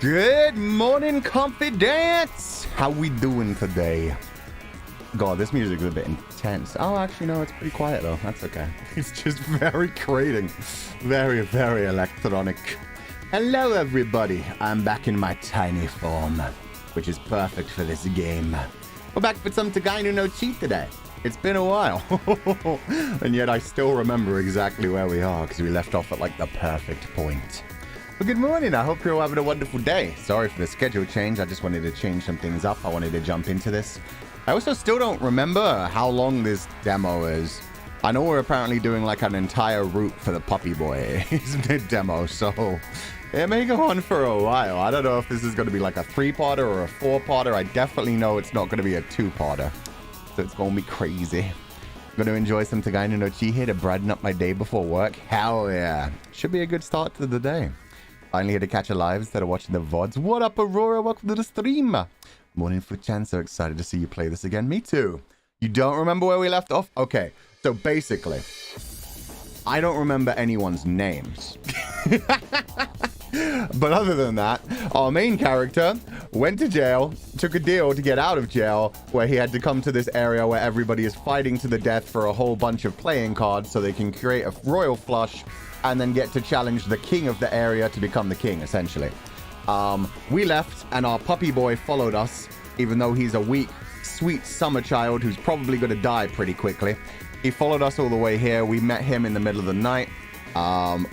Good morning, confidence. How we doing today? God, this music is a bit intense. Oh, actually, no, it's pretty quiet though. That's okay. It's just very crating. Very, very electronic. Hello, everybody. I'm back in my tiny form, which is perfect for this game. We're back for some Togainu no Cheat today. It's been a while. And yet I still remember exactly where we are because we left off at like the perfect point. Well, good morning. I hope you're all having a wonderful day. Sorry for the schedule change. I just wanted to change some things up. I wanted to jump into this. I also still don't remember how long this demo is. I know we're apparently doing like an entire route for the puppy boy. It's a demo, so it may go on for a while. I don't know if this is going to be like a 3-parter or a 4-parter. I definitely know it's not going to be a 2-parter. So it's going to be crazy. I'm going to enjoy some Togainu no Chi here to brighten up my day before work. Hell yeah. Should be a good start to the day. Finally here to catch a live instead of watching the VODs. What up, Aurora? Welcome to the stream. Morning, Fuchan. So excited to see you play this again. Me too. You don't remember where we left off? Okay. So basically, I don't remember anyone's names. But other than that, our main character went to jail, took a deal to get out of jail, where he had to come to this area where everybody is fighting to the death for a whole bunch of playing cards so they can create a royal flush and then get to challenge the king of the area to become the king, essentially. We left, and our puppy boy followed us, even though he's a weak, sweet summer child who's probably going to die pretty quickly. He followed us all the way here. We met him in the middle of the night.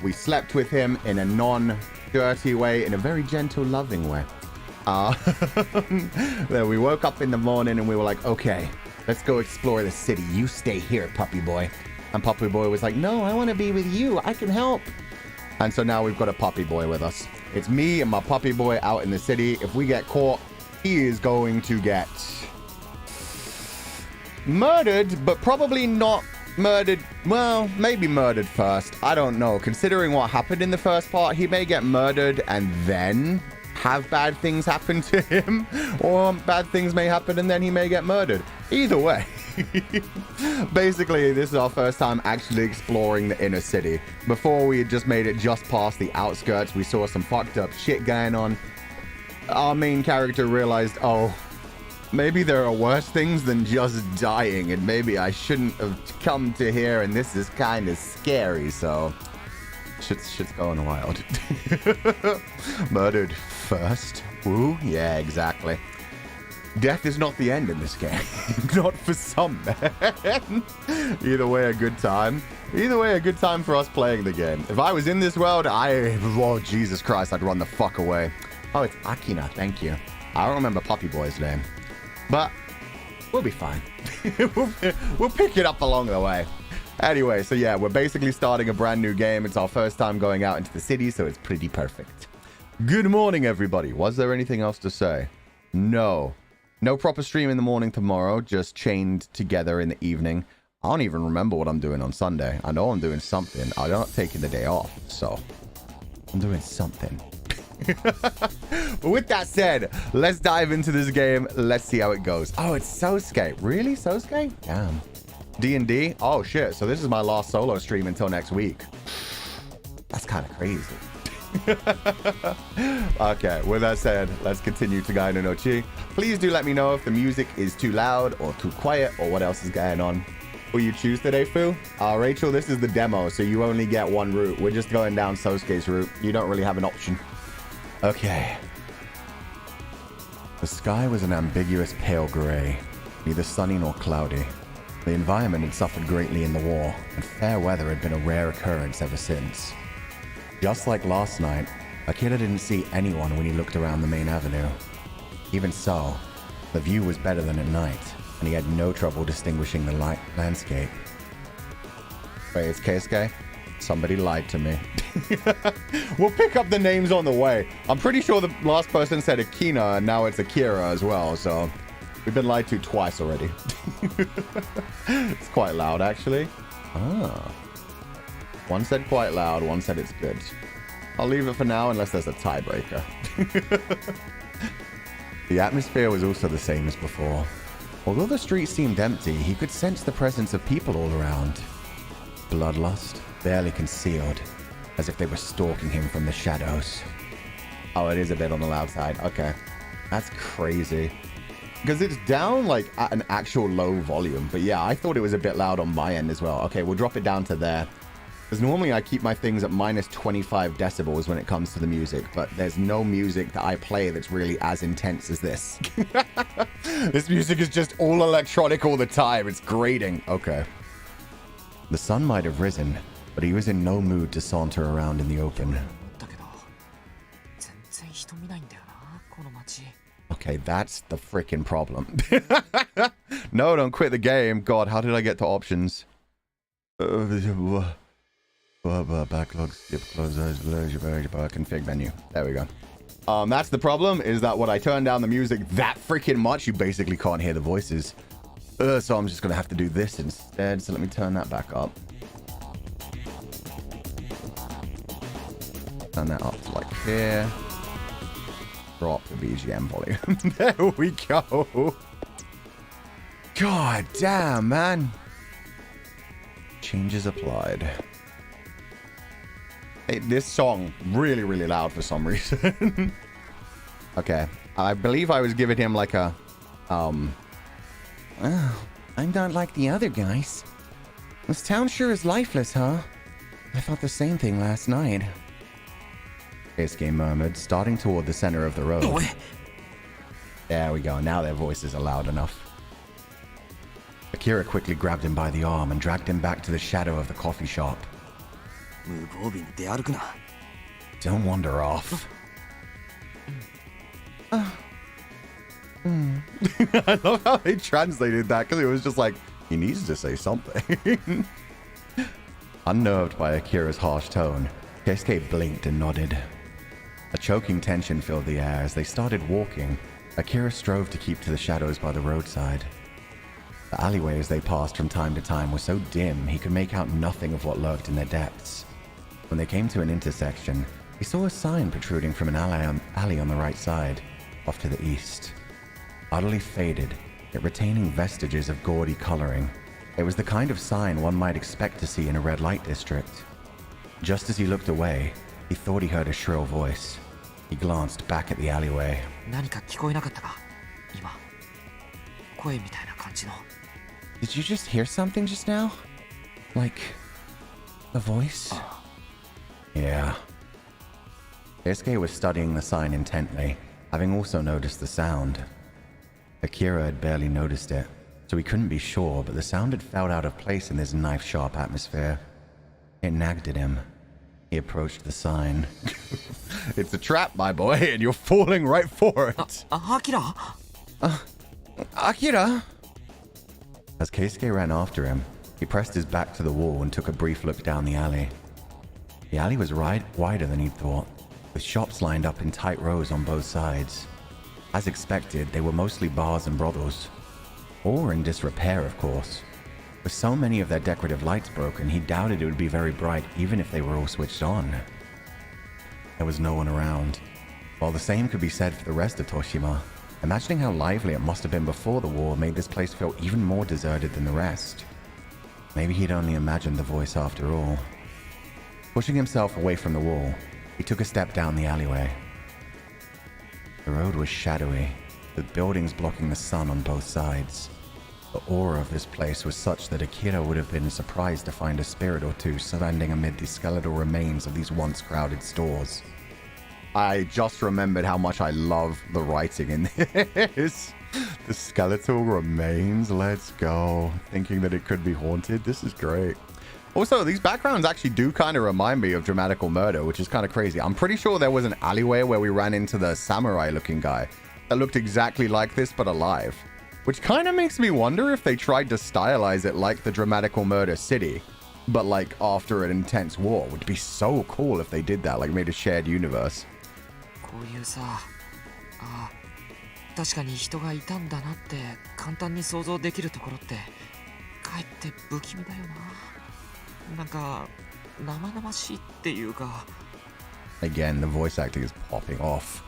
We slept with him in a non-dirty way, in a very gentle, loving way. Then we woke up in the morning, and we were like, okay, let's go explore the city. You stay here, puppy boy. And puppy boy was like, no, I want to be with you. I can help. And so now we've got a puppy boy with us. It's me and my puppy boy out in the city. If we get caught, he is going to get murdered, but probably not murdered. Well, maybe murdered first. I don't know. Considering what happened in the first part, he may get murdered and then have bad things happen to him. Or bad things may happen and then he may get murdered. Either way. Basically, this is our first time actually exploring the inner city. Before, we had just made it just past the outskirts. We saw some fucked up shit going on. Our main character realized, oh, maybe there are worse things than just dying, and maybe I shouldn't have come to here, and this is kind of scary, so shit's going wild. Murdered first. Woo, yeah, exactly. Death is not the end in this game. Not for some men. Either way, a good time. Either way, a good time for us playing the game. If I was in this world, oh, Jesus Christ, I'd run the fuck away. Oh, it's Akina. Thank you. I don't remember Puppy Boy's name. But we'll be fine. We'll pick it up along the way. Anyway, so yeah, we're basically starting a brand new game. It's our first time going out into the city, so it's pretty perfect. Good morning, everybody. Was there anything else to say? No. No proper stream in the morning tomorrow, just chained together in the evening. I don't even remember what I'm doing on Sunday. I know I'm doing something. I'm not taking the day off, so I'm doing something. But with that said, let's dive into this game. Let's see how it goes. Oh, it's Sosuke. Really? Sosuke? Damn. D&D? Oh, shit. So this is my last solo stream until next week. That's kind of crazy. Okay, with that said, let's continue to Togainu no Chi. Please do let me know if the music is too loud or too quiet or what else is going on. Will you choose today, Fu? Rachel, this is the demo, so you only get one route. We're just going down Sosuke's route. You don't really have an option. Okay. The sky was an ambiguous pale gray, neither sunny nor cloudy. The environment had suffered greatly in the war, and fair weather had been a rare occurrence ever since. Just like last night, Akira didn't see anyone when he looked around the main avenue. Even so, the view was better than at night, and he had no trouble distinguishing the landscape. Wait, it's Keisuke? Somebody lied to me. We'll pick up the names on the way. I'm pretty sure the last person said Akina, and now it's Akira as well, so we've been lied to twice already. It's quite loud, actually. Ah. One said quite loud, one said it's good. I'll leave it for now unless there's a tiebreaker. The atmosphere was also the same as before. Although the street seemed empty, he could sense the presence of people all around. Bloodlust, barely concealed, as if they were stalking him from the shadows. Oh, it is a bit on the loud side. Okay. That's crazy. Because it's down, like, at an actual low volume. But yeah, I thought it was a bit loud on my end as well. Okay, we'll drop it down to there. Because normally I keep my things at minus 25 decibels when it comes to the music. But there's no music that I play that's really as intense as this. This music is just all electronic all the time. It's grating. Okay. The sun might have risen, but he was in no mood to saunter around in the open. Okay, that's the freaking problem. No, don't quit the game. God, how did I get to options? Backlog, skip, close, config menu. There we go. That's the problem, is that when I turn down the music that freaking much, you basically can't hear the voices. So I'm just going to have to do this instead. So let me turn that back up. Turn that up to like here. Drop the BGM volume. There we go. God damn, man. Changes applied. Hey, this song really, really loud for some reason. Okay. I believe I was giving him like a, oh, I'm not like the other guys. This town sure is lifeless, huh? I thought the same thing last night. Keisuke murmured, starting toward the center of the road. There we go. Now their voices are loud enough. Akira quickly grabbed him by the arm and dragged him back to the shadow of the coffee shop. Don't wander off. I love how they translated that, because it was just like, he needs to say something. Unnerved by Akira's harsh tone, Keisuke blinked and nodded. A choking tension filled the air as they started walking. Akira strove to keep to the shadows by the roadside. The alleyways they passed from time to time were so dim he could make out nothing of what lurked in their depths. When they came to an intersection, he saw a sign protruding from an alley on the right side, off to the east. Utterly faded, yet retaining vestiges of gaudy coloring, it was the kind of sign one might expect to see in a red light district. Just as he looked away, he thought he heard a shrill voice. He glanced back at the alleyway. Did you just hear something just now? Like a voice? Yeah. Keisuke was studying the sign intently, having also noticed the sound. Akira had barely noticed it, so he couldn't be sure, but the sound had felt out of place in this knife-sharp atmosphere. It nagged at him. He approached the sign. It's a trap, my boy, and you're falling right for it. Akira! Akira! As Keisuke ran after him, he pressed his back to the wall and took a brief look down the alley. The alley was wider than he'd thought, with shops lined up in tight rows on both sides. As expected, they were mostly bars and brothels. All were in disrepair, of course. With so many of their decorative lights broken, he doubted it would be very bright even if they were all switched on. There was no one around. While the same could be said for the rest of Toshima, imagining how lively it must have been before the war made this place feel even more deserted than the rest. Maybe he'd only imagined the voice after all. Pushing himself away from the wall, he took a step down the alleyway. The road was shadowy, with buildings blocking the sun on both sides. The aura of this place was such that Akira would have been surprised to find a spirit or two standing amid the skeletal remains of these once crowded stores. I just remembered how much I love the writing in this. The skeletal remains, let's go. Thinking that it could be haunted, this is great. Also, these backgrounds actually do kind of remind me of Dramatical Murder, which is kind of crazy. I'm pretty sure there was an alleyway where we ran into the samurai-looking guy that looked exactly like this, but alive. Which kind of makes me wonder if they tried to stylize it like the Dramatical Murder city, but like after an intense war. Would be so cool if they did that, like made a shared universe. 確かに人がいたんだなって簡単に想像できるところってかえって不気味だよな。なんか生々しいっていうか。Again, the voice acting is popping off.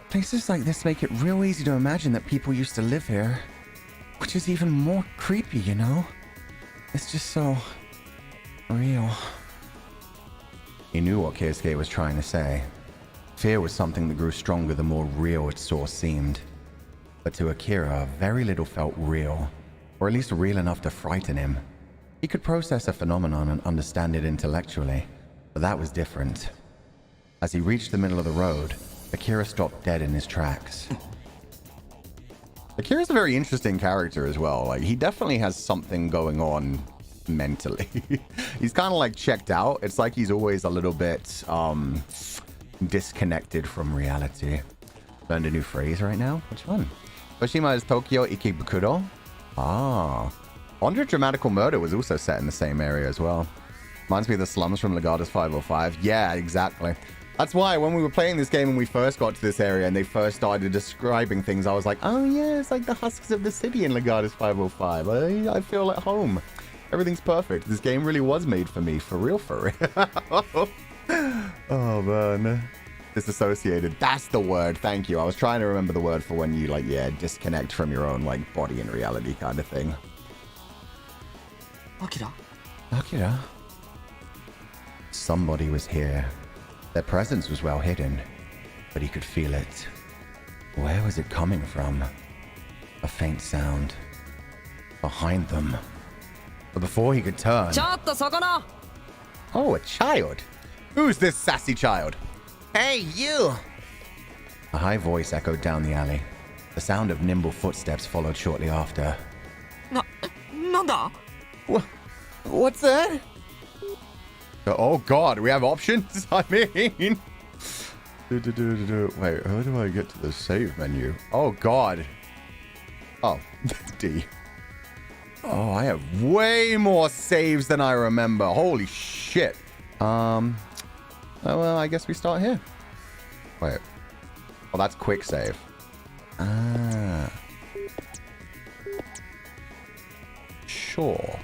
Places like this make it real easy to imagine that people used to live here, which is even more creepy, you know? It's just so real. He knew what Keisuke was trying to say. Fear was something that grew stronger the more real its source seemed. But to Akira, very little felt real, or at least real enough to frighten him. He could process a phenomenon and understand it intellectually, but that was different. As he reached the middle of the road, Akira stopped dead in his tracks. Akira's a very interesting character as well. Like, he definitely has something going on mentally. He's kind of like checked out. It's like he's always a little bit disconnected from reality. Learned a new phrase right now. Which one? Oshima is Tokyo Ikebukuro. Ah. Under Dramatical Murder was also set in the same area as well. Reminds me of the slums from Legatus 505. Yeah, exactly. That's why when we were playing this game and we first got to this area and they first started describing things, I was like, oh yeah, it's like the husks of the city in Legatus 505. I feel at home. Everything's perfect. This game really was made for me. For real, for real. Oh, man. Disassociated. That's the word. Thank you. I was trying to remember the word for when you, like, yeah, disconnect from your own, like, body and reality kind of thing. Akira? Somebody was here. Their presence was well hidden, but he could feel it. Where was it coming from? A faint sound. Behind them. But before he could turn... Oh, a child! Who's this sassy child? Hey, you! A high voice echoed down the alley. The sound of nimble footsteps followed shortly after. Nanda? What's that? Oh god, we have options? I mean... Wait, how do I get to the save menu? Oh god. Oh, D. Oh, I have way more saves than I remember. Holy shit. Oh, well, I guess we start here. Wait. Oh, that's quick save. Ah. Sure.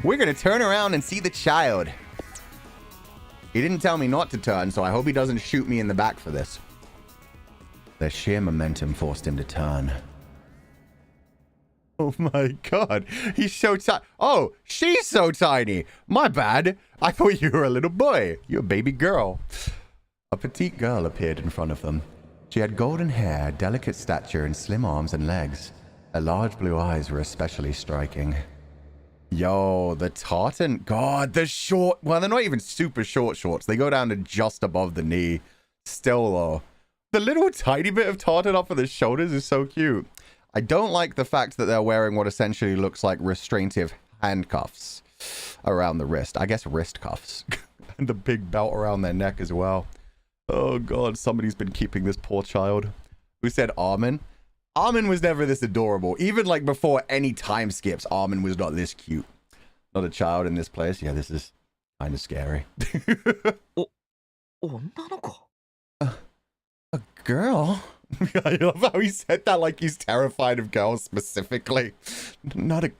We're gonna turn around and see the child. He didn't tell me not to turn, so I hope he doesn't shoot me in the back for this. Their sheer momentum forced him to turn. Oh my god, he's so tiny. Oh, she's so tiny. My bad. I thought you were a little boy. You're a baby girl. A petite girl appeared in front of them. She had golden hair, delicate stature, and slim arms and legs. Her large blue eyes were especially striking. Yo, the tartan. God, the short. Well, they're not even super short shorts. They go down to just above the knee. Still, though. The little tiny bit of tartan up for the shoulders is so cute. I don't like the fact that they're wearing what essentially looks like restraintive handcuffs around the wrist. I guess wrist cuffs. And the big belt around their neck as well. Oh, God. Somebody's been keeping this poor child. Who said Armin? Armin was never this adorable. Even like before any time skips, Armin was not this cute. Not a child in this place. Yeah, this is kind of scary. A girl? I love how he said that like he's terrified of girls specifically. Not a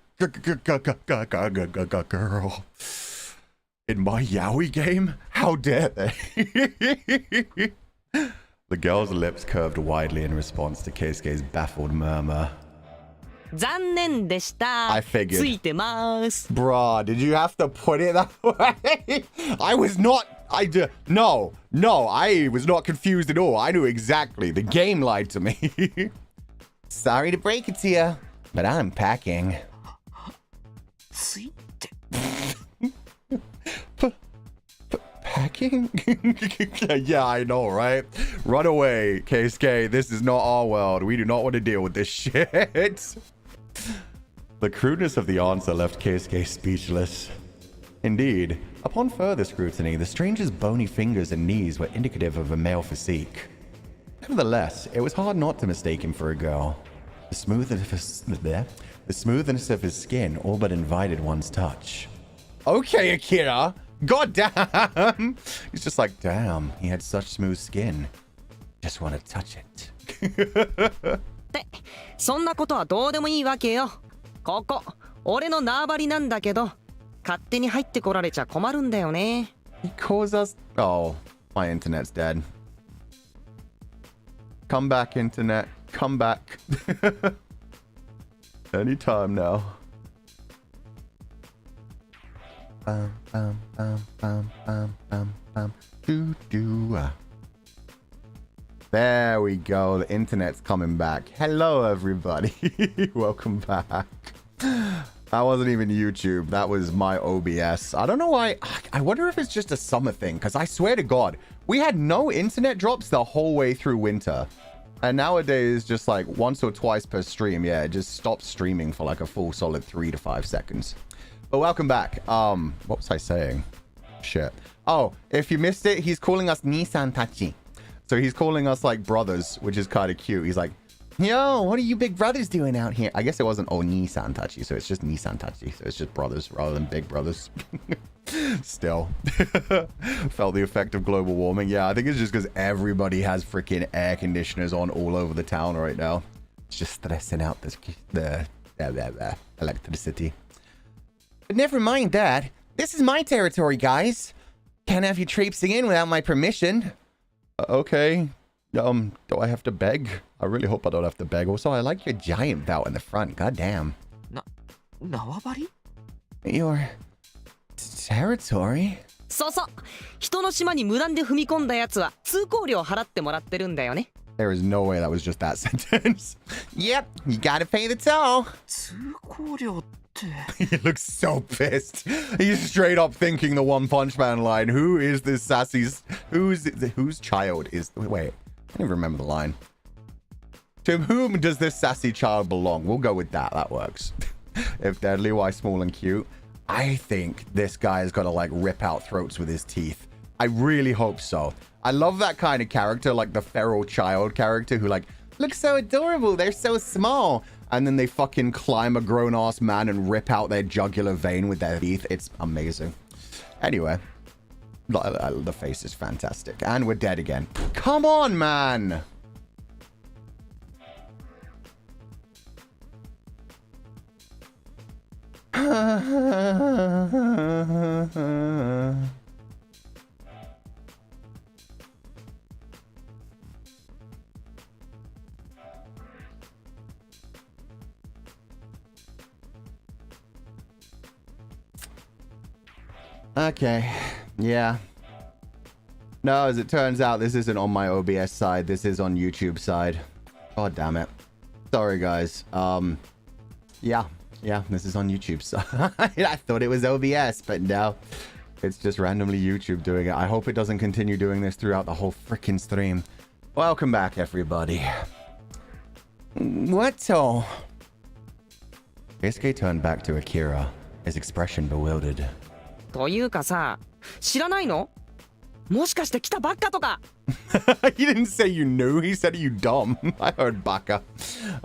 girl. In my yaoi game? How dare they? The girl's lips curved widely in response to Keisuke's baffled murmur. I figured. Bruh, did you have to put it that way? I was not... No, I was not confused at all. I knew exactly. The game lied to me. Sorry to break it to you, but I'm packing. Packing? Yeah, I know, right? Run away, Keisuke. This is not our world. We do not want to deal with this shit. The crudeness of the answer left Keisuke speechless. Indeed, upon further scrutiny, the stranger's bony fingers and knees were indicative of a male physique. Nevertheless, it was hard not to mistake him for a girl. The smoothness of his skin all but invited one's touch. Okay, Akira! God damn! He's just like, damn, he had such smooth skin. Just want to touch it. そんなことはどうでもいいわけよ。ここ、俺の縄張りなんだけど、勝手に入ってこられちゃ困るんだよね。He calls us... Oh, my internet's dead. Come back, internet. Come back. Anytime now. bum, bum, bum, bum, bum, bum, bum, doo, doo. There we go. The internet's coming back. Hello, everybody. Welcome back. That wasn't even YouTube. That was my OBS. I don't know why. I wonder if it's just a summer thing, because I swear to God, we had no internet drops the whole way through winter. And nowadays, just like once or twice per stream, yeah, it just stops streaming for like a full solid 3 to 5 seconds. But welcome back. What was I saying? Shit. Oh, if you missed it, he's calling us Nijisanji. So he's calling us like brothers, which is kind of cute. He's like, yo, what are you big brothers doing out here? I guess it wasn't Nijisanji, so it's just Nijisanji. So it's just brothers rather than big brothers. Still. Felt the effect of global warming. Yeah, I think it's just because everybody has freaking air conditioners on all over the town right now. It's just stressing out the electricity. But never mind that. This is my territory, guys. Can't have you traipsing in without my permission. Okay. Do I have to beg? I really hope I don't have to beg. Also, I like your giant out in the front. Goddamn. Nawabari? Your territory? そうそう。人の島に無断で踏み込んだやつは通行料払ってもらってるんだよね。There is no way that was just that sentence. Yep, you gotta pay the toll. 通行料って He looks so pissed. He's straight up thinking the One Punch Man line. Who is this sassy? Whose child is? Wait, I don't even remember the line. To whom does this sassy child belong? We'll go with that. That works. If deadly, why small and cute? I think this guy is gonna like rip out throats with his teeth. I really hope so. I love that kind of character, like the feral child character who like looks so adorable. They're so small. And then they fucking climb a grown-ass man and rip out their jugular vein with their teeth. It's amazing. Anyway, the face is fantastic. And we're dead again. Come on, man! Okay, yeah. No, as it turns out, this isn't on my OBS side. This is on YouTube side. God damn it. Sorry, guys. Yeah, this is on YouTube side. I thought it was OBS, but no. It's just randomly YouTube doing it. I hope it doesn't continue doing this throughout the whole freaking stream. Welcome back, everybody. What so? Isuke turned back to Akira, his expression bewildered. というかさ、知らないの？もしかして来たばっかとか。He didn't say you knew. He said you dumb. I heard baka.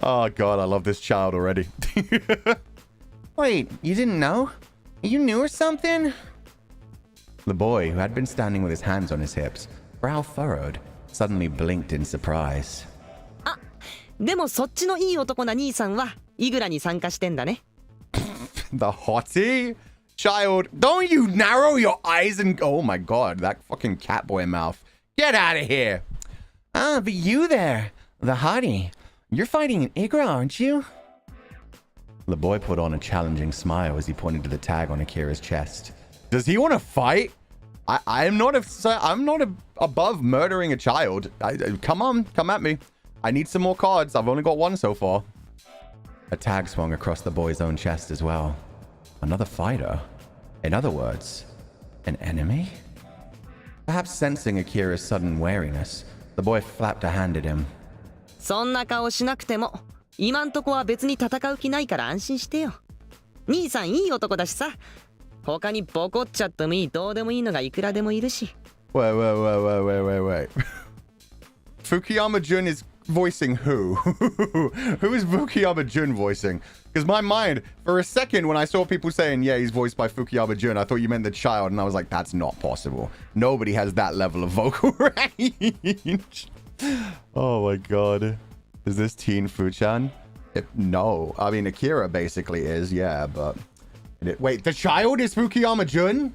Oh god, I love this child already. Wait, you didn't know? You knew or something? The boy, who had been standing with his hands on his hips, brow furrowed, suddenly blinked in surprise. あ、でもそっちのいい男な兄さんはイグラに参加してんだね。The hottie? Child, don't you narrow your eyes and... Oh my god, that fucking catboy mouth. Get out of here. Ah, but you there, the hottie. You're fighting an Igra, aren't you? The boy put on a challenging smile as he pointed to the tag on Akira's chest. Does he want to fight? I'm not above murdering a child. Come on, come at me. I need some more cards. I've only got one so far. A tag swung across the boy's own chest as well. Another fighter? In other words, an enemy? Perhaps sensing Akira's sudden wariness, the boy flapped a hand at him. そんな顔しなくても、今んとこは別に戦う気ないから安心してよ。兄さんいい男だしさ。他にボコっちゃってもいいどうでもいいのがいくらでもいるし。Wait. Fukuyama-jun is voicing who? Who is Fukuyama-jun voicing? Because my mind, for a second, when I saw people saying, yeah, he's voiced by Fukuyama-jun, I thought you meant the child, and I was like, that's not possible. Nobody has that level of vocal range. Oh my god. Is this Teen Fuchan? No. I mean, Akira basically is, yeah, but... Wait, the child is Fukuyama-jun?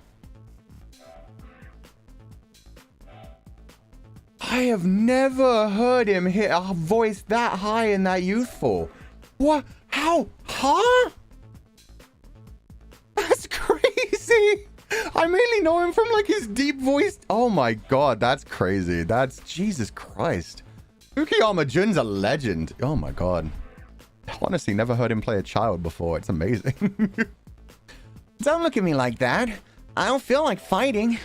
I have never heard him hit a voice that high and that youthful. What? How? Huh? That's crazy. I mainly know him from like his deep voice. Oh my god, that's crazy. That's Jesus Christ. Fukuyama Jun's a legend. Oh my god. Honestly, never heard him play a child before. It's amazing. Don't look at me like that. I don't feel like fighting.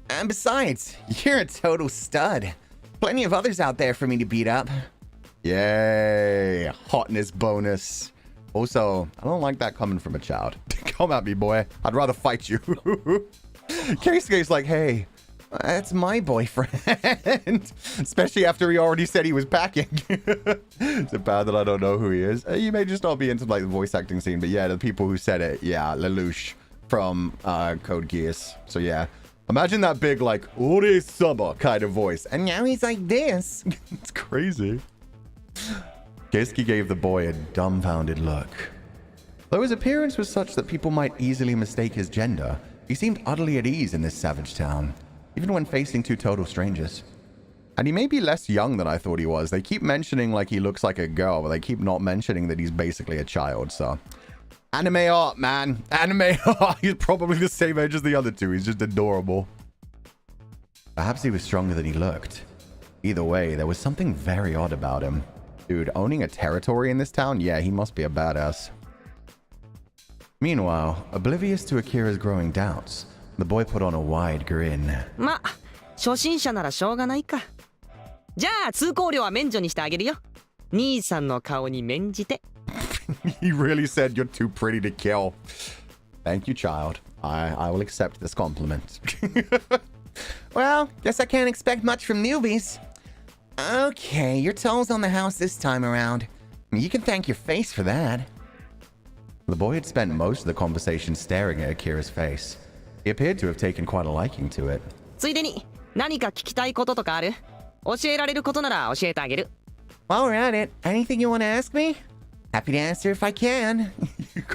And besides, you're a total stud. Plenty of others out there for me to beat up. Yay. Hotness bonus. Also, I don't like that coming from a child. Come at me, boy. I'd rather fight you. Keisuke's like, hey, that's my boyfriend. Especially after he already said he was packing. Is it bad that I don't know who he is? You may just not be into like the voice acting scene, but yeah, the people who said it, yeah, Lelouch from Code Geass. So yeah, imagine that big like Ore-sama kind of voice. And now he's like this. It's crazy. Keisuke gave the boy a dumbfounded look. Though his appearance was such that people might easily mistake his gender, he seemed utterly at ease in this savage town, even when facing two total strangers. And he may be less young than I thought he was. They keep mentioning like he looks like a girl, but they keep not mentioning that he's basically a child, so... Anime art, man. Anime art. He's probably the same age as the other two. He's just adorable. Perhaps he was stronger than he looked. Either way, there was something very odd about him. Dude, owning a territory in this town? Yeah, he must be a badass. Meanwhile, oblivious to Akira's growing doubts, the boy put on a wide grin. ま、初心者ならしょうがないか。じゃあ通行料は免除にしてあげるよ。兄さんの顔に免じて。He really said you're too pretty to kill. Thank you, child. I will accept this compliment. Well, guess I can't expect much from newbies. Okay, your toe's on the house this time around. You can thank your face for that. The boy had spent most of the conversation staring at Akira's face. He appeared to have taken quite a liking to it. ついでに何か聞きたいこととかある？教えられることなら教えてあげる。While we're at it, anything you want to ask me? Happy to answer if I can.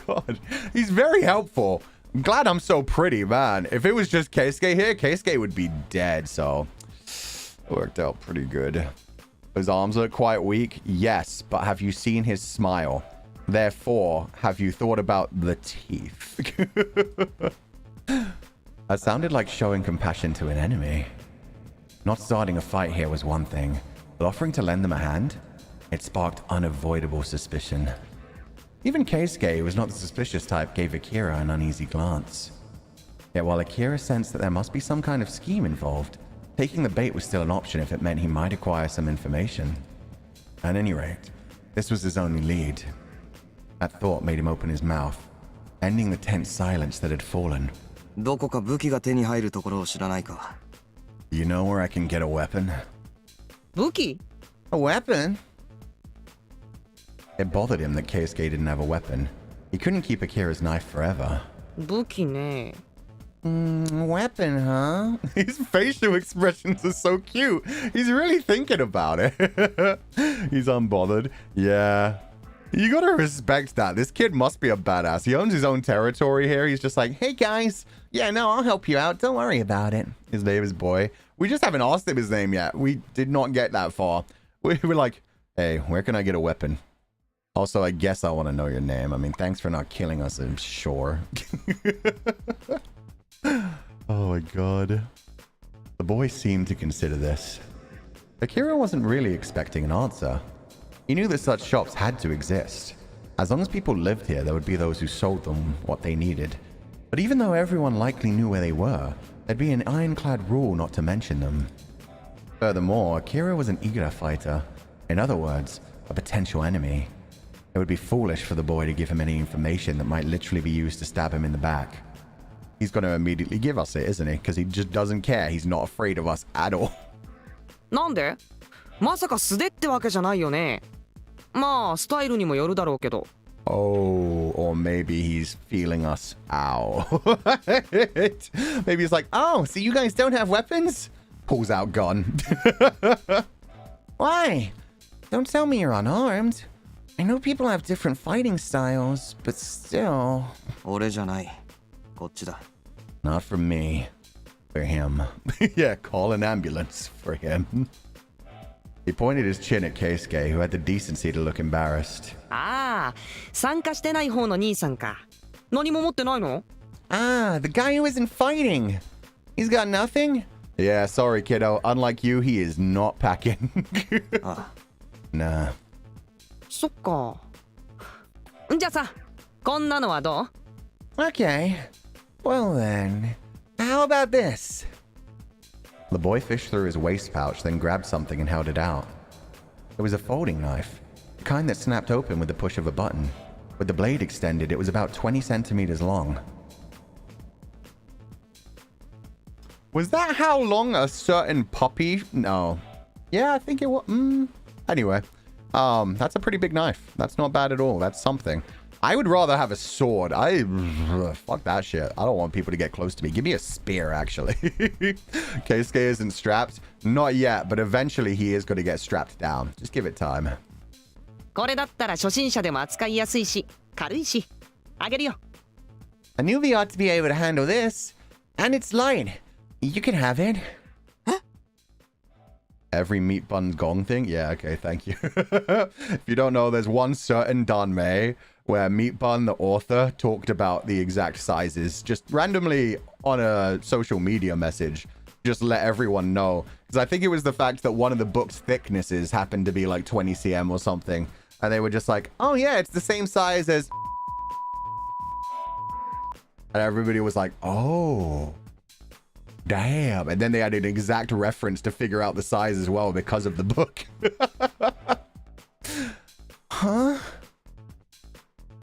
God, he's very helpful. I'm glad I'm so pretty, man. If it was just Keisuke here, Keisuke would be dead, so... It worked out pretty good. His arms look quite weak. Yes, but have you seen his smile? Therefore, have you thought about the teeth? That sounded like showing compassion to an enemy. Not starting a fight here was one thing, but offering to lend them a hand? It sparked unavoidable suspicion. Even Keisuke, who was not the suspicious type, gave Akira an uneasy glance. Yet while Akira sensed that there must be some kind of scheme involved, taking the bait was still an option if it meant he might acquire some information. At any rate, this was his only lead. That thought made him open his mouth, ending the tense silence that had fallen. どこか武器が手に入るところを知らないか。 You know where I can get a weapon? 武器？ A weapon? It bothered him that Keisuke didn't have a weapon. He couldn't keep Akira's knife forever. 武器ね。Weapon, huh? His facial expressions are so cute. He's really thinking about it. He's unbothered. Yeah. You gotta respect that. This kid must be a badass. He owns his own territory here. He's just like, hey guys. Yeah, no, I'll help you out. Don't worry about it. His name is Boy. We just haven't asked him his name yet. We did not get that far. We were like, hey, where can I get a weapon? Also, I guess I want to know your name. I mean, thanks for not killing us, I'm sure. Oh my god. The boy seemed to consider this. Akira wasn't really expecting an answer. He knew that such shops had to exist. As long as people lived here, there would be those who sold them what they needed. But even though everyone likely knew where they were, there'd be an ironclad rule not to mention them. Furthermore, Akira was an eager fighter. In other words, a potential enemy. It would be foolish for the boy to give him any information that might literally be used to stab him in the back. He's going to immediately give us it, isn't he? Because he just doesn't care. He's not afraid of us at all. なんで？まさか素手ってわけじゃないよね。まあスタイルにもよるだろうけど。Oh, or maybe he's feeling us out. Maybe he's like, oh, so you guys don't have weapons? Pulls out gun. Why? Don't tell me you're unarmed. I know people have different fighting styles, but still. 俺じゃない。こっちだ。 Not for me. For him. Yeah, call an ambulance for him. He pointed his chin at Keisuke, who had the decency to look embarrassed. ああ、参加してない方の兄さんか。何も持ってないの？ Ah, the guy who isn't fighting. He's got nothing? Yeah, sorry, kiddo. Unlike you, he is not packing. Nah. そっか。じゃあさ、こんなのはどう？ Okay. Well then, how about this? The boy fished through his waist pouch, then grabbed something and held it out. It was a folding knife, the kind that snapped open with the push of a button. With the blade extended, it was about 20 centimeters long. Was that how long a certain puppy? No. Yeah, I think it was. Anyway, that's a pretty big knife. That's not bad at all. That's something. I would rather have a sword. Fuck that shit. I don't want people to get close to me. Give me a spear, actually. Keisuke isn't strapped. Not yet, but eventually he is going to get strapped down. Just give it time. これだったら初心者でも扱いやすいし、軽いし。あげるよ。A newbie ought to be able to handle this. And it's light. You can have it. Every meat bun gong thing? Yeah, okay, thank you. If you don't know, there's one certain Danmei where Meat Bun, the author, talked about the exact sizes. Just randomly on a social media message. Just let everyone know. Because I think it was the fact that one of the book's thicknesses happened to be like 20 cm or something. And they were just like, oh yeah, it's the same size as... And everybody was like, oh... Damn. And then they had an exact reference to figure out the size as well because of the book. Huh?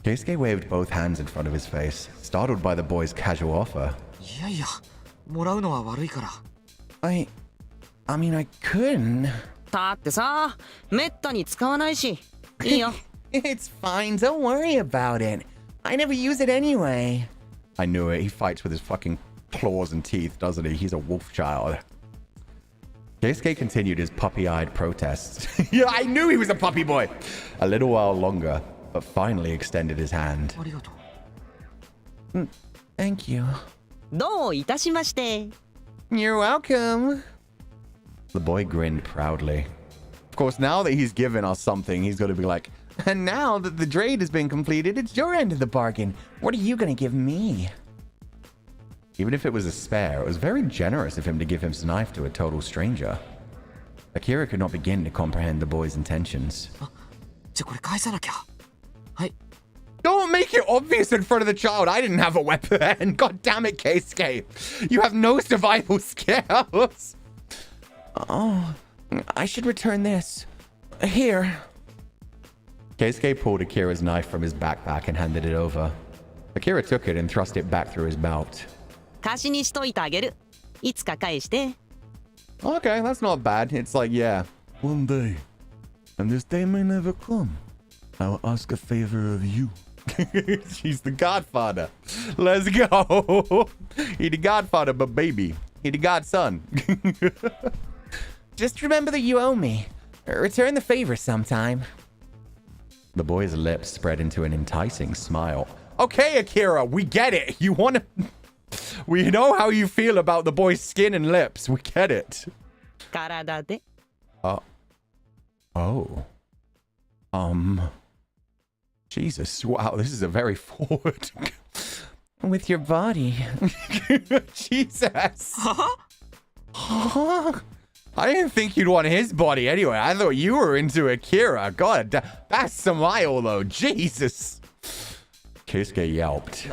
Keisuke waved both hands in front of his face, startled by the boy's casual offer. いやいや、もらうのは悪いから。I mean, I couldn't. だってさ、めったに使わないし。いいよ。It's fine. Don't worry about it. I never use it anyway. I knew it. He fights with his fucking claws and teeth, doesn't he? He's a wolf child. Keisuke continued his puppy-eyed protests. Yeah, I knew he was a puppy boy! A little while longer, but finally extended his hand. ありがとう。Thank you. どういたしまして。You're welcome. The boy grinned proudly. Of course, now that he's given us something, he's going to be like, And now that the trade has been completed, it's your end of the bargain. What are you gonna give me? even if it was a spare, it was very generous of him to give his knife to a total stranger. Akira could not begin to comprehend the boy's intentions. じゃあこれ返さなきゃ。はい。 Don't make it obvious in front of the child. I didn't have a weapon. God damn it, Keisuke. You have no survival skills. Oh, I should return this. Here. Keisuke pulled Akira's knife from his backpack and handed it over. Akira took it and thrust it back through his belt. 貸しにしといてあげる。いつか返して。 Okay, that's not bad. It's like, yeah. One day, and this day may never come, I will ask a favor of you. She's the godfather. Let's go. He the godfather, but baby, he the godson. Just remember that you owe me. Return the favor sometime. The boy's lips spread into an enticing smile. Okay, Akira, we get it. You want to... We know how you feel about the boy's skin and lips. We get it. 体で。 Oh. Jesus. Wow, this is a very forward... With your body. Jesus. Huh? I didn't think you'd want his body anyway. I thought you were into Akira. God, that's smile though. Jesus. Keisuke yelped.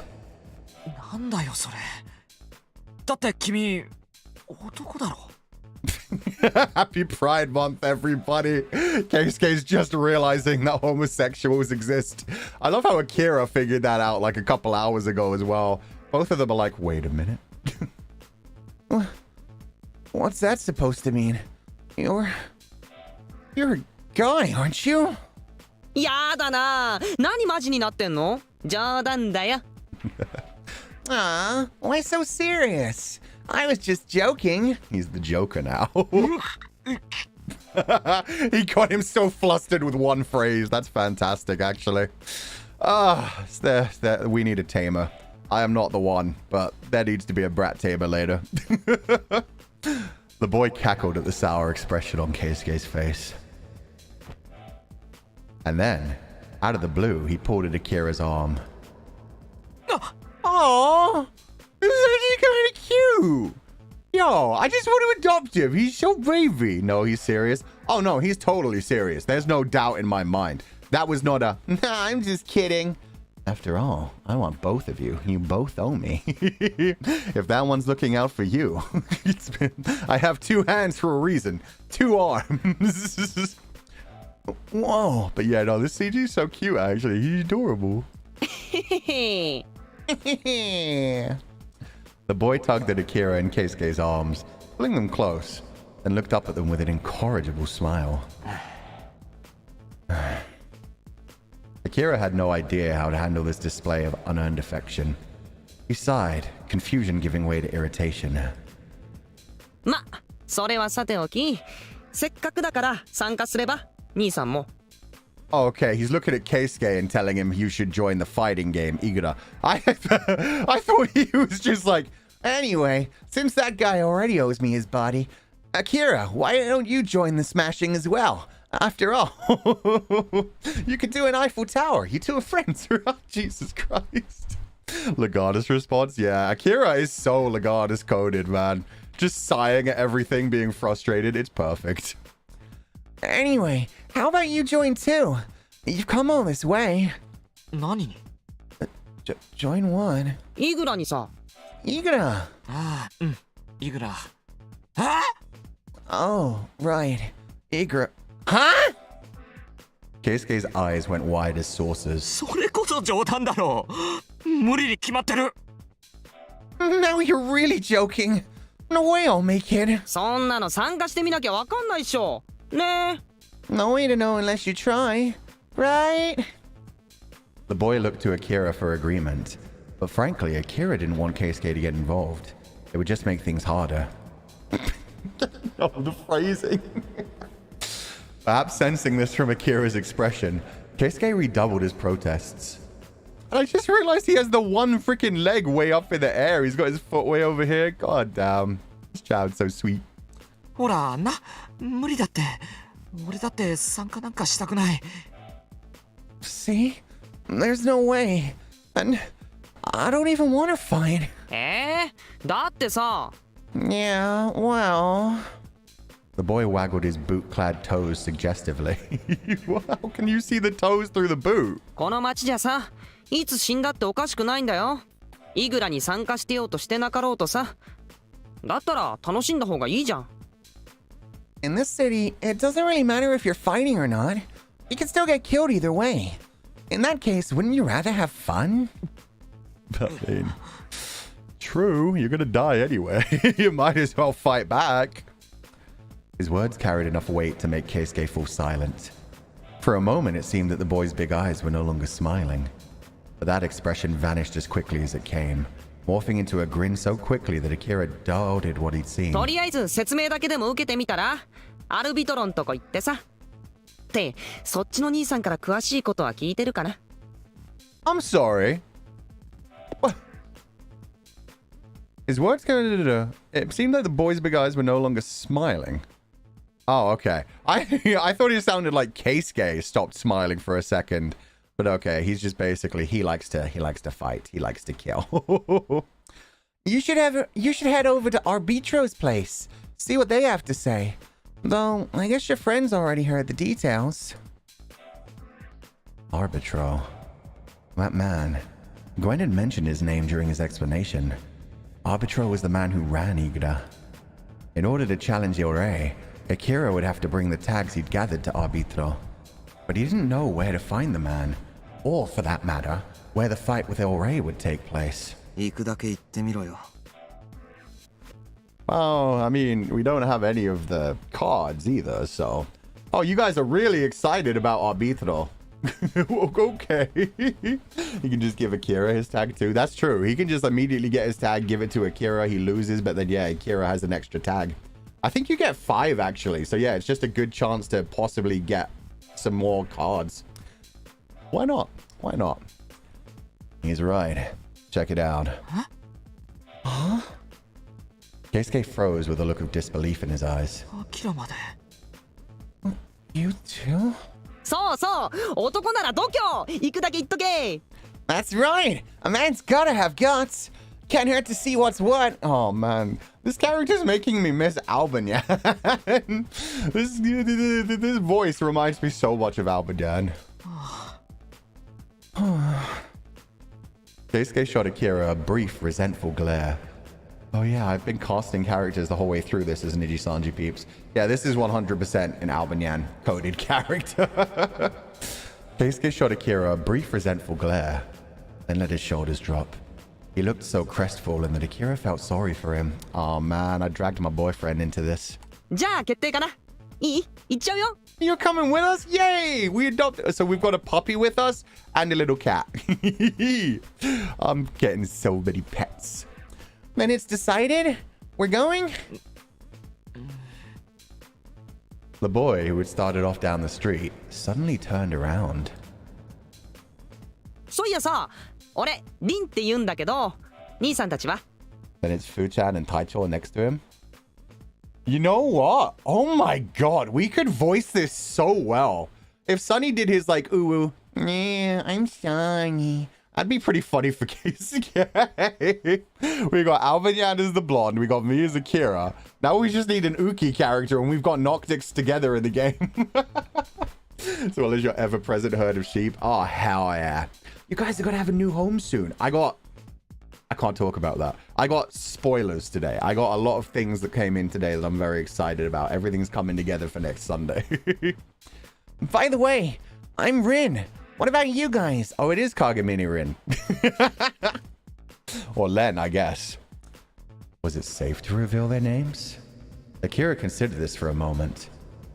なんだよそれ。だって君男だろ。Happy Pride Month, everybody. Keisuke's just realizing that homosexuals exist. I love how Akira figured that out like a couple hours ago as well. Both of them are like, wait a minute. What's that supposed to mean? You're a guy, aren't you? やだな。何マジになってんの？冗談だよ。Aw, why so serious? I was just joking. He's the Joker now. He got him so flustered with one phrase. That's fantastic, actually. We need a tamer. I am not the one, but there needs to be a brat tamer later. The boy cackled at the sour expression on Keisuke's face. And then, out of the blue, he pulled at Akira's arm. Aw, cute. Yo, I just want to adopt him. He's so baby. No, he's serious. Oh, no, he's totally serious. There's no doubt in my mind. That was not a, nah, I'm just kidding. After all, I want both of you. You both owe me. If that one's looking out for you, I have 2 hands for a reason. 2 arms. Whoa. But yeah, no, this CG is so cute, actually. He's adorable. The boy tugged at Akira and Keisuke's arms, pulling them close, then looked up at them with an incorrigible smile. Akira had no idea how to handle this display of unearned affection. He sighed, confusion giving way to irritation. ま、それはさておき、せっかくだから参加すれば、兄さんも。 Oh, okay, he's looking at Keisuke and telling him you should join the fighting game, Igura. I thought he was just like, Anyway, since that guy already owes me his body, Akira, why don't you join the smashing as well? After all, you could do an Eiffel Tower. You two are friends, right? Jesus Christ. Legatus response? Yeah, Akira is so Legatus coded, man. Just sighing at everything, being frustrated. It's perfect. Anyway, how about you join too? You've come all this way. 何に Join one. イグラにさ。 Igura. ああ、うん。イグラ。あ Oh, right. Igura. Huh? Keisuke's eyes went wide as saucers. それこそ冗談だろう。無理に決まってる。 Now you're really joking. No way I'll make it. そんなの参加してみなきゃわかんないっしょ。ねえ。 No way to know unless you try. Right? The boy looked to Akira for agreement. But frankly, Akira didn't want Keisuke to get involved. It would just make things harder. Oh, the phrasing. Perhaps sensing this from Akira's expression, Keisuke redoubled his protests. And I just realized he has the one freaking leg way up in the air. He's got his foot way over here. God damn. This child's so sweet. ほら、無理だって。俺だって参加なんかしたくない。 See? There's no way. And I don't even want to fight. だってさ。 Yeah, well... The boy waggled his boot-clad toes suggestively. How can you see the toes through the boot? この町じゃさ、いつ死んだっておかしくないんだよ。イグラに参加してようとしてなかろうとさ。だったら楽しんだ方がいいじゃん。 In this city, it doesn't really matter if you're fighting or not. You can still get killed either way. In that case, wouldn't you rather have fun? I mean, true, you're gonna die anyway. You might as well fight back. His words carried enough weight to make Keisuke fall silent. For a moment, it seemed that the boy's big eyes were no longer smiling. But that expression vanished as quickly as it came, morphing into a grin so quickly that Akira doubted what he'd seen. とりあえず説明だけでも受けてみたら、アルビトロンとこ行ってさ。って、そっちの兄さんから詳しいことは聞いてるかな？ I'm sorry. What? His words kind of... It seemed like the boy's big eyes were no longer smiling. Oh, okay. I thought it sounded like Keisuke stopped smiling for a second. But okay, he's just basically... He likes to fight. He likes to kill. You should head over to Arbitro's place. See what they have to say. Though, I guess your friends already heard the details. Arbitro. That man. Gwen had mentioned his name during his explanation. Arbitro was the man who ran Igura. In order to challenge Yorei, Akira would have to bring the tags he'd gathered to Arbitro. But he didn't know where to find the man, or for that matter, where the fight with Yorei would take place. 行くだけ行ってみろよ。 Oh, I mean, we don't have any of the cards either, so... Oh, you guys are really excited about Arbitro. Okay. You can just give Akira his tag too. That's true. He can just immediately get his tag, give it to Akira. He loses, but then, yeah, Akira has an extra tag. I think you get 5, actually. So, yeah, it's just a good chance to possibly get some more cards. Why not? Why not? He's right. Check it out. Huh? Huh? Keisuke froze with a look of disbelief in his eyes. アキラまで。 You too? そうそう、男なら度胸。行くだけ言っとけ。 That's right. A man's gotta have guts. Can't hurt to see what's what. Oh man, this character's making me miss Albanyan. this voice reminds me so much of Albanyan. Keisuke shot Akira a brief, resentful glare. Oh yeah, I've been casting characters the whole way through this as Nijisanji peeps. Yeah, this is 100% an Albanyan coded character. Keisuke shot Akira a brief, resentful glare, then let his shoulders drop. He looked so crestfallen that Akira felt sorry for him. Oh man, I dragged my boyfriend into this. じゃあ決定かな。いい？行っちゃうよ。 You're coming with us? Yay! We adopted. So we've got a puppy with us and a little cat. I'm getting so many pets. Then it's decided? We're going? The boy, who had started off down the street, suddenly turned around. そういやさ、俺リンって言うんだけど、兄さんたちは？ Then it's Fu-chan and Taicho next to him. You know what? Oh my god, we could voice this so well. If Sunny did his like, ooh, Yeah, I'm sorry. that'd be pretty funny for Keisuke. We got Albanyan as the blonde, we got me as Akira. Now we just need an Uki character and we've got Noctix together in the game. As well as your ever-present herd of sheep. Oh, hell yeah. You guys are gonna have a new home soon. I can't talk about that. I got spoilers today. I got a lot of things that came in today that I'm very excited about. Everything's coming together for next Sunday. By the way, I'm Rin. What about you guys? Oh, it is Kagamini Rin. Or Len, I guess. Was it safe to reveal their names? Akira considered this for a moment.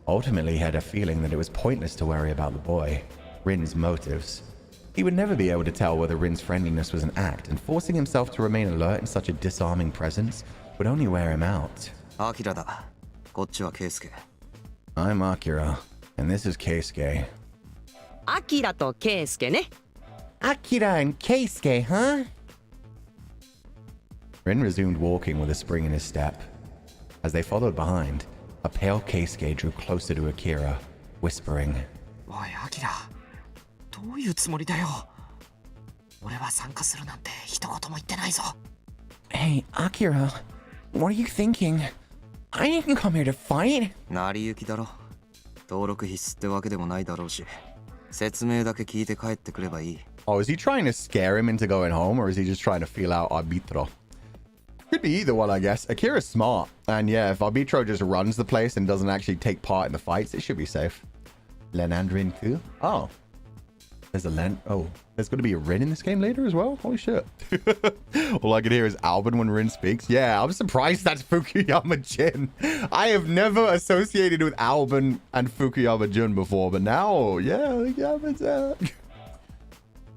Ultimately, he had a feeling that it was pointless to worry about the boy, Rin's motives. He would never be able to tell whether Rin's friendliness was an act, and forcing himself to remain alert in such a disarming presence would only wear him out. アキラだ。こっちはケイスケ。I'm Akira, and this is Keisuke. アキラとケイスケね。 Akira and Keisuke, huh? Rin resumed walking with a spring in his step. As they followed behind, a pale Keisuke drew closer to Akira, whispering, おいアキラ、どういうつもりだよ。俺は参加するなんて一言も言ってないぞ。 Hey, Akira, what are you thinking? I didn't come here to fight. 成り行きだろ。登録必須ってわけでもないだろうし、説明だけ聞いて帰ってくればいい。 Oh, is he trying to scare him into going home, or is he just trying to feel out Arbitro? Could be either one, I guess. Akira's smart. And yeah, if Arbitro just runs the place and doesn't actually take part in the fights, it should be safe. Len and Rin too? Oh. There's a Len. Oh, there's going to be a Rin in this game later as well? Holy shit. All I can hear is Albin when Rin speaks. Yeah, I'm surprised that's Fukuyama Jin. I have never associated with Albin and Fukuyama Jin before, but now, yeah, Albin's out.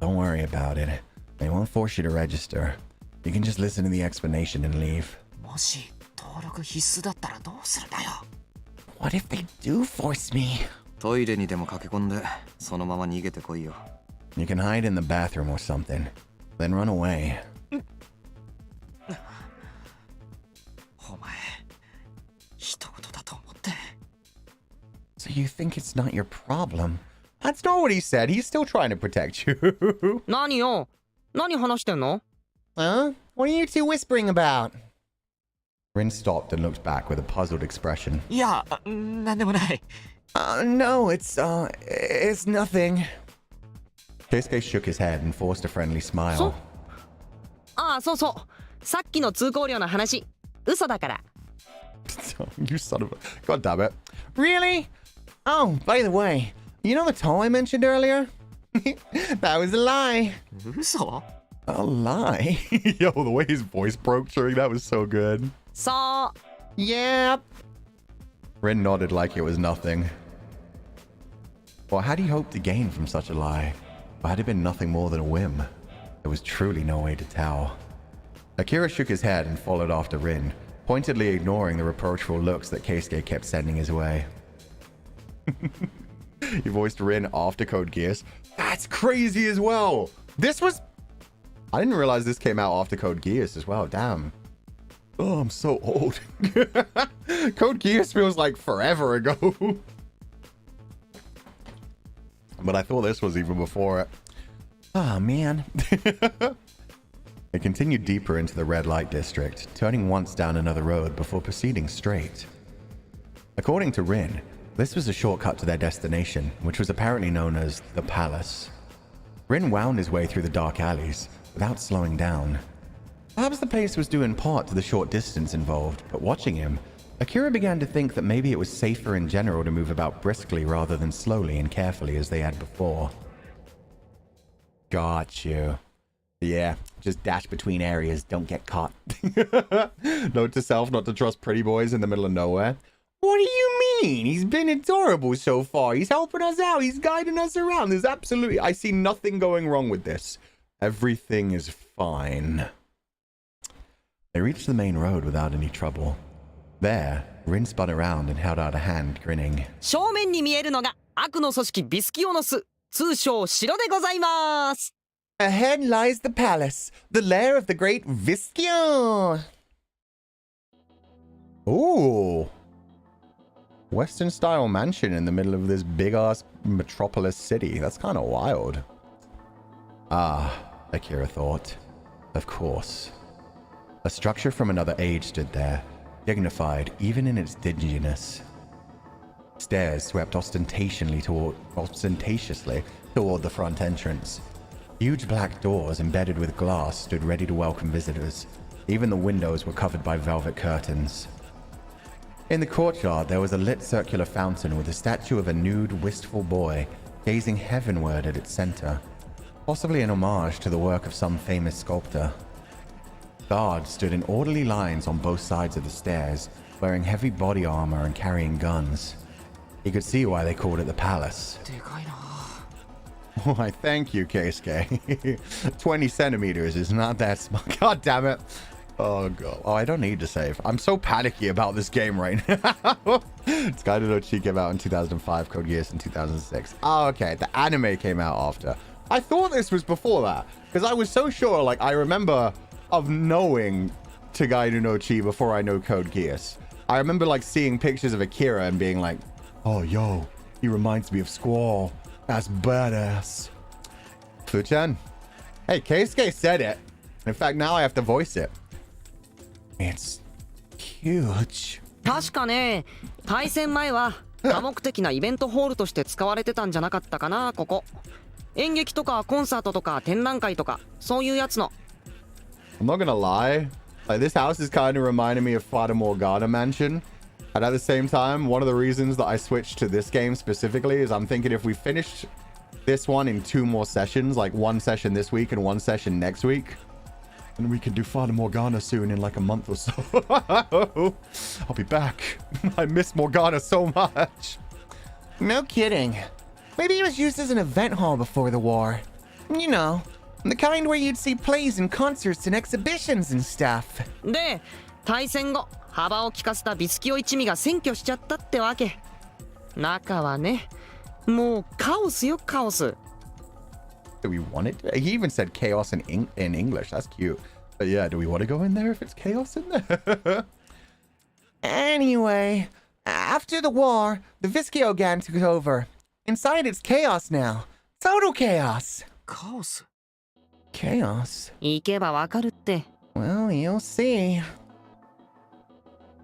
Don't worry about it. They won't force you to register. You can just listen to the explanation and leave. もし登録必須だったらどうするんだよ。 What if they do force me? トイレにでも駆け込んで、そのまま逃げてこいよ。 You can hide in the bathroom or something. Then run away. お前、一言だと思って。 So you think it's not your problem? That's not what he said. He's still trying to protect you. 何よ？何話してんの？ Huh? What are you two whispering about? Rin stopped and looked back with a puzzled expression. いや、なんでもない。 No, it's nothing. Keisuke shook his head and forced a friendly smile. ああ、そうそう。さっきの通行料の話、嘘だから。You son of a... God damn it. Really? Oh, by the way, you know the toll I mentioned earlier? That was a lie. 嘘？ A lie? Yo, the way his voice broke during that was so good. そう。 Yep. Rin nodded like it was nothing. What had he hoped to gain from such a lie? Or had it been nothing more than a whim? There was truly no way to tell. Akira shook his head and followed after Rin, pointedly ignoring the reproachful looks that Keisuke kept sending his way. He voiced Rin after Code Geass. That's crazy as well! This was... I didn't realize this came out after Code Geass as well, damn. Oh, I'm so old. Code Geass feels like forever ago. But I thought this was even before it. Oh, man. They continued deeper into the red light district, turning once down another road before proceeding straight. According to Rin, this was a shortcut to their destination, which was apparently known as the Palace. Rin wound his way through the dark alleys without slowing down. Perhaps the pace was due in part to the short distance involved, but watching him, Akira began to think that maybe it was safer in general to move about briskly rather than slowly and carefully as they had before. Got you. Yeah, just dash between areas, don't get caught. Note to self not to trust pretty boys in the middle of nowhere. What do you mean? He's been adorable so far. He's helping us out. He's guiding us around. There's absolutely... I see nothing going wrong with this. Everything is fine. They reached the main road without any trouble. There, Rin spun around and held out a hand, grinning. 正面に見えるのが悪の組織ビスキオノス、通称城でございます。 Ahead lies the palace, the lair of the great Viskio. Ooh. Western-style mansion in the middle of this big-ass metropolis city. That's kind of wild. Ah, Akira thought. Of course. A structure from another age stood there, dignified even in its dinginess. Stairs swept ostentatiously toward the front entrance. Huge black doors embedded with glass stood ready to welcome visitors. Even the windows were covered by velvet curtains. In the courtyard, there was a lit circular fountain with a statue of a nude, wistful boy gazing heavenward at its center, possibly an homage to the work of some famous sculptor. Guards stood in orderly lines on both sides of the stairs, wearing heavy body armor and carrying guns. He could see why they called it the palace. でかいな。 Why, thank you, Keisuke. 20 centimeters is not that small. God damn it. Oh, God. Oh, I don't need to save. I'm so panicky about this game right now. Togainu no Chi came out in 2005, Code Geass in 2006. Oh, okay. The anime came out after. I thought this was before that, because I was so sure, like, I remember of knowing Togainu no Chi before I know Code Geass. I remember, like, seeing pictures of Akira and being like, oh, yo, he reminds me of Squall. That's badass. Fu-chan. Hey, Keisuke said it. In fact, now I have to voice it. It's huge. 確かね、対戦前は多目的なイベントホールとして使われてたんじゃなかったかな、ここ。演劇とかコンサートとか展覧会とかそういうやつの。I'm not gonna lie. Like, this house is kind of reminding me of Fata Morgana Mansion. And at the same time, one of the reasons that I switched to this game specifically is I'm thinking if we finish this one in 2 more sessions, like 1 session this week and 1 session next week, and we can do Fata Morgana soon in like a month or so. I'll be back. I miss Morgana so much. No kidding. Maybe it was used as an event hall before the war. You know, the kind where you'd see plays and concerts and exhibitions and stuff. で、対戦後、幅を利かせたビスキオ一味が占拠しちゃったってわけ。中はね、もうカオスよ、カオス。Do we want it? He even said chaos in English. That's cute. But yeah, do we want to go in there if it's chaos in there? Anyway, after the war, the Viskio gang took over. Inside, it's chaos now. Total chaos. カオス。 Chaos? 行けばわかるって。 Well, you'll see.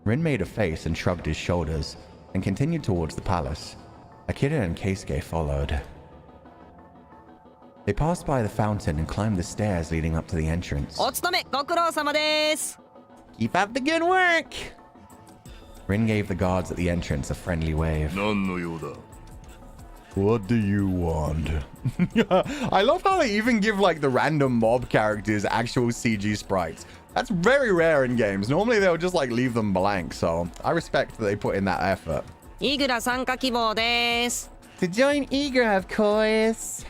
Rin made a face and shrugged his shoulders and continued towards the palace. Akira and Keisuke followed. They passed by the fountain and climbed the stairs leading up to the entrance. お勤めご苦労様です。 Keep up the good work. Rin gave the guards at the entrance a friendly wave. 何の用だ? What do you want? I love how they even give like the random mob characters actual CG sprites. That's very rare in games. Normally they'll just like leave them blank, so I respect that they put in that effort. イグラ参加希望です。 To join Igra, of course.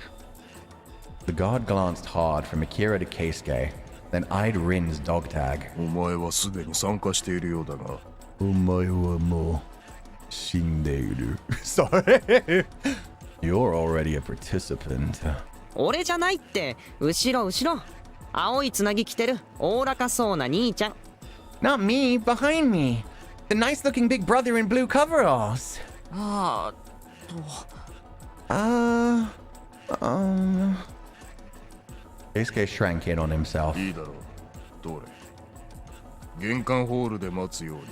The guard glanced hard from Akira to Keisuke, then eyed Rin's dog tag. お前はすでに参加しているようだが。お前はもう死んでいる。Sorry. You're already a participant. 俺じゃないって、後ろ後ろ。青いつなぎ着てる、おおらかそうな兄ちゃん。 Not me, behind me. The nice-looking big brother in blue coveralls. ああ、Keisuke shrank in on himself. いいだろう。どれ。玄関ホールで待つように。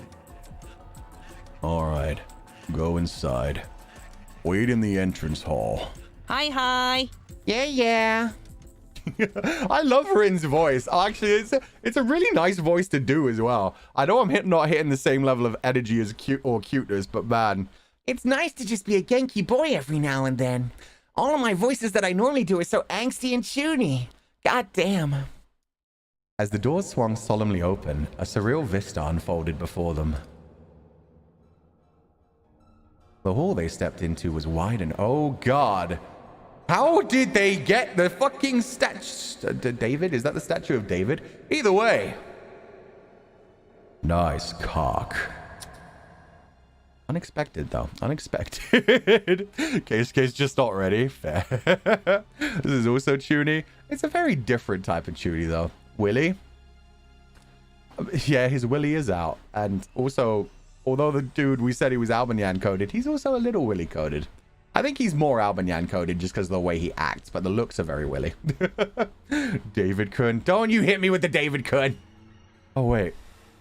Alright, go inside. Wait in the entrance hall. はいはい。 Yeah, yeah. I love Rin's voice. Actually, it's a really nice voice to do as well. I know I'm not hitting the same level of energy as cuteness, but man, It's nice to just be a Genki boy every now and then. All of my voices that I normally do are so angsty and chuny. God damn. as the doors swung solemnly open, a surreal vista unfolded before them. The hall they stepped into was wide and oh god. How did they get the fucking statue? David? Is that the statue of David? Either way. Nice cock. Unexpected, though. Unexpected. Keisuke's just not ready. Fair. This is also Chuny. It's a very different type of Chuny, though. Willy? Yeah, his Willy is out. And also, although the dude, we said he was Albanyan coded, he's also a little Willy coded. I think he's more Albanyan coded just because of the way he acts, but the looks are very Willy. David Kun. Don't you hit me with the David Kun. Oh, wait.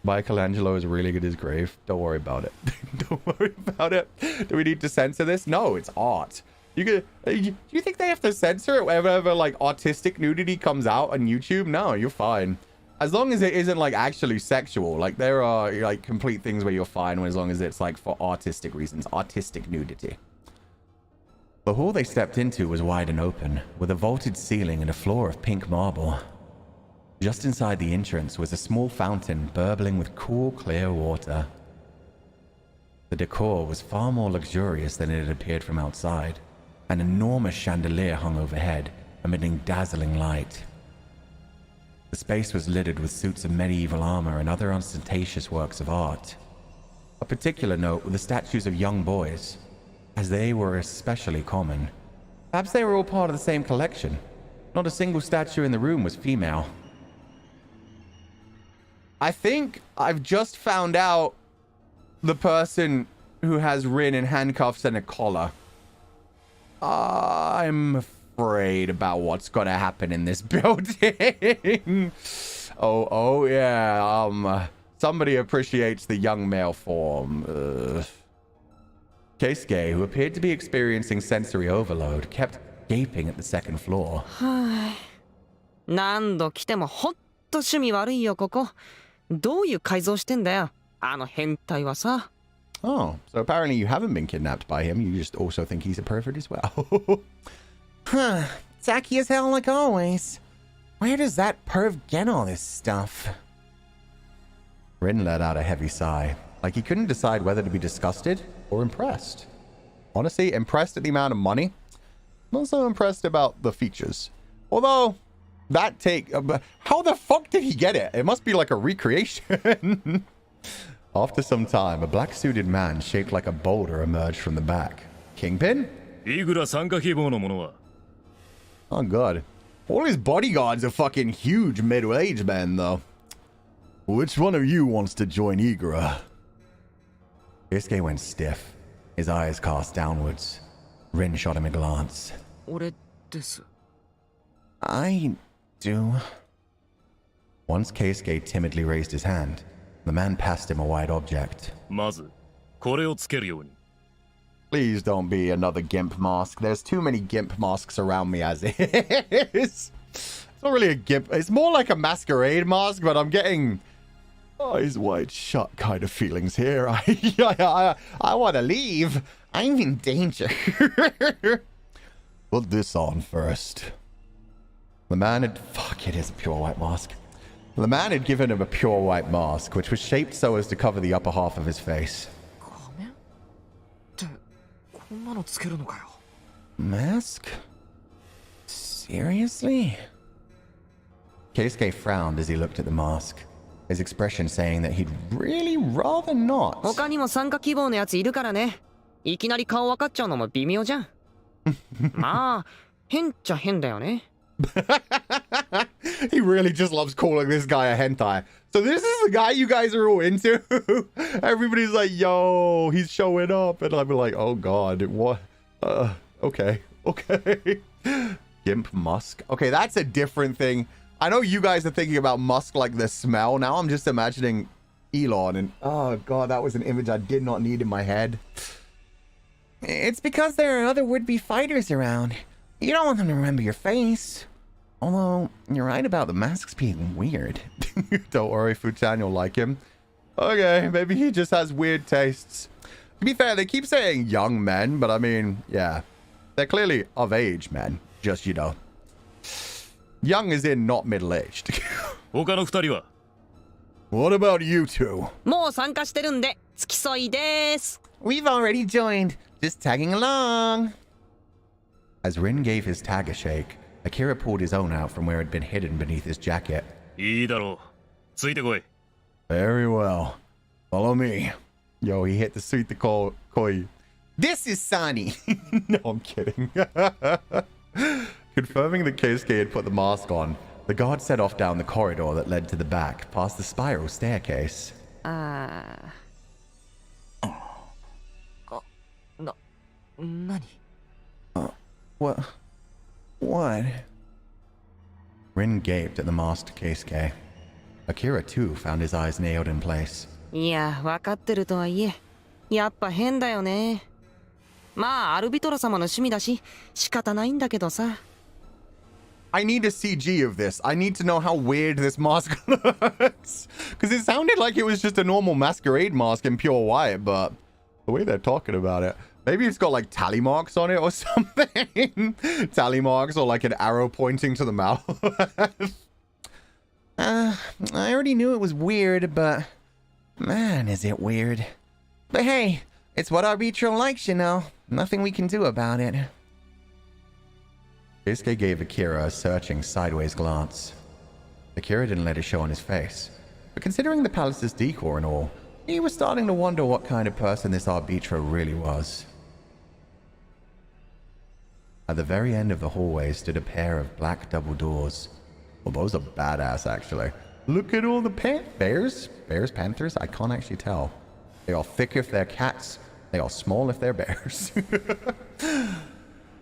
Michelangelo is really good at his grave. Don't worry about it. Don't worry about it. Do we need to censor this? No, it's art. Do you think they have to censor it whenever like artistic nudity comes out on YouTube? No, you're fine. As long as it isn't like actually sexual. Like there are like complete things where you're fine as long as it's like for artistic reasons. Artistic nudity. The hall they stepped into was wide and open, with a vaulted ceiling and a floor of pink marble. Just inside the entrance was a small fountain burbling with cool, clear water. The decor was far more luxurious than it had appeared from outside. An enormous chandelier hung overhead, emitting dazzling light. The space was littered with suits of medieval armor and other ostentatious works of art. A particular note were the statues of young boys, as they were especially common. Perhaps they were all part of the same collection. Not a single statue in the room was female. I think I've just found out the person who has Rin in handcuffs and a collar. I'm afraid about what's gonna happen in this building. oh yeah, somebody appreciates the young male form. Keisuke, who appeared to be experiencing sensory overload, kept gaping at the second floor. 何度来てもほんと趣味悪いよここ。どういう改造してんだよ。あの変態はさ。Oh, so apparently you haven't been kidnapped by him. You just also think he's a pervert as well. Huh. Tacky as hell like always. Where does that perv get all this stuff? Rin let out a heavy sigh, like he couldn't decide whether to be disgusted or impressed. Honestly, impressed at the amount of money. Not so impressed about the features. Although, that take... how the fuck did he get it? It must be like a recreation. After some time, a black-suited man shaped like a boulder emerged from the back. Kingpin? いくら参加希望の者は Oh god. All his bodyguards are fucking huge middle-aged men, though. Which one of you wants to join Igura? Keisuke went stiff, his eyes cast downwards. Rin shot him a glance. 俺です。 I do. Once Keisuke timidly raised his hand, the man passed him a white object. まずこれをつけるように Please don't be another GIMP mask. There's too many GIMP masks around me as it is. It's not really a GIMP. It's more like a masquerade mask, but I'm getting eyes wide shut kind of feelings here. I want to leave. I'm in danger. Put this on first. The man had... Fuck, it is a pure white mask. The man had given him a pure white mask, which was shaped so as to cover the upper half of his face. 仮面ってこんなのつけるのかよ。 Mask? Seriously? Keisuke frowned as he looked at the mask, his expression saying that he'd really rather not. 他にも参加希望のやついるからね。いきなり顔分かっちゃうのも微妙じゃん。まあ、変っちゃ変だよね。 He really just loves calling this guy a hentai. So this is the guy you guys are all into? Everybody's like, yo, he's showing up. And I'm like, oh god, what? Okay. Gimp musk. Okay, that's a different thing. I know you guys are thinking about musk like the smell. Now I'm just imagining Elon and oh god, that was an image I did not need in my head. It's because there are other would-be fighters around. You don't want them to remember your face. Although, you're right about the masks being weird. Don't worry, Futan, you'll like him. Okay, maybe he just has weird tastes. To be fair, they keep saying young men, but I mean, yeah. They're clearly of age men. Just, you know. Young as in not middle-aged. 他の二人は What about you two? もう参加してるんで付き添いです。 We've already joined. Just tagging along. As Rin gave his tag a shake, Akira pulled his own out from where it had been hidden beneath his jacket. いいだろう。ついてこい。 Very well. Follow me. Yo, he hit the suit the koi. This is Sani. No, I'm kidding. Confirming that Keisuke had put the mask on, the guard set off down the corridor that led to the back, past the spiral staircase. 何 What? Rin gaped at the masked Keisuke. Akira, too, found his eyes nailed in place. いや、分かってるとはいえ、やっぱ変だよね。まあ、アルビトラ様の趣味だし、仕方ないんだけどさ。I need a CG of this. I need to know how weird this mask looks. Because it sounded like it was just a normal masquerade mask in pure white, but the way they're talking about it, maybe it's got like tally marks on it or something. Tally marks or like an arrow pointing to the mouth. I already knew it was weird, but man, is it weird. But hey, it's what Arbitro likes, you know. Nothing we can do about it. Keisuke gave Akira a searching sideways glance. Akira didn't let it show on his face, but considering the palace's decor and all, he was starting to wonder what kind of person this Arbitro really was. At the very end of the hallway stood a pair of black double doors. Well, those are badass, actually. Look at all the bears? Bears, panthers? I can't actually tell. They are thick if they're cats. They are small if they're bears.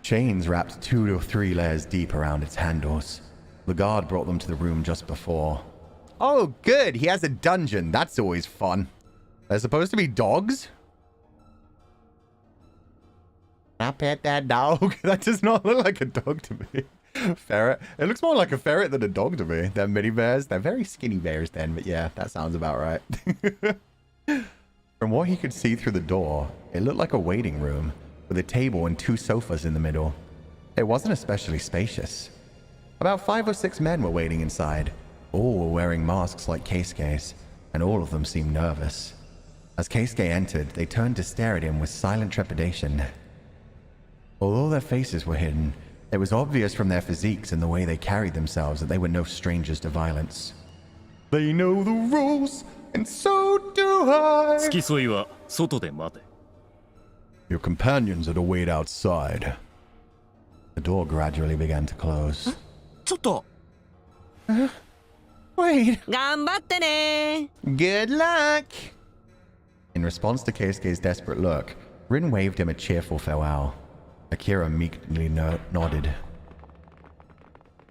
Chains wrapped 2 to 3 layers deep around its handles. The guard brought them to the room just before. Oh, good. He has a dungeon. That's always fun. They're supposed to be dogs? I pet that dog. That does not look like a dog to me. Ferret. It looks more like a ferret than a dog to me. They're mini bears. They're very skinny bears then, but yeah, that sounds about right. From what he could see through the door, it looked like a waiting room, with a table and 2 sofas in the middle. It wasn't especially spacious. About 5 or 6 men were waiting inside. All were wearing masks like Keisuke's, and all of them seemed nervous. As Keisuke entered, they turned to stare at him with silent trepidation. Although their faces were hidden, it was obvious from their physiques and the way they carried themselves that they were no strangers to violence. They know the rules, and so do I. 付き添いは外で待て。 Your companions are to wait outside. The door gradually began to close. ちょっと Wait. 頑張ってね。 Good luck. In response to Keisuke's desperate look, Rin waved him a cheerful farewell. Akira meekly nodded.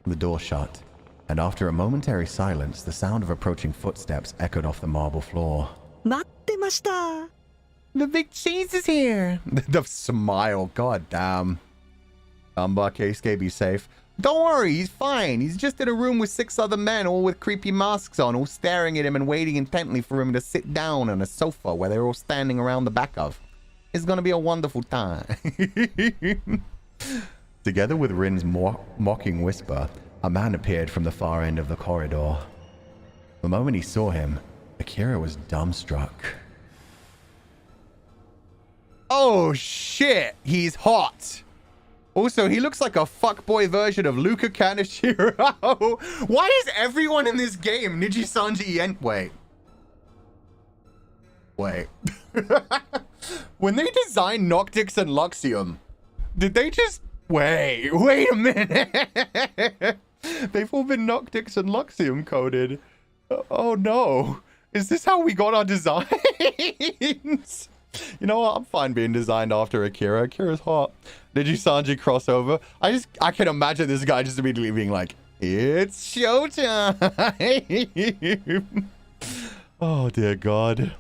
The door shut, and after a momentary silence, the sound of approaching footsteps echoed off the marble floor. 待ってました。 The big cheese is here. The smile, god damn. Keisuke, be safe. Don't worry, he's fine. He's just in a room with 6 other men, all with creepy masks on, all staring at him and waiting intently for him to sit down on a sofa where they're all standing around the back of. It's gonna be a wonderful time. Together with Rin's mocking whisper, a man appeared from the far end of the corridor. The moment he saw him, Akira was dumbstruck. Oh shit, he's hot. Also, he looks like a fuckboy version of Luca Kaneshiro. Why is everyone in this game Nijisanji and... Wait. When they designed Noctix and Luxium, did they just... Wait a minute. They've all been Noctix and Luxium coded. Oh no. Is this how we got our designs? You know what? I'm fine being designed after Akira. Akira's hot. Nijisanji crossover. I can imagine this guy just immediately being like, it's showtime. Oh, dear God.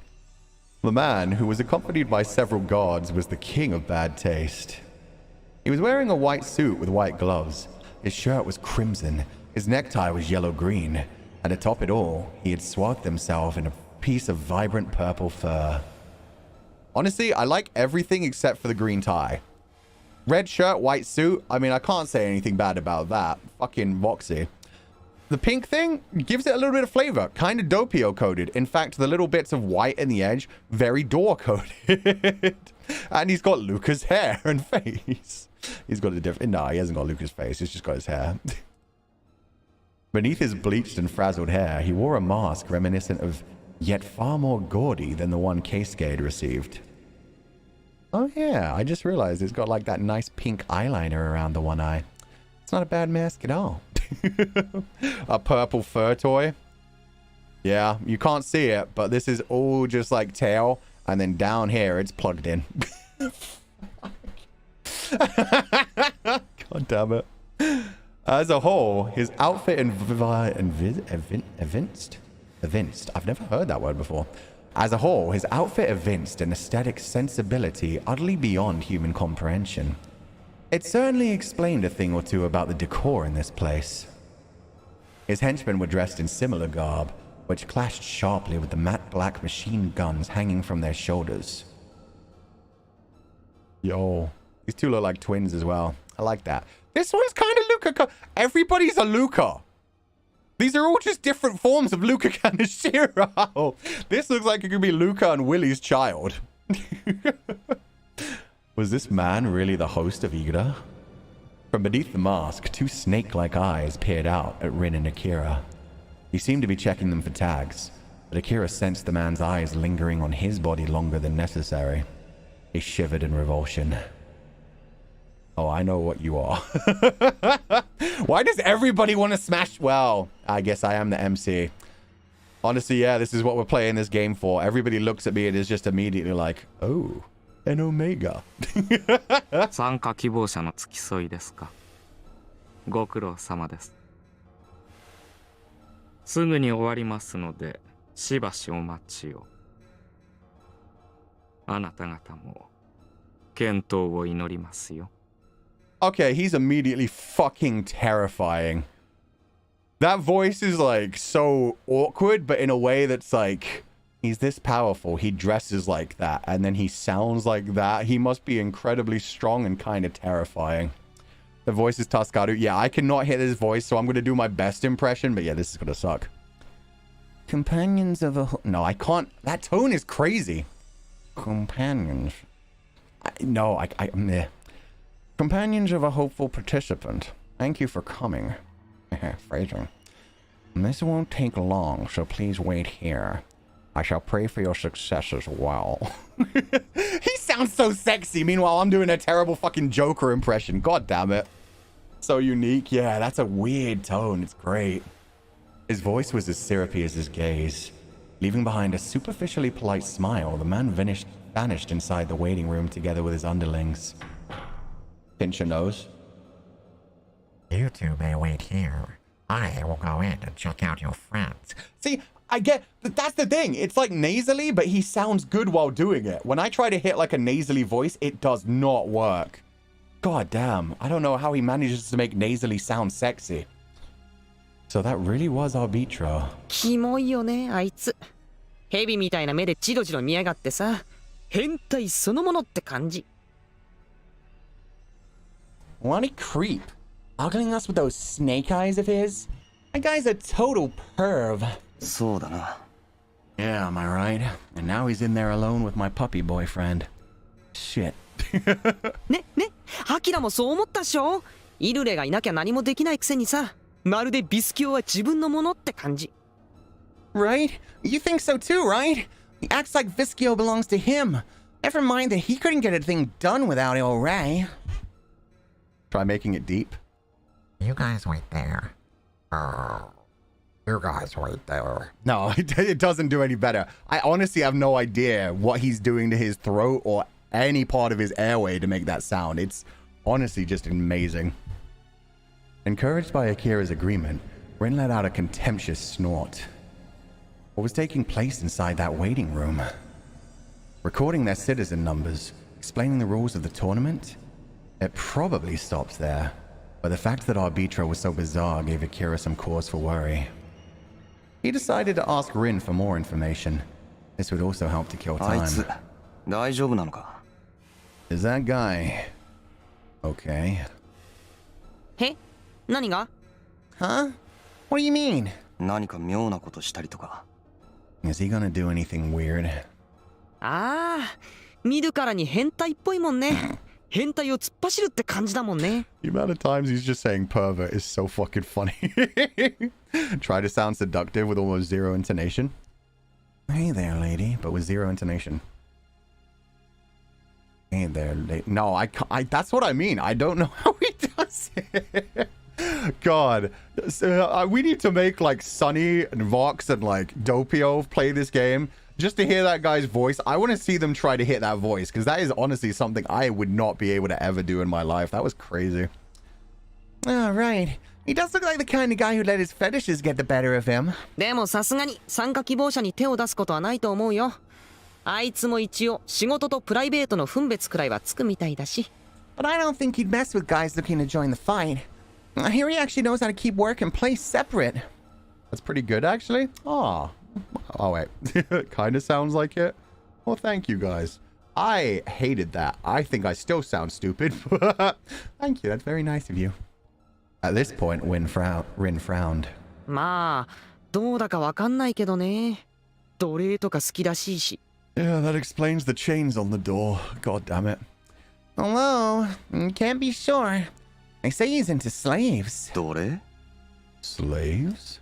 The man, who was accompanied by several guards, was the king of bad taste. He was wearing a white suit with white gloves. His shirt was crimson. His necktie was yellow-green. And atop it all, he had swathed himself in a piece of vibrant purple fur. Honestly, I like everything except for the green tie. Red shirt, white suit. I mean, I can't say anything bad about that. Fucking Voxy. The pink thing gives it a little bit of flavor. Kind of Doppio coded. In fact, the little bits of white in the edge, very door coded. And he's got Luca's hair and face. He's got a different... No, he hasn't got Luca's face. He's just got his hair. Beneath his bleached and frazzled hair, he wore a mask reminiscent of, yet far more gaudy than the one Keisuke received. Oh yeah, I just realized it's got like that nice pink eyeliner around the one eye. It's not a bad mask at all. A purple fur toy. Yeah, you can't see it, but this is all just like tail, and then down here it's plugged in. God damn it. As a whole, his outfit evinced? I've never heard that word before. As a whole, his outfit evinced an aesthetic sensibility utterly beyond human comprehension. It certainly explained a thing or two about the decor in this place. His henchmen were dressed in similar garb, which clashed sharply with the matte black machine guns hanging from their shoulders. Yo, these two look like twins as well. I like that. This one's kind of Luca. Everybody's a Luca. These are all just different forms of Luca Kaneshiro. This looks like it could be Luca and Willie's child. Was this man really the host of Igura? From beneath the mask, two snake-like eyes peered out at Rin and Akira. He seemed to be checking them for tags, but Akira sensed the man's eyes lingering on his body longer than necessary. He shivered in revulsion. Oh, I know what you are. Why does everybody want to smash? Well, I guess I am the MC. Honestly, yeah, this is what we're playing this game for. Everybody looks at me and is just immediately like, oh, an Omega. 参加希望者の付き添いですか。ご苦労様です。すぐに終わりますので、しばしお待ちを。あなた方も健闘を祈りますよ。 Okay, he's immediately fucking terrifying. That voice is like so awkward, but in a way that's like, he's this powerful, he dresses like that, and then he sounds like that. He must be incredibly strong and kind of terrifying. The voice is Tascaru. Yeah, I cannot hear this voice, so I'm going to do my best impression, but yeah, this is going to suck. Companions of a... No, I can't. That tone is crazy. Companions. Meh. Companions of a hopeful participant, thank you for coming. Phrasing. This won't take long, so please wait here. I shall pray for your success as well. He sounds so sexy. Meanwhile, I'm doing a terrible fucking Joker impression. God damn it. So unique. Yeah, that's a weird tone. It's great. His voice was as syrupy as his gaze. Leaving behind a superficially polite smile, the man vanished inside the waiting room together with his underlings. Pinch your nose. You two may wait here. I will go in and check out your friends. See, I get... That's the thing. It's like nasally, but he sounds good while doing it. When I try to hit like a nasally voice, it does not work. God damn. I don't know how he manages to make nasally sound sexy. So that really was Arbitra. キモいよね、あいつ。蛇みたいな目でチロチロ見やがってさ。変態そのものって感じ。What a creep. Ogling us with those snake eyes of his? That guy's a total perv. そうだな。 Yeah, am I right? And now he's in there alone with my puppy boyfriend. Shit. ね、アキラもそう思ったっしょ？イルレがいなきゃ何もできないくせにさ。まるでビスキオは自分のものって感じ。Right? You think so too, right? He acts like Viscio belongs to him. Never mind that he couldn't get a thing done without Il Ray. Try making it deep. You guys wait there. You guys wait there. No, it doesn't do any better. I honestly have no idea what he's doing to his throat or any part of his airway to make that sound. It's Honestly, just amazing. Encouraged by Akira's agreement, Rin let out a contemptuous snort. What was taking place inside that waiting room? Recording their citizen numbers, explaining the rules of the tournament? It probably stopped there, but the fact that Arbitra was so bizarre gave Akira some cause for worry. He decided to ask Rin for more information. This would also help to kill あい time. つ大丈夫なのか？ Is that guy okay? へ？何が？ Huh? What do you mean? 何か妙なことしたりとか。 Is he gonna do anything weird? ああ、見るからに変態っぽいもんね。変態を突っ走るって感じだもんね。 The amount of times he's just saying pervert is so fucking funny. Try to sound seductive with almost zero intonation. Hey there, lady, but with zero intonation. Hey there, lady. No, that's what I mean. I don't know how he does it. God, we need to make like Sunny and Vox and like Doppio play this game just to hear that guy's voice. I want to see them try to hit that voice because that is honestly something I would not be able to ever do in my life. That was crazy. Oh, right. He does look like the kind of guy who let his fetishes get the better of him. でもさすがに参加希望者に手を出すことはないと思うよ。あいつも一応仕事とプライベートの分別くらいはつくみたいだし。But I don't think he'd mess with guys looking to join the fight. I hear he actually knows how to keep work and play separate. That's pretty good, actually. Oh wait. Kind of sounds like it. Well, thank you, guys. I hated that. I think I still sound stupid. Thank you. That's very nice of you. At this point, Rin frowned. まあ、どうだかわかんないけどね。奴隷とか好きらしいし。 Yeah, that explains the chains on the door. God damn it. Hello? Can't be sure. They say he's into slaves. 奴隷？ Slaves?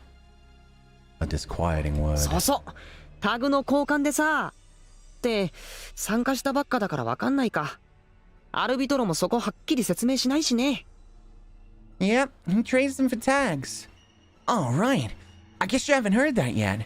A disquieting word. そうそう。タグの交換でさ。って参加したばっかだからわかんないか。アルビトロもそこはっきり説明しないしね。 Yep, he trades them for tags. Oh, right. I guess you haven't heard that yet.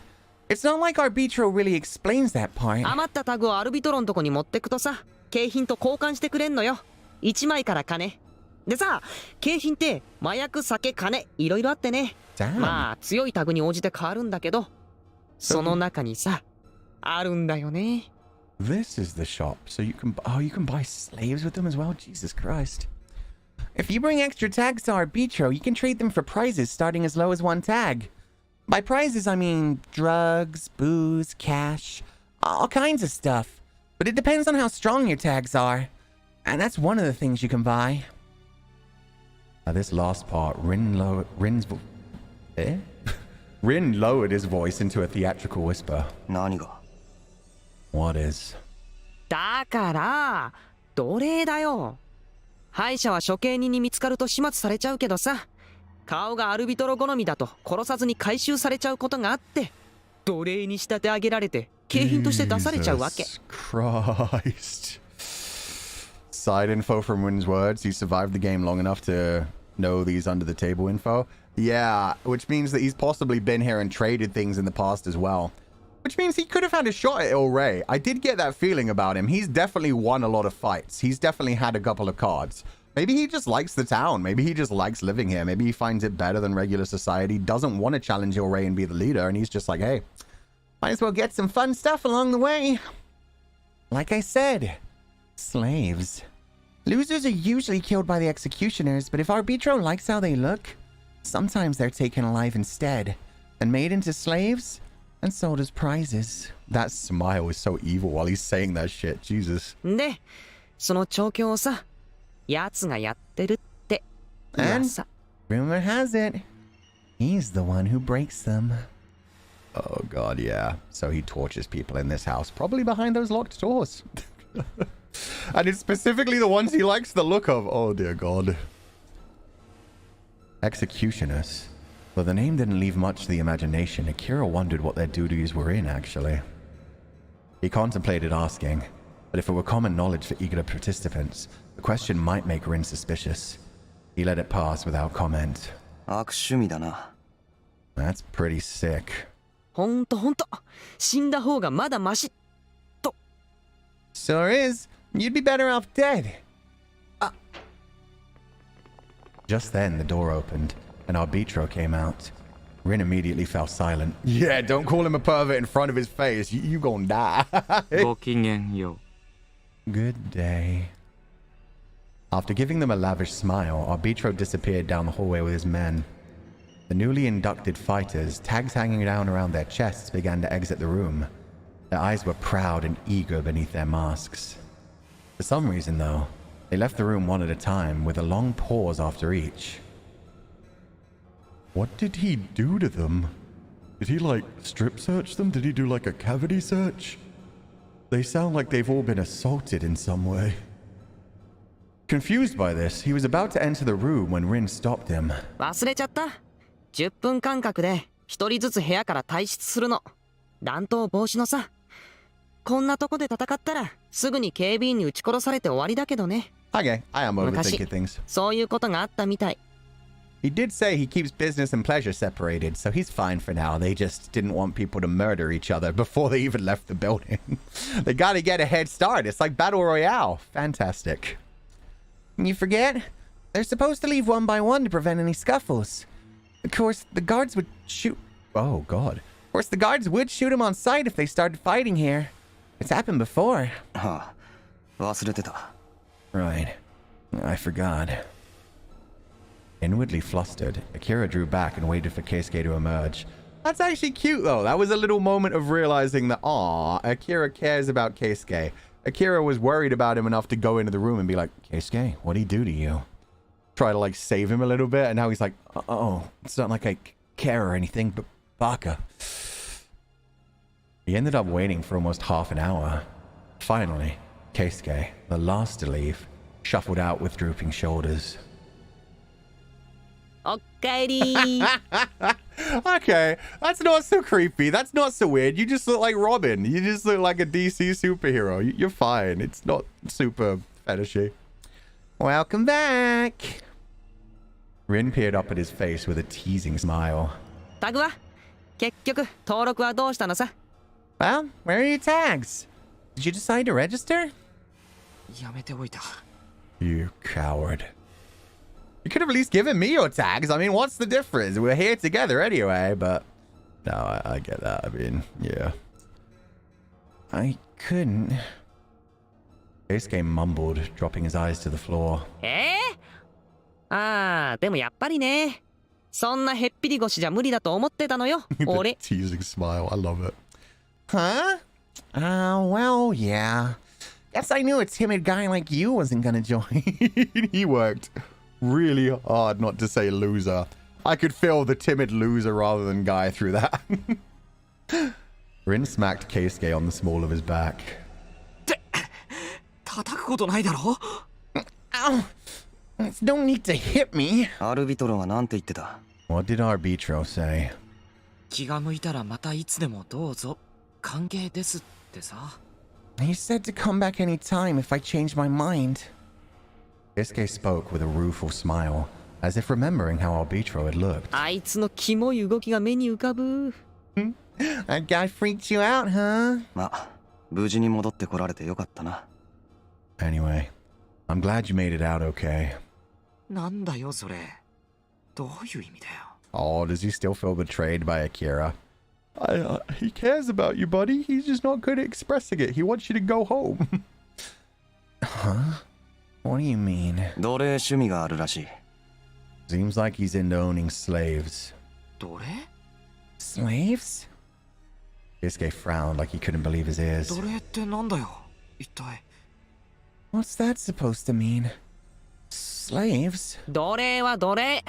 It's not like Arbitro really explains that part. 余ったタグをアルビトロのとこに持ってくとさ、景品と交換してくれんのよ。1枚から金。でさ、景品って麻薬、酒、金、いろいろあってね。Damn. まあ、強いタグに応じて変わるんだけど、その中にさ、あるんだよね。This is the shop, so you can buy slaves with them as well? Jesus Christ. If you bring extra tags to Arbitro, you can trade them for prizes starting as low as 1 tag. By prizes, I mean drugs, booze, cash, all kinds of stuff. But it depends on how strong your tags are. And that's one of the things you can buy. At this last part, Rin lowered his voice into a theatrical whisper. 何が？ What is? だから、奴隷だよ。敗者は処刑人に見つかると始末されちゃうけどさ、顔がアルビトロ好みだと殺さずに回収されちゃうことがあって、奴隷に仕立て上げられて景品として出されちゃうわけ。 Jesus Christ. Side info from Rin's words. He survived the game long enough to know these under the table info. Yeah, which means that he's possibly been here and traded things in the past as well. Which means he could have had a shot at Il Rey. I did get that feeling about him. He's definitely won a lot of fights. He's definitely had a couple of cards. Maybe he just likes the town. Maybe he just likes living here. Maybe he finds it better than regular society. Doesn't want to challenge Il Rey and be the leader. And he's just like, hey, Might as well get some fun stuff along the way. Like I said, slaves. Losers are usually killed by the executioners, but if Arbitro likes how they look, sometimes they're taken alive instead, and made into slaves, and sold as prizes. that smile is so evil while he's saying that shit. Jesus. で、その調教をさ、奴がやってるって噂。 Rumor has it, he's the one who breaks them. Oh god, yeah. So he tortures people in this house, probably behind those locked doors. And it's specifically the ones he likes the look of. Oh dear god. Executioners. Well, the name didn't leave much to the imagination. Akira wondered what their duties were in, actually. He contemplated asking, but if it were common knowledge for eager participants, the question might make Rin suspicious. He let it pass without comment. 悪趣味だな。 That's pretty sick. ほんと死んだ方がまだマシ。 Sure is. You'd be better off dead. Just then, the door opened, and Arbitro came out. Rin immediately fell silent. Yeah, don't call him a pervert in front of his face. You gonna die. ごきげんよ Good day. After giving them a lavish smile, Arbitro disappeared down the hallway with his men. The newly inducted fighters, tags hanging down around their chests, began to exit the room. Their eyes were proud and eager beneath their masks. For some reason, though, they left the room one at a time, with a long pause after each. What did he do to them? Did he, like, strip search them? Did he do, like, a cavity search? They sound like they've all been assaulted in some way. Confused by this, he was about to enter the room when Rin stopped him. 忘れちゃった。10分間隔で1人ずつ部屋から退出するの。乱闘防止のさ。こんなとこで戦ったらすぐに警備員に撃ち殺されて終わりだけどね。Okay, I am overthinking things. そういうことがあったみたい。He did say he keeps business and pleasure separated, so he's fine for now. They just didn't want people to murder each other before they even left the building. They gotta get a head start. It's like Battle Royale. Fantastic. You forget? They're supposed to leave one by one to prevent any scuffles. Of course, the guards would shoot... Oh, God. Of course, the guards would shoot him on sight if they started fighting here. It's happened before. はあ、忘れてた。Right. I forgot. Inwardly flustered, Akira drew back and waited for Keisuke to emerge. That's actually cute, though. That was a little moment of realizing that, aw, Akira cares about Keisuke. Akira was worried about him enough to go into the room and be like, Keisuke, what'd he do to you? Try to, like, save him a little bit, and now he's like, oh, it's not like I care or anything, but baka. He ended up waiting for almost half an hour. Finally, Keisuke, the last to leave, shuffled out with drooping shoulders. おっかえり Okay, that's not so creepy. That's not so weird. You just look like Robin. You just look like a DC superhero. You're fine. It's not super fetishy. Welcome back. Rin peered up at his face with a teasing smile. タグは結局登録はどうしたのさ Well, where are your tags? Did you decide to register? やめておいた You coward. You could have at least given me your tags. I mean, what's the difference? We're here together anyway, but... No, I get that. I mean, yeah. I couldn't. Keisuke mumbled, dropping his eyes to the floor. ああでもやっぱりねそんなへっぴり腰じゃ無理だと思ってたのよ 俺 The teasing smile. I love it. Huh? Well, yeah. Guess I knew a timid guy like you wasn't gonna join. He worked really hard not to say loser. I could feel the timid loser rather than guy through that. Rin smacked Keisuke on the small of his back. 叩くことないだろ Ow! Don't need to hit me. アルビトロがなんて言ってた What did Arbitro say? 気が向いたらまたいつでもどうぞ歓迎ですってさ He said to come back any time if I change my mind. Keisuke spoke with a rueful smile, as if remembering how Arbitro had looked. あいつのキモい動きが目に浮かぶ That guy freaked you out, huh? まあ無事に戻ってこられてよかったな Anyway, I'm glad you made it out okay. なんだよそれどういう意味だよ Oh, does he still feel betrayed by Akira? He cares about you, buddy. He's just not good at expressing it. He wants you to go home. Huh? What do you mean? 奴隷趣味があるらしい Seems like he's into owning slaves. 奴隷 Slaves? Keisuke frowned like he couldn't believe his ears. 奴隷ってなんだよ一体 What's that supposed to mean? Slaves? 奴隷は奴隷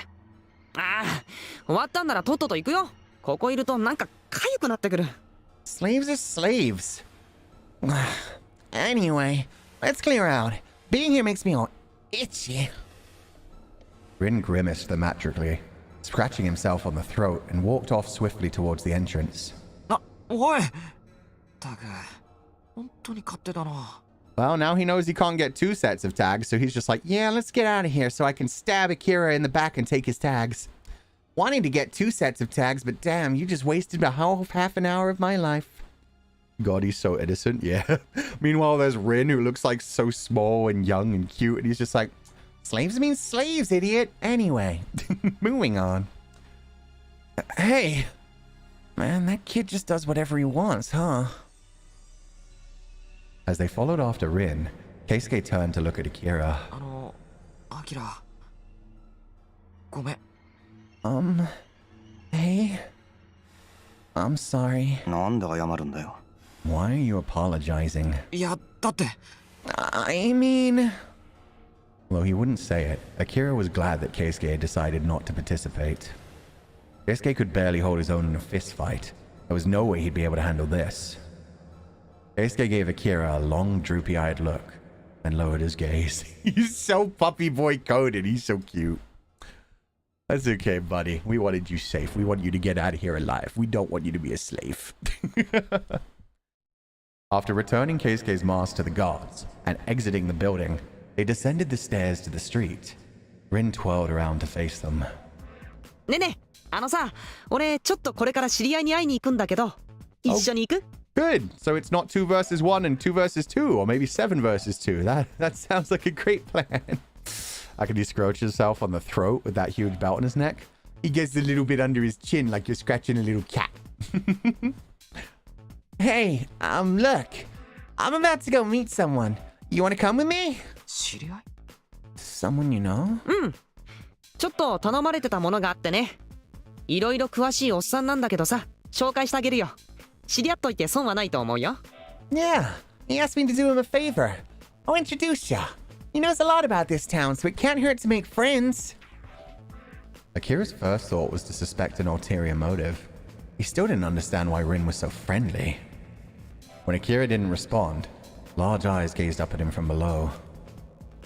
ああ終わったんならとっとと行くよここいるとなんか痒くなってくる Slaves are slaves. Anyway, let's clear out. Being here makes me all itchy. Rin grimaced thematically, scratching himself on the throat, and walked off swiftly towards the entrance. あおいったく本当に勝手だな Well, now he knows he can't get 2 sets of tags, so he's just like, Yeah, let's get out of here so I can stab Akira in the back and take his tags. Wanting to get 2 sets of tags, but damn, you just wasted about half an hour of my life. God, he's so innocent, yeah. Meanwhile, there's Rin, who looks like so small and young and cute, and he's just like, Slaves mean slaves, idiot. Anyway, moving on. Hey, man, that kid just does whatever he wants, huh? As they followed after Rin, Keisuke turned to look at Akira. アキラごめん Hey, I'm sorry. なんで謝るんだよ。 Why are you apologizing? いやだって I mean, Although he wouldn't say it, Akira was glad that Keisuke had decided not to participate. Keisuke could barely hold his own in a fist fight. There was no way he'd be able to handle this. Keisuke gave Akira a long, droopy-eyed look, then lowered his gaze. He's so puppy boy coded. He's so cute. That's okay, buddy. We wanted you safe. We want you to get out of here alive. We don't want you to be a slave. After returning Keisuke's mask to the guards and exiting the building, they descended the stairs to the street. Rin twirled around to face them. ねえねえ、俺ちょっとこれから知り合いに会いに行くんだけど、一緒に行く？ Good. So it's not 2 versus 1 and 2 versus 2, or maybe 7 versus 2. That sounds like a great plan. I could he scrounge himself on the throat with that huge belt on his neck. He gets a little bit under his chin like you're scratching a little cat. hey, look. I'm about to go meet someone. You want to come with me? 知り合い Someone you know? ちょっと頼まれてたものがあってね。いろいろ詳しいおっさんなんだけどさ、紹介してあげるよ。知り合っといて損はないと思うよ。Yeah, he asked me to do him a favor. I'll introduce ya. He knows a lot about this town, so it can't hurt to make friends. Akira's first thought was to suspect an ulterior motive. He still didn't understand why Rin was so friendly. When Akira didn't respond, large eyes gazed up at him from below.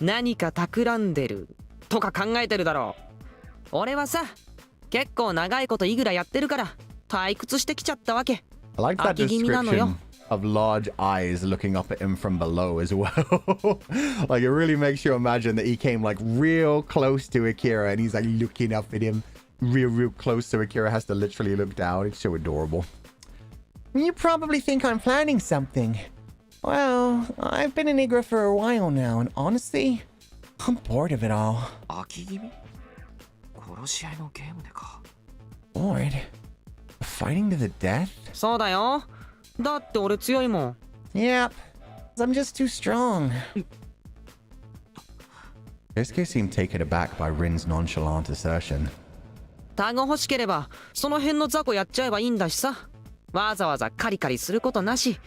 何か企んでるとか考えてるだろう。俺はさ、結構長いこといぐらやってるから退屈してきちゃったわけ。 I like that 飽き気味なのよ。 description of large eyes looking up at him from below as well. Like it really makes you imagine that he came like real close to Akira and he's like looking up at him real close, so Akira has to literally look down. It's so adorable. You probably think I'm planning something. Well, I've been in Igra for a while now, and honestly, I'm bored of it all. 飽き気味殺し合いのゲームでか Bored? Fighting to the death? そうだよ。だって俺強いもん。 Yep. I'm just too strong. Keisuke seemed taken aback by Rin's nonchalant assertion. タグ欲しければその辺の雑魚やっちゃえばいいんだしさ。わざわざカリカリすることなし。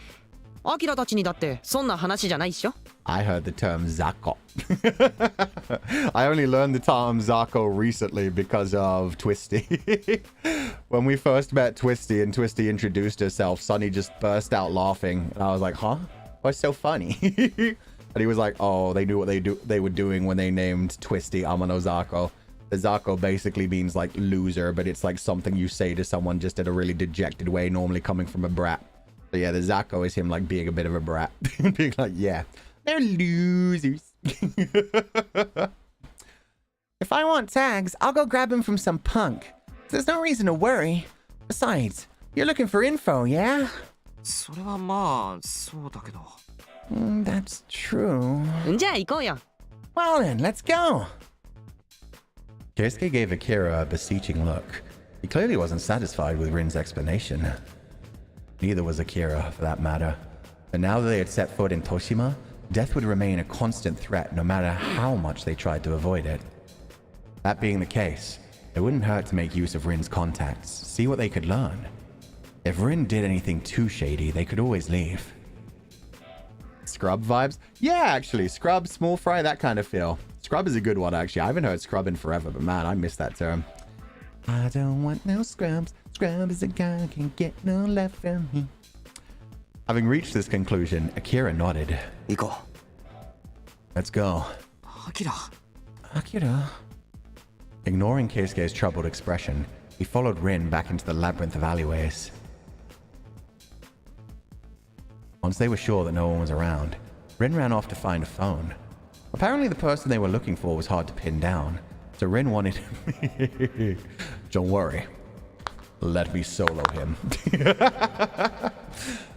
アキラたちにだってそんな話じゃないっしょ。 I heard the term Zako. I only learned the term Zako recently because of Twisty. When we first met Twisty and Twisty introduced herself, Sunny just burst out laughing. And I was like, huh? What's so funny? And he was like, oh, they knew what they were doing when they named Twisty Amano Zako. The Zako basically means like loser, but it's like something you say to someone just in a really dejected way, normally coming from a brat. So yeah, the Zako is him like being a bit of a brat. Being like, yeah, they're losers. If I want tags, I'll go grab him from some punk. There's no reason to worry. Besides, you're looking for info, yeah? それはまあそうだけど That's true. じゃあ行こうよ。 Well then, let's go. Keisuke gave Akira a beseeching look. He clearly wasn't satisfied with Rin's explanation. Neither was Akira, for that matter. But now that they had set foot in Toshima, death would remain a constant threat no matter how much they tried to avoid it. That being the case, it wouldn't hurt to make use of Rin's contacts, see what they could learn. If Rin did anything too shady, they could always leave. Scrub vibes? Yeah, actually. Scrub, small fry, that kind of feel. Scrub is a good one, actually. I haven't heard scrub in forever, but man, I miss that term. I don't want no scrubs. Scrub is a guy who can't get no left from me. Having reached this conclusion, Akira nodded. 行こ Let's go. アキラ Akira. Ignoring Keisuke's troubled expression, he followed Rin back into the labyrinth of alleyways. Once they were sure that no one was around, Rin ran off to find a phone. Apparently the person they were looking for was hard to pin down, so Rin wanted... Don't worry. Let me solo him.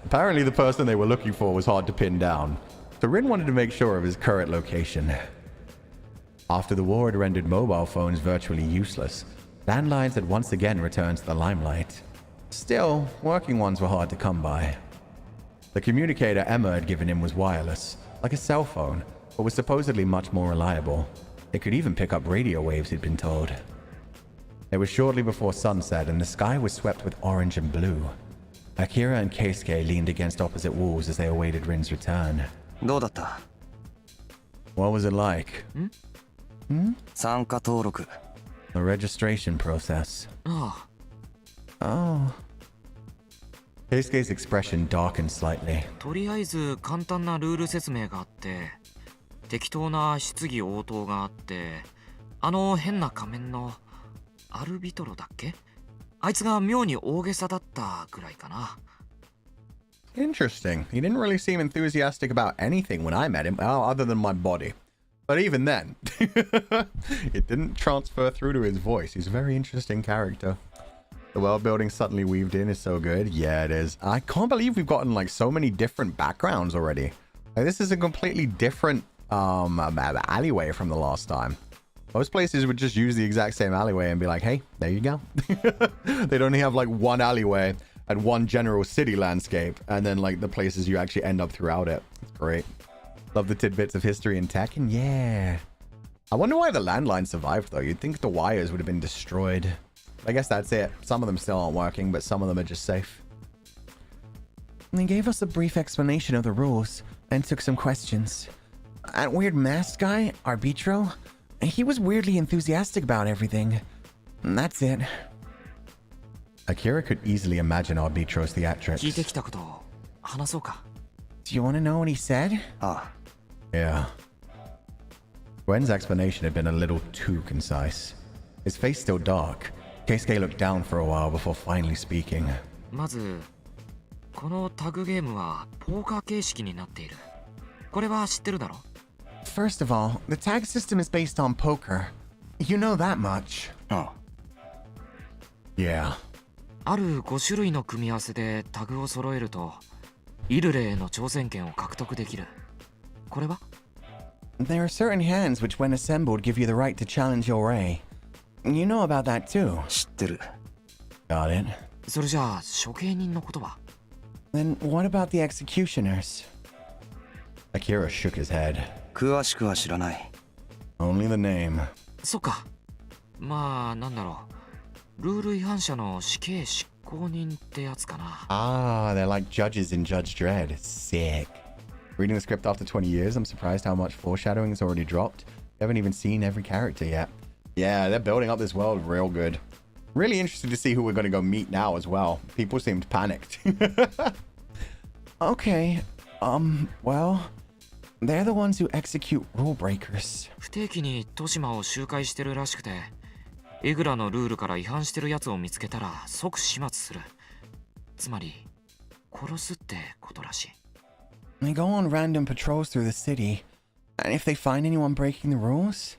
Apparently the person they were looking for was hard to pin down, so Rin wanted to make sure of his current location. After the war had rendered mobile phones virtually useless, landlines had once again returned to the limelight. Still, working ones were hard to come by. The communicator Emma had given him was wireless, like a cell phone, but was supposedly much more reliable. It could even pick up radio waves, he'd been told. It was shortly before sunset, and the sky was swept with orange and blue. Akira and Keisuke leaned against opposite walls as they awaited Rin's return. どうだった What was it like? 参加登録 The registration process. あ Oh. Keisuke's expression darkened slightly. あ、とりあえず簡単なルール説明があって、適当な質疑応答があって、あの変な仮面のアルビトロだっけ？あいつが妙に大げさだったぐらいかな。Interesting. He didn't really seem enthusiastic about anything when I met him, other than my body. But even then, it didn't transfer through to his voice. He's a very interesting character. The world building suddenly weaved in is so good. Yeah, it is. I can't believe we've gotten like so many different backgrounds already. Like this is a completely different alleyway from the last time. Most places would just use the exact same alleyway and be like, hey, there you go. They'd only have like one alleyway and one general city landscape, and then like the places you actually end up throughout it. It's great. Love the tidbits of history and tech, and yeah. I wonder why the landline survived though. You'd think the wires would have been destroyed. I guess that's it. Some of them still aren't working, but some of them are just safe. They gave us a brief explanation of the rules and took some questions. That weird masked guy, Arbitro, he was weirdly enthusiastic about everything. And that's it. Akira could easily imagine Arbitro's 聞い theatrics. てきたことを話そうか。Do you want to know what he said? あ Yeah. Gwen's explanation had been a little too concise. His face still dark. Keisuke looked down for a while before finally speaking. まず、このタグゲームはポーカー形式になっている。これは知ってるだろ？ First of all, the tag system is based on poker. You know that much. あ Yeah. ある5種類の組み合わせでタグを揃えると、イルレへの挑戦権を獲得できる。これは？ There are certain hands which, when assembled, give you the right to challenge your Ray. You know about that too. 知ってる Got it. それじゃあ処刑人の言葉。 Then what about the executioners? Akira shook his head. 詳しくは知らない Only the name. そっか。まあなんだろう。ルール違反者の死刑執行人ってやつかな。 Ah, they're like judges in Judge Dredd. Sick. Reading the script after 20 years, I'm surprised how much foreshadowing has already dropped. You haven't even seen every character yet. Yeah, they're building up this world real good. Really interested to see who we're going to go meet now as well. People seemed panicked. Okay. Well, they're the ones who execute rule breakers. 不定期にトシマを周回してるらしくて、イグラのルールから違反してるやつを見つけたら即始末する。つまり殺すってことらしい。 They go on random patrols through the city, and if they find anyone breaking the rules,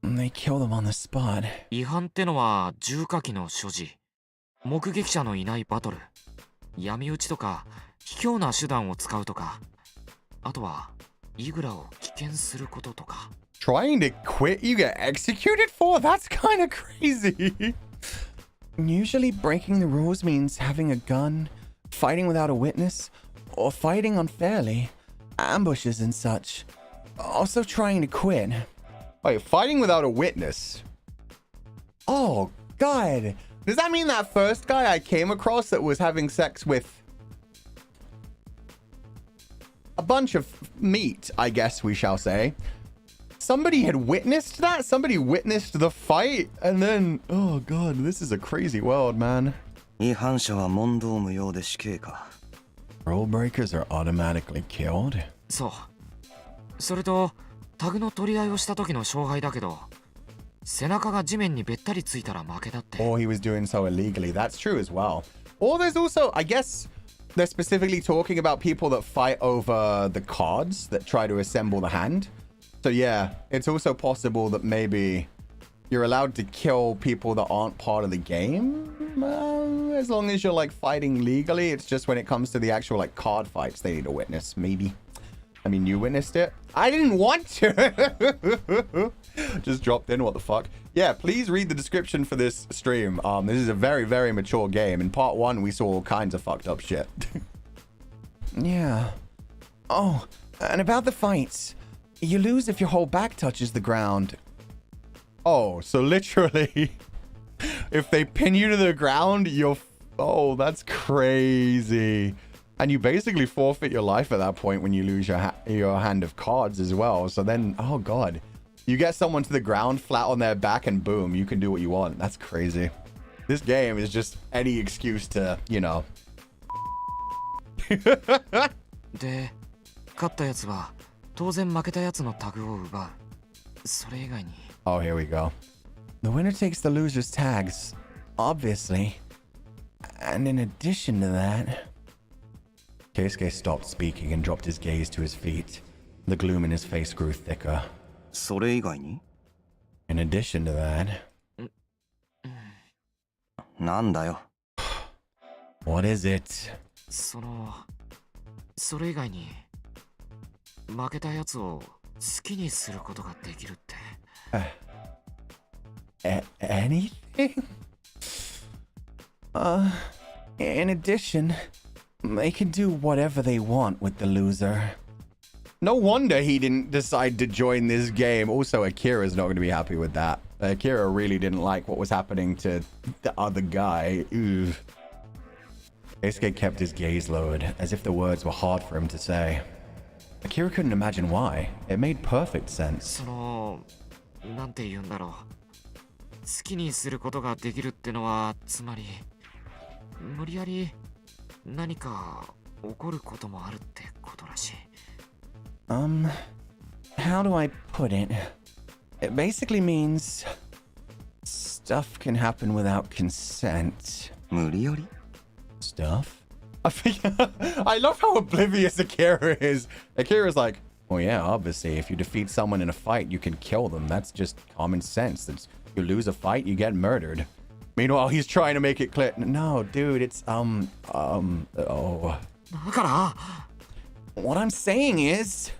they kill them on the spot. 違反ってのは重火器の所持、目撃者のいないバトル、闇討ちとか卑怯な手段を使うとか、あとはイグラを危険することとか。 Trying to quit you get executed for? That's kind of crazy. Usually breaking the rules means having a gun, fighting without a witness, or fighting unfairly, ambushes and such. Also trying to quit. Wait, fighting without a witness? Oh, God. Does that mean that first guy I came across that was having sex with a bunch of meat, I guess we shall say? Somebody had witnessed that? Somebody witnessed the fight? And then, oh God, this is a crazy world, man. 違反者は問答無用で死刑か Rule breakers are automatically killed? そう。それとタグの取り合いをした時の勝敗だけど、背中が地面にべったりついたら負けだって。 Or he was doing so illegally. That's true as well. Or there's also, I guess, they're specifically talking about people that fight over the cards that try to assemble the hand. So yeah, it's also possible that maybe you're allowed to kill people that aren't part of the game. As long as you're like fighting legally. It's just when it comes to the actual like card fights, they need a witness, maybe. I mean, you witnessed it. I didn't want to. Just dropped in, what the fuck. Yeah, please read the description for this stream. This is a very, very mature game. In part 1, we saw all kinds of fucked up shit. Yeah. Oh, and about the fights. You lose if your whole back touches the ground. Oh, so literally, if they pin you to the ground, you're... Oh, that's crazy. And you basically forfeit your life at that point when you lose your hand of cards as well. So then, oh god. You get someone to the ground, flat on their back, and boom, you can do what you want. That's crazy. This game is just any excuse to, you know. で、勝ったやつは当然負けたやつのタグを奪う。それ以外に。Oh, here we go. The winner takes the loser's tags, obviously. And in addition to that... Keisuke stopped speaking and dropped his gaze to his feet. The gloom in his face grew thicker. それ以外に In addition to that... なんだよ。What is it? それ以外に負けたやつを好きにすることができるって。Anything? In addition, they can do whatever they want with the loser. No wonder he didn't decide to join this game. Also, Akira's not going to be happy with that. Akira really didn't like what was happening to the other guy. Ugh. Keisuke kept his gaze lowered, as if the words were hard for him to say. Akira couldn't imagine why. It made perfect sense. なんて言うんだろう。好きにすることができるってのは、つまり無理やり何か起こることもあるってことらしい。How do I put it? It basically means stuff can happen without consent. 無理やり Stuff? I love how oblivious Akira is. Akira's like, well, yeah, obviously, if you defeat someone in a fight, you can kill them. That's just common sense. You lose a fight, you get murdered. Meanwhile, he's trying to make it clear. No, dude, it's, oh. だから What I'm saying is...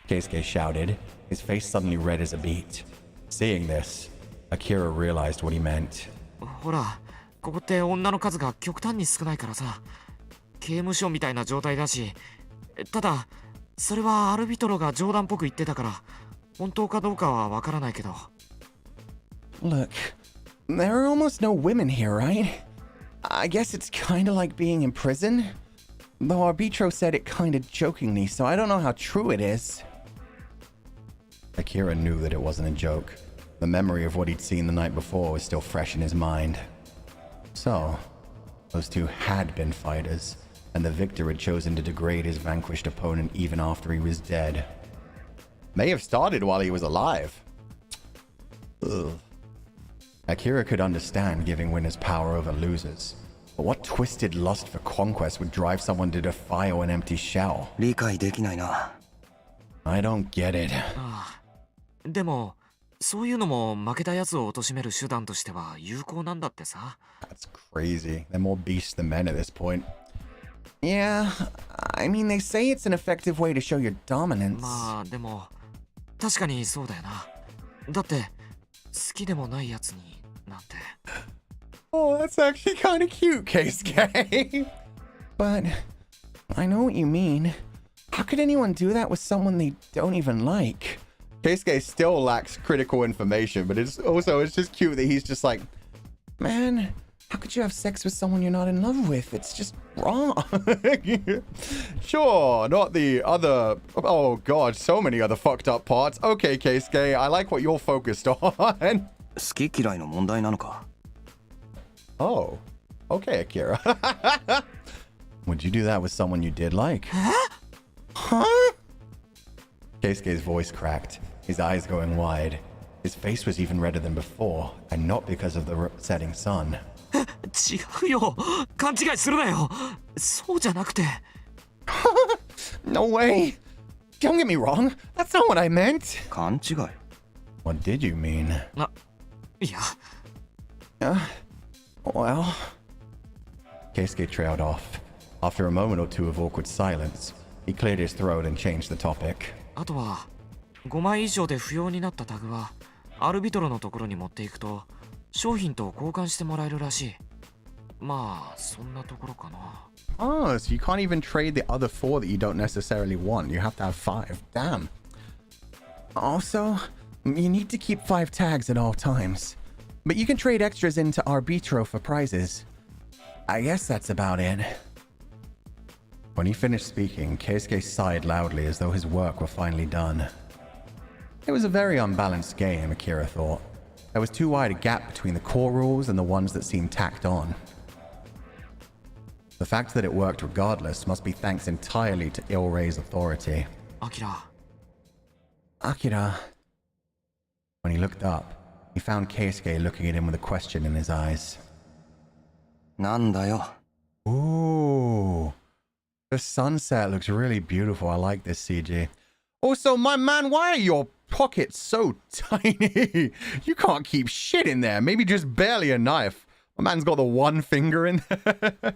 Keisuke shouted, his face suddenly red as a beet. Seeing this, Akira realized what he meant. ほら、ここって女の数が極端に少ないからさ、刑務所みたいな状態だし、ただ、それはアルビトロが冗談っぽく言ってたから、本当かどうかはわからないけど。Look, there are almost no women here, right? I guess it's kinda like being in prison. Though Arbitro said it kinda jokingly, so I don't know how true it is. Akira knew that it wasn't a joke. The memory of what he'd seen the night before was still fresh in his mind. So, those two had been fighters, and the victor had chosen to degrade his vanquished opponent even after he was dead. May have started while he was alive. Ugh. Akira could understand giving winners power over losers, but what twisted lust for conquest would drive someone to defile an empty shell? 理解できないな。I don't get it. でも、そういうのも負けたやつを貶める手段としては有効なんだってさ。That's crazy. They're more beasts than men at this point. Yeah, I mean, they say it's an effective way to show your dominance. まあ、でも、確かにそうだよな。だって、好きでもないやつになんて。Oh, that's actually kind of cute, Keisuke. But, I know what you mean. How could anyone do that with someone they don't even like? Keisuke still lacks critical information, but it's just cute that he's just like, Man, how could you have sex with someone you're not in love with? It's just wrong. Sure, not the other, oh god, so many other fucked up parts. Okay, Keisuke, I like what you're focused on. 好き嫌いの問題なのか Oh, okay, Akira. Would you do that with someone you did like? Huh? Keisuke's voice cracked, his eyes going wide. His face was even redder than before, and not because of the setting sun. 違うよ。勘違いするなよ。そうじゃなくて。No way. Don't get me wrong. That's not what I meant. 勘違い What did you mean? いや。Well... Keisuke trailed off. After a moment or two of awkward silence, He cleared his throat and changed the topic. あとは5枚以上で不要になったタグはアルビトロのところに持っていくと商品と交換してもらえるらしい。まあそんなところかな。 Oh, so you can't even trade the other 4 that you don't necessarily want. You have to have 5. Damn. Also, you need to keep 5 tags at all times. But you can trade extras into Arbitro for prizes. I guess that's about it. When he finished speaking, Keisuke sighed loudly as though his work were finally done. It was a very unbalanced game, Akira thought. There was too wide a gap between the core rules and the ones that seemed tacked on. The fact that it worked regardless must be thanks entirely to Il-Rei's authority. アキラ、 Akira. When he looked up, he found Keisuke looking at him with a question in his eyes. なんだよ。 Ooh. The sunset looks really beautiful. I like this CG. Also, my man, why are your pockets so tiny? You can't keep shit in there. Maybe just barely a knife. My man's got the one finger in there.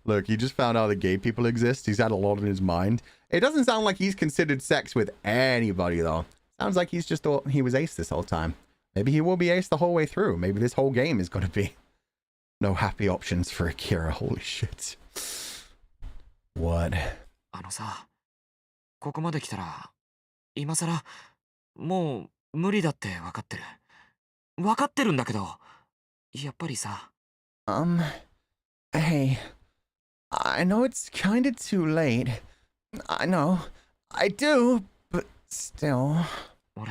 Look, he just found out that gay people exist. He's had a lot in his mind. It doesn't sound like he's considered sex with anybody, though. Sounds like he's just thought he was ace this whole time. Maybe he will be ace the whole way through. Maybe this whole game is going to be no happy options for Akira. Holy shit. What? あのさ、ここまで来たら今さらもう無理だって分かってる。分かってるんだけど、やっぱりさ。Hey, I know it's kinda too late. I know, I do, but still. 俺、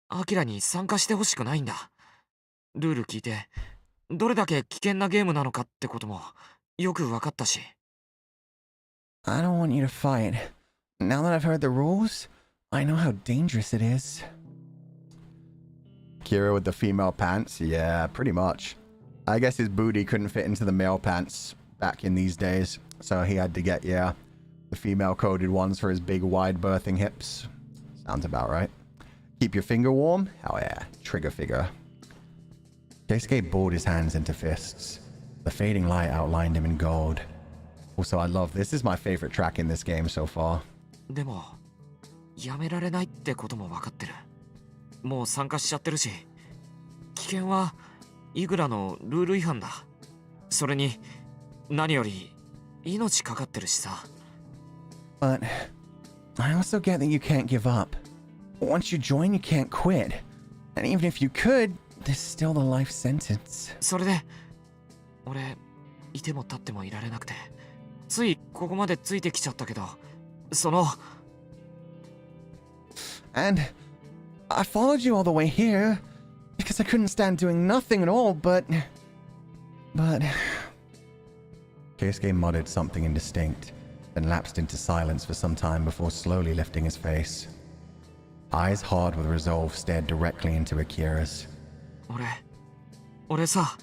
アキラに参加してほしくないんだ。ルール聞いて、どれだけ危険なゲームなのかってこともよく分かったし。I don't want you to fight. Now that I've heard the rules, I know how dangerous it is. Kira with the female pants? Yeah, pretty much. I guess his booty couldn't fit into the male pants back in these days, so he had to get, yeah, the female-coded ones for his big, wide birthing hips. Sounds about right. Keep your finger warm? Hell yeah. Trigger figure. Keisuke balled his hands into fists. The fading light outlined him in gold. Also, I love this. This is my favorite track in this game so far. でも、やめられないってことも分かってる。もう参加しちゃってるし、危険はイグラのルール違反だ。それに、何より命かかってるしさ。But I also get that you can't give up. Once you join, you can't quit. And even if you could, there's still the life sentence. それで、俺、いても立ってもいられなくて、ついここまでついてきちゃったけど、その。And I followed you all the way here because I couldn't stand doing nothing at all, but... Keisuke muttered something indistinct, then lapsed into silence for some time before slowly lifting his face. Eyes hard with resolve stared directly into Akira's. 俺さ、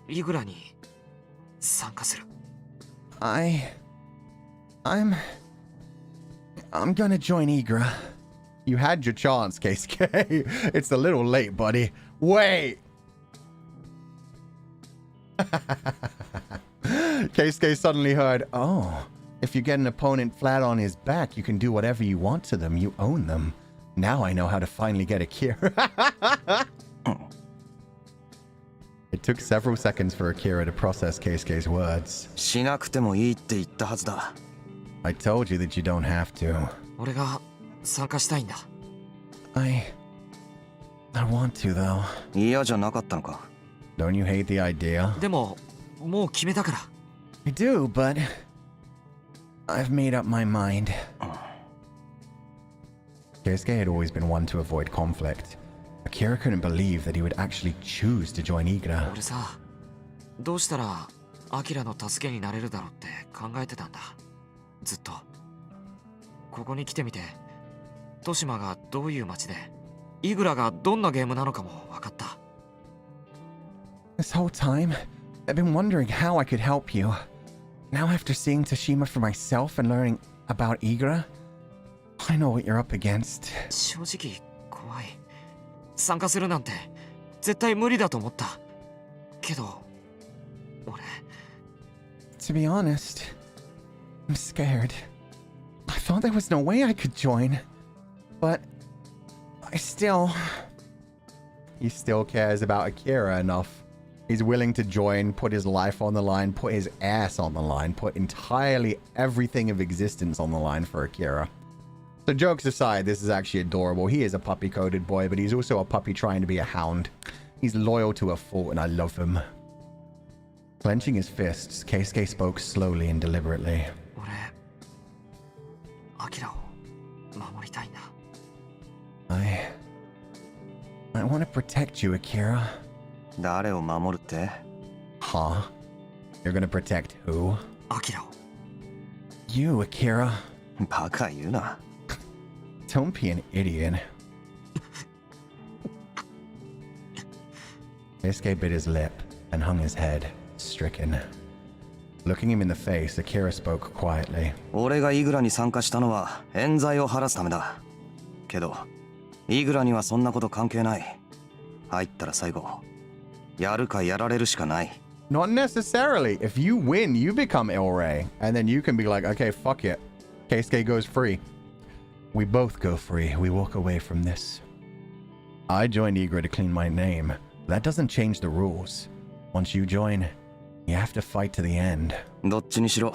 イグラに参加する。I'm gonna join Igra. You had your chance, Keisuke. It's a little late, buddy. Wait! Keisuke suddenly heard, oh, if you get an opponent flat on his back, you can do whatever you want to them. You own them. Now I know how to finally get Akira. It took several seconds for Akira to process Keisuke's words. しなくてもいいって言ったはずだ。I told you that you don't have to. 俺が参加したいんだ。I want to, though. 嫌じゃなかったのか。Don't you hate the idea? でも、もう決めたから。I do, but I've made up my mind. Keisuke had always been one to avoid conflict. Akira couldn't believe that he would actually choose to join Igra. 俺さ、どうしたらアキラの助けになれるだろうって考えてたんだ。ずっと。ここに来てみて、トシマがどういう街で、イグラがどんなゲームなのかも分かった。This whole time, I've been wondering how I could help you. Now after seeing Toshima for myself and learning about Igra, I know what you're up against. 正直怖い。参加するなんて絶対無理だと思った。けど、俺。To be honest, I'm scared. I thought there was no way I could join, but he still cares about Akira enough. He's willing to join, put his life on the line, put his ass on the line, put entirely everything of existence on the line for Akira. So jokes aside, this is actually adorable. He is a puppy-coded boy, but he's also a puppy trying to be a hound. He's loyal to a fault, and I love him. Clenching his fists, Keisuke spoke slowly and deliberately. 俺アキラを守りたいんだ。 I want to protect you, Akira. 誰を守るって？ Huh? You're gonna protect who? アキラを。 You, Akira. バカ言うな。 Don't be an idiot. Keisuke bit his lip and hung his head, stricken. Looking him in the face, Akira spoke quietly. 俺がイグラに参加したのは冤罪を晴らすためだ。けど、イグラにはそんなこと関係ない。入ったら最後、やるかやられるしかない。 Not necessarily. If you win, you become Ilray. And then you can be like, okay, fuck it. Keisuke goes free. We both go free. We walk away from this. I joined Igra to clean my name. That doesn't change the rules. Once you join, you have to fight to the end. どっちにしろ、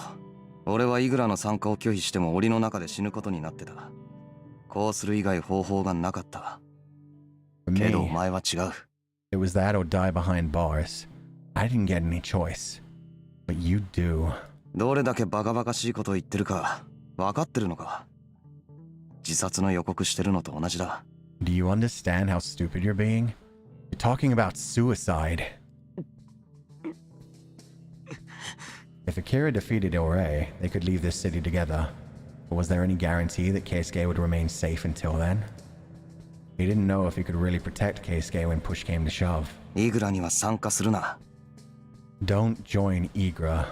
俺はイグラの参加を拒否しても檻の中で死ぬことになってた。こうする以外方法がなかった。 For けどお me, 前は違う。 it was that or die behind bars. I didn't get any choice. But you do. どれだけバカバカしいことを言ってるか分かってるのか。自殺の予告してるのと同じだ。 Do you understand how stupid you're being? You're talking about suicide. If Akira defeated Ilray, they could leave this city together. But was there any guarantee that Keisuke would remain safe until then? He didn't know if he could really protect Keisuke when push came to shove. イグラには参加するな。 Don't join Igra. や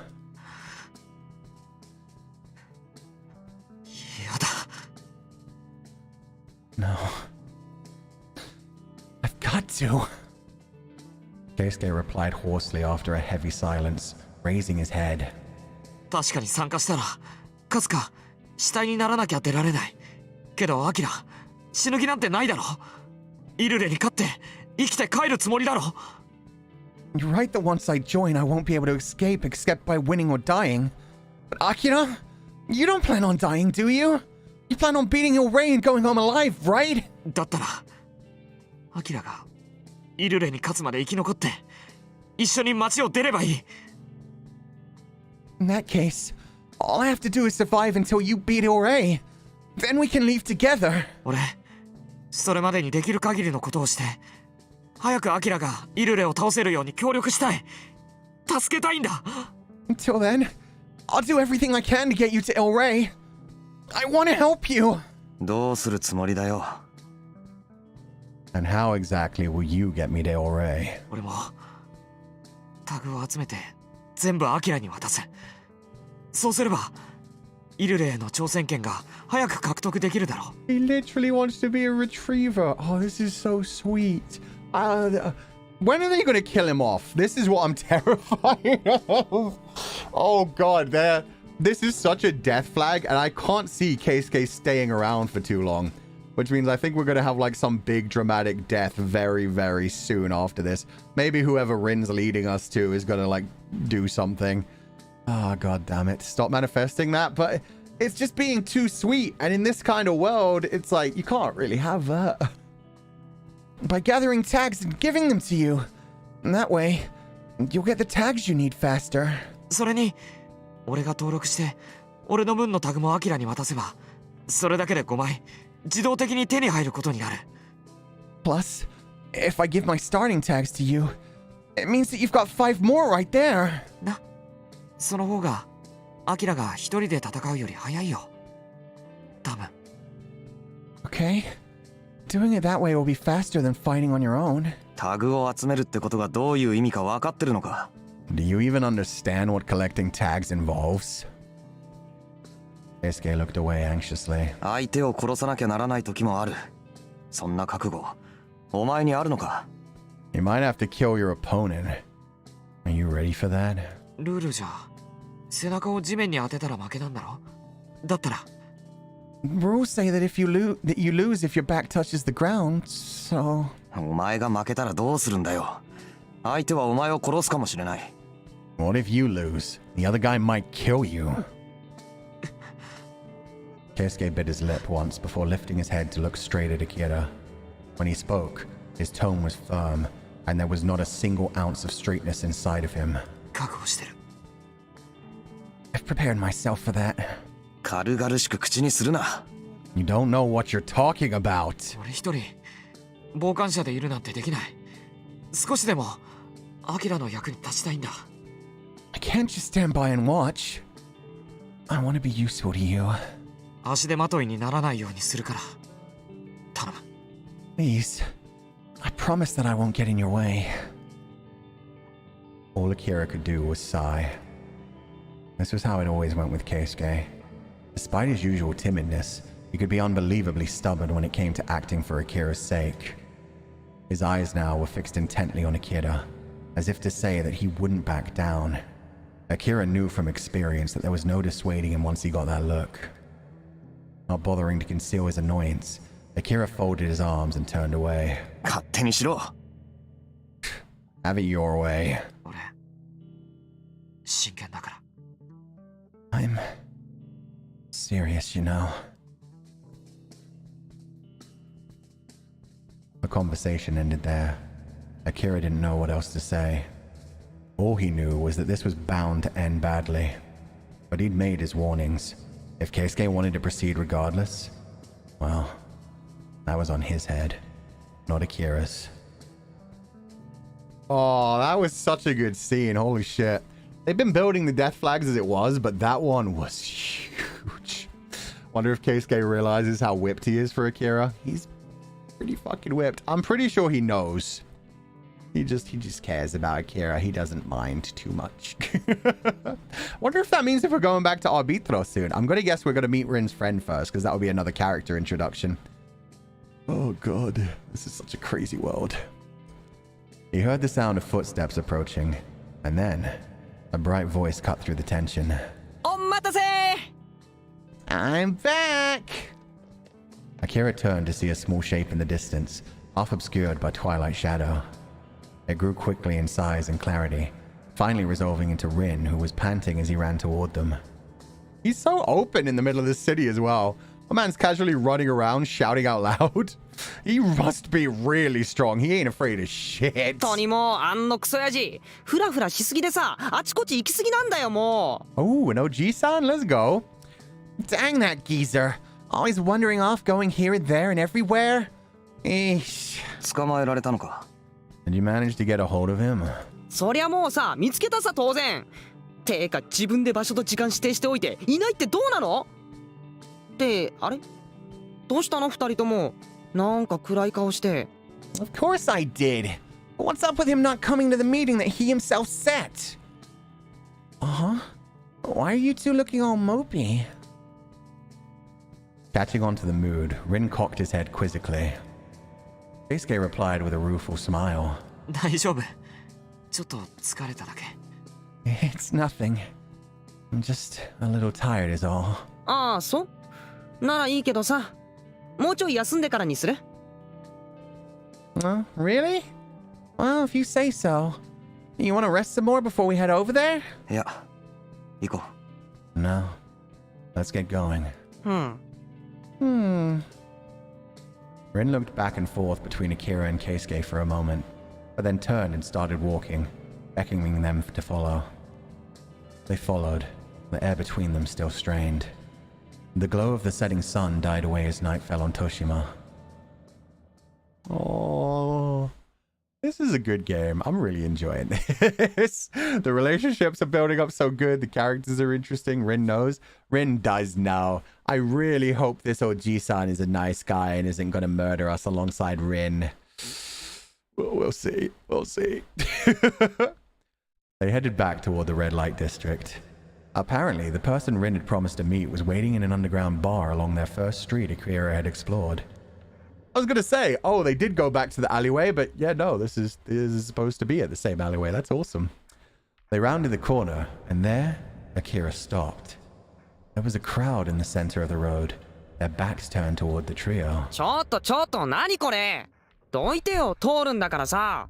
だ。 No. I've got to. Keisuke replied hoarsely after a heavy silence, raising his head. 確かに参加したら勝つか死体にならなきゃ出られない。けどアキラ死ぬ気なんてないだろ。イルレに勝って生きて帰るつもりだろ。 You're right that once I join, I won't be able to escape except by winning or dying. But Akira, you don't plan on dying, do you? You plan on beating Ilray and going home alive, right? だったらアキラがイルレに勝つまで生き残って一緒に街を出ればいい。 In that case, all I have to do is survive until you beat Ilray. Then we can leave together. 俺それまでにできる限りのことをして早くアキラがイルレを倒せるように協力したい。助けたいんだ。 Until then, I'll do everything I can to get you to Ilray. I want to help you. どうするつもりだよ。 And how exactly will you get me to Ilray? 俺もタグを集めて全部アキラに渡す。そうすればイルレへの挑戦権が早く獲得できるだろう。 He literally wants to be a retriever. Oh, this is so sweet. When are they going to kill him off? This is what I'm terrified of. Oh, God. This is such a death flag, and I can't see Keisuke staying around for too long. Which means I think we're going to have, like, some big dramatic death very, very soon after this. Maybe whoever Rin's leading us to is going to, like, do something. Oh, God damn it. Stop manifesting that. But it's just being too sweet. And in this kind of world, it's like, you can't really have that. By gathering tags and giving them to you. And that way, you'll get the tags you need faster. それに俺が登録して俺の分のタグもアキラに渡せばそれだけで5枚自動的に手に入ることになる。 Plus, if I give my starting tags to you, it means that you've got 5 more right there. な、その方がアキラが一人で戦うより早いよ。多分。 Okay. Doing it that way will be faster than fighting on your own. タグを集めるってことがどういう意味か分かってるのか。 Do you even understand what collecting tags involves? Keisuke looked away anxiously. 相手を殺さなきゃならない時もある。そんな覚悟、お前にあるのか？ You might have to kill your opponent. Are you ready for that? ルールじゃ背中を地面に当てたら負けなんだろ。だったら Rules say that if you lose if your back touches the ground, so... お前が負けたらどうするんだよ。相手はお前を殺すかもしれない。 What if you lose? The other guy might kill you. Keisuke bit his lip once before lifting his head to look straight at Akira. When he spoke, his tone was firm, and there was not a single ounce of straightness inside of him. 覚悟してる。 I've prepared myself for that. 軽々しく口にするな。 You don't know what you're talking about. 俺一人傍観者でいるなんてできない。少しでもアキラの役に立ちたいんだ。 I can't just stand by and watch. I want to be useful to you. 足手まといにならないようにするから頼む。 Please. I promise that I won't get in your way. All Akira could do was sigh. This was how it always went with Keisuke. Despite his usual timidness, he could be unbelievably stubborn when it came to acting for Akira's sake. His eyes now were fixed intently on Akira, as if to say that he wouldn't back down. Akira knew from experience that there was no dissuading him once he got that look. Not bothering to conceal his annoyance, Akira folded his arms and turned away. 勝手にしろ。 Have it your way. 俺真剣だから。 I'm serious, you know. The conversation ended there. Akira didn't know what else to say. All he knew was that this was bound to end badly. But he'd made his warnings. If Keisuke wanted to proceed regardless, well, that was on his head, not Akira's. Oh, that was such a good scene. Holy shit. They've been building the death flags as it was, but that one was huge. Wonder if Keisuke realizes how whipped he is for Akira. He's pretty fucking whipped. I'm pretty sure he knows. He just cares about Akira. He doesn't mind too much. Wonder if that means if we're going back to Arbitro soon. I'm going to guess we're going to meet Rin's friend first, because that will be another character introduction. Oh god, this is such a crazy world. He heard the sound of footsteps approaching, and then a bright voice cut through the tension. Omatase! I'm back! Akira turned to see a small shape in the distance, half obscured by twilight shadow. It grew quickly in size and clarity, finally resolving into Rin, who was panting as he ran toward them. He's so open in the middle of the city as well. My man's casually running around, shouting out loud. He must be really strong. He ain't afraid of shit. トニもあんのクソヤジフラフラしすぎでさあちこち行きすぎなんだよもう Oh, an OG-san? Let's go. Dang that geezer. Always wandering off, going here and there and everywhere. Eesh. 捕まえられたのか。 Did you manage to get a hold of him? そりゃもうさ見つけたさ当然てか自分で場所と時間指定しておいていないってどうなのってあれどうしたの二人ともなんか暗い顔して Of course I did. But what's up with him not coming to the meeting that he himself set? Uh-huh. Why are you two looking all mopey? Catching on to the mood, Rin cocked his head quizzically. Keisuke replied with a rueful smile. 大丈夫。ちょっと疲れただけ。 It's nothing. I'm just a little tired is all. ああそうならいいけどさもうちょい休んでからにする Really? Well, if you say so. You want to rest some more before we head over there? いや、行こ No. Let's get going. Rin looked back and forth between Akira and Keisuke for a moment, but then turned and started walking, beckoning them to follow. They followed, the air between them still strained. The glow of the setting sun died away as night fell on Toshima. Oh, this is a good game. I'm really enjoying this. The relationships are building up so good. The characters are interesting. Rin knows. Rin does know. I really hope this OG-san is a nice guy and isn't going to murder us alongside Rin. We'll see. We'll see. They headed back toward the red light district. Apparently, the person Rin had promised to meet was waiting in an underground bar along their first street Akira had explored. I was going to say, oh, they did go back to the alleyway, but yeah, no, this is supposed to be at the same alleyway. That's awesome. They rounded the corner, and there, Akira stopped. There was a crowd in the center of the road, their backs turned toward the trio. ちょっと、何これどいてよ、通るんだからさ。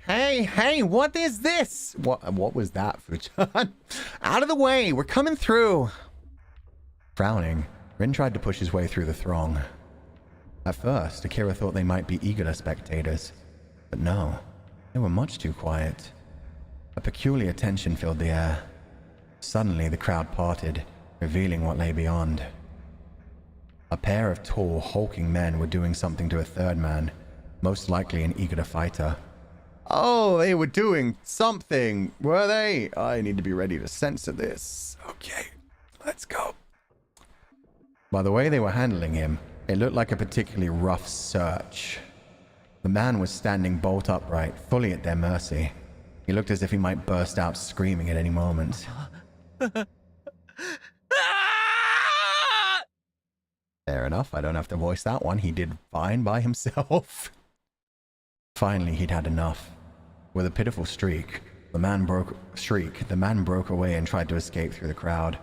Hey, what is this? What was that, Fuchan? Out of the way, we're coming through. Frowning, Rin tried to push his way through the throng. At first, Akira thought they might be eager spectators, but no, they were much too quiet. A peculiar tension filled the air. Suddenly, the crowd parted, revealing what lay beyond. A pair of tall, hulking men were doing something to a third man, most likely an eager fighter. Oh, they were doing something, were they? I need to be ready to censor this. Okay, let's go. By the way they were handling him, it looked like a particularly rough search. The man was standing bolt upright, fully at their mercy. He looked as if he might burst out screaming at any moment. Fair enough, I don't have to voice that one. He did fine by himself. Finally, he'd had enough. With a pitiful shriek, the man broke away and tried to escape through the crowd.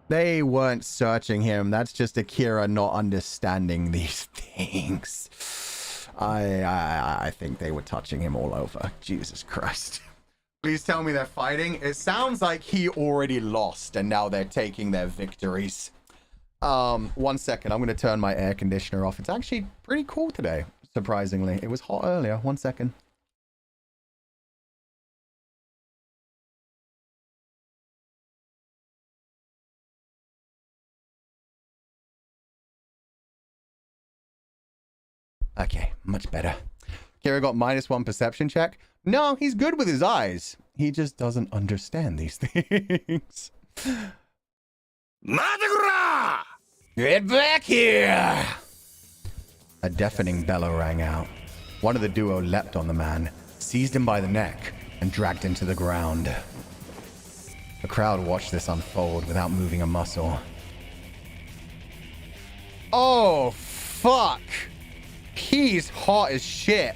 They weren't searching him. That's just Akira not understanding these things. I think they were touching him all over. Jesus Christ. Please tell me they're fighting. It sounds like he already lost and now they're taking their victories. 1 second. I'm going to turn my air conditioner off. It's actually pretty cool today, surprisingly. It was hot earlier. 1 second. Okay, much better. Kira got -1 perception check. No, he's good with his eyes. He just doesn't understand these things. Get back here! A deafening bellow rang out. One of the duo leapt on the man, seized him by the neck, and dragged him to the ground. The crowd watched this unfold without moving a muscle. Oh, fuck. He's hot as shit.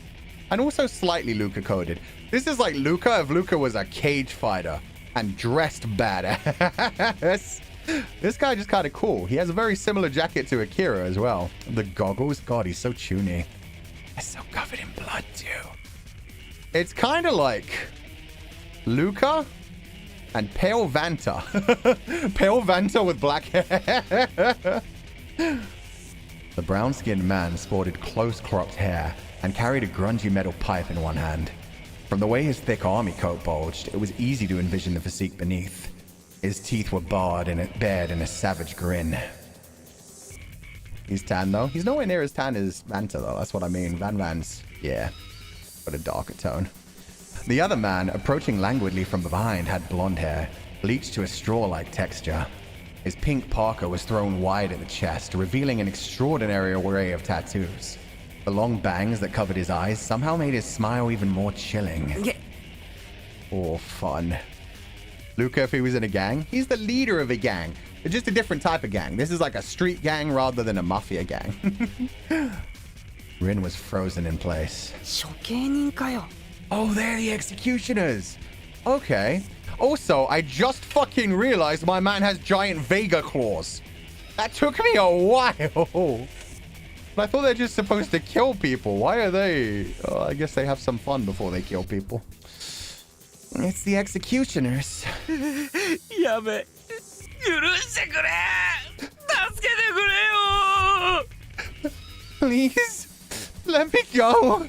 And also slightly Luca coded. This is like Luca if Luca was a cage fighter and dressed badass. This guy just kind of cool. He has a very similar jacket to Akira as well. The goggles, God, he's so chuny. It's so covered in blood too. It's kind of like Luca and Pale Vanta. Pale Vanta with black hair. The brown-skinned man sported close-cropped hair and carried a grungy metal pipe in one hand. From the way his thick army coat bulged, it was easy to envision the physique beneath. His teeth were bared in a savage grin. He's tan, though. He's nowhere near as tan as Vanta, though. That's what I mean. Van's, yeah, got a darker tone. The other man, approaching languidly from behind, had blonde hair, bleached to a straw-like texture. His pink parka was thrown wide at the chest, revealing an extraordinary array of tattoos. The long bangs that covered his eyes somehow made his smile even more chilling. Oh, fun. Luca, if he was in a gang, he's the leader of a gang. It's just a different type of gang. This is like a street gang rather than a mafia gang. Rin was frozen in place. 処刑人かよ。 Oh, they're the executioners. Okay. Also, I just fucking realized my man has giant Vega claws. That took me a while. But I thought they're just supposed to kill people. Why are they? Oh, I guess they have some fun before they kill people. It's the executioners. やべ、許してくれ、助けてくれよ。 Please, let me go.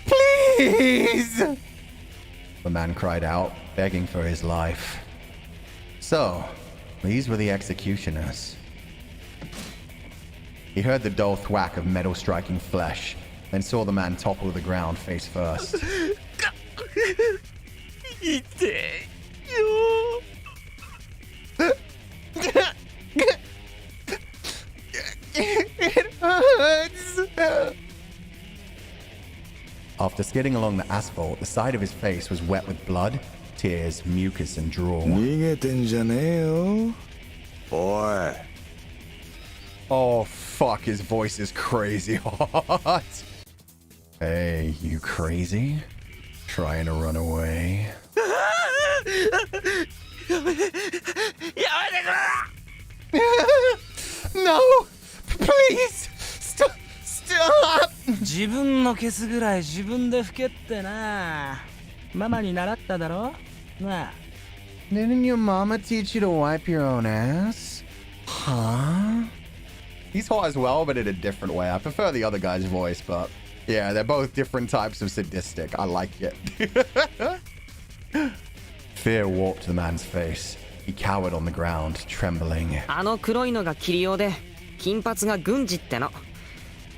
Please. The man cried out, begging for his life. So, these were the executioners. He heard the dull thwack of metal striking flesh, then saw the man topple to the ground face first. 痛えよ。 It hurts. After skidding along the asphalt, the side of his face was wet with blood, tears, mucus, and drool. 逃げてんじゃねえよ。おい。 Oh, fuck, his voice is crazy hot. Hey, you crazy? Trying to run away? やべ、No! Please! Stop! 自分のケツぐらい自分で拭けってな。ママに習っただろなあ。 Didn't your mama teach you to wipe your own ass? Huh? He's hot as well, but in a different way. I prefer the other guy's voice, but yeah, they're both different types of sadistic. I like it. Fear warped the man's face. He cowered on the ground, trembling. あの黒いのがキリオで、金髪が軍事っての。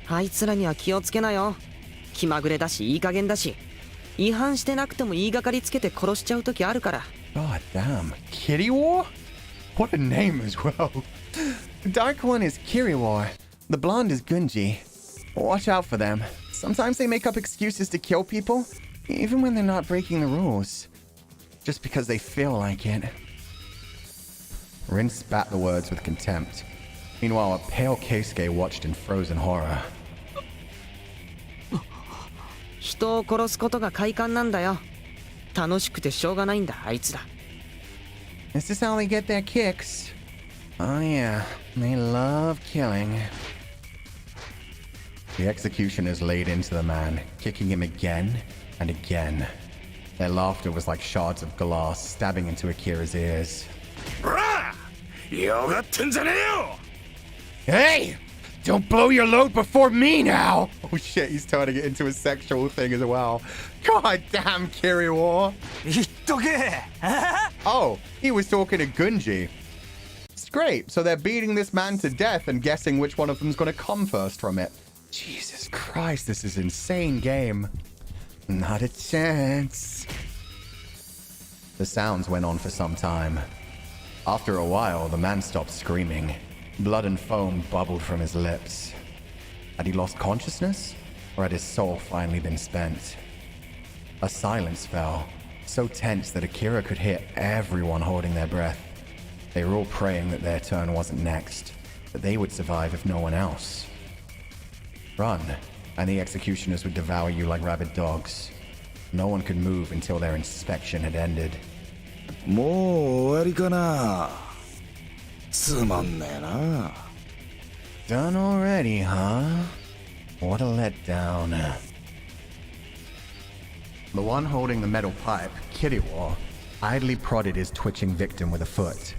あいつらには気をつけなよ。気まぐれだしいい加減だし、違反してなくても言いがかりつけて殺しちゃう時あるから。 God damn. Kitty War? What a name as well. The dark one is Kiriwar. The blonde is Gunji. Watch out for them. Sometimes they make up excuses to kill people, even when they're not breaking the rules. Just because they feel like it. Rin spat the words with contempt. Meanwhile, a pale Keisuke watched in frozen horror. 人を殺すことが快感なんだよ。楽しくてしょうがないんだ、あいつら。 This is how they get their kicks. Oh yeah, they love killing. The executioners laid into the man, kicking him again and again. Their laughter was like shards of glass stabbing into Akira's ears. Hey! Don't blow your load before me now! Oh shit, he's turning it into a sexual thing as well. God damn, Kiriwar! 言っとけ。 Oh, he was talking to Gunji. It's great. So they're beating this man to death and guessing which one of them's going to come first from it. Jesus Christ, this is an insane game. Not a chance. The sounds went on for some time. After a while, the man stopped screaming. Blood and foam bubbled from his lips. Had he lost consciousness? Or had his soul finally been spent? A silence fell, so tense that Akira could hear everyone holding their breath. They were all praying that their turn wasn't next, that they would survive if no one else. Run, and the executioners would devour you like rabid dogs. No one could move until their inspection had ended. もう終わりかな。つまんねえな。 Done already, huh? What a letdown. The one holding the metal pipe, Kiriwar, idly prodded his twitching victim with a foot.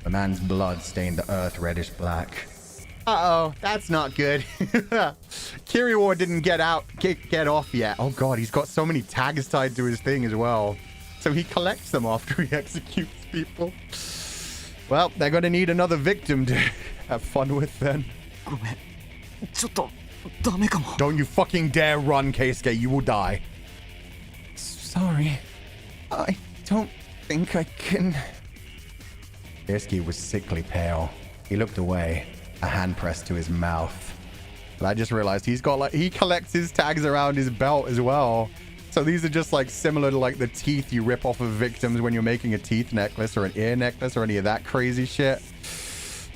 The man's blood stained the earth reddish black. Uh-oh, that's not good. Kiriwar didn't get off yet. Oh god, he's got so many tags tied to his thing as well. So he collects them after he executes people. Well, they're gonna need another victim to have fun with then. ごめん。ちょっとダメかも。 Don't you fucking dare run, Keisuke. You will die. Sorry. I don't think I can. Keisuke was sickly pale. He looked away, a hand pressed to his mouth. But I just realized he collects his tags around his belt as well. So these are just like similar to like the teeth you rip off of victims when you're making a teeth necklace or an ear necklace or any of that crazy shit.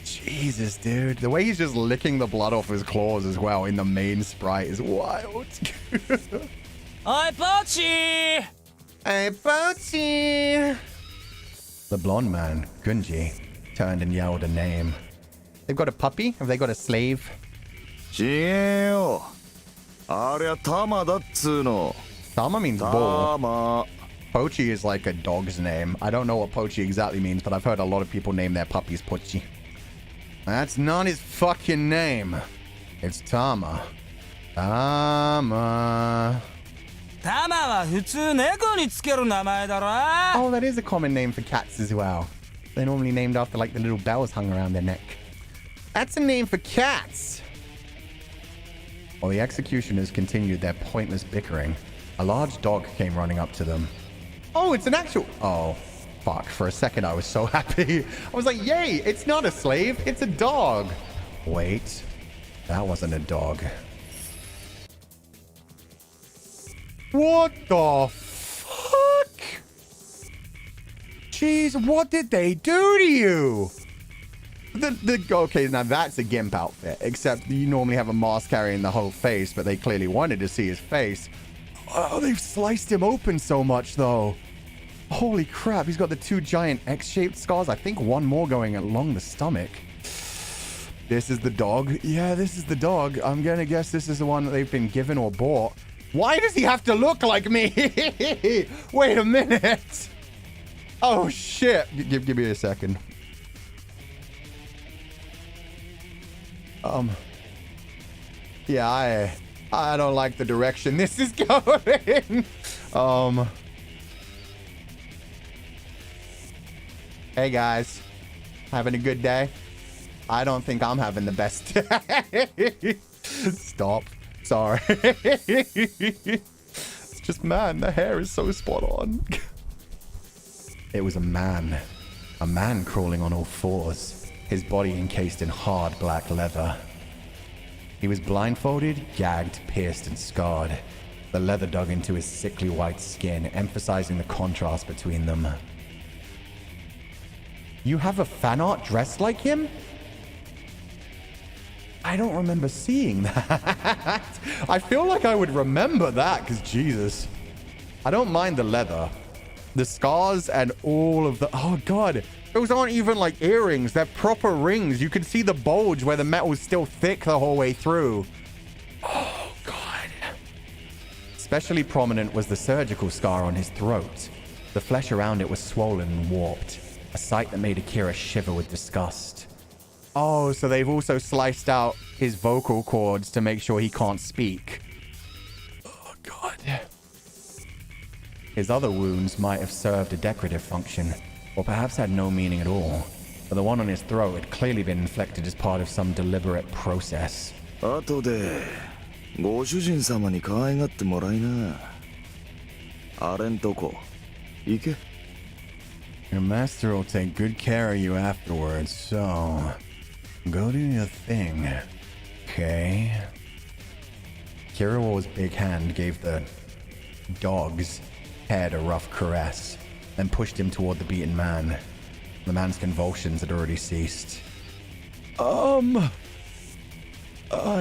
Jesus, dude. The way he's just licking the blood off his claws as well in the main sprite is wild. おいポーチー。 Hey, Pochi! The blonde man, Gunji, turned and yelled a name. They've got a puppy? Have they got a slave? ちげえよ。ありゃタマだっつーの。 Tama means bull. タマ。 Pochi is like a dog's name. I don't know what Pochi exactly means, but I've heard a lot of people name their puppies Pochi. That's not his fucking name. It's Tama. Tama. タマは普通猫につける名前だろ。 Oh, that is a common name for cats as well. They're normally named after like the little bells hung around their neck. That's a name for cats. While the executioners continued their pointless bickering, a large dog came running up to them. Oh, it's an actual... Oh, fuck. For a second, I was so happy. I was like, yay, it's not a slave. It's a dog. Wait, that wasn't a dog. What the fuck? Jeez, what did they do to you? Okay, now that's a GIMP outfit, except you normally have a mask carrying the whole face, but they clearly wanted to see his face. Oh, they've sliced him open so much, though. Holy crap, he's got the two giant X-shaped scars. I think one more going along the stomach. This is the dog. Yeah, this is the dog. I'm gonna guess this is the one that they've been given or bought. Why does he have to look like me? Wait a minute. Oh, shit. Give me a second. Yeah, I don't like the direction this is going. Hey, guys. Having a good day? I don't think I'm having the best day. Stop. Sorry. It's just, man, the hair is so spot on. It was a man. A man crawling on all fours, his body encased in hard black leather. He was blindfolded, gagged, pierced, and scarred. The leather dug into his sickly white skin, emphasizing the contrast between them. You have a fan art dressed like him? I don't remember seeing that. I feel like I would remember that, because Jesus. I don't mind the leather. The scars and all of the... Oh, God. Those aren't even like earrings. They're proper rings. You can see the bulge where the metal is still thick the whole way through. Oh, God. Especially prominent was the surgical scar on his throat. The flesh around it was swollen and warped. A sight that made Akira shiver with disgust. Oh, so they've also sliced out his vocal cords to make sure he can't speak. Oh, God. His other wounds might have served a decorative function, or perhaps had no meaning at all. But the one on his throat had clearly been inflicted as part of some deliberate process. 後でご主人様に可愛がってもらいな。あれんとこ行け。Your master will take good care of you afterwards, so go do your thing, okay? Kiriwa's big hand gave the dog's head a rough caress, then pushed him toward the beaten man. The man's convulsions had already ceased. I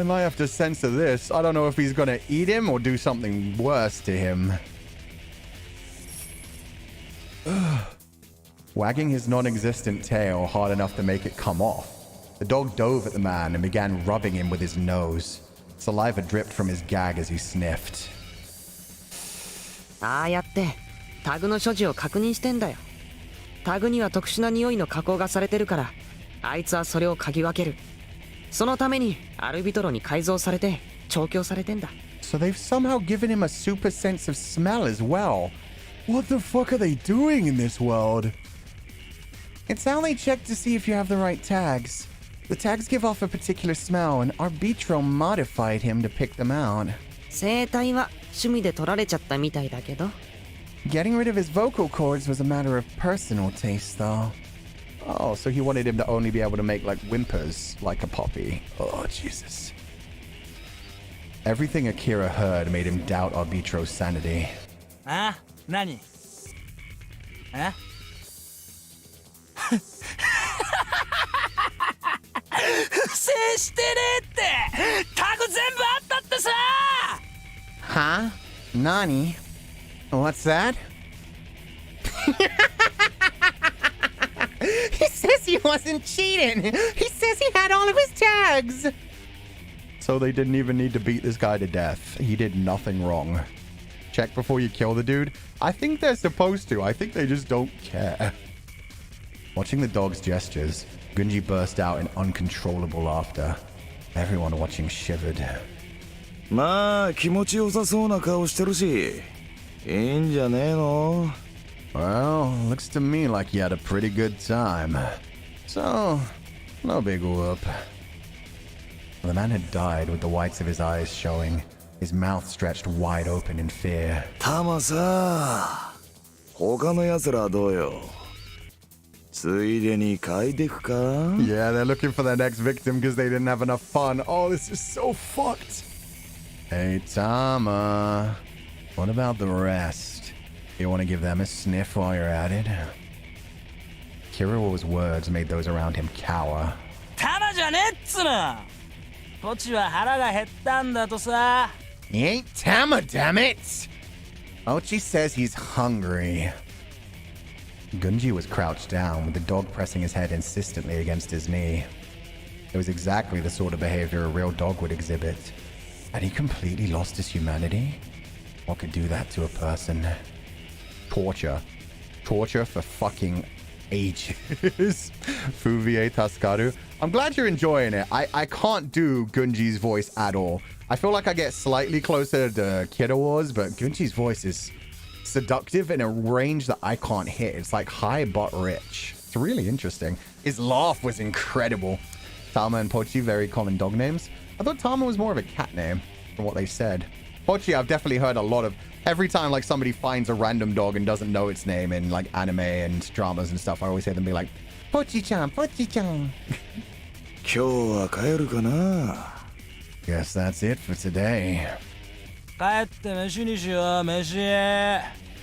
might have to censor this. I don't know if he's gonna eat him or do something worse to him. Wagging his non-existent tail hard enough to make it come off, the dog dove at the man and began rubbing him with his nose. Saliva dripped from his gag as he sniffed. ああやってタグの所持を確認してんだよ。タグには特殊な匂いの加工がされてるから、あいつはそれを嗅ぎ分ける。そのためにアルビトロに改造されて調教されてんだ。So they've somehow given him a super sense of smell as well. What the fuck are they doing in this world? It's how they check to see if you have the right tags. The tags give off a particular smell, and Arbitro modified him to pick them out. 生体は趣味で取られちゃったみたいだけど。Getting rid of his vocal cords was a matter of personal taste, though. Oh, so he wanted him to only be able to make, like, whimpers, like a puppy. Oh, Jesus. Everything Akira heard made him doubt Arbitro's sanity. あ、何？え？不正してねえってタグ全部あったってさ Huh? Nani? What's that? He says he wasn't cheating. He says he had all of his tags. So they didn't even need to beat this guy to death. He did nothing wrong. Check before you kill the dude. I think they're supposed to. I think they just don't care. Watching the dog's gestures, Gunji burst out in uncontrollable laughter. Everyone watching shivered. まあ気持ちよさそうな顔してるし、いいんじゃねえの? Well, looks to me like you had a pretty good time. So, no big whoop. The man had died with the whites of his eyes showing, his mouth stretched wide open in fear. タマさ、他の奴らはどうよ? ついでに嗅いでくか? Yeah, they're looking for their next victim because they didn't have enough fun. Oh, this is so fucked. Hey, Tama. What about the rest? You want to give them a sniff while you're at it? Kiriwa's words made those around him cower. タマじゃねえっつの。こっちは腹が減ったんだとさ。He ain't Tama, damn it! Ochi says he's hungry. Gunji was crouched down with the dog pressing his head insistently against his knee. It was exactly the sort of behavior a real dog would exhibit. Had he completely lost his humanity? What could do that to a person? Torture. Torture for fucking ages. Fuvie Taskaru. I'm glad you're enjoying it. I can't do Gunji's voice at all. I feel like I get slightly closer to Kirawa's, but Gunji's voice is seductive in a range that I can't hit. It's like high but rich. It's really interesting. His laugh was incredible. Tama and Pochi, very common dog names. I thought Tama was more of a cat name from what they said. Pochi, I've definitely heard a lot of... Every time like somebody finds a random dog and doesn't know its name in like anime and dramas and stuff, I always hear them be like, Pochi-chan, Pochi-chan. Guess that's it for today. 帰って飯にしよう、飯。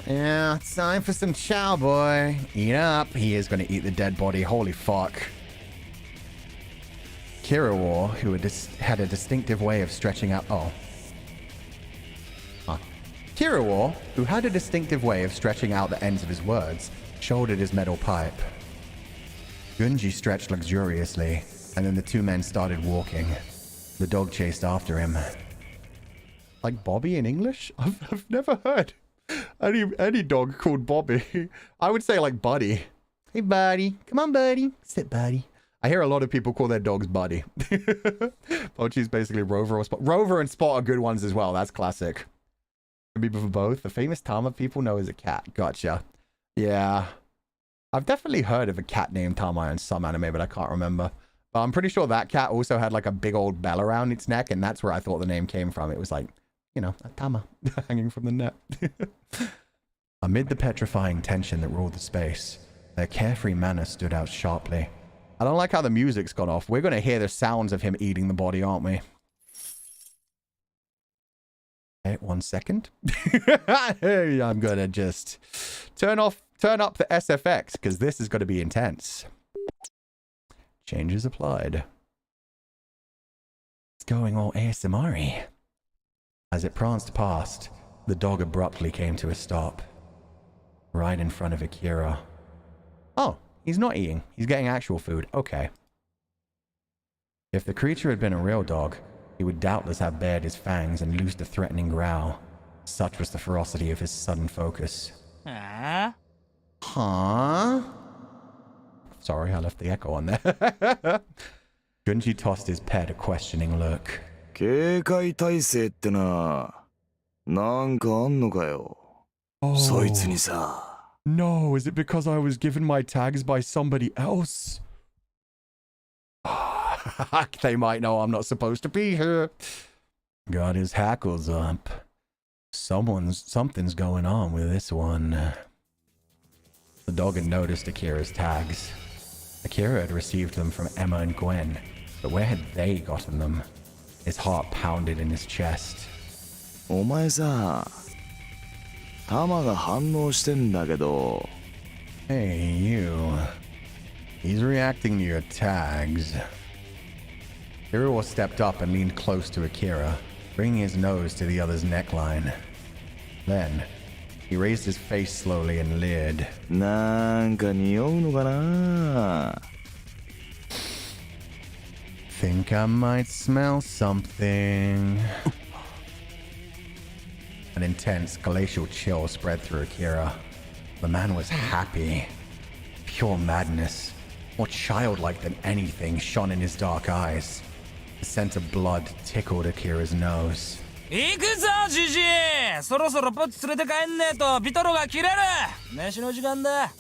Yeah, it's time for some chow, boy. Eat up. He is going to eat the dead body. Holy fuck. Kirawa, who had a distinctive way of stretching out... Oh. Kirawa, who had a distinctive way of stretching out the ends of his words, shouldered his metal pipe. Gunji stretched luxuriously, and then the two men started walking. The dog chased after him. Like Bobby in English? I've never heard any dog called Bobby. I would say like Buddy. Hey, Buddy. Come on, Buddy. Sit, Buddy. I hear a lot of people call their dogs Buddy. Pochi's basically Rover or Spot. Rover and Spot are good ones as well. That's classic. Could be for both. The famous Tama people know as a cat. Gotcha. Yeah. I've definitely heard of a cat named Tama in some anime, but I can't remember. But I'm pretty sure that cat also had like a big old bell around its neck, and that's where I thought the name came from. It was like, you know, a Tama hanging from the net. Amid the petrifying tension that ruled the space, their carefree manner stood out sharply. I don't like how the music's gone off. We're going to hear the sounds of him eating the body, aren't we? Okay, 1 second. Hey, I'm going to just turn up the SFX, because this is going to be intense. Changes applied. It's going all ASMR-y. As it pranced past, the dog abruptly came to a stop. Right in front of Akira. Oh, he's not eating. He's getting actual food. Okay. If the creature had been a real dog, he would doubtless have bared his fangs and loosed a threatening growl. Such was the ferocity of his sudden focus. Huh? Sorry, I left the echo on there. Gunji tossed his pet a questioning look. 警戒態勢ってな、なんかあんのかよ。そいつにさ。No, is it because I was given my tags by somebody else? They might know I'm not supposed to be here. Got his hackles up. Something's going on with this one. The dog had noticed Akira's tags. Akira had received them from Emma and Gwen, but where had they gotten them? His heart pounded in his chest. お前さ、タマが反応してんだけど。Hey, you. He's reacting to your tags. Kirawa stepped up and leaned close to Akira, bringing his nose to the other's neckline. Then, he raised his face slowly and leered. なんか匂うのかな Think I might smell something. An intense glacial chill spread through Akira. The man was happy. Pure madness, more childlike than anything, shone in his dark eyes. The scent of blood tickled Akira's nose. 行くぞジジイ、そろそろポッチ連れて帰んねえとビトロが切れる。飯の時間だ。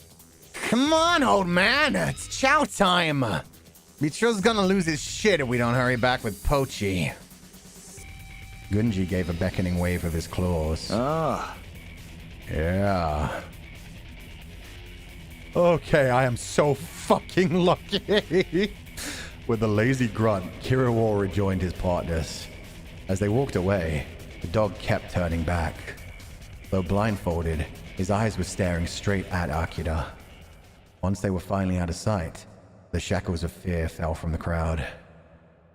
Come on, old man. It's chow time. Mitro's gonna lose his shit if we don't hurry back with Pochi. Gunji gave a beckoning wave of his claws. Ah. Yeah. Okay, I am so fucking lucky. With a lazy grunt, Kirawa rejoined his partners. As they walked away, the dog kept turning back. Though blindfolded, his eyes were staring straight at Akira. Once they were finally out of sight, the shackles of fear fell from the crowd.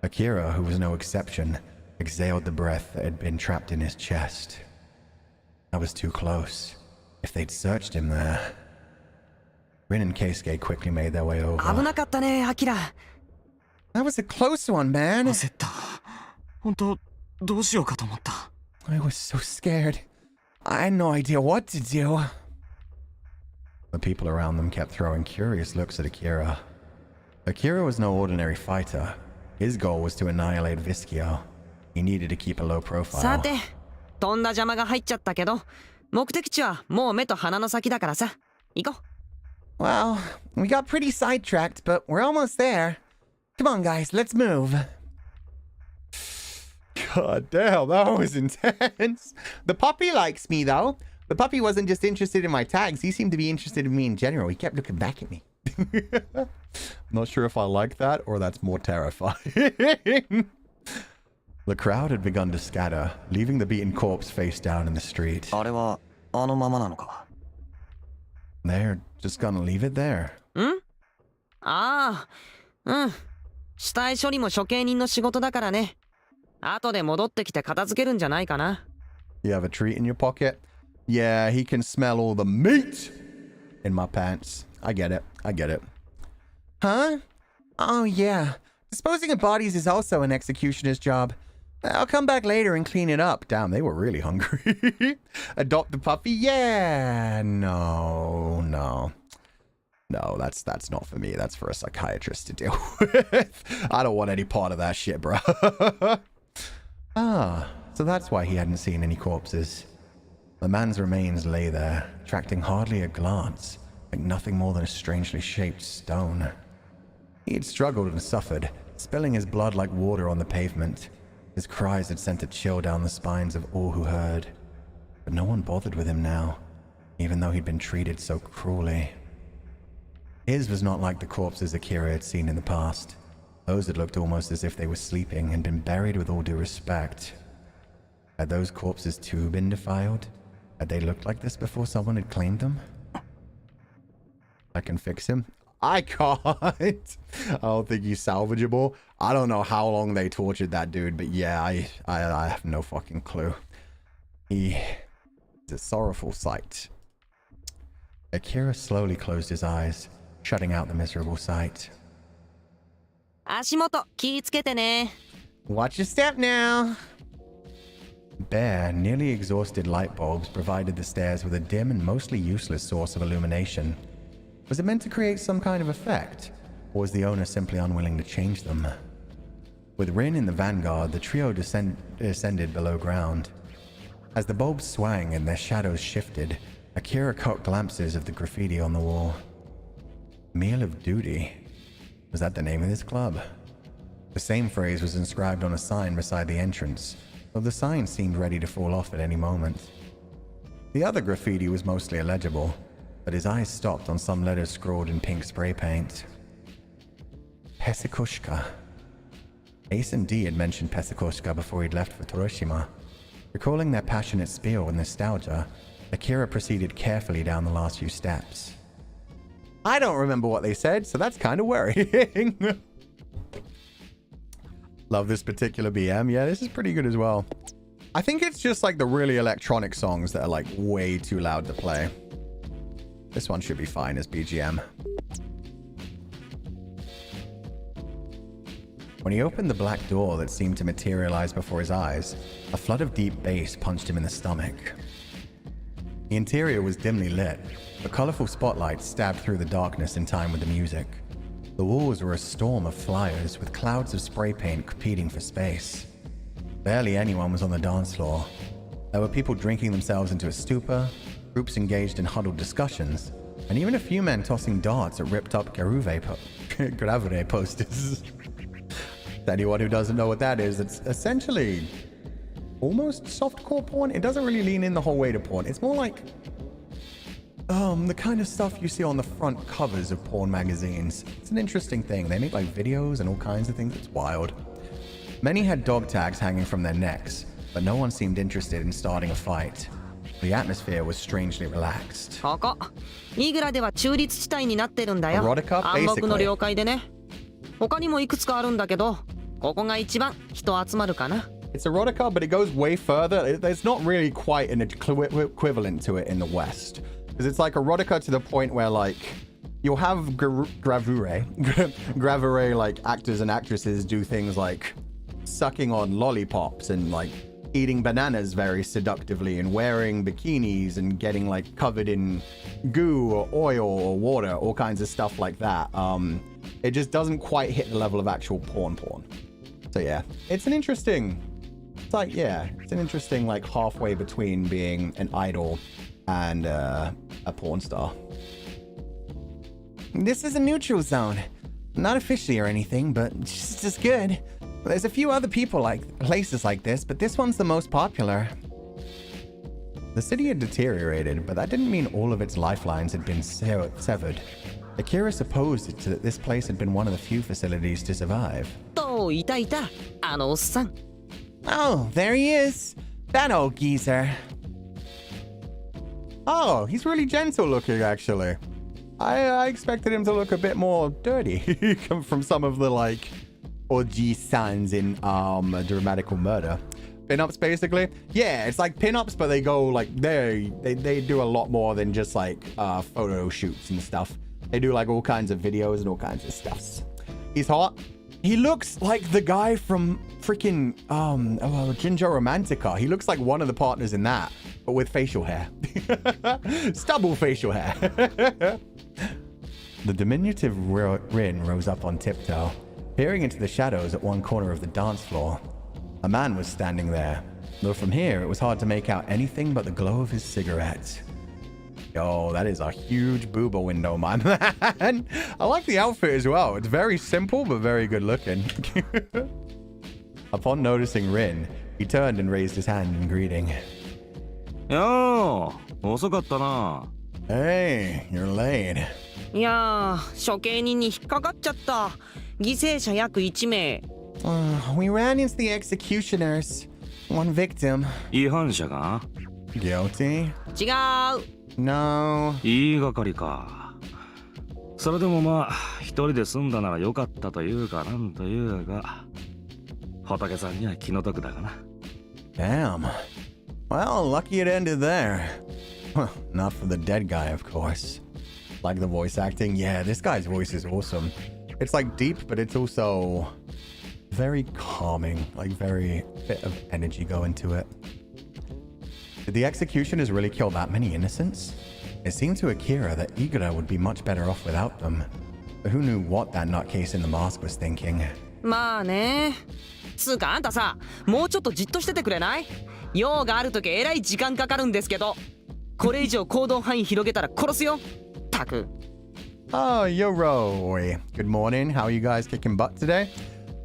Akira, who was no exception, exhaled the breath that had been trapped in his chest. That was too close. If they'd searched him there... Rin and Keisuke quickly made their way over. 危なかったね、アキラ。That was a close one, man. 焦った。本当どうしようかと思った。I was so scared. I had no idea what to do. The people around them kept throwing curious looks at Akira. Akira was no ordinary fighter. His goal was to annihilate Viskio. He needed to keep a low profile. さて、とんだ邪魔が入っちゃったけど、目的地はもう目と鼻の先だからさ。行こう。Well, we got pretty sidetracked, but we're almost there. Come on, guys, let's move. God damn, that was intense. The puppy likes me, though. The puppy wasn't just interested in my tags. He seemed to be interested in me in general. He kept looking back at me. Not sure if I like that or that's more terrifying. The crowd had begun to scatter, leaving the beaten corpse face down in the street. あれはあのままなのか。 They're just gonna leave it there. ん？ああ、うん。死体処理も処刑人の仕事だからね。後で戻ってきて片付けるんじゃないかな。You have a treat in your pocket? Yeah, he can smell all the meat in my pants. I get it. I get it. Huh? Oh, yeah. Disposing of bodies is also an executioner's job. I'll come back later and clean it up. Damn, they were really hungry. Adopt the puppy? Yeah. No. No, that's not for me. That's for a psychiatrist to deal with. I don't want any part of that shit, bro. Ah, so that's why he hadn't seen any corpses. The man's remains lay there, attracting hardly a glance, like nothing more than a strangely shaped stone. He had struggled and suffered, spilling his blood like water on the pavement. His cries had sent a chill down the spines of all who heard. But no one bothered with him now, even though he'd been treated so cruelly. His was not like the corpses Akira had seen in the past. Those had looked almost as if they were sleeping and been buried with all due respect. Had those corpses too been defiled? Had they looked like this before someone had claimed them? I can fix him. I can't. I don't think he's salvageable. I don't know how long they tortured that dude, but yeah, I have no fucking clue. He is a sorrowful sight. Akira slowly closed his eyes, shutting out the miserable sight. 足元気ぃつけてね。 Watch your step now. Bare, nearly exhausted light bulbs provided the stairs with a dim and mostly useless source of illumination. Was it meant to create some kind of effect, or was the owner simply unwilling to change them? With Rin in the vanguard, the trio descended below ground. As the bulbs swang and their shadows shifted, Akira caught glimpses of the graffiti on the wall. Meal of Duty. Was that the name of this club? The same phrase was inscribed on a sign beside the entrance, though the sign seemed ready to fall off at any moment. The other graffiti was mostly illegible, but his eyes stopped on some letters scrawled in pink spray paint. Pesikoshka. Ace and D had mentioned Pesikoshka before he'd left for Toroshima. Recalling their passionate spiel and nostalgia, Akira proceeded carefully down the last few steps. I don't remember what they said, so that's kind of worrying. Love this particular BM. Yeah, this is pretty good as well. I think it's just like the really electronic songs that are like way too loud to play. This one should be fine as BGM. When he opened the black door that seemed to materialize before his eyes, a flood of deep bass punched him in the stomach. The interior was dimly lit, but colorful spotlights stabbed through the darkness in time with the music. The walls were a storm of flyers, with clouds of spray paint competing for space. Barely anyone was on the dance floor. There were people drinking themselves into a stupor, groups engaged in huddled discussions, and even a few men tossing darts at ripped-up Gravure posters. To anyone who doesn't know what that is, it's essentially almost softcore porn. It doesn't really lean in the whole way to porn. It's more like the kind of stuff you see on the front covers of porn magazines. It's an interesting thing. They make like videos and all kinds of things. It's wild. Many had dog tags hanging from their necks, but no one seemed interested in starting a fight. The atmosphere was strangely relaxed. ここイグラでは中立地帯になってるんだよ。 Erotica, 暗黙の basically. 了解でね。他にもいくつかあるんだけど、ここが一番人集まるかな。 It's erotica, but it goes way further. There's not really quite an equivalent to it in the West. Because it's like erotica to the point where like you'll have gravure like actors and actresses do things like sucking on lollipops and like eating bananas very seductively and wearing bikinis and getting like covered in goo or oil or water, all kinds of stuff like that. It just doesn't quite hit the level of actual porn. So yeah, it's an interesting like halfway between being an idol and a porn star. This is a neutral zone. Not officially or anything, but just as good. There's a few other places like this, but this one's the most popular. The city had deteriorated, but that didn't mean all of its lifelines had been severed. Akira supposed that this place had been one of the few facilities to survive. といたいた、あのおっさん。 Oh, there he is. That old geezer. Oh, he's really gentle looking, actually. I expected him to look a bit more dirty from some of the like Oji-sans in Dramatical Murder. Pin-ups, basically. Yeah, it's like pin-ups, but they go like they do a lot more than just like photo shoots and stuff. They do like all kinds of videos and all kinds of stuffs. He's hot. He looks like the guy from freaking Ginger Romantica. He looks like one of the partners in that, but with facial hair. Stubble facial hair. The diminutive Rin rose up on tiptoe, peering into the shadows at one corner of the dance floor. A man was standing there, though from here it was hard to make out anything but the glow of his cigarette. Yo, that is a huge booba window, my man. I like the outfit as well. It's very simple, but very good looking. Upon noticing Rin, he turned and raised his hand in greeting. Yo, 遅かったな。 Hey, you're late. いやー、処刑人に引っかかっちゃった。犠牲者約1名。We ran into the executioners. One victim. 違反者か Guilty? 違う。 No. 言いがかりか。それでもまあ、一人で済んだならよかったというかなんというか、仏さんには気の毒だがな。Damn. Well, lucky it ended there. Not for the dead guy, of course. Like the voice acting, yeah, this guy's voice is awesome. It's like deep, but it's also very calming, like very bit of energy go into it. Did the executioners really kill that many innocents? It seemed to Akira that Igura would be much better off without them. But who knew what that nutcase in the mask was thinking? まあね。つうかあんたさ、もうちょっとじっとしててくれない？用があるときえらい時間かかるんですけど。これ以上行動範囲広げたら殺すよ。たく。Oh, Yoroi. Good morning. How are you guys kicking butt today?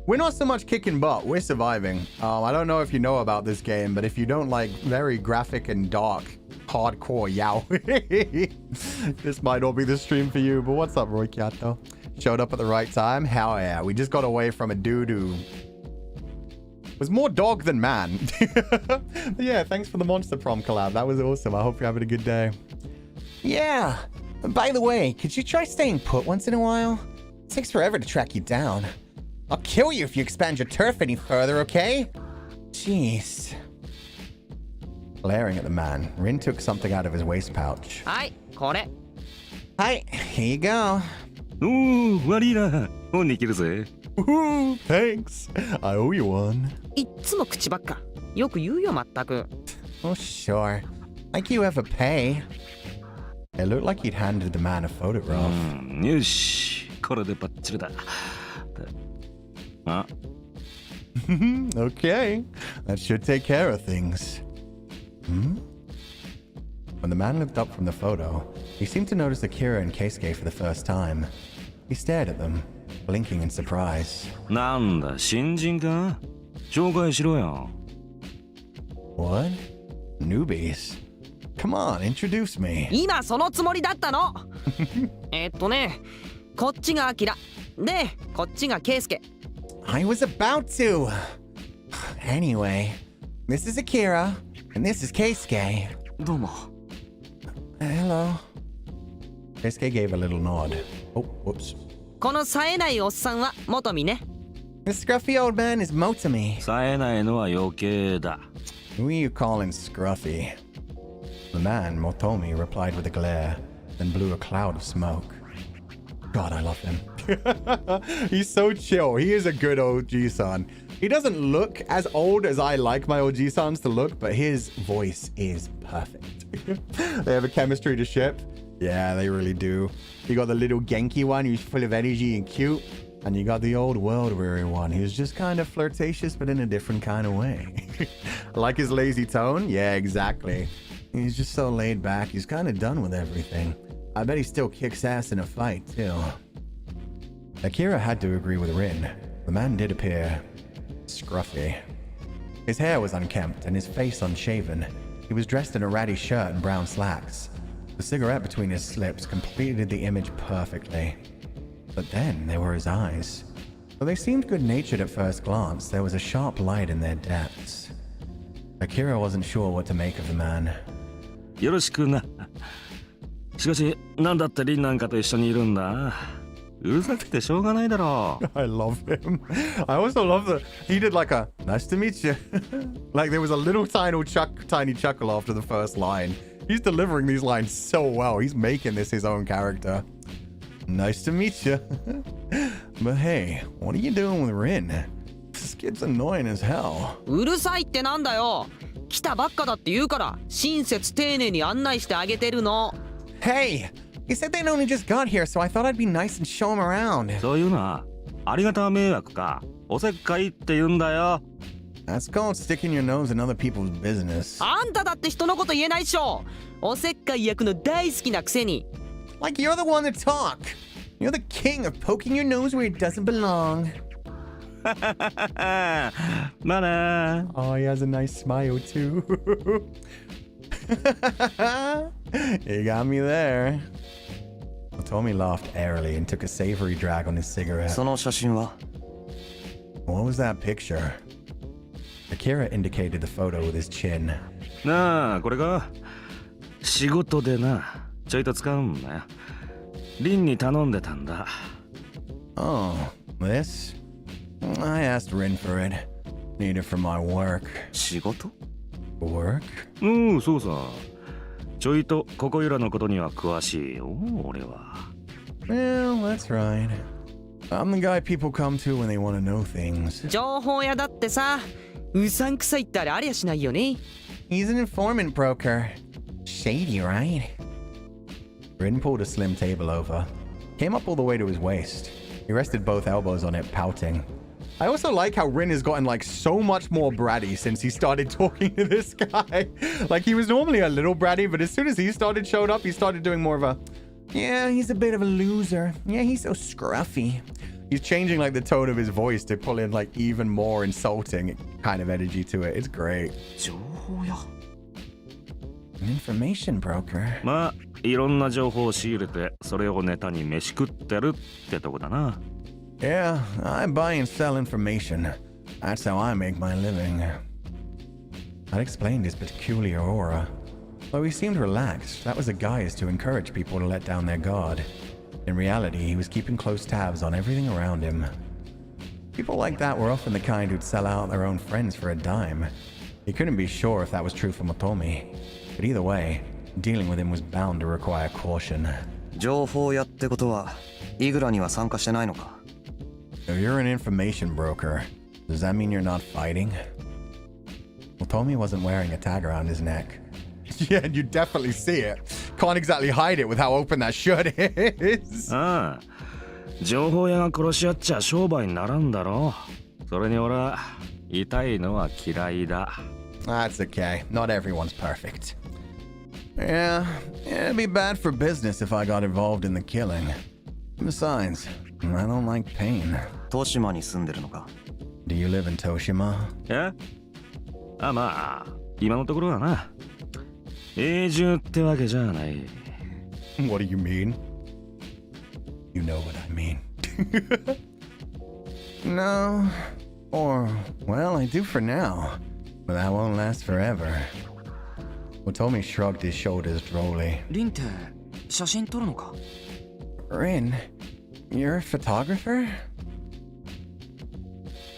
We're not so much kicking butt, we're surviving. I don't know if you know about this game, but if you don't like very graphic and dark, hardcore yaoi, this might not be the stream for you. But what's up, Roy Kyato? Showed up at the right time? Hell yeah. We just got away from a dude who was more dog than man. Yeah, thanks for the Monster Prom collab. That was awesome. I hope you're having a good day. Yeah. By the way, could you try staying put once in a while? It takes forever to track you down. I'll kill you if you expand your turf any further, okay? Jeez. Glaring at the man, Rin took something out of his waist pouch. はい、これ。Hi, here you go. おー、悪いな。本に切るぜ。Ooh, thanks. I owe you one. いっつも口ばっか。よく言うよ、まったく。Oh, sure. Like you ever pay. It looked like he'd handed the man a photograph. よし、これでバッチリだ。あ Okay, that should take care of things. When the man looked up from the photo, he seemed to notice Akira and Keisuke for the first time. He stared at them, blinking in surprise. なんだ、新人か紹介しろよ。What? Newbies? Come on, introduce me. 今そのつもりだったの。こっちがアキラ。で、こっちがケイスケ。I was about to. Anyway, this is Akira, and this is Keisuke. どうも。Hello. Keisuke gave a little nod. Oh, whoops. この冴えないおっさんは元美ね。This scruffy old man is Motomi. 冴えないのは余計だ。Who are you calling scruffy? The man, Motomi, replied with a glare, then blew a cloud of smoke. God, I love him. He's so chill. He is a good OG-san. He doesn't look as old as I like my OG-sans to look, but his voice is perfect. They have a chemistry to ship. Yeah, they really do. You got the little Genki one who's full of energy and cute. And you got the old world-weary one who's just kind of flirtatious, but in a different kind of way. Like his lazy tone? Yeah, exactly. He's just so laid back. He's kind of done with everything. I bet he still kicks ass in a fight, too. Akira had to agree with Rin. The man did appear scruffy. His hair was unkempt and his face unshaven. He was dressed in a ratty shirt and brown slacks. The cigarette between his lips completed the image perfectly. But then there were his eyes. Though they seemed good-natured at first glance, there was a sharp light in their depths. Akira wasn't sure what to make of the man. よろしくな。しかし、なんだってリンなんかと一緒にいるんだ。うるさくてしょうがないだろう。I love him. I also love that he did like a nice to meet you. Like there was a little tiny chuckle after the first line. He's delivering these lines so well. He's making this his own character. Nice to meet you. But hey, what are you doing with Rin? This kid's annoying as hell. うるさいってなんだよ。来たばっかだって言うから親切丁寧に案内してあげてるの。Hey, you said they'd only just got here, so I thought I'd be nice and show them around. そういうのはありがた迷惑か。おせっかいって言うんだよ。That's called sticking your nose in other people's business. あんただって人のこと言えないっしょ。おせっかい焼くの大好きなくせに。Like you're the one to talk. You're the king of poking your nose where it doesn't belong. まあな。 Oh, he has a nice smile too. You got me there. Tommy laughed airily and took a savory drag on his cigarette. その写真は What was that picture? Akira indicated the photo with his chin. なあ、これが仕事でな。ちょいと使うんだよ。リンに頼んでたんだ。Oh, this? I asked Rin for it. Need it for my work. 仕事 Work? うん、そうさ。ちょいとここいらのことには詳しいよ、俺は。Well, that's right. I'm the guy people come to when they want to know things. 情報屋だってさ、うさんくさいってありゃしないよね。He's an informant broker. Shady, right? Rin pulled a slim table over, came up all the way to his waist. He rested both elbows on it, pouting. I also like how Rin has gotten like so much more bratty since he started talking to this guy. Like he was normally a little bratty, but as soon as he started showing up, he started doing more of a, Yeah, he's a bit of a loser. Yeah, he's so scruffy. he's changing like the tone of his voice to pull in like even more insulting kind of energy to it. It's great. 情報屋 An information broker. まあ、いろんな情報を仕入れて、それをネタに飯食ってるってとこだな。Yeah, I buy and sell information. That's how I make my living. That explained his peculiar aura. Though he seemed relaxed, that was a guise to encourage people to let down their guard. In reality, he was keeping close tabs on everything around him. People like that were often the kind who'd sell out their own friends for a dime. He couldn't be sure if that was true for Motomi. But either way, dealing with him was bound to require caution. 情報屋ってことはイグラには参加してないのか If you're an information broker, does that mean you're not fighting? Motomi wasn't wearing a tag around his neck. Yeah, you definitely see it. Can't exactly hide it with how open that shirt is. ああ、情報屋が殺し合っちゃ商売にならんだろう。それに俺は痛いのは嫌いだ。That's okay. Not everyone's perfect. Yeah, it'd be bad for business if I got involved in the killing. Besides, I don't like pain. 豊島に住んでるのか Do you live in Toshima? え？あ、まあ、今のところはな。永住ってわけじゃない。What do you mean? You know what I mean. No. Or, well, I do for now. But that won't last forever. Motomi shrugged his shoulders drolly. リンって写真撮るのか Rin, you're a photographer?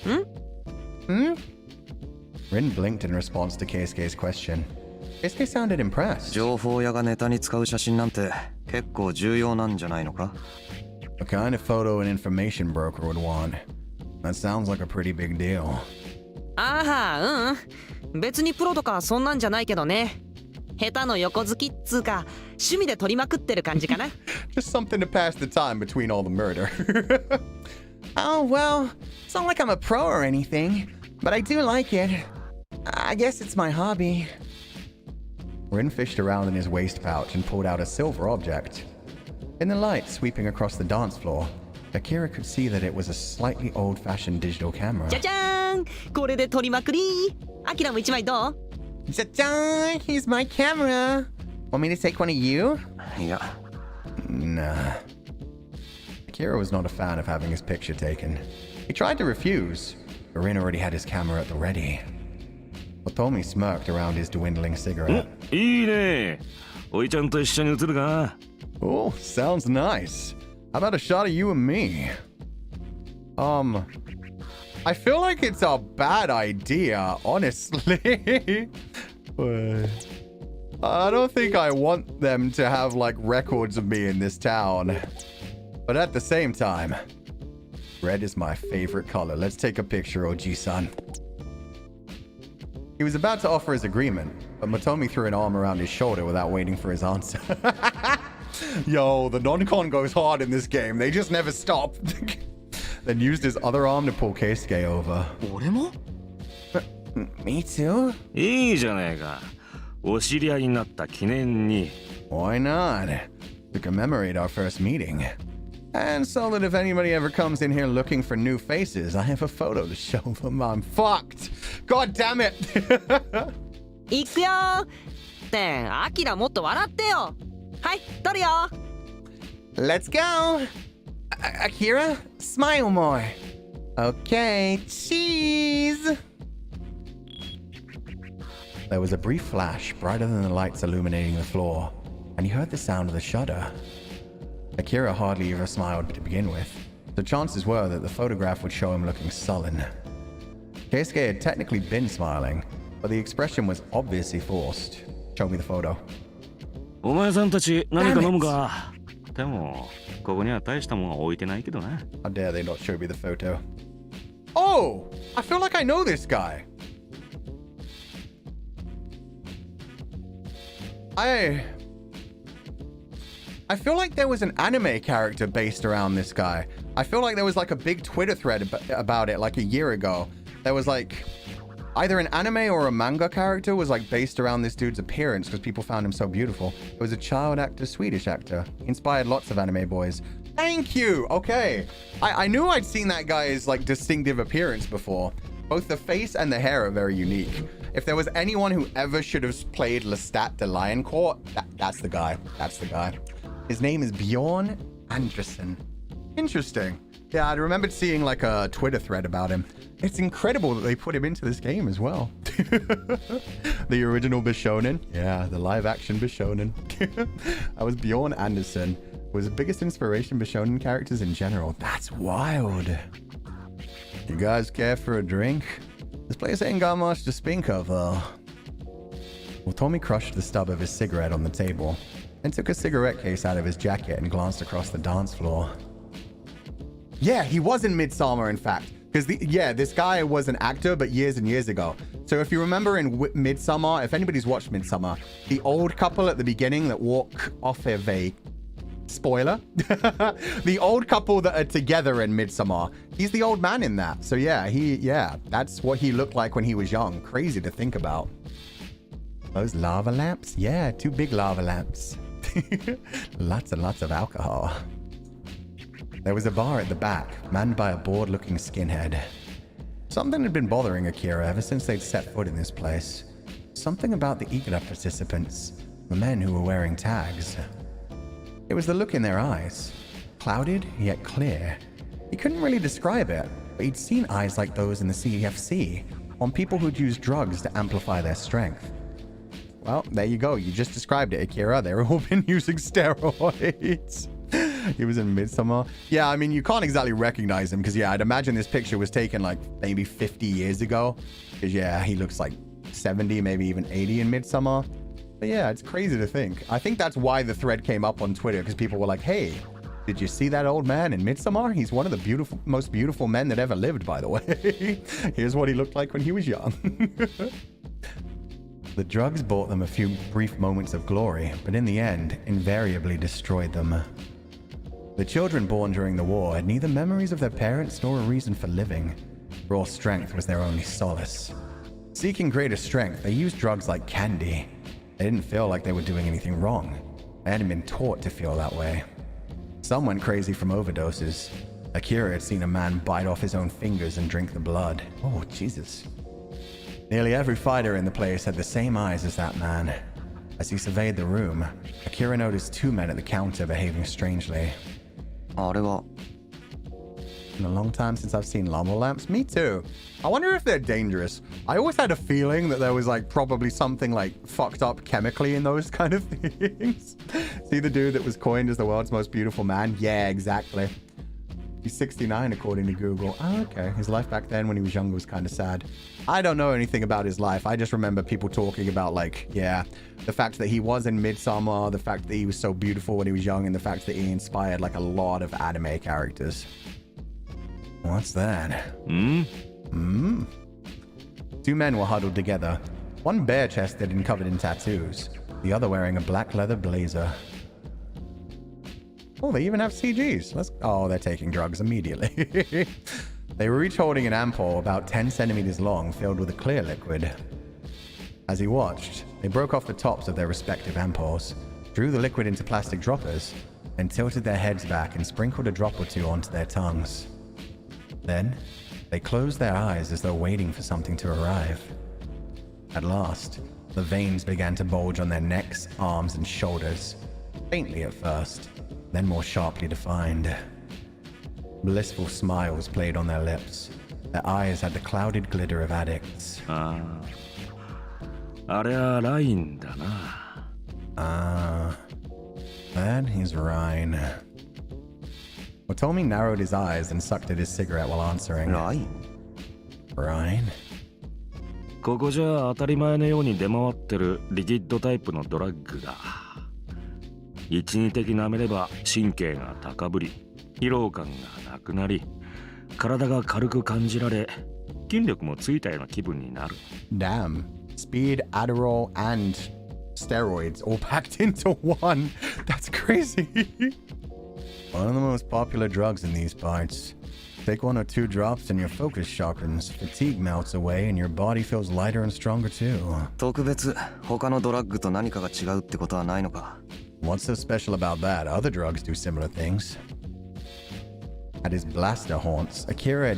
Hmm? Rin blinked in response to Keisuke's question. Keisuke sounded impressed. 情報屋がネタに使う写真なんて結構重要なんじゃないのか The kind of photo an information broker would want. That sounds like a pretty big deal. ああ、別にプロとかそんなんじゃないけどね。下手の横好きっつうか、趣味で撮りまくってる感じかな。Just something to pass the time between all the murder. Oh, well, it's not like I'm a pro or anything, but I do like it. I guess it's my hobby. Rin fished around in his waist pouch and pulled out a silver object. In the light sweeping across the dance floor, Akira could see that it was a slightly old-fashioned digital camera. じゃじゃーん、これで撮りまくり。アキラも一枚どう？ Ta-da! Here's my camera. Want me to take one of you? いや Nah. Akira was not a fan of having his picture taken. He tried to refuse, but Rin already had his camera at the ready. Otomi smirked around his dwindling cigarette. いいね。おいちゃんと一緒に写るか。 Oh, sounds nice. How about a shot of you and me? I feel like it's a bad idea, honestly. I don't think I want them to have, like, records of me in this town. But at the same time, red is my favorite color. Let's take a picture, Oji-san. He was about to offer his agreement, but Motomi threw an arm around his shoulder without waiting for his answer. Yo, the non-con goes hard in this game. They just never stop. Then used his other arm to pull Keisuke over. 俺も？ Me too? いいじゃねえか。お知り合いになった記念に。 Why not? To commemorate our first meeting. And so that if anybody ever comes in here looking for new faces, I have a photo to show them. I'm Fucked. God damn it. 行くよー。ってアキラもっと笑ってよ。はい、撮るよ。 Let's go. Akira, smile more. Okay, cheese. There was a brief flash, brighter than the lights illuminating the floor, and he heard the sound of the shudder. Akira hardly ever smiled to begin with, so chances were that the photograph would show him looking sullen. Keisuke had technically been smiling, but the expression was obviously forced. Show me the photo. お前さんたち何か飲むか。でもここには大したもん置いてないけどな。 How dare they not show me the photo? Oh, I feel like I know this guy. I feel like there was an anime character based around this guy. I feel like there was like a big Twitter thread about it like a year ago. There was like either an anime or a manga character was like based around this dude's appearance because people found him so beautiful. It was a child actor, Swedish actor. He inspired lots of anime boys. Thank you. Okay. I knew I'd seen that guy's like distinctive appearance before. Both the face and the hair are very unique. If there was anyone who ever should have played Lestat the Lion Court, that's the guy. That's the guy. His name is Bjorn Anderson. Interesting. Yeah, I remembered seeing like a Twitter thread about him. It's incredible that they put him into this game as well. The original Bishonen. Yeah, the live action Bishonen. That was Bjorn Anderson. Was the biggest inspiration Bishonen characters in general. That's wild. You guys care for a drink? This place ain't got much to speak of, though. Well, Tommy crushed the stub of his cigarette on the table and took a cigarette case out of his jacket and glanced across the dance floor. Yeah, he was in Midsommar, in fact. Because, this guy was an actor, but years and years ago. So if you remember in Midsommar, if anybody's watched Midsommar, the old couple at the beginning that walk off of a... Spoiler. The old couple that are together in Midsommar. He's the old man in that. So yeah, that's what he looked like when he was young. Crazy to think about. Those lava lamps? Yeah, 2 big lava lamps. Lots and lots of alcohol. There was a bar at the back, manned by a bored-looking skinhead. Something had been bothering Akira ever since they'd set foot in this place. Something about the Igla participants, the men who were wearing tags. It was the look in their eyes, clouded yet clear. He couldn't really describe it, but he'd seen eyes like those in the CFC on people who'd used drugs to amplify their strength. Well, there you go. You just described it, Akira. They've all been using steroids. He was in Midsommar. Yeah, I mean, you can't exactly recognize him because, yeah, I'd imagine this picture was taken like maybe 50 years ago. Because, yeah, he looks like 70, maybe even 80 in Midsommar. But yeah, it's crazy to think. I think that's why the thread came up on Twitter because people were like, hey, Did you see that old man in Midsommar? He's one of the most beautiful men that ever lived, by the way. Here's what he looked like when he was young. The drugs brought them a few brief moments of glory, but in the end, invariably destroyed them. The children born during the war had neither memories of their parents nor a reason for living. Raw strength was their only solace. Seeking greater strength, they used drugs like candy. They didn't feel like they were doing anything wrong. They hadn't been taught to feel that way. Some went crazy from overdoses. Akira had seen a man bite off his own fingers and drink the blood. Oh, Jesus. Nearly every fighter in the place had the same eyes as that man. As he surveyed the room, Akira noticed two men at the counter behaving strangely. あれは In a long time since I've seen llama lamps. Me too. I wonder if they're dangerous. I always had a feeling that there was like probably something like fucked up chemically in those kind of things. See the dude that was coined as the world's most beautiful man? Yeah, exactly. He's 69 according to Google. Oh, okay. His life back then when he was younger was kind of sad. I don't know anything about his life. I just remember people talking about like, yeah, the fact that he was in Midsommar, the fact that he was so beautiful when he was young, and the fact that he inspired like a lot of anime characters. What's that? Two men were huddled together. One bare-chested and covered in tattoos. The other wearing a black leather blazer. Oh, they even have CGs. Oh, they're taking drugs immediately. They were each holding an ampoule about 10 centimeters long filled with a clear liquid. As he watched, they broke off the tops of their respective ampoules, drew the liquid into plastic droppers, and tilted their heads back and sprinkled a drop or two onto their tongues. Then, they closed their eyes as though waiting for something to arrive. At last, the veins began to bulge on their necks, arms, and shoulders, faintly at first, then more sharply defined. Blissful smiles played on their lips. Their eyes had the clouded glitter of addicts. あれはラインだな。That is Ryan. Otomi narrowed his eyes and sucked at his cigarette while answering. ライン Ryan? ここじゃ当たり前のように出回ってるリキッドタイプのドラッグだ。一時的舐めれば神経が高ぶり、疲労感がなくなり、体が軽く感じられ、筋力もついたような気分になる。Damn. Speed, Adderall, and steroids all packed into one. That's crazy. One of the most popular drugs in these parts. Take 1 or 2 drops and your focus sharpens, fatigue melts away, and your body feels lighter and stronger too. 特別他のドラッグと何かが違うってことはないのか What's so special about that? Other drugs do similar things. At his blaster haunts, Akira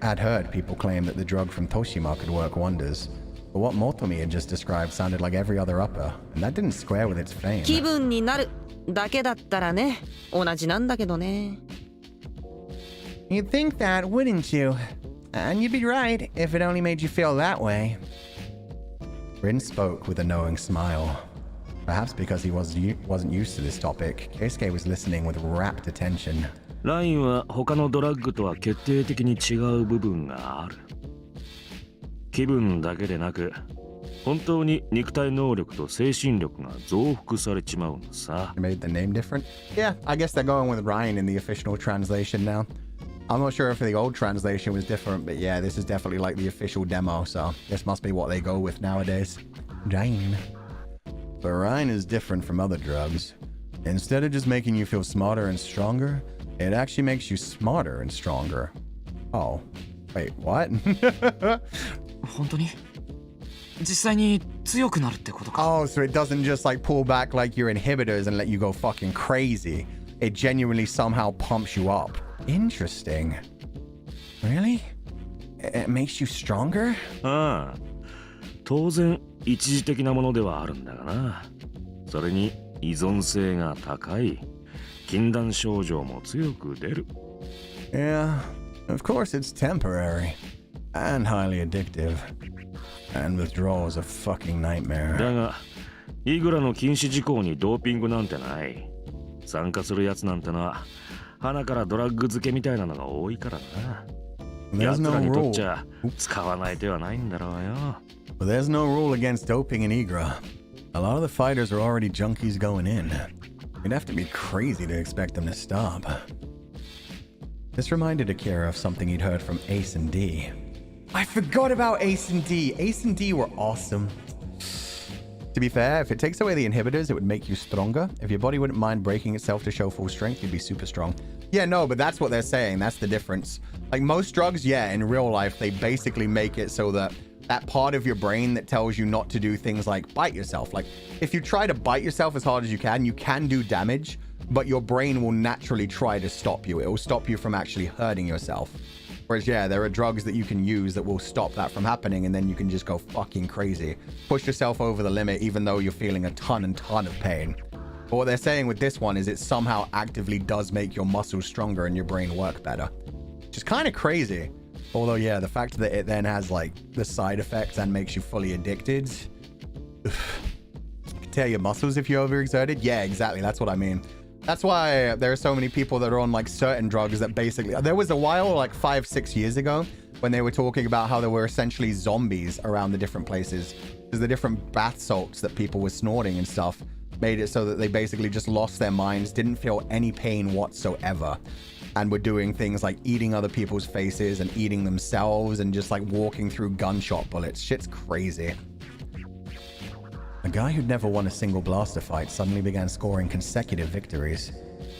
had heard people claim that the drug from Toshima could work wonders. But what Motomi had just described sounded like every other upper, and that didn't square with its fame. 気分になるだけだったらね、同じなんだけどね。You'd think that, wouldn't you? And you'd be right if it only made you feel that way. Rin spoke with a knowing smile. Perhaps because he wasn't used to this topic, Keisuke was listening with rapt attention. ラインは他のドラッグとは決定的に違う部分がある。気分だけでなく、本当に肉体能力と精神力が増幅されちまうのさ。Made the name different? Yeah, I guess they're going with Ryan in the official translation now. I'm not sure if the old translation was different, but yeah, this is definitely like the official demo, so this must be what they go with nowadays. Ryan. But Ryan is different from other drugs. Instead of just making you feel smarter and stronger, it actually makes you smarter and stronger. Oh, wait, what? 本当に実際に強くなるってことか。 Oh, so it doesn't just like pull back like your inhibitors and let you go fucking crazy. It genuinely somehow pumps you up. Interesting. Really? It makes you stronger? ああ、当然一時的なものではあるんだがな。それに依存性が高い。禁断症状も強く出る。Yeah, of course it's temporary. And highly addictive. And withdrawals a fucking nightmare. だが、いくらの禁止事項にドーピングなんてない。参加するやつなんてのは、鼻からドラッグ漬けみたいなのが多いからな。やつらにとっちゃ使わない手はないんだろうよ。But there's no rule against doping in Igra. A lot of the fighters are already junkies going in. You'd have to be crazy to expect them to stop. This reminded Akira of something he'd heard from Ace and D. I forgot about Ace and D. Ace and D were awesome. To be fair, if it takes away the inhibitors, it would make you stronger. If your body wouldn't mind breaking itself to show full strength, you'd be super strong. Yeah, no, but that's what they're saying. That's the difference. Like most drugs, yeah, in real life, they basically make it so that that part of your brain that tells you not to do things like bite yourself. Like if you try to bite yourself as hard as you can do damage, but your brain will naturally try to stop you. It will stop you from actually hurting yourself. Whereas, yeah, there are drugs that you can use that will stop that from happening, and then you can just go fucking crazy. Push yourself over the limit, even though you're feeling a ton of pain. But what they're saying with this one is it somehow actively does make your muscles stronger and your brain work better. Which is kind of crazy. Although, yeah, the fact that it then has, like, the side effects and makes you fully addicted. You can tear your muscles if you're overexerted. Yeah, exactly. That's what I mean. That's why there are so many people that are on like certain drugs that basically, there was a while like 5-6 years ago when they were talking about how there were essentially zombies around the different places because the different bath salts that people were snorting and stuff made it so that they basically just lost their minds, didn't feel any pain whatsoever, and were doing things like eating other people's faces and eating themselves and just like walking through gunshot bullets. Shit's crazy. A guy who'd never won a single blaster fight suddenly began scoring consecutive victories.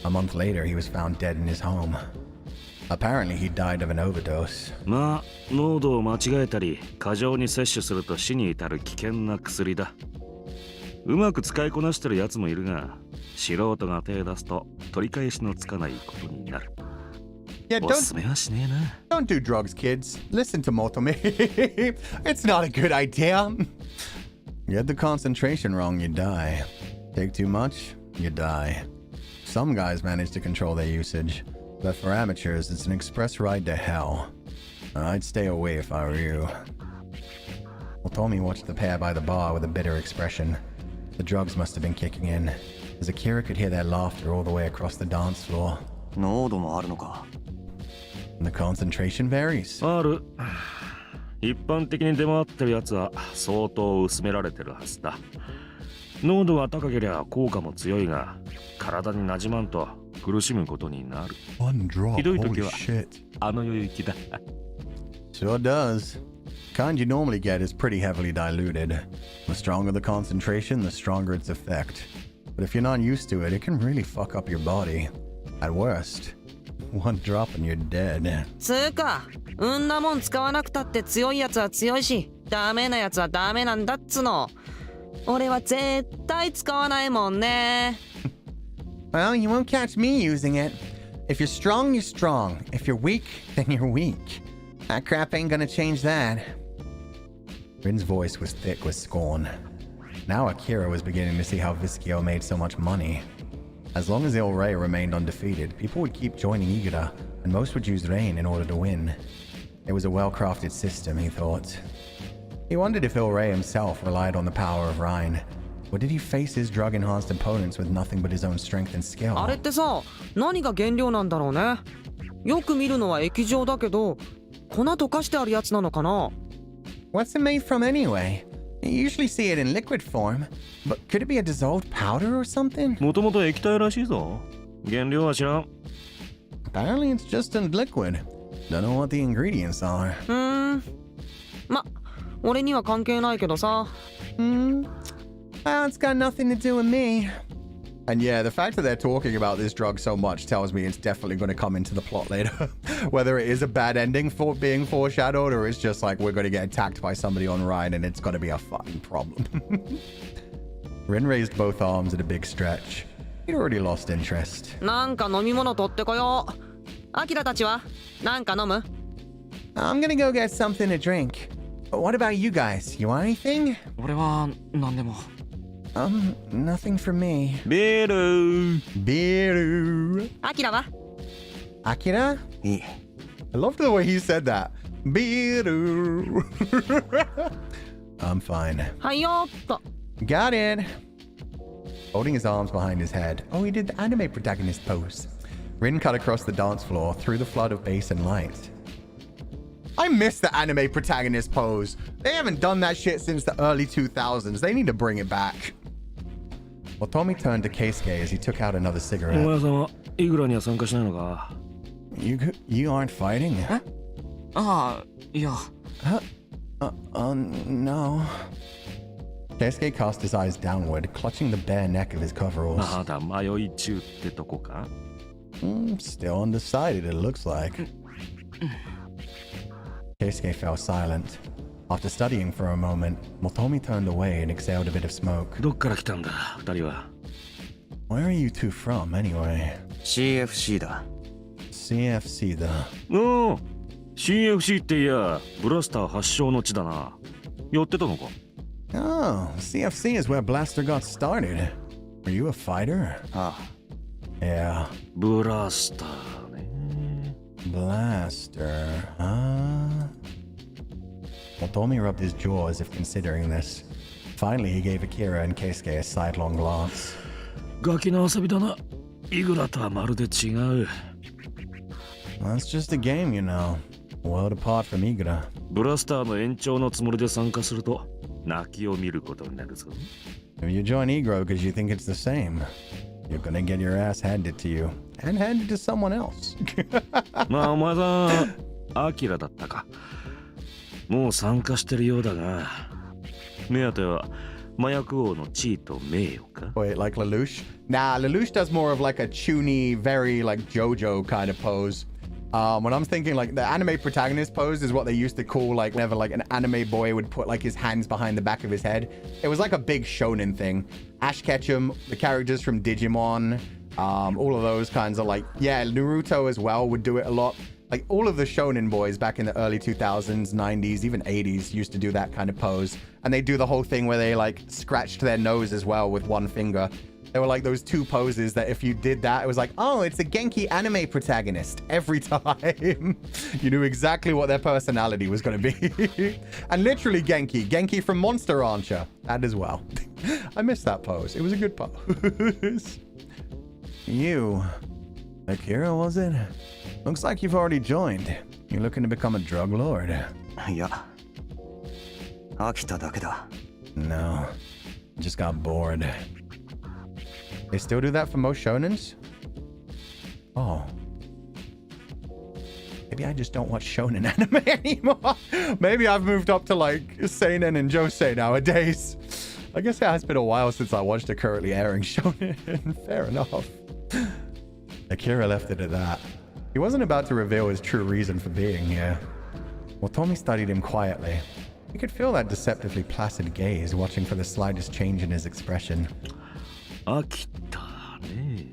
A month later, he was found dead in his home. Apparently, he died of an overdose. まあ、濃度を間違えたり、過剰に摂取すると死に至る危険な薬だ。うまく使いこなしてるやつもいるが、素人が手出すと取り返しのつかないことになる。Yeah, おすすめはしねえな。don't do drugs, kids. Listen to Motome. It's not a good idea. Get the concentration wrong, you die. Take too much, you die. Some guys manage to control their usage, but for amateurs, it's an express ride to hell. I'd stay away if I were you. Otomi watched the pair by the bar with a bitter expression. The drugs must have been kicking in, as Akira could hear their laughter all the way across the dance floor. 濃度もあるのか。 The concentration varies. ある。一般的に出回ってるやつは相当薄められてるはずだ。濃度が高ければ効果も強いが、体に馴染まんと苦しむことになる。One drop, ひどい時 holy は shit. あの世行きだ。Sure does. Kind you normally get is pretty heavily diluted. The stronger the concentration, the stronger its effect. But if you're not used to it, it can really fuck up your body. At worst, one drop and you're dead. つーか、んなもん使わなくたって強いやつは強いし、ダメなやつはダメなんだっつの。俺は絶対使わないもんね。Well, you won't catch me using it. If you're strong, you're strong. If you're weak, then you're weak. That crap ain't gonna change that. Rin's voice was thick with scorn. Now Akira was beginning to see how Vischio made so much money. As long as Il Rei remained undefeated, people would keep joining Igura, and most would use Rain in order to win. It was a well-crafted system, he thought. He wondered if Il Rei himself relied on the power of Rhine, or did he face his drug-enhanced opponents with nothing but his own strength and skill? あれってさ、何が原料なんだろうね。よく見るのは液状だけど、粉溶かしてあるやつなのかな。What's it made from anyway? You usually see it in liquid form, but could it be a dissolved powder or something? もともと液体らしいぞ。原料は知らん。Apparently it's just in liquid. Don't know what the ingredients are. ま、俺には関係ないけどさ。Well, it's got nothing to do with me. And yeah, the fact that they're talking about this drug so much tells me it's definitely going to come into the plot later. Whether it is a bad ending for being foreshadowed or it's just like we're going to get attacked by somebody on Rhine and it's going to be a fucking problem. Rin raised both arms at a big stretch. He'd already lost interest. なんか飲み物取ってこよう。アキラたちはなんか飲む？ I'm gonna go get something to drink. But what about you guys? You want anything? 俺は何でも。Nothing for me. ビール Biru. アキラは？ Akira? いい。 I love the way he said that. Biru. I'm fine. はいよーっと。 Got it. Holding his arms behind his head, Oh, he did the anime protagonist pose. Rin cut across the dance floor through the flood of bass and light. I miss the anime protagonist pose. They haven't done that shit since the early 2000s. They need to bring it back. Otomi turned to Keisuke as he took out another お cigarette. 前様イグラには参加しないのか You aren't fighting? ああ、いや、 No. Keisuke cast his eyes downward, clutching the bare neck of his coveralls. まだ迷い中ってとこか Still undecided, it looks like. Keisuke fell silent. After studying for a moment, Motomi turned away and exhaled a bit of smoke. どっから来たんだ二人は Where are you two from, anyway? CFC だ CFC, the... おお CFC っていやブラスター発祥の地だなやってたのか Oh, CFC is where Blaster got started. Are you a fighter? あ Yeah. ブラスターね Blaster, huh? Motomi rubbed his jaw as if considering this. Finally, he gave Akira and Keisuke a sidelong glance. ガキの遊びだなイグラとはまるで違う That's just a game, you know. World apart from Igura. ブラスターの延長のつもりで参加すると泣きを見ることになるぞ If you join Iguro because you think it's the same, you're gonna get your ass handed to you. And handed to someone else. まあお前さんアキラだったかもう参加してるようだが目当ては麻薬王の地位と名誉か Wait, like Lelouch? Nah, Lelouch does more of like a chuny, very like JoJo kind of pose. When I'm thinking like the anime protagonist pose is what they used to call like whenever like an anime boy would put like his hands behind the back of his head. It was like a big shonen thing. Ash Ketchum, the characters from Digimon, all of those kinds of like, yeah, Naruto as well would do it a lot. Like all of the shonen boys back in the early 2000s, 90s, even 80s used to do that kind of pose. And they do the whole thing where they like scratched their nose as well with one finger. There were like those two poses that if you did that, it was like, oh, it's a Genki anime protagonist every time. You knew exactly what their personality was going to be. And literally Genki from Monster Rancher, that as well. I missed that pose. It was a good pose. You. Akira, was it? Looks like you've already joined. You're looking to become a drug lord. いや飽きただけだ No. Just got bored. They still do that for most shonens? Oh. Maybe I just don't watch shonen anime anymore. Maybe I've moved up to like seinen and josei nowadays. I guess it has been a while since I watched a currently airing shonen. Fair enough. Akira left it at that. He wasn't about to reveal his true reason for being here. Motomi studied him quietly. You could feel that deceptively placid gaze watching for the slightest change in his expression. 飽きたね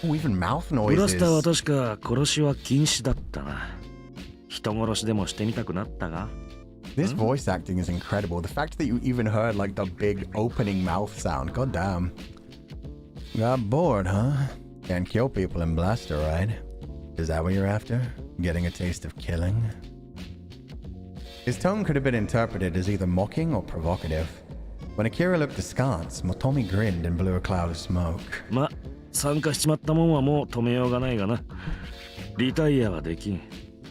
Oh, even mouth ブラスターは noises. 確か殺しは禁止だったな人殺しでもしてみたくなったが This voice acting is incredible. The fact that you even heard like the big opening mouth sound. God damn. Got bored, huh? Can't kill people in Blaster, right? Is that what you're after? Getting a taste of killing? His tone could have been interpreted as either mocking or provocative. When Akira looked askance, Motomi grinned and blew a cloud of smoke. ま参加しちまったもんはもう止めようがないがなリタイアはできん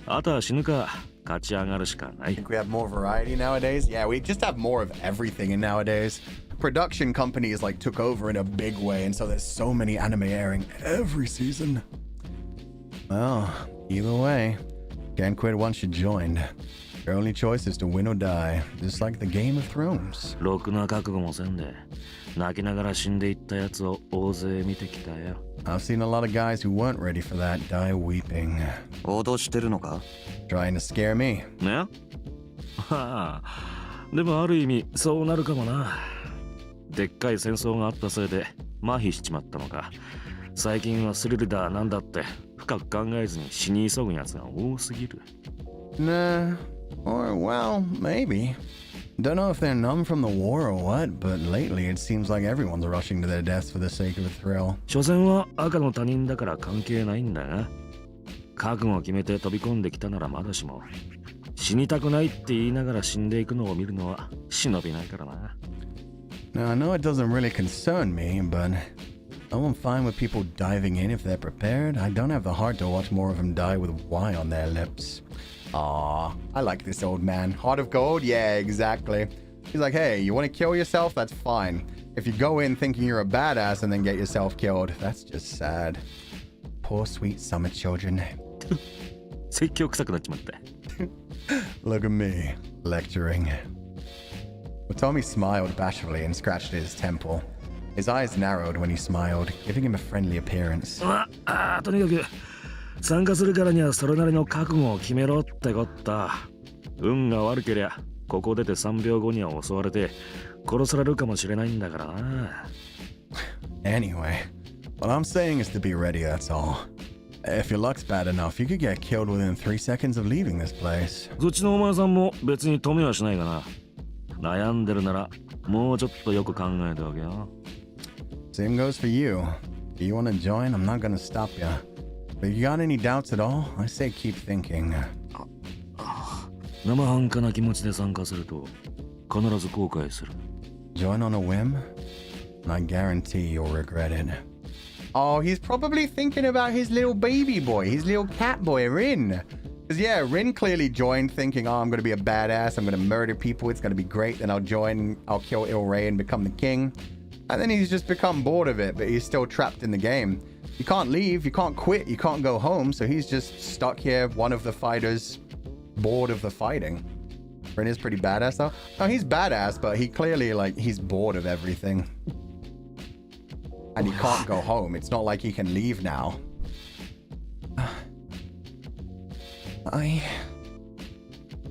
あとは死ぬか勝ち上がるしかない I think we have more variety nowadays. Yeah, we just have more of everything in nowadays. Production companies like took over in a big way, and so there's so many anime airing every season. Well, either way, can't quit once you joined. Your only choice is to win or die, just like the Game of Thrones. ろくな覚悟もせんで泣きながら死んでいったやつを大勢見てきたよ I've seen a lot of guys who weren't ready for that die weeping. 脅してるのか Trying to scare me. ねはあでもある意味そうなるかもなでっかい戦争があったせいで麻痺しちまったのか最近はスリルだなんだって深く考えずに死に急ぐやつが多すぎる Nah, or well, maybe. Don't know if they're numb from the war or what, but lately it seems like everyone's rushing to their deaths for the sake of a thrill. 所詮は赤の他人だから関係ないんだが覚悟を決めて飛び込んできたならまだしも死にたくないって言いながら死んでいくのを見るのは忍びないからな Now, I know it doesn't really concern me, but I'm fine with people diving in if they're prepared. I don't have the heart to watch more of them die with Y on their lips. Aw, I like this old man. Heart of gold? Yeah, exactly. He's like, hey, you want to kill yourself? That's fine. if you go in thinking you're a badass and then get yourself killed, that's just sad. Poor sweet summer children. 説教臭くなっちまって。 Look at me, lecturing. Tommy smiled bashfully and scratched at his temple. His eyes narrowed when he smiled, giving him a friendly appearance. とにかく参加するからにはそれなりの覚悟を決めろってこった。運が悪けりゃここ出て3秒後には襲われて殺されるかもしれないんだからな。Anyway, what I'm saying is to be ready, that's all. If your luck's bad enough, you could get killed within 3 seconds of leaving this place. そっちのお前さんも別に止めはしないかな。悩んでるならもうちょっとよく考えておけよ。Same goes for you. If you want to join, I'm not gonna stop you. But if you got any doubts at all, I say keep thinking. 生半可な気持ちで参加すると必ず後悔する。Join on a whim? I guarantee you'll regret it. Oh, he's probably thinking about his little baby boy, his little cat boy, Rin. Because, yeah, Rin clearly joined thinking, oh, I'm going to be a badass, I'm going to murder people, it's going to be great, then I'll join, I'll kill Il-Rei and become the king. And then he's just become bored of it, but he's still trapped in the game. You can't leave, you can't quit, you can't go home, so he's just stuck here, one of the fighters, bored of the fighting. Rin is pretty badass, though. No, he's badass, but he clearly, like, he's bored of everything. And he can't go home. It's not like he can leave now.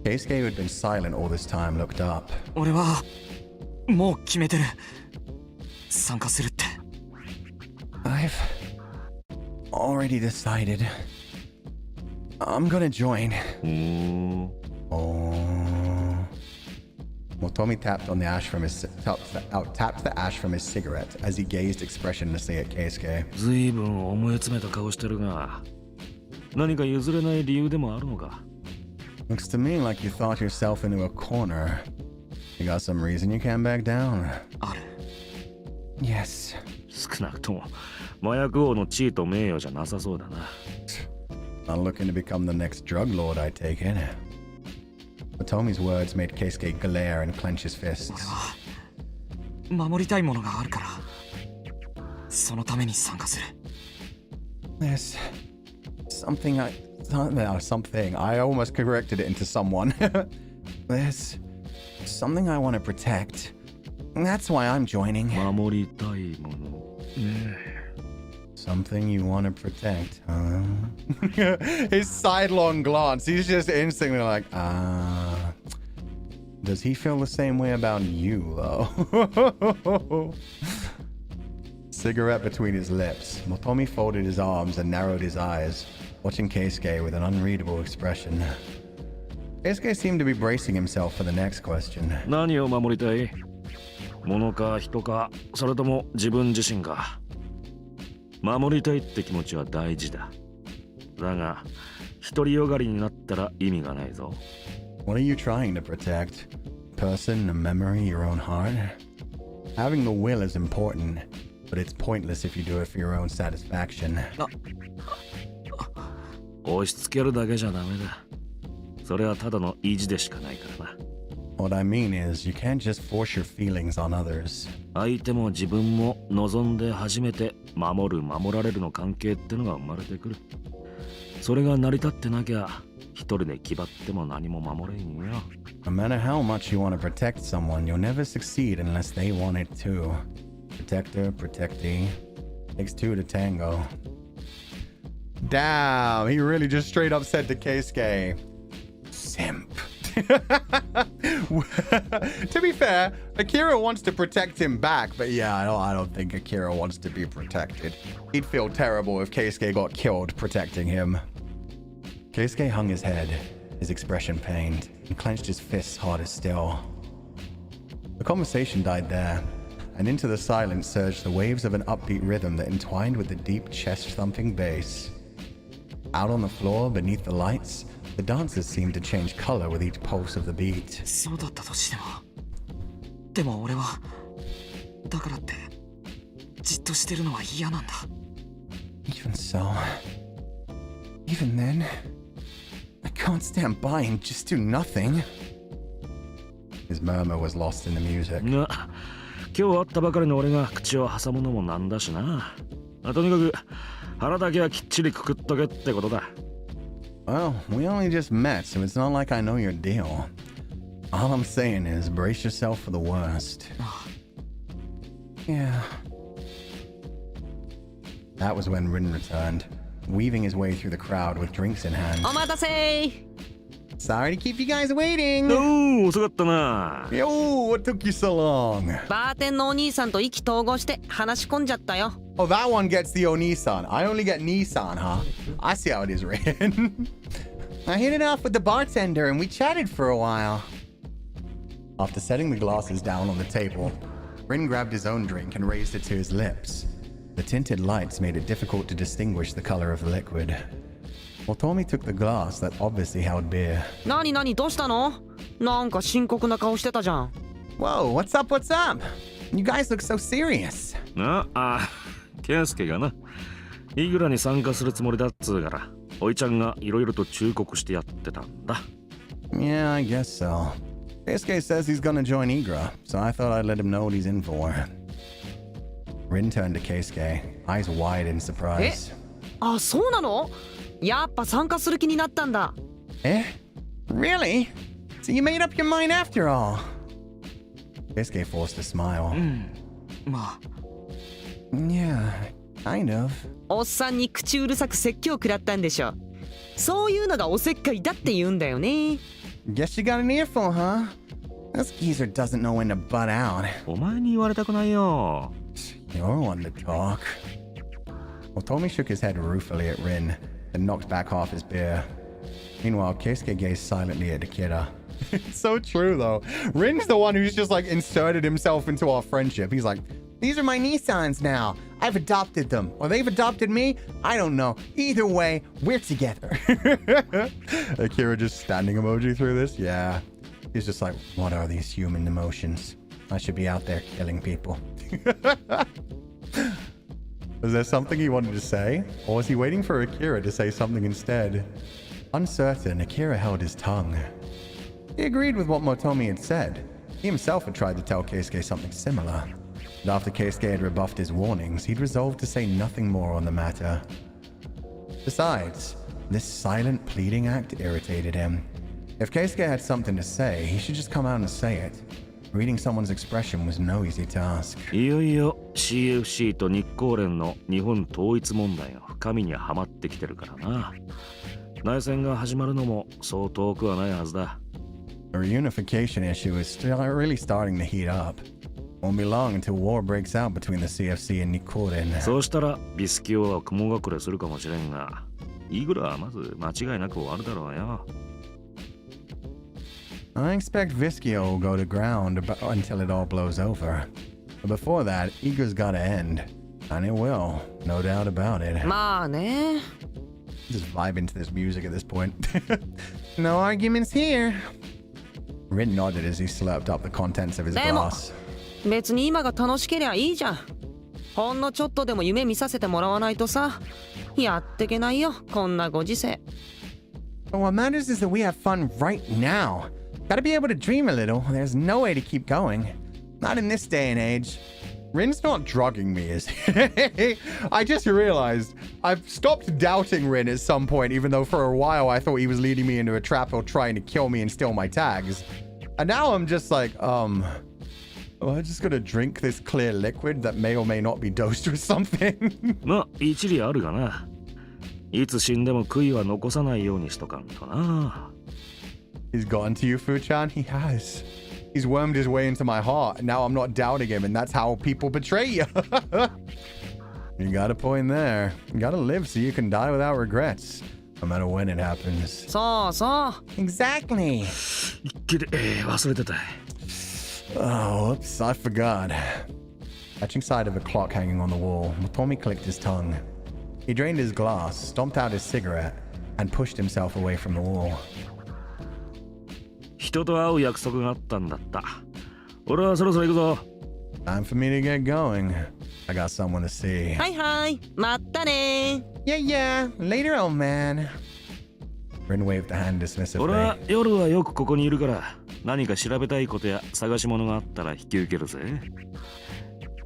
Keisuke, who had been silent all this time, looked up. 俺はもう決めてる。参加するって。I've already decided. I'm gonna join. Oh. Motomi tapped on the ash from his tapped the ash from his cigarette as he gazed expressionlessly at Keisuke. ずいぶん思い詰めた顔してるが、何か譲れない理由でもあるのか。 Looks to me like you thought yourself into a corner. You got some reason you can't back down? ある。 Yes. 少なくとも麻薬王の地位と名誉じゃなさそうだな。 Not looking to become the next drug lord, I take it. Otomi's words made Keisuke glare and clench his fists. 俺は守りたいものがあるから、そのために参加する。 There's something I almost corrected it into someone. There's something I want to protect. That's why I'm joining. 守りたいもの。Something you want to protect, huh? His sidelong glance, he's just instantly like, Does he feel the same way about you, though? Cigarette between his lips, Motomi folded his arms and narrowed his eyes, watching Keisuke with an unreadable expression. Keisuke seemed to be bracing himself for the next question. 何を守りたい？物か人か、それとも自分自身か。守りたいって気持ちは大事だ。だが、独りよがりになったら意味がないぞ。What are you trying to protect? Person, a memory, your own heart? Having the will is important, but it's pointless if you do it for your own satisfaction. 押し付けるだけじゃダメだ。それはただの意地でしかないからな。What I mean is, you can't just force your feelings on others. 相手も自分も望んで初めて守る守られるの関係ってのが生まれてくる。それが成り立ってなきゃ一人で気張っても何も守れんよ。No matter how much you want to protect someone, you'll never succeed unless they want it too. Protector, protectee. Takes two to tango. Damn, he really just straight up said to Keisuke, Simp. To be fair, Akira wants to protect him back, but yeah, I don't think Akira wants to be protected. He'd feel terrible if Keisuke got killed protecting him. Keisuke hung his head, his expression pained, and clenched his fists harder still. The conversation died there, and into the silence surged the waves of an upbeat rhythm that entwined with the deep chest-thumping bass. Out on the floor, beneath the lights, the dancers seemed to change color with each pulse of the beat. そうだったとしても、でも俺はだからってじっとしてるのは嫌なんだ。 Even so, even then, I can't stand by and just do nothing. His murmur was lost in the music. が、今日会ったばかりの俺が口を挟むのもなんだしな。とにかく腹だけはきっちりくくっとけってことだ。Well, we only just met, so it's not like I know your deal. All I'm saying is brace yourself for the worst. Yeah. That was when Rin returned, weaving his way through the crowd with drinks in hand. お待たせ Sorry to keep you guys waiting. おお、遅かったな。 Yo, what took you so long? バーテンのお兄さんと意気投合して話し込んじゃったよ。 Oh, that one gets the Onisan. I only get Nissan, huh? I see how it is, Rin. I hit it off with the bartender and we chatted for a while. After setting the glasses down on the table, Rin grabbed his own drink and raised it to his lips. The tinted lights made it difficult to distinguish the color of the liquid. Otomi took the glass that obviously held beer. なになにどうしたの？なんか深刻な顔してたじゃん。 Whoa, what's up, what's up? You guys look so serious. ケンスケがな、イグラに参加するつもりだっつうから、おいちゃんがいろいろと忠告してやってたんだ。Yeah, I guess so. Keisuke says he's gonna join Igra, so I thought I'd let him know what he's in for. Rin turned to Keisuke, eyes wide in surprise. あ、そうなの？やっぱ参加する気になったんだ。 Eh? Really? So you made up your mind after all? Keisuke forced a smile. まあ Yeah, kind of. おっさんに口うるさく説教食らったんでしょ。そういうのがおせっかいだって言うんだよね。 Guess you got an earful, huh? This geezer doesn't know when to butt out. お前に言われたくないよ。 You're one to talk. Otomi shook his head ruefully at Rin, then knocked back half his beer. Meanwhile, Keisuke gazed silently at Akira. It's so true, though. Rin's the one who's just like inserted himself into our friendship. He's like, These are my Nissans now. I've adopted them. Or they've adopted me. I don't know. Either way, we're together. Akira just standing emoji through this? Yeah. He's just like, what are these human emotions? I should be out there killing people. Was there something he wanted to say? Or was he waiting for Akira to say something instead? Uncertain, Akira held his tongue. He agreed with what Motomi had said. He himself had tried to tell Keisuke something similar. But after Keisuke had rebuffed his warnings, he'd resolved to say nothing more on the matter. Besides, this silent pleading act irritated him. If Keisuke had something to say, he should just come out and say it. Reading someone's expression was no easy task. いよいよ CFC と日光連の日本統一問題が深みにはまってきてるからな。内戦が始まるのもそう遠くはないはずだ。The reunification issue is really starting to heat up. Won't be long until war breaks out between the CFC and Nikoden. そうしたらビスキオは雲隠れするかもしれんが、イグラはまず間違いなく終わるだろうよ。I expect Viskio will go to ground until it all blows over. But before that, Igra's gotta end. And it will, no doubt about it. まあね。 Just vibing to this music at this point. No arguments here. Rin nodded as he slurped up the contents of his glass. 別に今が楽しけりゃいいじゃん。ほんのちょっとでも夢見させてもらわないとさ、やってけないよ、こんなご時世。 But what matters is that we have fun right now. Gotta be able to dream a little. There's no way to keep going. Not in this day and age. Rin's not drugging me, is he? I just realized I've stopped doubting Rin at some point, even though for a while I thought he was leading me into a trap or trying to kill me and steal my tags. And now I'm just like, am I just gonna drink this clear liquid that may or may not be dosed with something? まあ一理あるがな。いつ死んでも悔いは残さないようにしとかんとな。 He's gotten to you, Fu-chan? He has. He's wormed his way into my heart, and now I'm not doubting him, and that's how people betray you. You got a point there. You gotta live so you can die without regrets, no matter when it happens. そうそう。 Exactly. 忘れてた。 Oh, whoops, I forgot. Catching sight of a clock hanging on the wall, Motomi clicked his tongue. He drained his glass, stomped out his cigarette, and pushed himself away from the wall. 人と会う約束があったんだった。俺はそろそろ行くぞ。 Time for me to get going. I got someone to see. はいはい、まったね。 Yeah, later, old man. Rin waved a hand 俺は dismissively. 夜はよくここにいるから何か調べたいことや探し物があったら引き受けるぜ。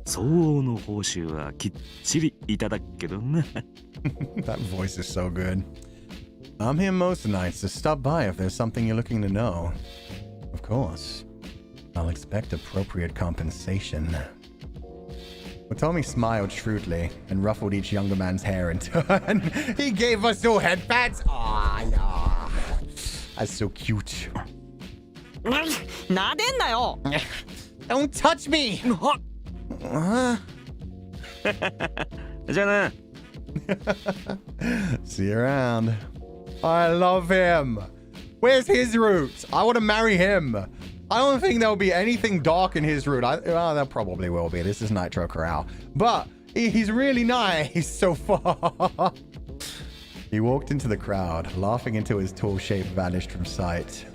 相応の報酬はきっちりいただくけどな。That voice is so good. I'm here most nights to stop by if there's something you're looking to know. Of course. I'll expect appropriate compensation. Otomi smiled shrewdly and ruffled each younger man's hair in turn. He gave us all head pats. Ah, yeah. That's so cute. なでんなよ Don't touch me! じゃあな。 See you around. I love him. Where's his route? I want to marry him. I don't think there'll be anything dark in his route. Well, there probably will be. This is Nitro Corral. But he's really nice so far. He walked into the crowd, laughing until his tall shape vanished from sight.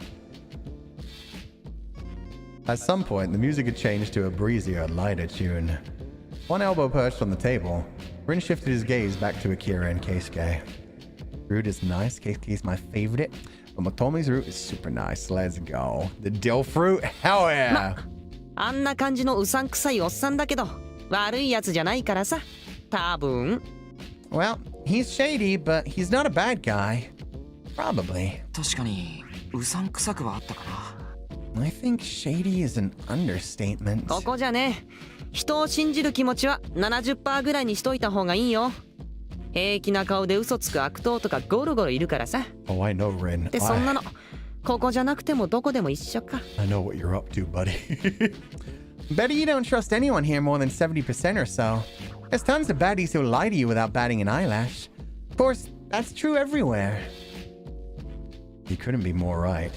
At some point, the music had changed to a breezier, lighter tune. One elbow perched on the table, Rin shifted his gaze back to Akira and Keisuke. Root is nice, Keisuke's my favorite, but Motomi's root is super nice. Let's go. The dill fruit? Hell yeah! あんな感じのうさんくさいおっさんだけど悪いやつじゃないからさ多分 Well, he's shady, but he's not a bad guy. Probably. 確かにうさんくさくはあったかな。 I think shady is an understatement. ここじゃね人を信じる気持ちは 70% ぐらいにしといた方がいいよ平気な顔で嘘つく悪党とかゴロゴロいるからさ Oh, I know, Rin. でそんなのここじゃなくてもどこでも一緒か I know what you're up to, buddy. Better you don't trust anyone here more than 70% or so. There's tons of baddies who'll lie to you without batting an eyelash. Of course, that's true everywhere. He couldn't be more right.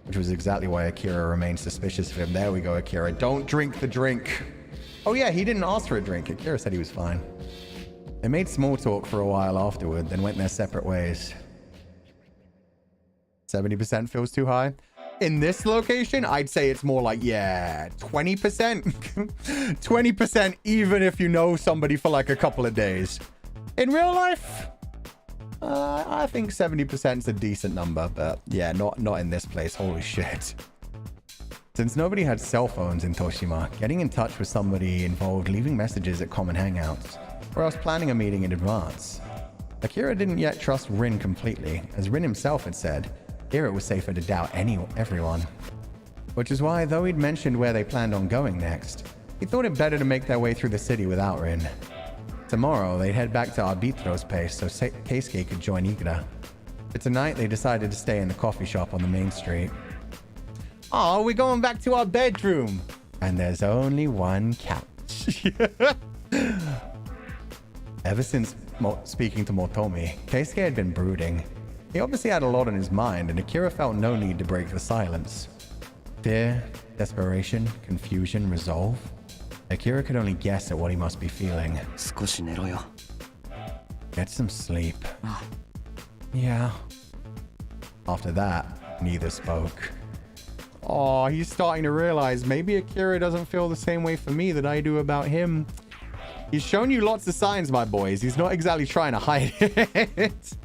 Which was exactly why Akira remained suspicious of him. There we go, Akira. Don't drink the drink. Oh yeah, he didn't ask for a drink. Akira said he was fine. They made small talk for a while afterward, then went their separate ways. 70% feels too high. In this location, I'd say it's more like, yeah, 20%. 20% even if you know somebody for like a couple of days. In real life, I think 70% is a decent number, but yeah, not in this place. Holy shit. Since nobody had cell phones in Toshima, getting in touch with somebody involved leaving messages at common hangouts, or else planning a meeting in advance. Akira didn't yet trust Rin completely, as Rin himself had said, here it was safer to doubt everyone. Which is why, though he'd mentioned where they planned on going next, he thought it better to make their way through the city without Rin. Tomorrow, they'd head back to Arbitro's place so Keisuke could join Ikura. But tonight, they decided to stay in the coffee shop on the main street. Oh, we're going back to our bedroom. And there's only one couch. Ever since speaking to Motomi, Keisuke had been brooding. He obviously had a lot on his mind, and Akira felt no need to break the silence. Fear, desperation, confusion, resolve. Akira could only guess at what he must be feeling. 少し寝ろよ Get some sleep. Yeah. After that, neither spoke. Oh, he's starting to realize maybe Akira doesn't feel the same way for me that I do about him. He's shown you lots of signs, my boys. He's not exactly trying to hide it.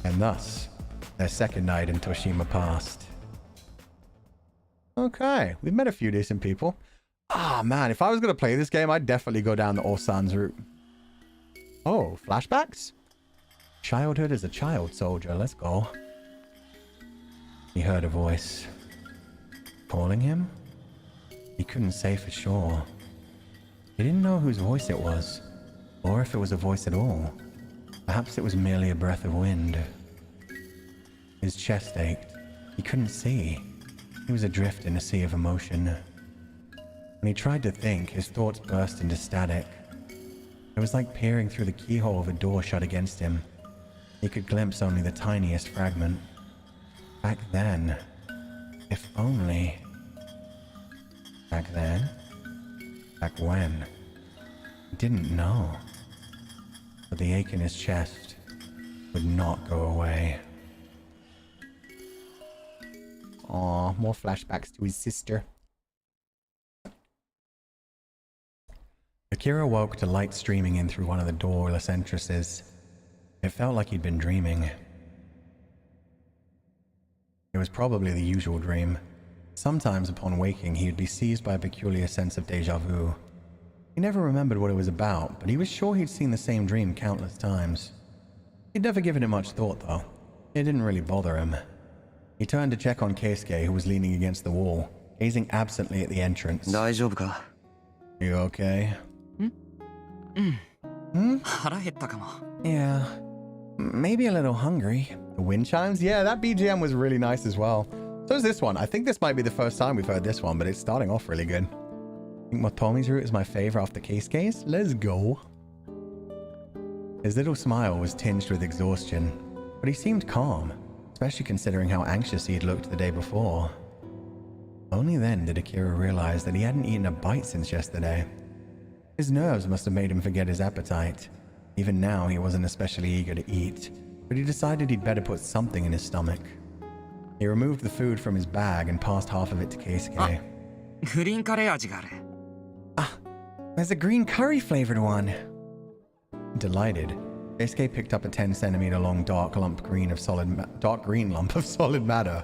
And thus, their second night in Toshima passed. Okay, we've met a few decent people. Ah, man, if I was going to play this game, I'd definitely go down the Orsan's route. Oh, flashbacks? Childhood as a child soldier, let's go. He heard a voice. Calling him? He couldn't say for sure. He didn't know whose voice it was, or if it was a voice at all. Perhaps it was merely a breath of wind. His chest ached. He couldn't see. He was adrift in a sea of emotion. When he tried to think, his thoughts burst into static. It was like peering through the keyhole of a door shut against him. He could glimpse only the tiniest fragment. Back then, if only... Back then? Back when? He didn't know. But the ache in his chest would not go away. Aw, more flashbacks to his sister. Akira woke to light streaming in through one of the doorless entrances. It felt like he'd been dreaming. It was probably the usual dream. Sometimes upon waking, he would be seized by a peculiar sense of deja vu. He never remembered what it was about, but he was sure he'd seen the same dream countless times. He'd never given it much thought, though. It didn't really bother him. He turned to check on Keisuke, who was leaning against the wall, gazing absently at the entrance. 大丈夫か? You okay? 腹減ったかも。 Yeah. Maybe a little hungry. The wind chimes? Yeah, that BGM was really nice as well. So is this one. I think this might be the first time we've heard this one, but it's starting off really good. I think Motomi's route is my favorite after Keisuke's. Let's go. His little smile was tinged with exhaustion, but he seemed calm, especially considering how anxious he had looked the day before. Only then did Akira realize that he hadn't eaten a bite since yesterday. His nerves must have made him forget his appetite. Even now, he wasn't especially eager to eat, but he decided he'd better put something in his stomach. He removed the food from his bag and passed half of it to Keisuke. グリーンカレー味がある。 There's a green curry flavored one. Delighted, Keisuke picked up a 10-centimeter long dark green lump of solid matter.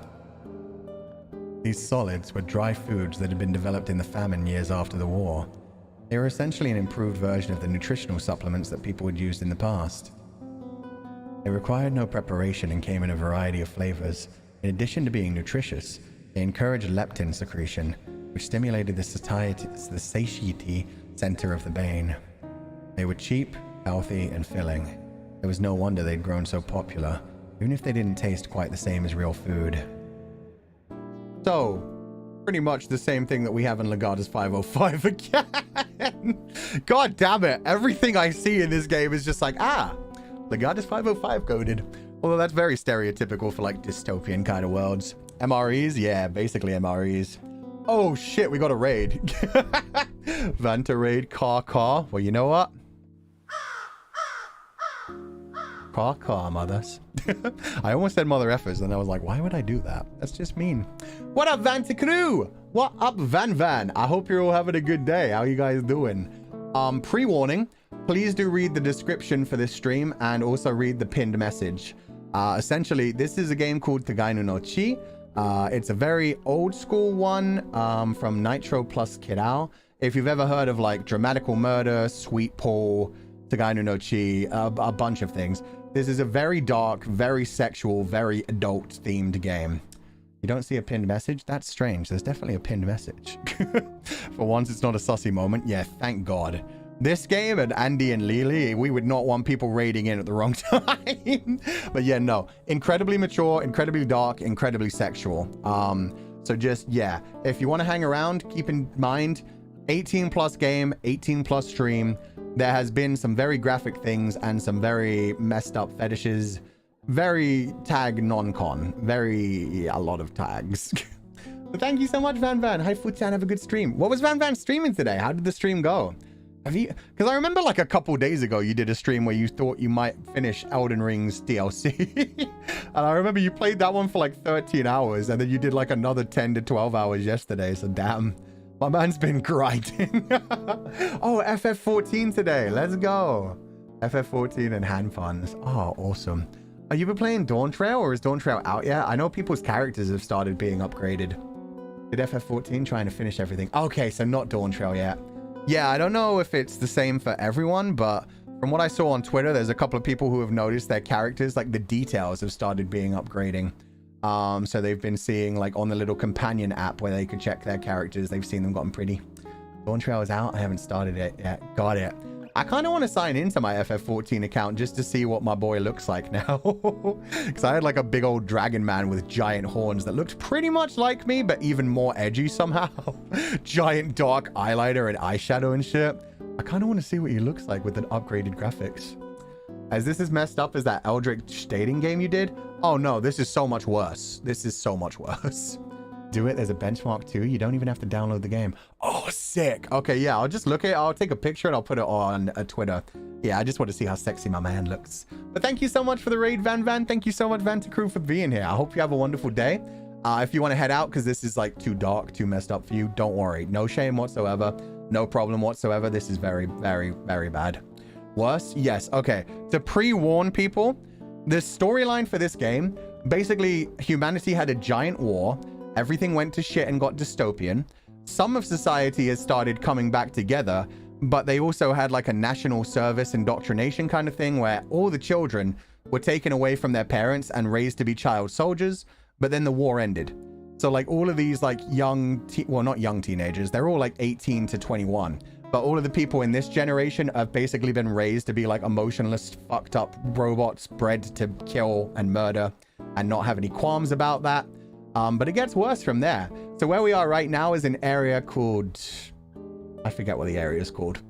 These solids were dry foods that had been developed in the famine years after the war. They were essentially an improved version of the nutritional supplements that people had used in the past. They required no preparation and came in a variety of flavors. In addition to being nutritious, they encouraged leptin secretion, which stimulated the satiety center of the brain. They were cheap, healthy, and filling. It was no wonder they'd grown so popular, even if they didn't taste quite the same as real food. So, pretty much the same thing that we have in Legatus 505 again. God damn it. Everything I see in this game is just like, Legatus 505 coded. Although that's very stereotypical for like dystopian kind of worlds. MREs? Yeah, basically MREs. Oh shit, we got a raid. Vanta raid, car. Well, you know what? Car, mothers. I almost said mother effers, and I was like, why would I do that? That's just mean. What up, Vanta crew? What up, Van? I hope you're all having a good day. How you guys doing? Pre-warning, please do read the description for this stream and also read the pinned message. Essentially, this is a game called Togainu no Chi. It's a very old school one from Nitro plus Kidao. If you've ever heard of like Dramatical Murder, Sweet Paul, Togainu no Chi, a bunch of things. This is a very dark, very sexual, very adult themed game. You don't see a pinned message? That's strange. There's definitely a pinned message. For once, it's not a sussy moment. Yeah, thank God. This game and Andy and Lily, we would not want people raiding in at the wrong time. But yeah, no. Incredibly mature, incredibly dark, incredibly sexual. So just, yeah. If you want to hang around, keep in mind, 18 plus game, 18 plus stream. There has been some very graphic things and some very messed up fetishes. Very tag non-con. A lot of tags. But thank you so much, Van. Hi, Futan. Have a good stream. What was Van streaming today? How did the stream go? Have you... Because I remember like a couple days ago, you did a stream where you thought you might finish Elden Ring's DLC. And I remember you played that one for like 13 hours. And then you did like another 10 to 12 hours yesterday. So damn. My man's been grinding. Oh, FF14 today. Let's go. FF14 and hand funds. Oh, awesome. Are you been playing Dawn Trail or is Dawn Trail out yet? I know people's characters have started being upgraded. Did FF14 trying to finish everything? Okay, so not Dawn Trail yet. Yeah, I don't know if it's the same for everyone, but from what I saw on Twitter, there's a couple of people who have noticed their characters, like the details have started being upgrading. So they've been seeing like on the little companion app where they could check their characters, they've seen them gotten pretty. Dawn Trail is out. I haven't started it yet. Got it. I kind of want to sign into my FF14 account just to see what my boy looks like now. Because I had like a big old dragon man with giant horns that looked pretty much like me, but even more edgy somehow. Giant dark eyeliner and eyeshadow and shit. I kind of want to see what he looks like with an upgraded graphics. Is this as messed up as that Eldritch dating game you did? Oh no, this is so much worse. This is so much worse. Do it. There's a benchmark too. You don't even have to download the game. Oh, sick. Okay, yeah, I'll just look at it. I'll take a picture and I'll put it on Twitter. Yeah, I just want to see how sexy my man looks. But thank you so much for the raid, Van. Thank you so much, Vanta crew, for being here. I hope you have a wonderful day. If you want to head out because this is like too dark, too messed up for you, don't worry. No shame whatsoever. No problem whatsoever. This is very, very, very bad. Worse? Yes. Okay. To pre-warn people, the storyline for this game, basically humanity had a giant war everything went to shit and got dystopian. Some of society has started coming back together, but they also had like a national service indoctrination kind of thing where all the children were taken away from their parents and raised to be child soldiers, but then the war ended. So like all of these like well, not young teenagers, they're all like 18 to 21. But all of the people in this generation have basically been raised to be like emotionless, fucked up robots bred to kill and murder and not have any qualms about that. But it gets worse from there. So where we are right now is an area called... I forget what the area is called.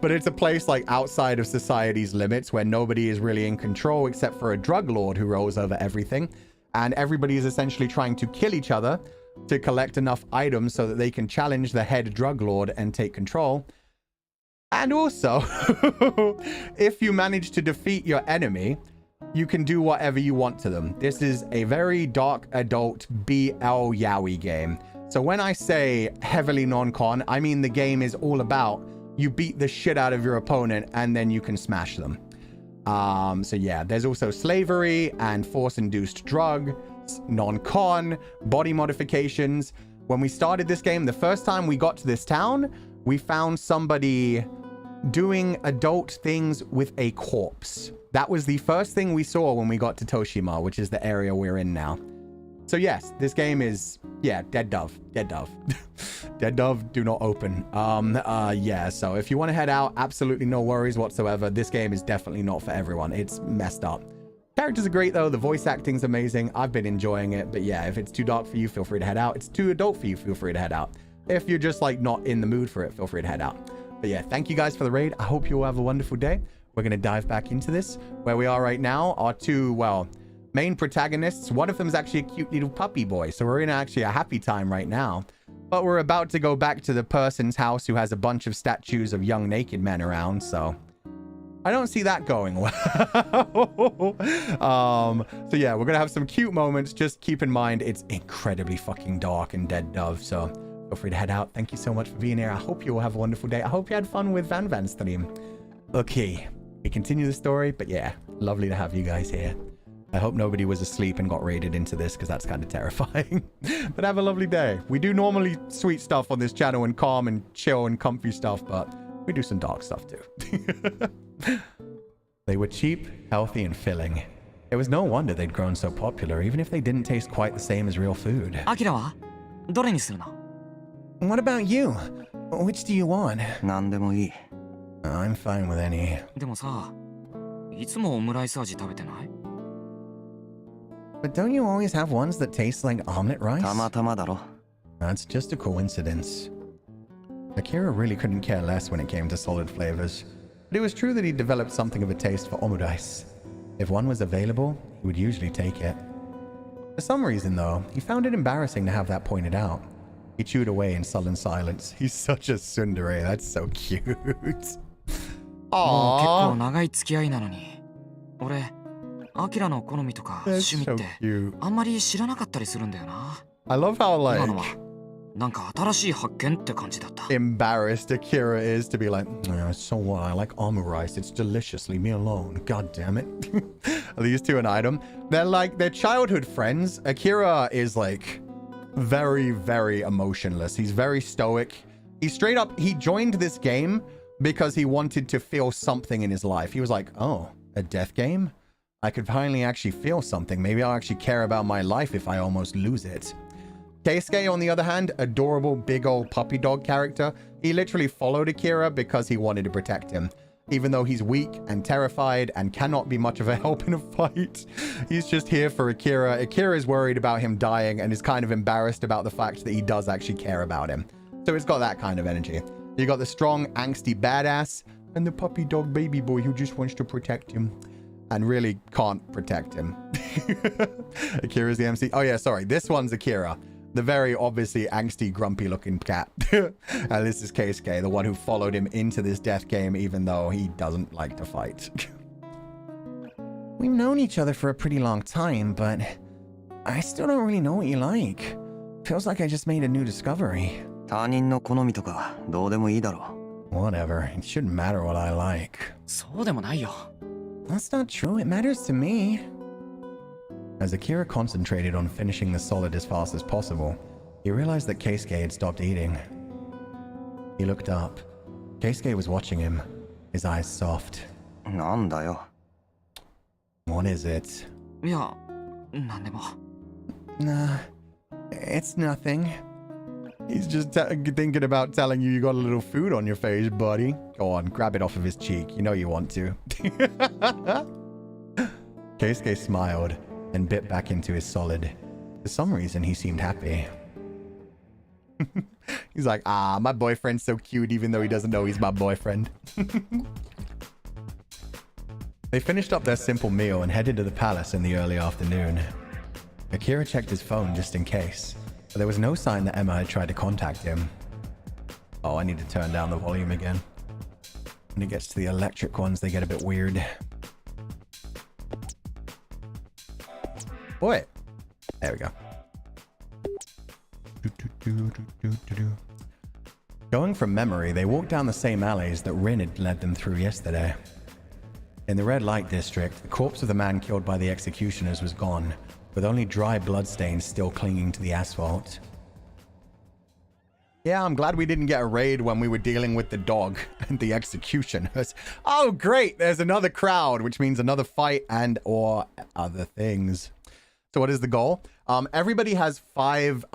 But it's a place like outside of society's limits where nobody is really in control except for a drug lord who rules over everything. And everybody is essentially trying to kill each other to collect enough items so that they can challenge the head drug lord and take control. And also, if you manage to defeat your enemy, you can do whatever you want to them. This is a very dark adult BL yaoi game. So when I say heavily non-con, I mean the game is all about you beat the shit out of your opponent and then you can smash them. So yeah, there's also slavery and force-induced drug, non-con, body modifications. When we started this game, the first time we got to this town, we found somebody doing adult things with a corpse. That was the first thing we saw when we got to Toshima, which is the area we're in now. So yes, this game is, yeah, dead dove. Dead dove, do not open. Yeah, so if you want to head out, absolutely no worries whatsoever. This game is definitely not for everyone. It's messed up. Characters are great though, the voice acting's amazing. I've been enjoying it, but yeah, if it's too dark for you, feel free to head out. It's too adult for you, feel free to head out. If you're just like not in the mood for it, feel free to head out. But yeah, thank you guys for the raid. I hope you all have a wonderful day. We're going to dive back into this. Where we are right now are two, well, main protagonists. One of them is actually a cute little puppy boy, so we're in actually a happy time right now. But we're about to go back to the person's house who has a bunch of statues of young naked men around, so I don't see that going well. So yeah, we're gonna have some cute moments. Just keep in mind it's incredibly fucking dark and dead dove, so feel free to head out. Thank you so much for being here. I hope you all have a wonderful day. I hope you had fun with Van's stream. Okay, we continue the story, but yeah, lovely to have you guys here. I hope nobody was asleep and got raided into this, because that's kind of terrifying. But have a lovely day. We do normally sweet stuff on this channel and calm and chill and comfy stuff, but we do some dark stuff too. They were cheap, healthy, and filling. It was no wonder they'd grown so popular, even if they didn't taste quite the same as real food. Akira wa? Dore ni suru no? What about you? Which do you want? 何でもいい。 I'm fine with any. でもさ、いつもオムライス味食べてない？ But don't you always have ones that taste like omelet rice? たまたまだろ。 That's just a coincidence. Akira really couldn't care less when it came to solid flavors. But it was true that he developed something of a taste for omurice. If one was available, he would usually take it. For some reason, though, he found it embarrassing to have that pointed out. He chewed away in sullen silence. He's such a tsundere. That's so cute. もう結構 Aww. 長い付き合いなのに、俺、アキラの好みとか That's 趣味 so って cute. あんまり知らなかったりするんだよな。 I love how 今のは like なんか新しい発見って感じだった。 embarrassed Akira is to be like, so what? I like omurice. It's delicious. Leave me alone. God damn it. Are these two an item? They're childhood friends. Akira is like very, very emotionless. He's very stoic. He straight up, he joined this game because he wanted to feel something in his life. He was like, oh, a death game? I could finally actually feel something. Maybe I'll actually care about my life if I almost lose it. Keisuke, on the other hand, adorable big old puppy dog character. He literally followed Akira because he wanted to protect him. Even though he's weak and terrified and cannot be much of a help in a fight, he's just here for Akira. Akira is worried about him dying and is kind of embarrassed about the fact that he does actually care about him. So it's got that kind of energy. You got the strong, angsty badass and the puppy dog baby boy who just wants to protect him and really can't protect him. Akira's the MC. Oh yeah, sorry. This one's Akira. The very obviously angsty, grumpy looking cat. And this is Keisuke, the one who followed him into this death game, even though he doesn't like to fight. We've known each other for a pretty long time, but I still don't really know what you like. Feels like I just made a new discovery. 他人の好みとかどうでもいいだろ。 Whatever, it shouldn't matter what I like. そうでもないよ。 That's not true, it matters to me. As Akira concentrated on finishing the solid as fast as possible, he realized that Keisuke had stopped eating. He looked up. Keisuke was watching him, his eyes soft. なんだよ。 What is it? いや、なんでも。Nah, it's nothing. He's just thinking about telling you got a little food on your face, buddy. Go on, grab it off of his cheek. You know you want to. Keisuke smiled and bit back into his solid. For some reason, he seemed happy. He's like, ah, my boyfriend's so cute even though he doesn't know he's my boyfriend. They finished up their simple meal and headed to the palace in the early afternoon. Akira checked his phone just in case, but there was no sign that Emma had tried to contact him. Oh, I need to turn down the volume again. When it gets to the electric ones, they get a bit weird. Boy! There we go. Going from memory, they walked down the same alleys that Rin had led them through yesterday. In the red light district, the corpse of the man killed by the executioners was gone, with only dry bloodstains still clinging to the asphalt. Yeah, I'm glad we didn't get a raid when we were dealing with the dog and the executioners. Oh, great! There's another crowd, which means another fight and or other things. So what is the goal? Everybody has 5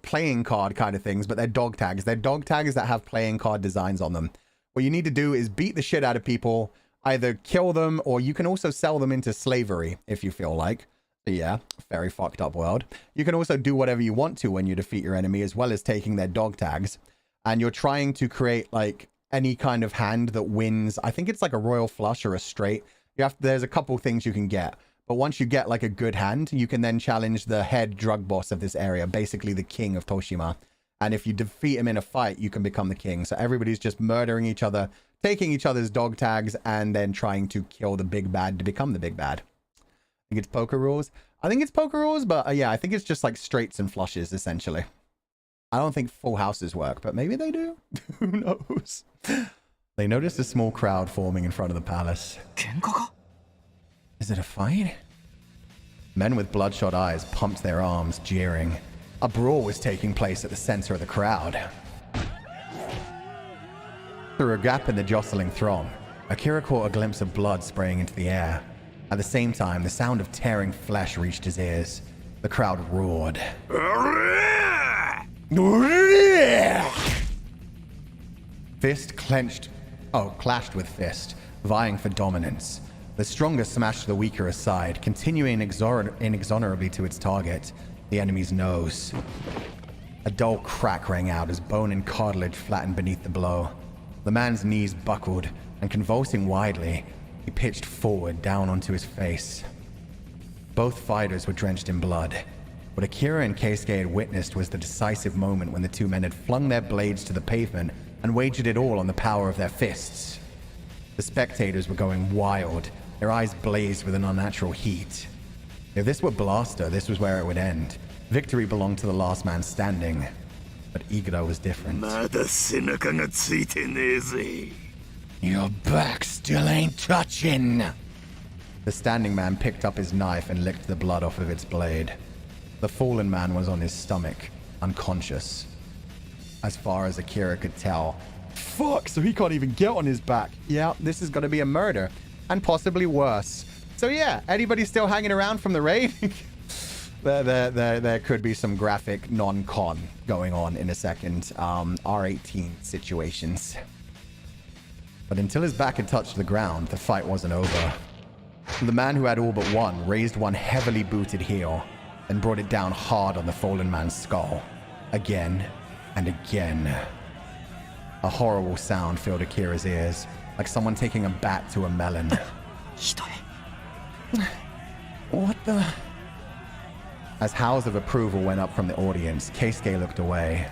playing card kind of things, but they're dog tags. They're dog tags that have playing card designs on them. What you need to do is beat the shit out of people, either kill them, or you can also sell them into slavery if you feel like. So yeah, very fucked up world. You can also do whatever you want to when you defeat your enemy, as well as taking their dog tags. And you're trying to create like any kind of hand that wins. I think it's like a royal flush or a straight. There's a couple things you can get. But once you get like a good hand, you can then challenge the head drug boss of this area, basically the king of Toshima. And if you defeat him in a fight, you can become the king. So everybody's just murdering each other, taking each other's dog tags, and then trying to kill the big bad to become the big bad. I think it's poker rules. I think it's poker rules, but yeah, I think it's just like straights and flushes, essentially. I don't think full houses work, but maybe they do. Who knows? They noticed a small crowd forming in front of the palace. Is it a fight? Men with bloodshot eyes pumped their arms, jeering. A brawl was taking place at the center of the crowd. Through a gap in the jostling throng, Akira caught a glimpse of blood spraying into the air. At the same time, the sound of tearing flesh reached his ears. The crowd roared. Fist clashed with fist, vying for dominance. The stronger smashed the weaker aside, continuing inexorably to its target, the enemy's nose. A dull crack rang out as bone and cartilage flattened beneath the blow. The man's knees buckled, and convulsing widely, he pitched forward down onto his face. Both fighters were drenched in blood. What Akira and Keisuke had witnessed was the decisive moment when the two men had flung their blades to the pavement and wagered it all on the power of their fists. The spectators were going wild, their eyes blazed with an unnatural heat. If this were Blaster, this was where it would end. Victory belonged to the last man standing. But Igura was different. Your back still ain't touching. The standing man picked up his knife and licked the blood off of its blade. The fallen man was on his stomach, unconscious. As far as Akira could tell. Fuck, so he can't even get on his back. Yeah, this is gonna be a murder. And possibly worse. So yeah, anybody still hanging around from the raid? There could be some graphic non-con going on in a second. R18 situations. But until his back had touched the ground, the fight wasn't over. The man who had all but one raised one heavily booted heel and brought it down hard on the fallen man's skull. Again and again. A horrible sound filled Akira's ears, like someone taking a bat to a melon. What the? As howls of approval went up from the audience, Keisuke looked away.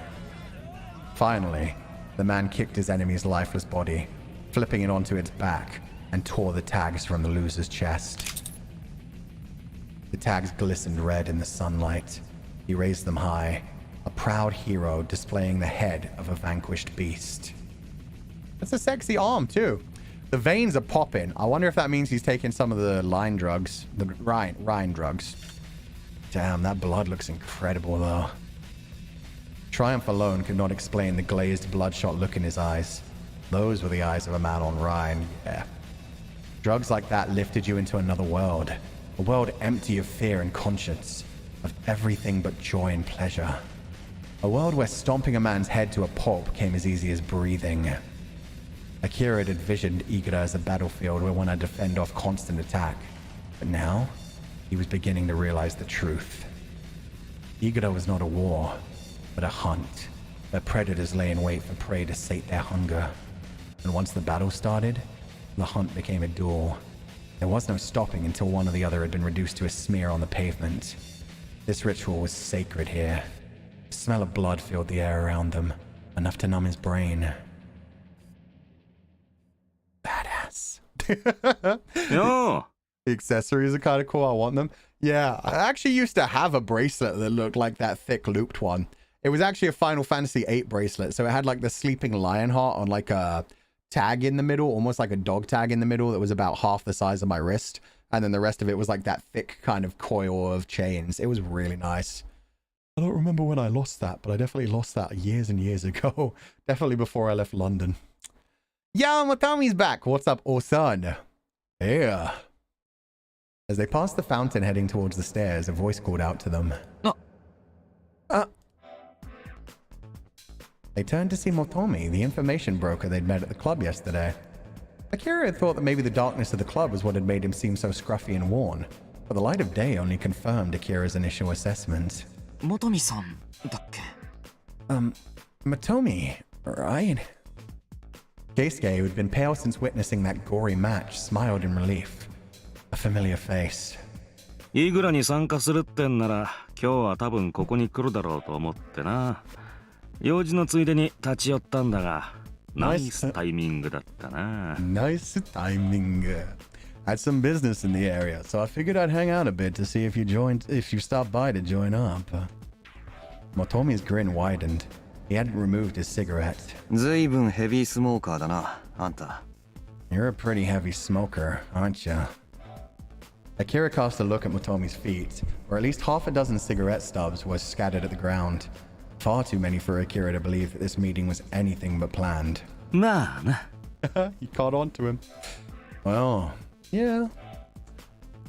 Finally, the man kicked his enemy's lifeless body, flipping it onto its back, and tore the tags from the loser's chest. The tags glistened red in the sunlight. He raised them high, a proud hero displaying the head of a vanquished beast. That's a sexy arm, too. The veins are popping. I wonder if that means he's taking some of the line drugs. The Rhine drugs. Damn, that blood looks incredible, though. Triumph alone could not explain the glazed, bloodshot look in his eyes. Those were the eyes of a man on Rhine, yeah. Drugs like that lifted you into another world. A world empty of fear and conscience. Of everything but joy and pleasure. A world where stomping a man's head to a pulp came as easy as breathing. Akira had envisioned Igura as a battlefield where one had to fend off constant attack. But now, he was beginning to realize the truth. Igura was not a war, but a hunt, where predators lay in wait for prey to sate their hunger. And once the battle started, the hunt became a duel. There was no stopping until one or the other had been reduced to a smear on the pavement. This ritual was sacred here. The smell of blood filled the air around them, enough to numb his brain. Badass. Yo! The accessories are kind of cool. I want them. Yeah, I actually used to have a bracelet that looked like that thick looped one. It was actually a Final Fantasy VIII bracelet, so it had like the sleeping lion heart on like a tag in the middle, almost like a dog tag in the middle that was about half the size of my wrist. And then the rest of it was like that thick kind of coil of chains. It was really nice. I don't remember when I lost that, but I definitely lost that years and years ago. Definitely before I left London. Yeah, Matami's back. What's up, Osan? Yeah. As they passed the fountain heading towards the stairs, a voice called out to them. They turned to see Motomi, the information broker they'd met at the club yesterday. Akira had thought that maybe the darkness of the club was what had made him seem so scruffy and worn, but the light of day only confirmed Akira's initial assessment. Motomi-san だっけ? Motomi, right? Keisuke, who had been pale since witnessing that gory match, smiled in relief. A familiar face. イグラに参加するってんなら今日は多分ここに来るだろうと思ってな。用事のついでに立ち寄ったんだが、ナイスタイミングだったな。Nice timing. Had some business in the area, so I figured I'd hang out a bit to see if you stopped by to join up. Motomi's grin widened. He hadn't removed his cigarette. ずいぶんヘビースモーカーだな、あんた。You're a pretty heavy smoker, aren't you? Akira cast a look at Motomi's feet, where at least half a dozen cigarette stubs were scattered at the ground. Far too many for Akira to believe that this meeting was anything but planned. まあな。He caught on to him. Well, yeah.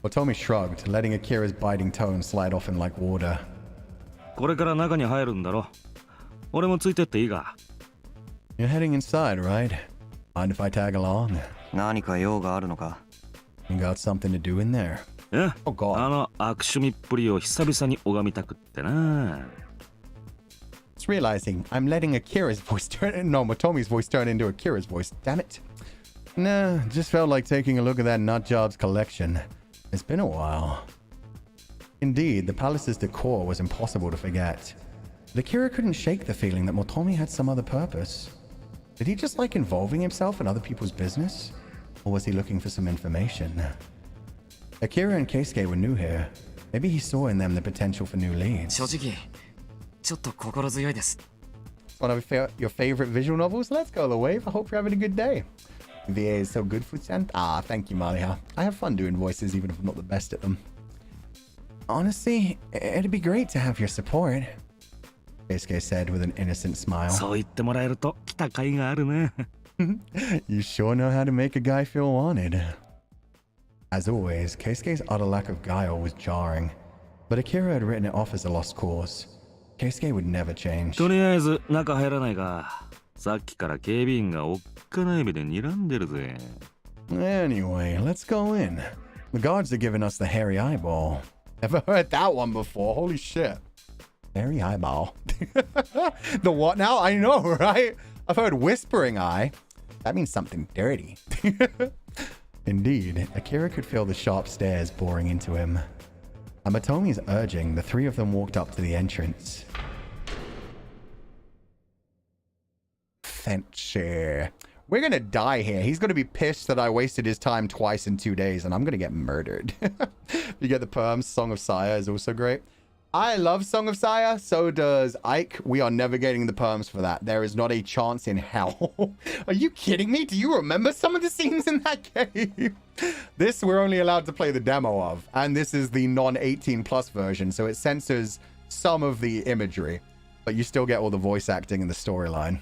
Motomi shrugged, letting Akira's biting tone slide off in like water. これから中に入るんだろ。俺もついてっていいか? You're heading inside, right? Mind if I tag along? 何か用があるのか? You got something to do in there? え? Oh God. あの悪趣味っぷりを久々に拝みたくってな。Just realizing I'm letting Akira's voice Motomi's voice turn into Akira's voice. Damn it. Nah, just felt like taking a look at that nutjob's collection. It's been a while. Indeed, the palace's decor was impossible to forget. But Akira couldn't shake the feeling that Motomi had some other purpose. Did he just like involving himself in other people's business? Or was he looking for some information? Akira and Keisuke were new here. Maybe he saw in them the potential for new leads. 正直ちょっと心強いです。 One of your favorite visual novels? Let's go the wave. I hope you're having a good day. VA is so good, Fuchan. Ah, thank you, Malia. I have fun doing voices, even if I'm not the best at them. Honestly, it'd be great to have your support, Keisuke said with an innocent smile. そう言ってもらえると来た甲斐があるね。You sure know how to make a guy feel wanted. As always, Keisuke's utter lack of guile was jarring, but Akira had written it off as a lost cause. Keisuke would never change. とりあえず中入らないか。さっきから警備員がおっかない目で睨んでるぜ。Anyway, let's go in. The guards are giving us the hairy eyeball. Ever heard that one before? Holy shit. Hairy eyeball. The what now? I know, right? I've heard whispering eye. That means something dirty. Indeed, Akira could feel the sharp stares boring into him. At Motomi's urging, the three of them walked up to the entrance. Fencer. We're gonna die here. He's gonna be pissed that I wasted his time twice in 2 days, and I'm gonna get murdered. You get the perms. Song of Sire is also great. I love Song of Saya. So does Ike. We are never getting the perms for that. There is not a chance in hell. Are you kidding me? Do you remember some of the scenes in that game? This we're only allowed to play the demo of. And this is the non-18 plus version. So it censors some of the imagery. But you still get all the voice acting and the storyline.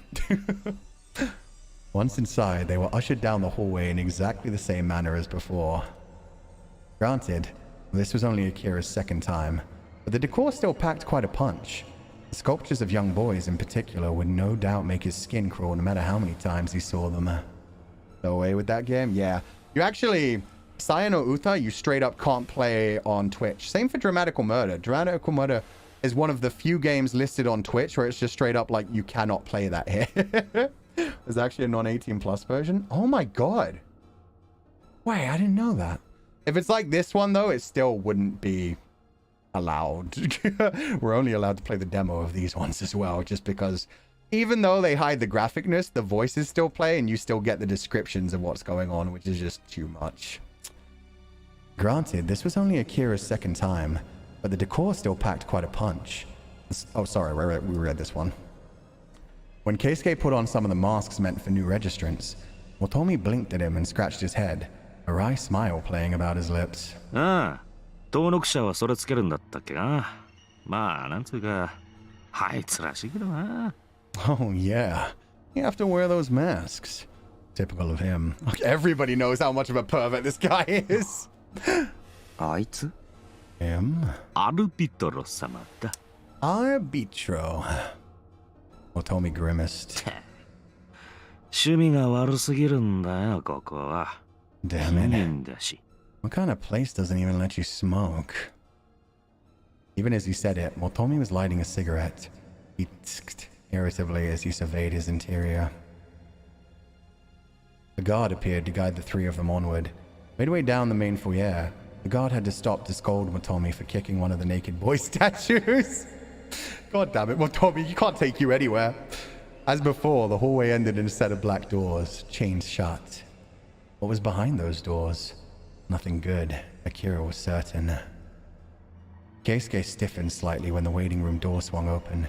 Once inside, they were ushered down the hallway in exactly the same manner as before. Granted, this was only Akira's second time, but the decor still packed quite a punch. The sculptures of young boys in particular would no doubt make his skin crawl no matter how many times he saw them. No way with that game? Yeah. You actually, Saya no Uta, you straight up can't play on Twitch. Same for Dramatical Murder. Dramatical Murder is one of the few games listed on Twitch where it's just straight up like, you cannot play that here. There's actually a non-18 plus version. Oh my god. Wait, I didn't know that. If it's like this one though, it still wouldn't be allowed. We're only allowed to play the demo of these ones as well, just because even though they hide the graphicness, the voices still play and you still get the descriptions of what's going on, which is just too much. Granted, this was only Akira's second time, but the decor still packed quite a punch. Oh, sorry, we read this one. When Keisuke put on some of the masks meant for new registrants, Motomi blinked at him and scratched his head, a wry smile playing about his lips. ああ、登録者はそれつけるんだったっけな。まあ、なんつうか、あいつらしいけどな。Oh, yeah. You have to wear those masks. Typical of him. Everybody knows how much of a pervert this guy is. あいつ Him? アルビトロ様だ。Arbitro. Motomi grimaced. 趣味が悪すぎるんだよ、ここは。 Damn it. 変だし。 What kind of place doesn't even let you smoke? Even as he said it, Motomi was lighting a cigarette. He tsked irritably as he surveyed his interior. A guard appeared to guide the three of them onward. Midway down the main foyer, the guard had to stop to scold Motomi for kicking one of the naked boy statues. God damn it, Motomi, you can't take you anywhere. As before, the hallway ended in a set of black doors, chained shut. What was behind those doors? Nothing good, Akira was certain. Keisuke stiffened slightly when the waiting room door swung open.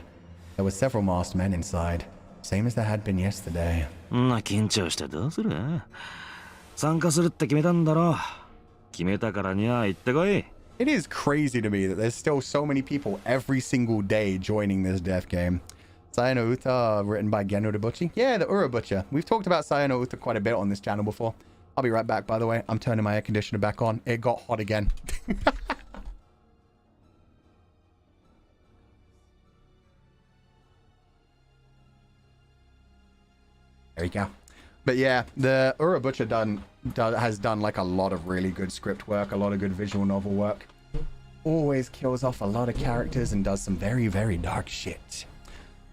There were several masked men inside, same as there had been yesterday. 緊張してどうする？参加するって決めたんだろ。決めたからには行ってこい。It is crazy to me that there's still so many people every single day joining this death game. Saya no Uta, written by Geno Debucci. Yeah, the Ura Butcher. We've talked about Saya no Uta quite a bit on this channel before. I'll be right back, by the way. I'm turning my air conditioner back on. It got hot again. There you go. But yeah, the Ura Butcher has done like a lot of really good script work, a lot of good visual novel work. Always kills off a lot of characters and does some very, very dark shit.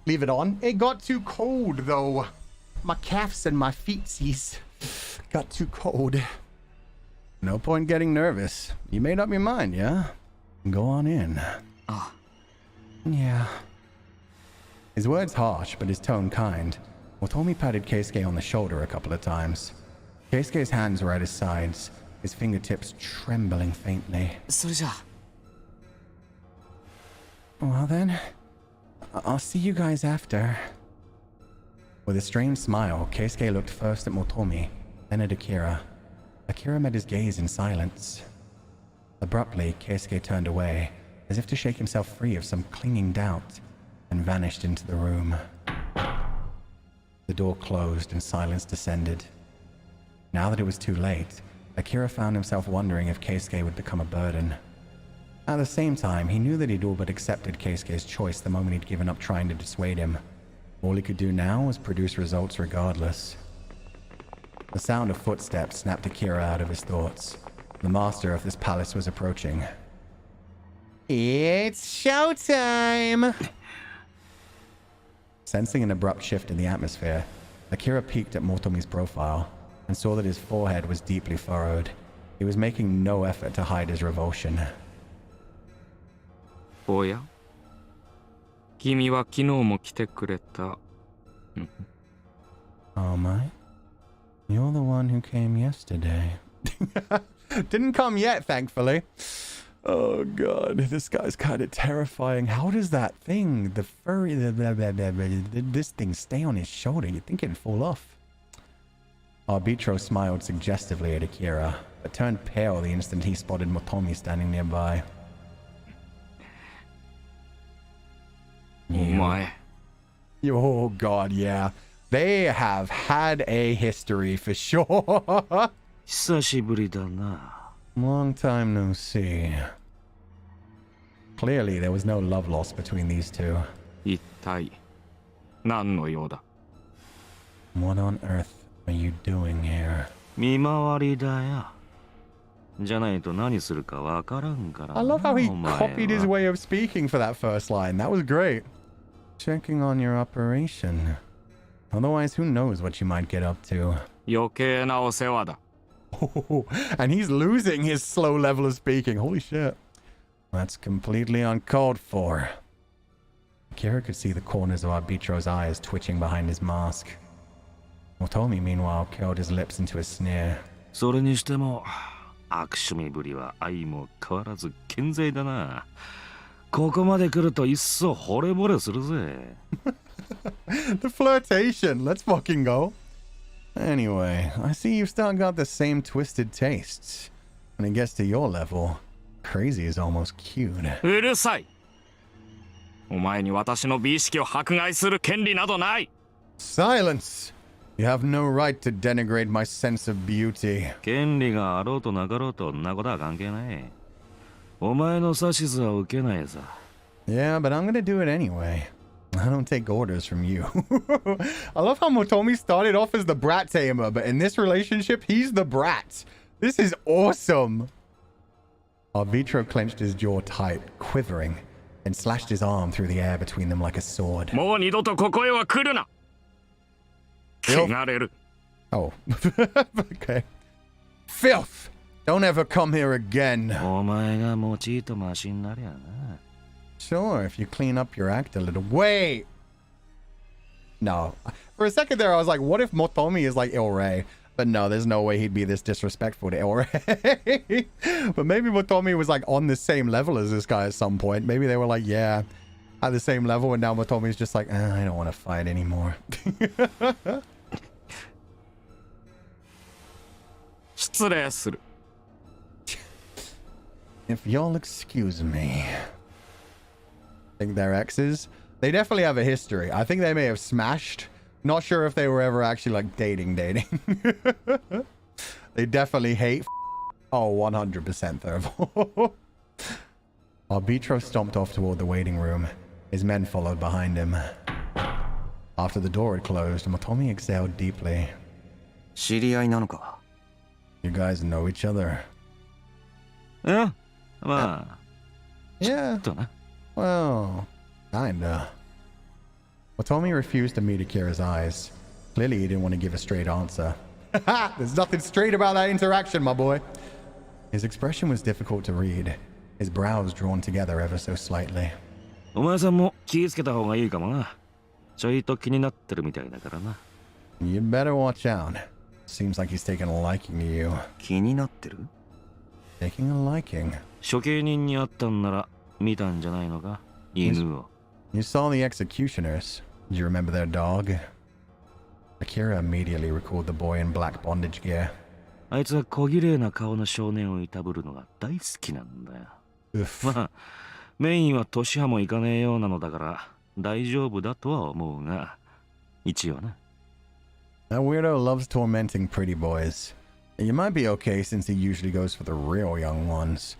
Leave it on. It got too cold though. My calves and my feetsies got too cold. No point getting nervous. You made up your mind, yeah? Go on in. Ah. Yeah. His words harsh, but his tone kind. Motomi patted Keisuke on the shoulder a couple of times. Keisuke's hands were at his sides, his fingertips trembling faintly. それじゃあ Well then, I'll see you guys after. With a strange smile, Keisuke looked first at Motomi, then at Akira. Akira met his gaze in silence. Abruptly, Keisuke turned away, as if to shake himself free of some clinging doubt, and vanished into the room. The door closed and silence descended. Now that it was too late, Akira found himself wondering if Keisuke would become a burden. At the same time, he knew that he'd all but accepted Keisuke's choice the moment he'd given up trying to dissuade him. All he could do now was produce results regardless. The sound of footsteps snapped Akira out of his thoughts. The master of this palace was approaching. It's showtime! Sensing an abrupt shift in the atmosphere, Akira peeked at Motomi's profile and saw that his forehead was deeply furrowed. He was making no effort to hide his revulsion. おや君は昨日も来てくれた。Oh my? You're the one who came yesterday. Didn't come yet, thankfully. Oh god, this guy's kind of terrifying. How does that thing, the furry, this thing stay on his shoulder? You'd think it'd fall off. Arbitro smiled suggestively at Akira, but turned pale the instant he spotted Motomi standing nearby. お前 Oh god, yeah. They have had a history for sure. 久しぶりだな Long time no see. Clearly, there was no love lost between these two. 一体何の用だ What on earth are you doing here? 見回りだよじゃないと何するかわからんからな I love how he お前は copied his way of speaking for that first line. That was great. Checking on your operation. Otherwise, who knows what you might get up to. 余計なお世話だ And he's losing his slow level of speaking. Holy shit. That's completely uncalled for. Akira could see the corners of Arbitro's eyes twitching behind his mask. Motomi, meanwhile, curled his lips into a sneer. それにしても悪趣味ぶりは相も変わらず健在だなここまで来るといっそ惚れ惚れするぜ The flirtation. Let's fucking go. Anyway, I see you've still got the same twisted tastes. When it gets to your level, crazy is almost cute. うるさいお前に私の美意識を迫害する権利などない Silence! You have no right to denigrate my sense of beauty. 権利があろうとなかろうとんなことは関係ないお前の指図は受けないさ Yeah, but I'm gonna do it anyway. I don't take orders from you. I love how Motomi started off as the brat tamer, but in this relationship, he's the brat. This is awesome. Arbitro clenched his jaw tight, quivering, and slashed his arm through the air between them like a sword. もう二度とここへは来るな汚れる Oh. Okay. Filth! Don't ever come here again. お前が用いとマシになりゃな Sure, if you clean up your act a little. Wait! No. For a second there, I was like, what if Motomi is like Il-Rei? But no, there's no way he'd be this disrespectful to Il-Rei. But maybe Motomi was like on the same level as this guy at some point. Maybe they were like, yeah, at the same level, and now Motomi's just like, I don't want to fight anymore. 失礼する If you'll excuse me. Think they're exes? They definitely have a history. I think they may have smashed. Not sure if they were ever actually like dating. They definitely hate. Oh, 100% Thurville. Arbitro stomped off toward the waiting room. His men followed behind him. After the door had closed, Motomi exhaled deeply. 知り合いなのか You guys know each other? えまあ Yeah. ちょっとな Well, kinda. Motomi refused to meet Akira's eyes. Clearly, he didn't want to give a straight answer. There's nothing straight about that interaction, my boy. His expression was difficult to read, his brows drawn together ever so slightly. お前さんも気ぃつけた方がいいかもなちょいと気になってるみたいだからな You better watch out. Seems like he's taking a liking to you. 気になってる Taking a liking? 処刑人に会ったんなら見たんじゃないのか犬を You saw the executioners. Do you remember their dog? Akira immediately recalled the boy in black bondage gear. あいつは小綺麗な顔の少年をいたぶるのが大好きなんだよ Oof. まあメインは年派もいかねえようなのだから大丈夫だとは思うが一応な That weirdo loves tormenting pretty boys. You might be okay since he usually goes for the real young ones.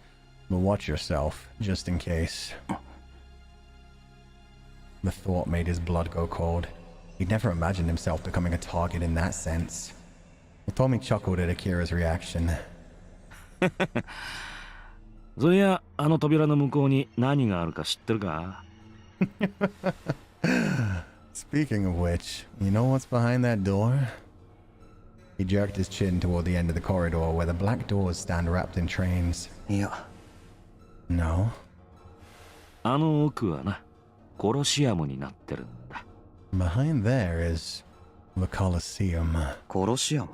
But watch yourself, just in case. The thought made his blood go cold. He'd never imagined himself becoming a target in that sense. Otomi chuckled at Akira's reaction. そりゃあの扉の向こうに何があるか知ってるか Speaking of which, you know what's behind that door? He jerked his chin toward the end of the corridor where the black doors stand wrapped in trains. いや No? あの奥はなコロシアムになってるんだ Behind there is the Colosseum. コロシアム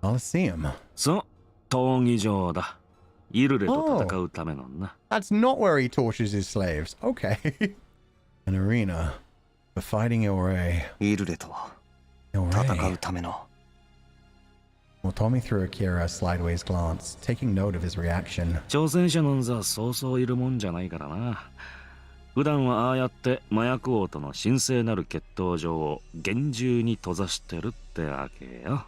Colosseum? そう闘技場だイルレと戦うためのな。That's not where he tortures his slaves. Okay. An arena for fighting Ilray. イルレと戦う Ilray. ための。 Motomi threw Akira a sideways glance, taking note of his reaction. 挑戦者なんざそうそういるもんじゃないからな。普段はああやって麻薬王との神聖なる決闘場を厳重に閉ざしてるってわけよ。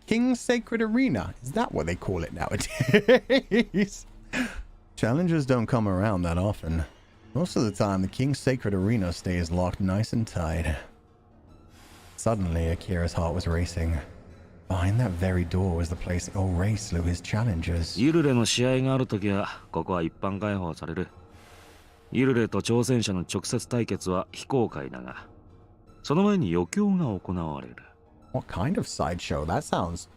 King's Sacred Arena. Is that what they call it nowadays? Challengers don't come around that often. Most of the time, the King's Sacred Arena stays locked nice and tight. Suddenly, Akira's heart was racing. Behind that very door was the place Ilray slew his challengers. イルレの試合があるときはここは一般開放される。イルレと挑戦者の直接対決は非公開だが、その前に余興が行われる。What kind of sideshow? That sounds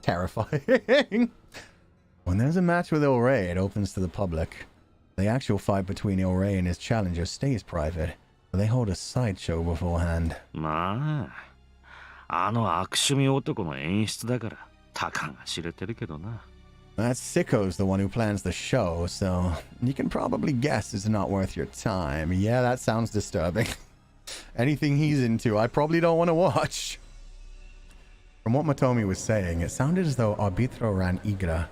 terrifying. When there's a match with Ilray, it opens to the public. The actual fight between Ilray and his challenger stays private, but they hold a sideshow beforehand. まあ、あの悪趣味男の演出だから、たかが知れてるけどな。That sicko's the one who plans the show, so you can probably guess it's not worth your time. Yeah, that sounds disturbing. Anything he's into, I probably don't want to watch. From what Motomi was saying, it sounded as though Arbitro ran Igra.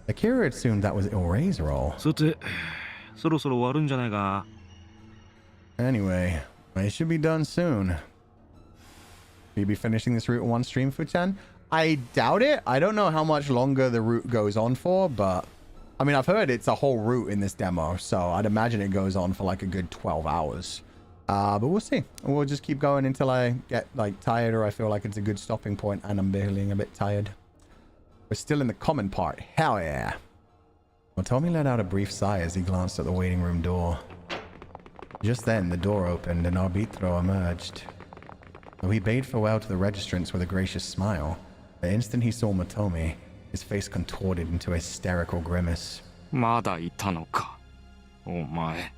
Akira assumed that was Ilray's role. さて、そろそろ終わるんじゃないか。Anyway, it should be done soon. Will you be finishing this route in one stream, Fuchan? I doubt it. I don't know how much longer the route goes on for, but I mean, I've heard it's a whole route in this demo, so I'd imagine it goes on for like a good 12 hours. But we'll see. We'll just keep going until I get like tired or I feel like it's a good stopping point and I'm feeling a bit tired. We're still in the common part. Hell yeah. Motomi let out a brief sigh as he glanced at the waiting room door. Just then, the door opened and Arbitro emerged. Though he bade farewell to the registrants with a gracious smile, the instant he saw Motomi, his face contorted into a hysterical grimace. まだいたのか、お前。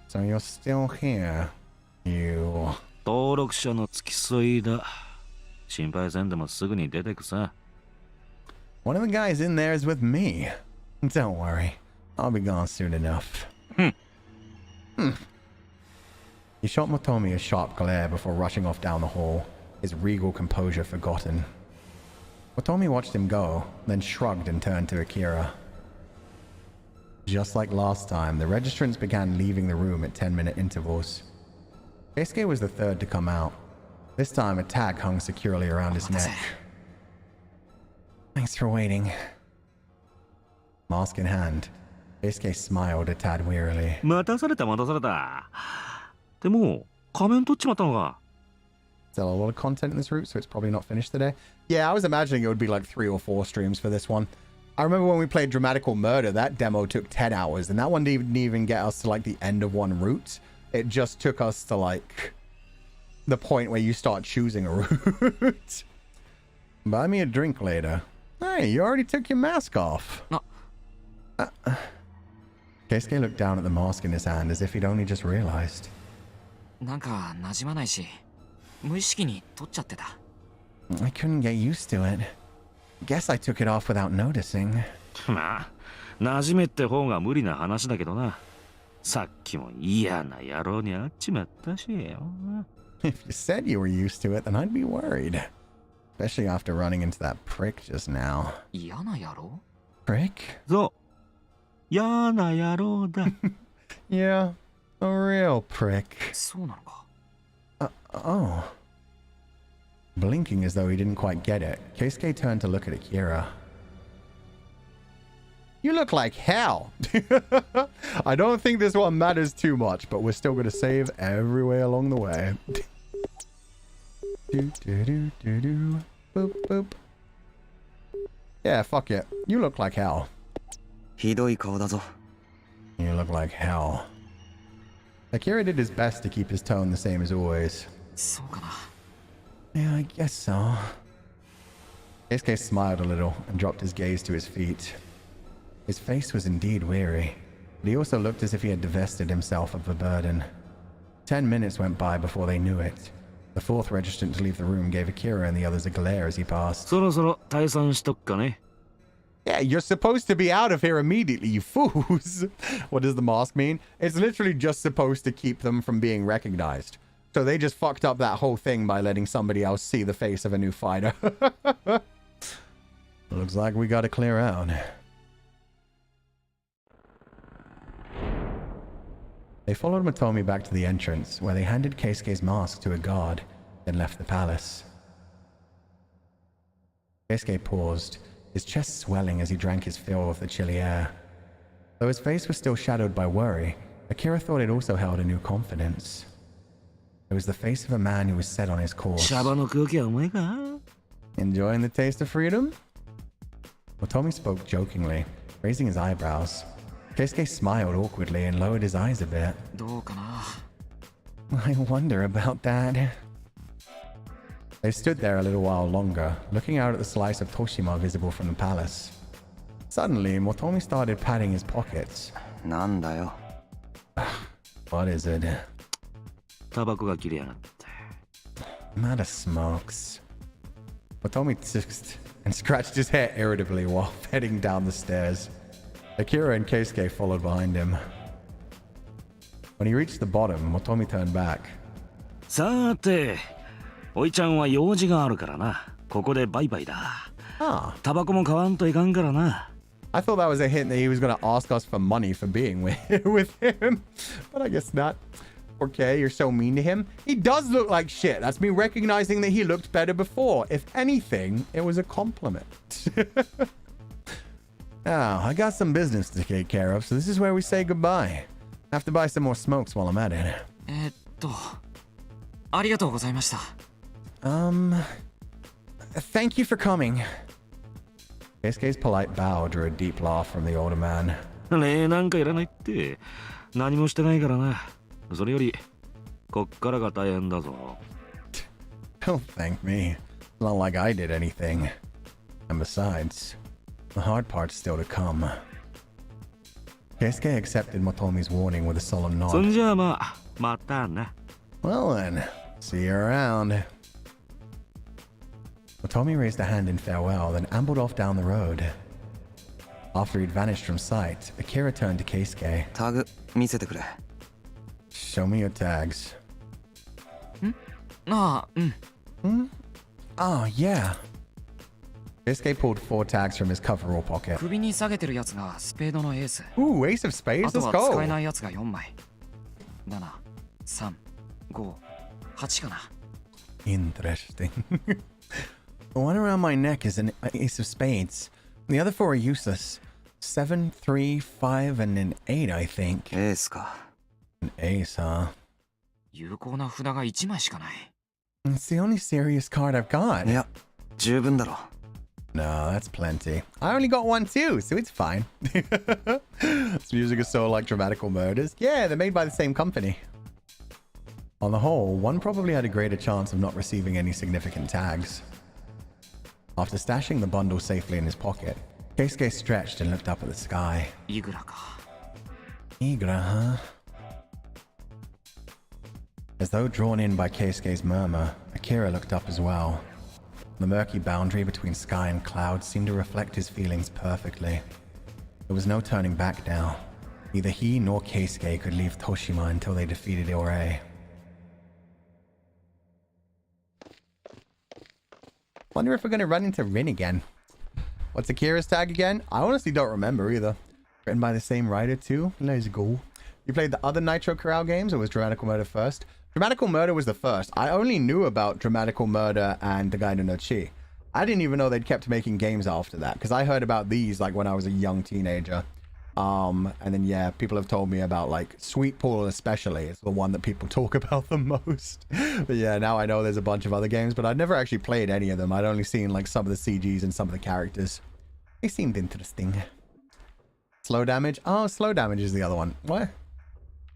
So you're still here, you... 登録者の付き添いだ。心配せんでもすぐに出てくさ。One of the guys in there is with me. Don't worry, I'll be gone soon enough. He shot Motomi a sharp glare before rushing off down the hall, his regal composure forgotten. Motomi watched him go, then shrugged and turned to Akira. Just like last time, the registrants began leaving the room at 10-minute intervals. Keisuke was the third to come out. This time, a tag hung securely around his neck. Thanks for waiting. Mask in hand, Keisuke smiled a tad wearily. 待たされた。でも、仮面取っちまったのか。Still a lot of content in this route, so it's probably not finished today. Yeah, I was imagining it would be like 3 or 4 streams for this one. I remember when we played Dramatical Murder, that demo took 10 hours, and that one didn't even get us to like the end of one route. It just took us to like the point where you start choosing a route. Buy me a drink later. Hey, you already took your mask off. No. Keisuke looked down at the mask in his hand as if he'd only just realized. なんか馴染まないし、無意識に取っちゃってた。I couldn't get used to it. Guess I took it off without noticing. まあ、馴染めって方が無理な話だけどな。さっきも嫌な野郎に会っちまったしよ。If you said you were used to it, then I'd be worried. Especially after running into that prick just now. 嫌な野郎？ Prick? そう。嫌な野郎だ。Yeah, a real prick. そうなのか。Oh. Blinking as though he didn't quite get it, Keisuke turned to look at Akira. You look like hell. I don't think this one matters too much, but we're still going to save every way along the way. Boop, boop. Yeah, fuck it. You look like hell. ひどい顔だぞ。 You look like hell. Akira did his best to keep his tone the same as always. そうかな。Yeah, I guess so. Keisuke smiled a little and dropped his gaze to his feet. His face was indeed weary, but he also looked as if he had divested himself of a burden. 10 minutes went by before they knew it. The fourth registrant to leave the room gave Akira and the others a glare as he passed. そろそろ退散しとくかね。Yeah, you're supposed to be out of here immediately, you fools. What does the mask mean? It's literally just supposed to keep them from being recognized. So they just fucked up that whole thing by letting somebody else see the face of a new fighter. Looks like we gotta clear out. They followed Motomi back to the entrance, where they handed Keisuke's mask to a guard, then left the palace. Keisuke paused, his chest swelling as he drank his fill of the chilly air. Though his face was still shadowed by worry, Akira thought it also held a new confidence. It was the face of a man who was set on his course. Enjoying the taste of freedom? Motomi spoke jokingly, raising his eyebrows. Keisuke smiled awkwardly and lowered his eyes a bit. I wonder about that. They stood there a little while longer, looking out at the slice of Toshima visible from the palace. Suddenly, Motomi started patting his pockets. What is it? Mada smokes. Motomi tisked and scratched his hair irritably while heading down the stairs. Akira and Keisuke followed behind him. When he reached the bottom, Motomi turned back. さて、おいちゃんは用事があるからな。ここでバイバイだ。タバコも買わんといかんからな。I thought that was a hint that he was going to ask us for money for being with him. But I guess not. Okay, you're so mean to him. He does look like shit. That's me recognizing that he looked better before. If anything, it was a compliment. Now, I got some business to take care of, so this is where we say goodbye. I have to buy some more smokes while I'm at it. ありがとうございました。Thank you for coming. Keisuke's polite bow drew a deep laugh from the older man. 礼なんかいらないって。何もしてないからな。それより、こっからが大変だぞ。Don't thank me. It's not like I did anything. And besides, the hard part's still to come. Keisuke accepted Motomi's warning with a solemn nod. そんじゃあまあ、またな。Well then, see you around. Motomi raised a hand in farewell, then ambled off down the road. After he'd vanished from sight, Akira turned to Keisuke. タグ見せてくれ。 Show me your tags. Oh, yeah. Keisuke pulled 4 tags from his coverall pocket. 首に下げてるやつがスペードのエース。 Ooh, Ace of Spades? あと Let's は使え go. ないやつが4枚。7、3、5、8かな。 Interesting. The one around my neck is an ace of spades. The other 4 are useless. 7, 3, 5, and an 8, I think. エースか。 An ace, huh? 有効な札が1枚しかない。 It's the only serious card I've got. いや、十分だろ。 No, that's plenty. I only got 1 too, so it's fine. This music is so like Dramatical Murders. Yeah, they're made by the same company. On the whole, one probably had a greater chance of not receiving any significant tags. After stashing the bundle safely in his pocket, Keisuke stretched and looked up at the sky. イグラか。 Igra, huh? As though drawn in by Keisuke's murmur, Akira looked up as well. The murky boundary between sky and cloud seemed to reflect his feelings perfectly. There was no turning back now. Neither he nor Keisuke could leave Toshima until they defeated Iorei. Wonder if we're going to run into Rin again. What's Akira's tag again? I honestly don't remember either. Written by the same writer too. Let's go. You played the other Nitro Corral games, or was Dramatical Murder first? Dramatical Murder was the first. I only knew about Dramatical Murder and Togainu no Chi. I didn't even know they'd kept making games after that, because I heard about these like when I was a young teenager. And then yeah, people have told me about like Sweet Pool especially. It's the one that people talk about the most. But yeah, now I know there's a bunch of other games, but I'd never actually played any of them. I'd only seen like some of the CGs and some of the characters. They seemed interesting. Slow Damage? Oh, Slow Damage is the other one. What?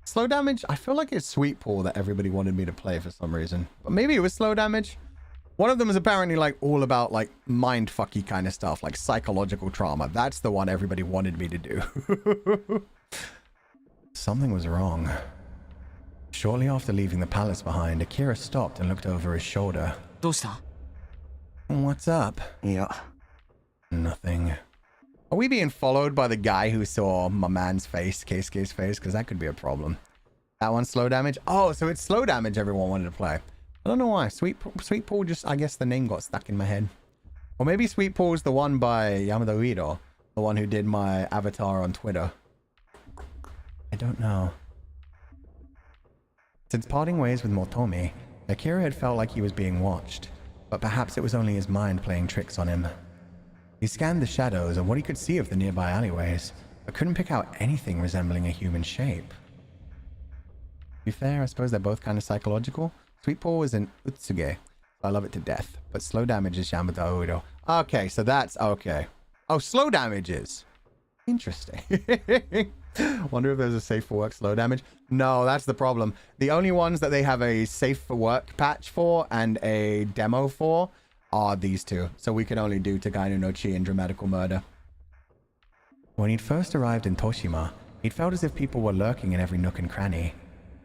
Slow Damage? I feel like it's Sweet Pool that everybody wanted me to play for some reason. But maybe it was Slow Damage. One of them is apparently like all about like mindfucky kind of stuff, like psychological trauma. That's the one everybody wanted me to do. Something was wrong. Shortly after leaving the palace behind, Akira stopped and looked over his shoulder. どうした？ What's up? いや、 Nothing. Are we being followed by the guy who saw my man's face, Keisuke's face? Because that could be a problem. That one's slow damage. Oh, so it's slow damage everyone wanted to play. I don't know why. Sweet Paul just, I guess the name got stuck in my head. Or maybe Sweet Paul's the one by Yamada Uido, the one who did my avatar on Twitter. I don't know. Since parting ways with Motomi, Akira had felt like he was being watched, but perhaps it was only his mind playing tricks on him. He scanned the shadows and what he could see of the nearby alleyways, but couldn't pick out anything resembling a human shape. To be fair, I suppose they're both kind of psychological. Sweet Paul is an Utsuge, so I love it to death, but slow damage is Yamada Uido. Okay, so that's okay. Oh, slow damage is. Interesting. Wonder if there's a safe for work slow damage. No, that's the problem. The only ones that they have a safe for work patch for and a demo for are these two. So we can only do Togainu no Chi and Dramatical Murder. When he'd first arrived in Toshima, he'd felt as if people were lurking in every nook and cranny.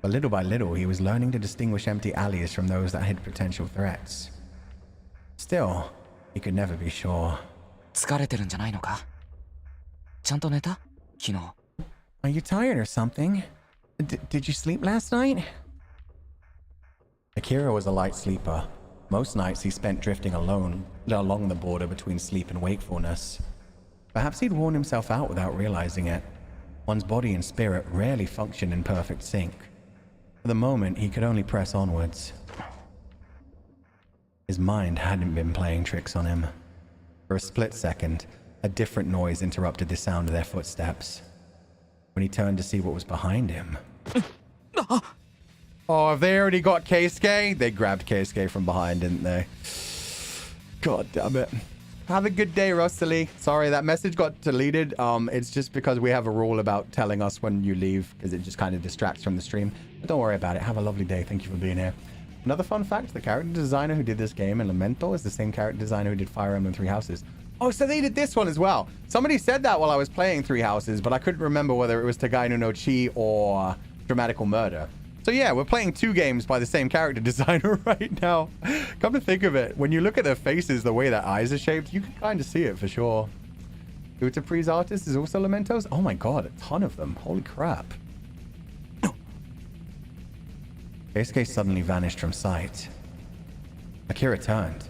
But little by little, he was learning to distinguish empty alleys from those that hid potential threats. Still, he could never be sure. 疲れてるんじゃないのか？ちゃんと寝た？昨日。Are you tired or something? Did you sleep last night? Akira was a light sleeper. Most nights he spent drifting alone along the border between sleep and wakefulness. Perhaps he'd worn himself out without realizing it. One's body and spirit rarely function in perfect sync. For the moment, he could only press onwards. His mind hadn't been playing tricks on him. For a split second, a different noise interrupted the sound of their footsteps. When he turned to see what was behind him... Oh, have they already got Keisuke? They grabbed Keisuke from behind, didn't they? God damn it. Have a good day, Rosalie. Sorry, that message got deleted. It's just because we have a rule about telling us when you leave, because it just kind of distracts from the stream. But don't worry about it. Have a lovely day. Thank you for being here. Another fun fact, the character designer who did this game in Lamento is the same character designer who did Fire Emblem Three Houses. Oh, so they did this one as well. Somebody said that while I was playing Three Houses, but I couldn't remember whether it was Togainu no Chi or Dramatical Murder. So yeah, we're playing two games by the same character designer right now. Come to think of it, when you look at their faces, the way their eyes are shaped, you can kind of see it for sure. Utapri's artist is also Lamentos? Oh my god, a ton of them. Holy crap. Keisuke suddenly vanished from sight. Akira turned.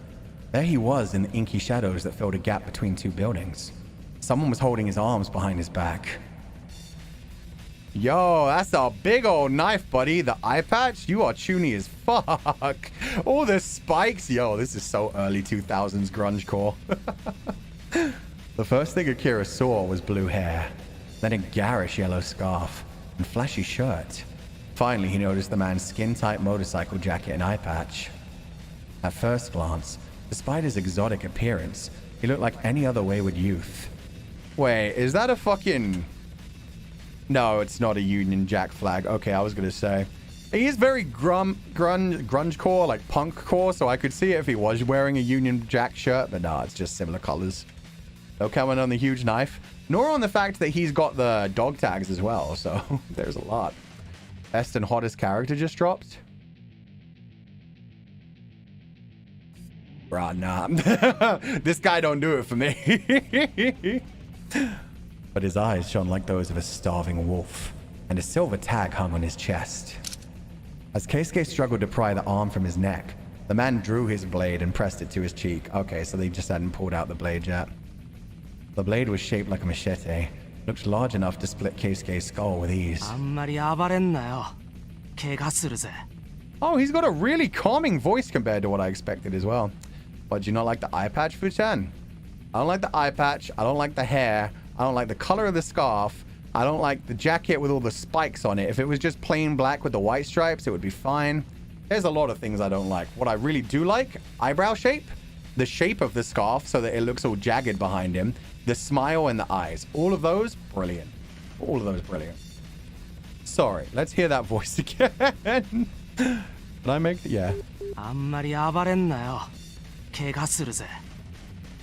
There he was in the inky shadows that filled a gap between two buildings. Someone was holding his arms behind his back. Yo, that's a big old knife, buddy. The eye patch? You are chuny as fuck. All the spikes. Yo, this is so early 2000s grungecore. The first thing Akira saw was blue hair, then a garish yellow scarf, and flashy shirt. Finally, he noticed the man's skin-tight motorcycle jacket and eye patch. At first glance, despite his exotic appearance, he looked like any other wayward youth. Wait, is that a fucking... No, it's not a Union Jack flag. Okay, I was gonna say. He is very grungecore, like punk core, so I could see it if he was wearing a Union Jack shirt, but no, it's just similar colors. No comment on the huge knife, nor on the fact that he's got the dog tags as well, so there's a lot. Best and hottest character just dropped. Bruh, nah. This guy don't do it for me. But his eyes shone like those of a starving wolf, and a silver tag hung on his chest. As Keisuke struggled to pry the arm from his neck, the man drew his blade and pressed it to his cheek. Okay, so they just hadn't pulled out the blade yet. The blade was shaped like a machete, looked large enough to split Keisuke's skull with ease. Oh, he's got a really calming voice compared to what I expected as well. But do you not like the eye patch, Fuchan? I don't like the eye patch. I don't like the hair. I don't like the color of the scarf. I don't like the jacket with all the spikes on it. If it was just plain black with the white stripes, it would be fine. There's a lot of things I don't like. What I really do like, eyebrow shape, the shape of the scarf so that it looks all jagged behind him, the smile and the eyes. All of those, brilliant. All of those, brilliant. Sorry, let's hear that voice again. Did I make the... Yeah.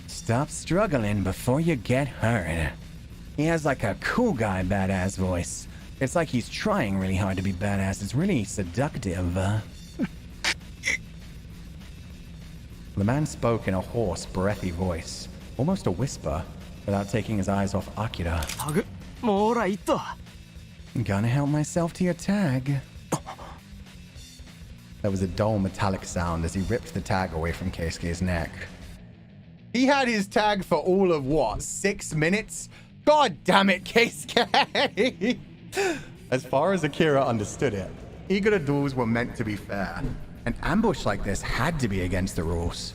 Stop struggling before you get hurt. He has like a cool guy badass voice. It's like he's trying really hard to be badass. It's really seductive. The man spoke in a hoarse, breathy voice, almost a whisper. without taking his eyes off Akira. タグもうほらいっと Gonna help myself to your tag. There was a dull metallic sound as he ripped the tag away from Keisuke's neck. He had his tag for all of what, 6 minutes? God damn it, Keisuke! As far as Akira understood it, Igura duels were meant to be fair. An ambush like this had to be against the rules.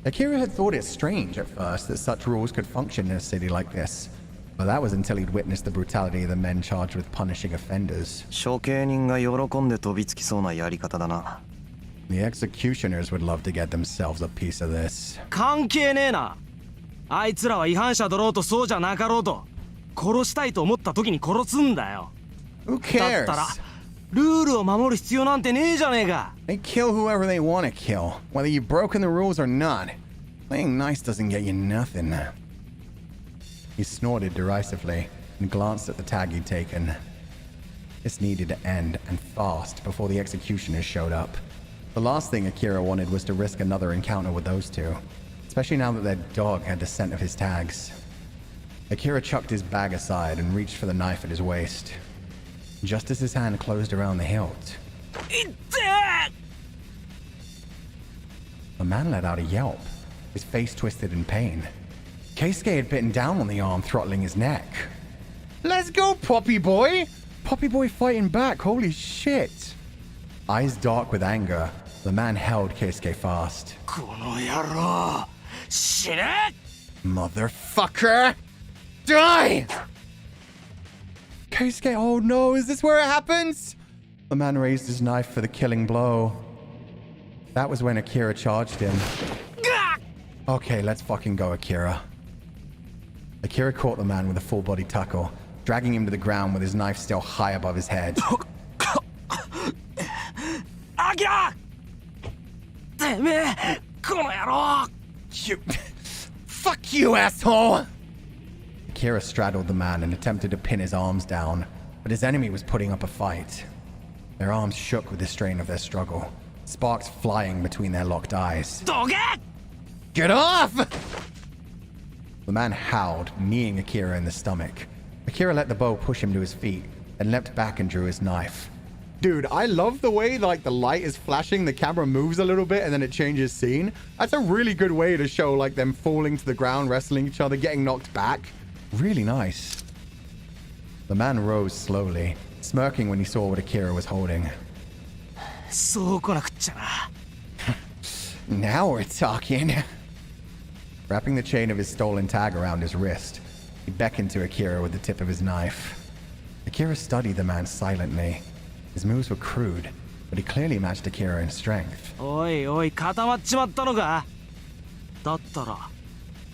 Akira had thought it strange at first that such rules could function in a city like this, but that was until he'd witnessed the brutality of the men charged with punishing offenders. 処刑人が喜んで飛びつきそうなやり方だな。 The executioners would love to get themselves a piece of this. 関係ねえなあいつらは違反者だろうとそうじゃなかろうと殺したいと思った時に殺すんだよ Who だ cares? ったらルールを守る必要なんてねえじゃねえか They kill whoever they want to kill, whether you've broken the rules or not. Playing nice doesn't get you nothing. He snorted derisively and glanced at the tag he'd taken. This needed to end, and fast, before the executioners showed up. The last thing Akira wanted was to risk another encounter with those two, especially now that their dog had the scent of his tags. Akira chucked his bag aside and reached for the knife at his waist. Just as his hand closed around the hilt, the man let out a yelp, his face twisted in pain. Keisuke had bitten down on the arm, throttling his neck. Let's go, Poppy Boy! Poppy Boy fighting back, holy shit! Eyes dark with anger, the man held Keisuke fast. この野郎死ね Motherfucker! Die! Keisuke, oh no, is this where it happens? The man raised his knife for the killing blow. That was when Akira charged him. Okay, let's fucking go, Akira. Akira caught the man with a full body tackle, dragging him to the ground with his knife still high above his head. アキラてめえこの野郎 You... Fuck you, asshole! Akira straddled the man and attempted to pin his arms down, but his enemy was putting up a fight. Their arms shook with the strain of their struggle, sparks flying between their locked eyes. どけ Get off! The man howled, kneeing Akira in the stomach. Akira let the bow push him to his feet, and leapt back and drew his knife. Dude, I love the way, like, the light is flashing, the camera moves a little bit, and then it changes scene. That's a really good way to show, like, them falling to the ground, wrestling each other, getting knocked back. Really nice. The man rose slowly, smirking when he saw what Akira was holding. そう来なくっちゃな Now we're talking. Wrapping the chain of his stolen tag around his wrist, he beckoned to Akira with the tip of his knife. Akira studied the man silently. His moves were crude, but he clearly matched Akira in strength. おいおい固まっちまったのかだったら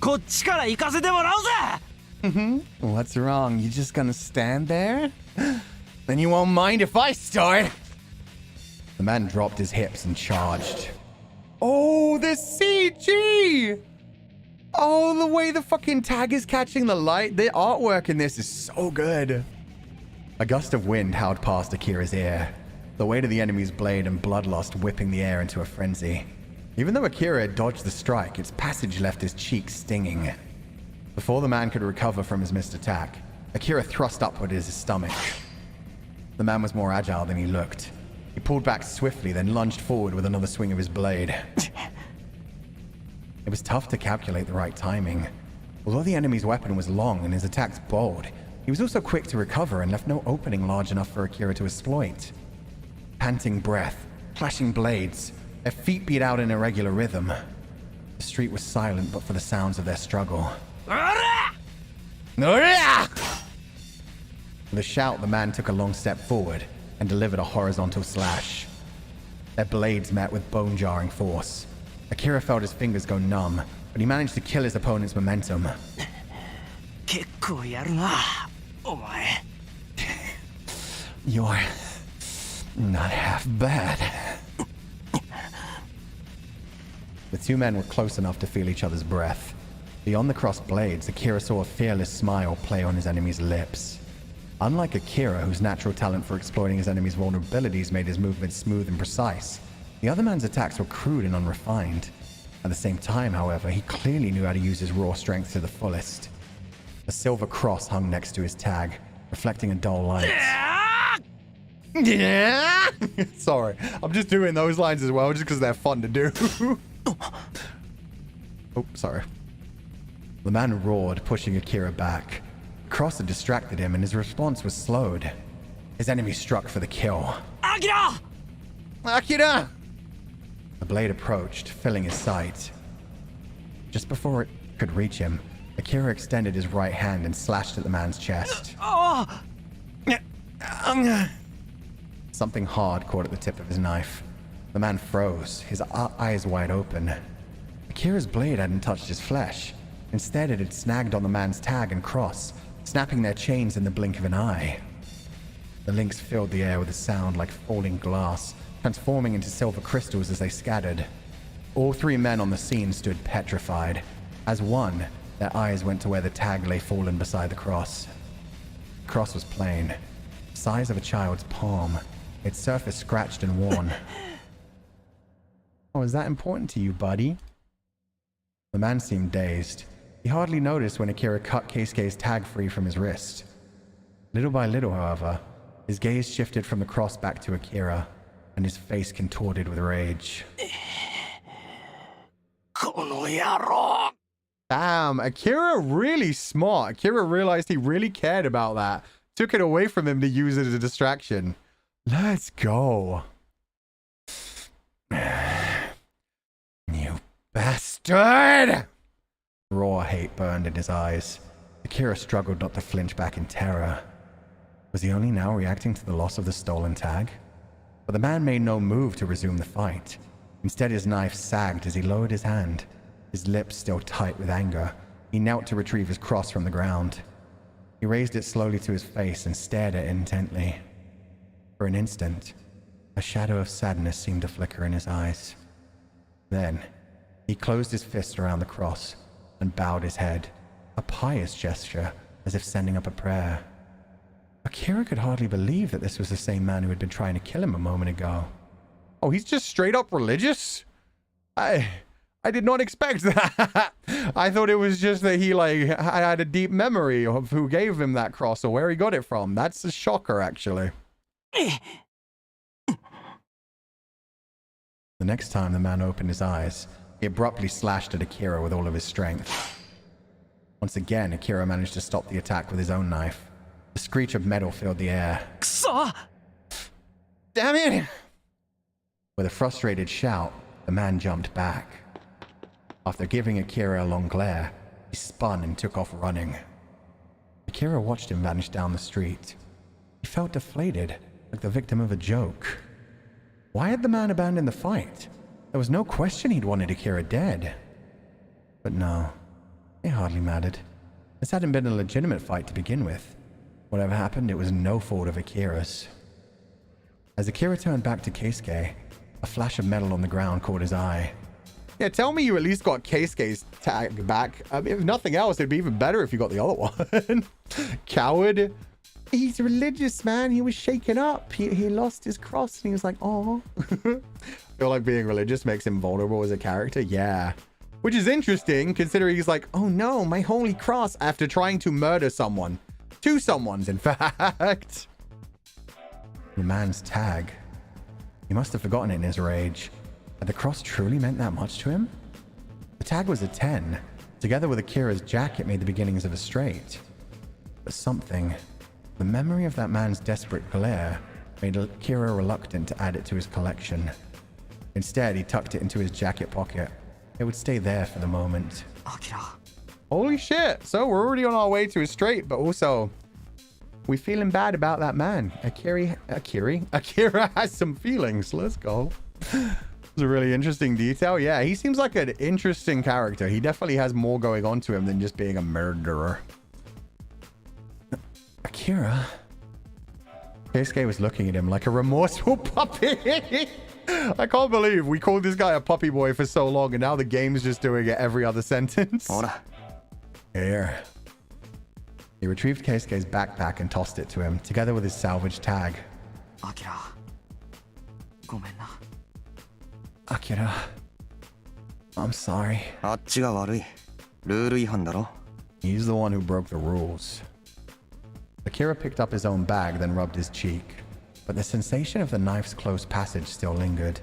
こっちから行かせてもらうぜ What's wrong? You just gonna stand there? Then you won't mind if I start. The man dropped his hips and charged. Oh, the CG! Oh, the way the fucking tag is catching the light. The artwork in this is so good. A gust of wind howled past Akira's ear, the weight of the enemy's blade and bloodlust whipping the air into a frenzy. Even though Akira had dodged the strike, its passage left his cheeks stinging. Before the man could recover from his missed attack, Akira thrust upward at his stomach. The man was more agile than he looked. He pulled back swiftly, then lunged forward with another swing of his blade. It was tough to calculate the right timing. Although the enemy's weapon was long and his attacks bold, he was also quick to recover and left no opening large enough for Akira to exploit. Panting breath, clashing blades, their feet beat out in irregular rhythm. The street was silent but for the sounds of their struggle. With a shout, the man took a long step forward and delivered a horizontal slash. Their blades met with bone-jarring force. Akira felt his fingers go numb, but he managed to kill his opponent's momentum. 結構やるなお前 You're not half bad. The two men were close enough to feel each other's breath. Beyond the crossed blades, Akira saw a fearless smile play on his enemy's lips. Unlike Akira, whose natural talent for exploiting his enemy's vulnerabilities made his movements smooth and precise, the other man's attacks were crude and unrefined. At the same time, however, he clearly knew how to use his raw strength to the fullest. A silver cross hung next to his tag, reflecting a dull light. Yeah. Sorry, I'm just doing those lines as well, just because they're fun to do. Oh, sorry. The man roared, pushing Akira back. The cross had distracted him, and his response was slowed. His enemy struck for the kill. Akira! Akira! The blade approached, filling his sight. Just before it could reach him, Akira extended his right hand and slashed at the man's chest. Something hard caught at the tip of his knife. The man froze, his eyes wide open. Akira's blade hadn't touched his flesh. Instead, it had snagged on the man's tag and cross, snapping their chains in the blink of an eye. The links filled the air with a sound like falling glass, transforming into silver crystals as they scattered. All three men on the scene stood petrified. As one, their eyes went to where the tag lay fallen beside the cross. The cross was plain, the size of a child's palm, its surface scratched and worn. Oh, is that important to you, buddy? The man seemed dazed. He hardly noticed when Akira cut Keisuke's tag free from his wrist. Little by little, however, his gaze shifted from the cross back to Akira, and his face contorted with rage. Damn, Akira really smart. Akira realized he really cared about that. Took it away from him to use it as a distraction. Let's go. You bastard! Raw hate burned in his eyes. Akira struggled not to flinch back in terror. Was he only now reacting to the loss of the stolen tag? But the man made no move to resume the fight. Instead, his knife sagged as he lowered his hand. His lips still tight with anger, he knelt to retrieve his cross from the ground. He raised it slowly to his face and stared at it intently. For an instant, a shadow of sadness seemed to flicker in his eyes. Then, he closed his fist around the cross and bowed his head, a pious gesture, as if sending up a prayer. Akira could hardly believe that this was the same man who had been trying to kill him a moment ago. Oh, he's just straight up religious? I did not expect that. I thought it was just that he had a deep memory of who gave him that cross or where he got it from. That's a shocker, actually. The next time the man opened his eyes, he abruptly slashed at Akira with all of his strength. Once again, Akira managed to stop the attack with his own knife. The screech of metal filled the air. Damn it! With a frustrated shout, the man jumped back. After giving Akira a long glare, he spun and took off running. Akira watched him vanish down the street. He felt deflated, like the victim of a joke. Why had the man abandoned the fight? There was no question he'd wanted Akira dead. But no, it hardly mattered. This hadn't been a legitimate fight to begin with. Whatever happened, it was no fault of Akira's. As Akira turned back to Keisuke, a flash of metal on the ground caught his eye. Yeah, tell me you at least got Keisuke's tag back. If nothing else, it'd be even better if you got the other one. Coward. He's religious, man. He was shaken up. He lost his cross and he was like, oh. I feel like being religious makes him vulnerable as a character. Yeah. Which is interesting, considering he's like, oh no, my holy cross, after trying to murder someone. Two someones, in fact. The man's tag. He must have forgotten it in his rage. Had the cross truly meant that much to him? The tag was a 10. Together with Akira's jacket made the beginnings of a straight. But something, the memory of that man's desperate glare, made Akira reluctant to add it to his collection. Instead, he tucked it into his jacket pocket. It would stay there for the moment. Akira. Holy shit. So we're already on our way to a straight, but also we feeling bad about that man. Akira has some feelings. Let's go. It's a really interesting detail. Yeah, he seems like an interesting character. He definitely has more going on to him than just being a murderer. Akira? Keisuke was looking at him like a remorseful puppy. I can't believe we called this guy a puppy boy for so long and now the game's just doing it every other sentence. Here. He retrieved Keisuke's backpack and tossed it to him, together with his salvaged tag. Akira. Gomenna. Akira. I'm sorry. あっちが悪い。ルール違反だろ。He's the one who broke the rules. Akira picked up his own bag, then rubbed his cheek. But the sensation of the knife's close passage still lingered.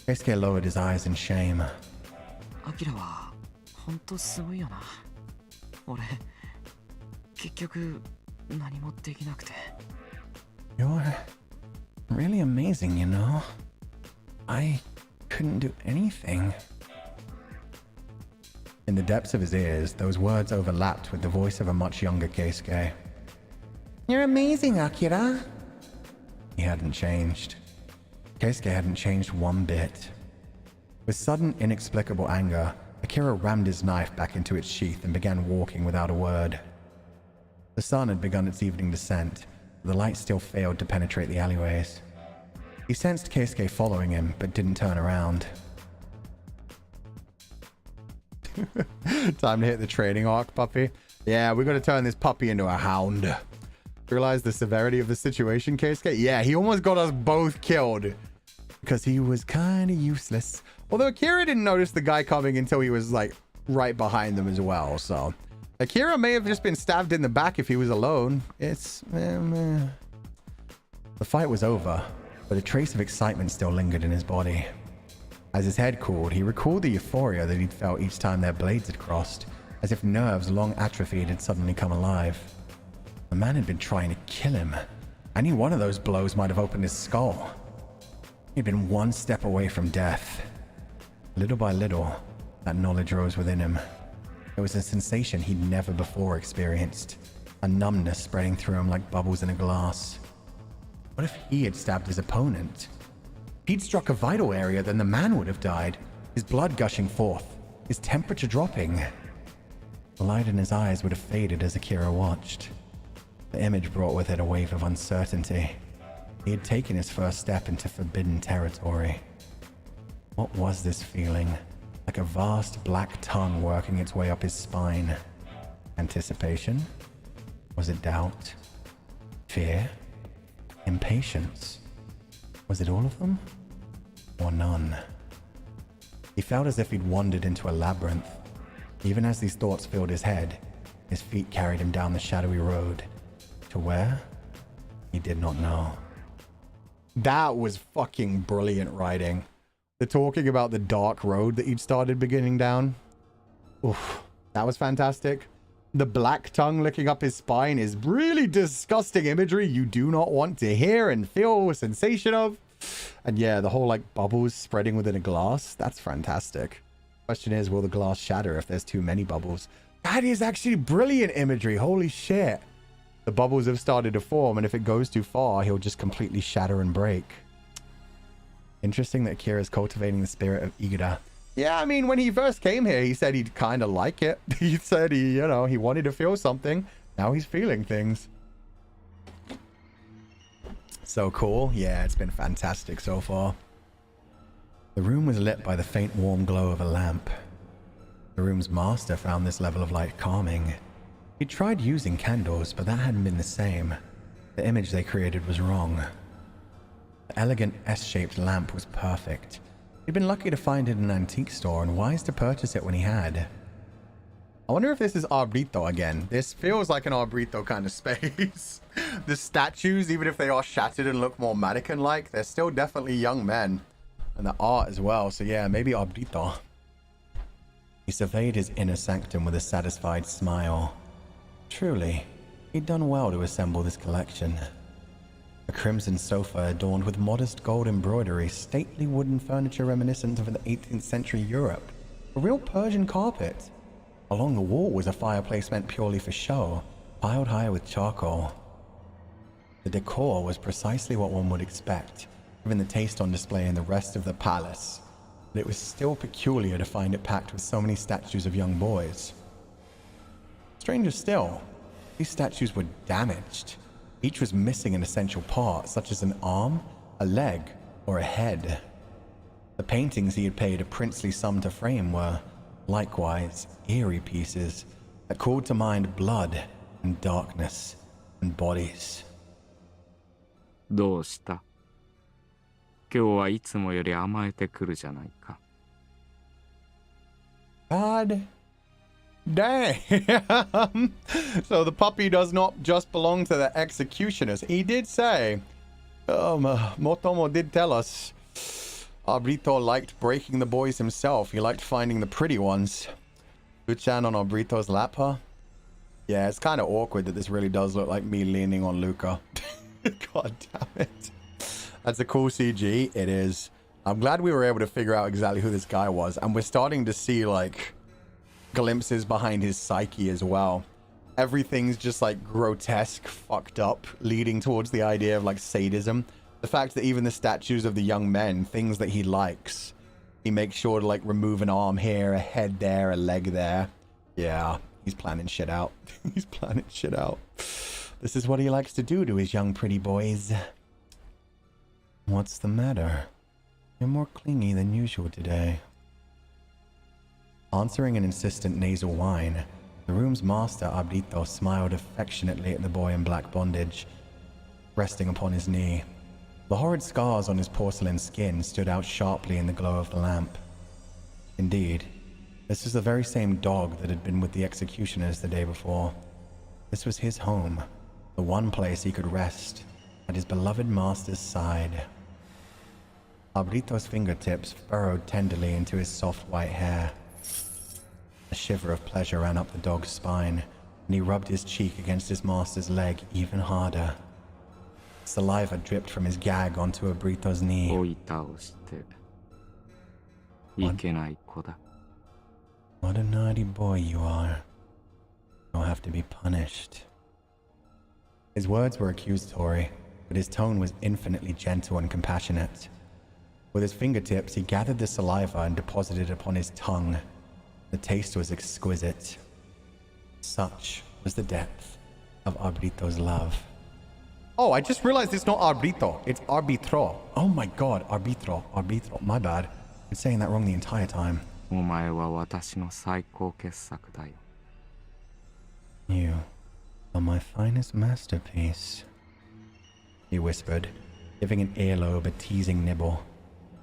Keisuke lowered his eyes in shame. アキラは本当すごいよな。俺結局何もできなくて。You're really amazing, you know. I couldn't do anything. In the depths of his ears, those words overlapped with the voice of a much younger Keisuke. You're amazing, Akira. He hadn't changed. Keisuke hadn't changed one bit. With sudden, inexplicable anger, Akira rammed his knife back into its sheath and began walking without a word. The sun had begun its evening descent, but the light still failed to penetrate the alleyways. He sensed Keisuke following him, but didn't turn around. Time to hit the training arc, puppy. Yeah, we gotta turn this puppy into a hound. Realize the severity of the situation, Keisuke? Yeah, he almost got us both killed. Because he was kind of useless. Although Akira didn't notice the guy coming until he was, like, right behind them as well, so... Akira may have just been stabbed in the back if he was alone. It's... The fight was over, but a trace of excitement still lingered in his body. As his head cooled, he recalled the euphoria that he'd felt each time their blades had crossed, as if nerves long atrophied had suddenly come alive. The man had been trying to kill him. Any one of those blows might have opened his skull. He'd been one step away from death. Little by little, that knowledge rose within him. It was a sensation he'd never before experienced, a numbness spreading through him like bubbles in a glass. What if he had stabbed his opponent? If he'd struck a vital area, then the man would have died, his blood gushing forth, his temperature dropping. The light in his eyes would have faded as Akira watched. The image brought with it a wave of uncertainty. He had taken his first step into forbidden territory. What was this feeling? Like a vast black tongue working its way up his spine. Anticipation? Was it doubt? Fear? Impatience? Was it all of them? Or none? He felt as if he'd wandered into a labyrinth. Even as these thoughts filled his head, his feet carried him down the shadowy road. To where? He did not know. That was fucking brilliant writing. The talking about the dark road that he'd started beginning down. Oof, that was fantastic. The black tongue licking up his spine is really disgusting imagery you do not want to hear and feel a sensation of. And yeah, the whole like bubbles spreading within a glass, that's fantastic. Question is, will the glass shatter if there's too many bubbles? That is actually brilliant imagery, holy shit. The bubbles have started to form, and if it goes too far, he'll just completely shatter and break. Interesting that Akira's cultivating the spirit of Igura. Yeah, I mean, when he first came here, he said he'd kind of like it. He said he wanted to feel something. Now he's feeling things. So cool. Yeah, it's been fantastic so far. The room was lit by the faint warm glow of a lamp. The room's master found this level of light calming. He'd tried using candles, but that hadn't been the same. The image they created was wrong. The elegant S-shaped lamp was perfect. He'd been lucky to find it in an antique store and wise to purchase it when he had. I wonder if this is Arbrito again. This feels like an Arbrito kind of space. The statues, even if they are shattered and look more mannequin-like, they're still definitely young men. And the art as well, so yeah, maybe Arbrito. He surveyed his inner sanctum with a satisfied smile. Truly, he'd done well to assemble this collection. A crimson sofa adorned with modest gold embroidery, stately wooden furniture reminiscent of an 18th century Europe, a real Persian carpet. Along the wall was a fireplace meant purely for show, piled high with charcoal. The decor was precisely what one would expect, given the taste on display in the rest of the palace, but it was still peculiar to find it packed with so many statues of young boys. Stranger still, these statues were damaged. Each was missing an essential part, such as an arm, a leg, or a head. The paintings he had paid a princely sum to frame were, likewise, eerie pieces that called to mind blood and darkness and bodies. どうした？今日はいつもより甘えてくるじゃないか。God Damn. So the puppy does not just belong to the executioners. He did say, Motomo did tell us, Arbrito liked breaking the boys himself. He liked finding the pretty ones. Luchan on Arbrito's lap, huh? Yeah, it's kind of awkward that this really does look like me leaning on Luca. God damn it. That's a cool CG. It is. I'm glad we were able to figure out exactly who this guy was. And we're starting to see, like, glimpses behind his psyche as well. Everything's just, like, grotesque, fucked up, leading towards the idea of, like, sadism. The fact that even the statues of the young men, things that he likes, he makes sure to, like, remove an arm here, a head there, a leg there. Yeah, he's planning shit out. He's planning shit out. This is what he likes to do to his young pretty boys. What's the matter? You're more clingy than usual today. Answering an insistent nasal whine, the room's master, Arbrito, smiled affectionately at the boy in black bondage, resting upon his knee. The horrid scars on his porcelain skin stood out sharply in the glow of the lamp. Indeed, this was the very same dog that had been with the executioners the day before. This was his home, the one place he could rest, at his beloved master's side. Arbrito's fingertips furrowed tenderly into his soft white hair. A shiver of pleasure ran up the dog's spine, and he rubbed his cheek against his master's leg even harder. Saliva dripped from his gag onto Arbrito's knee. What a naughty boy you are. You'll have to be punished. His words were accusatory, but his tone was infinitely gentle and compassionate. With his fingertips, he gathered the saliva and deposited it upon his tongue. The taste was exquisite. Such was the depth of Arbrito's love. Oh, I just realized it's not Arbrito. It's Arbitro. Oh my god, Arbitro. Arbitro. My bad. I've been saying that wrong the entire time. You are my finest masterpiece, he whispered, giving an earlobe a teasing nibble.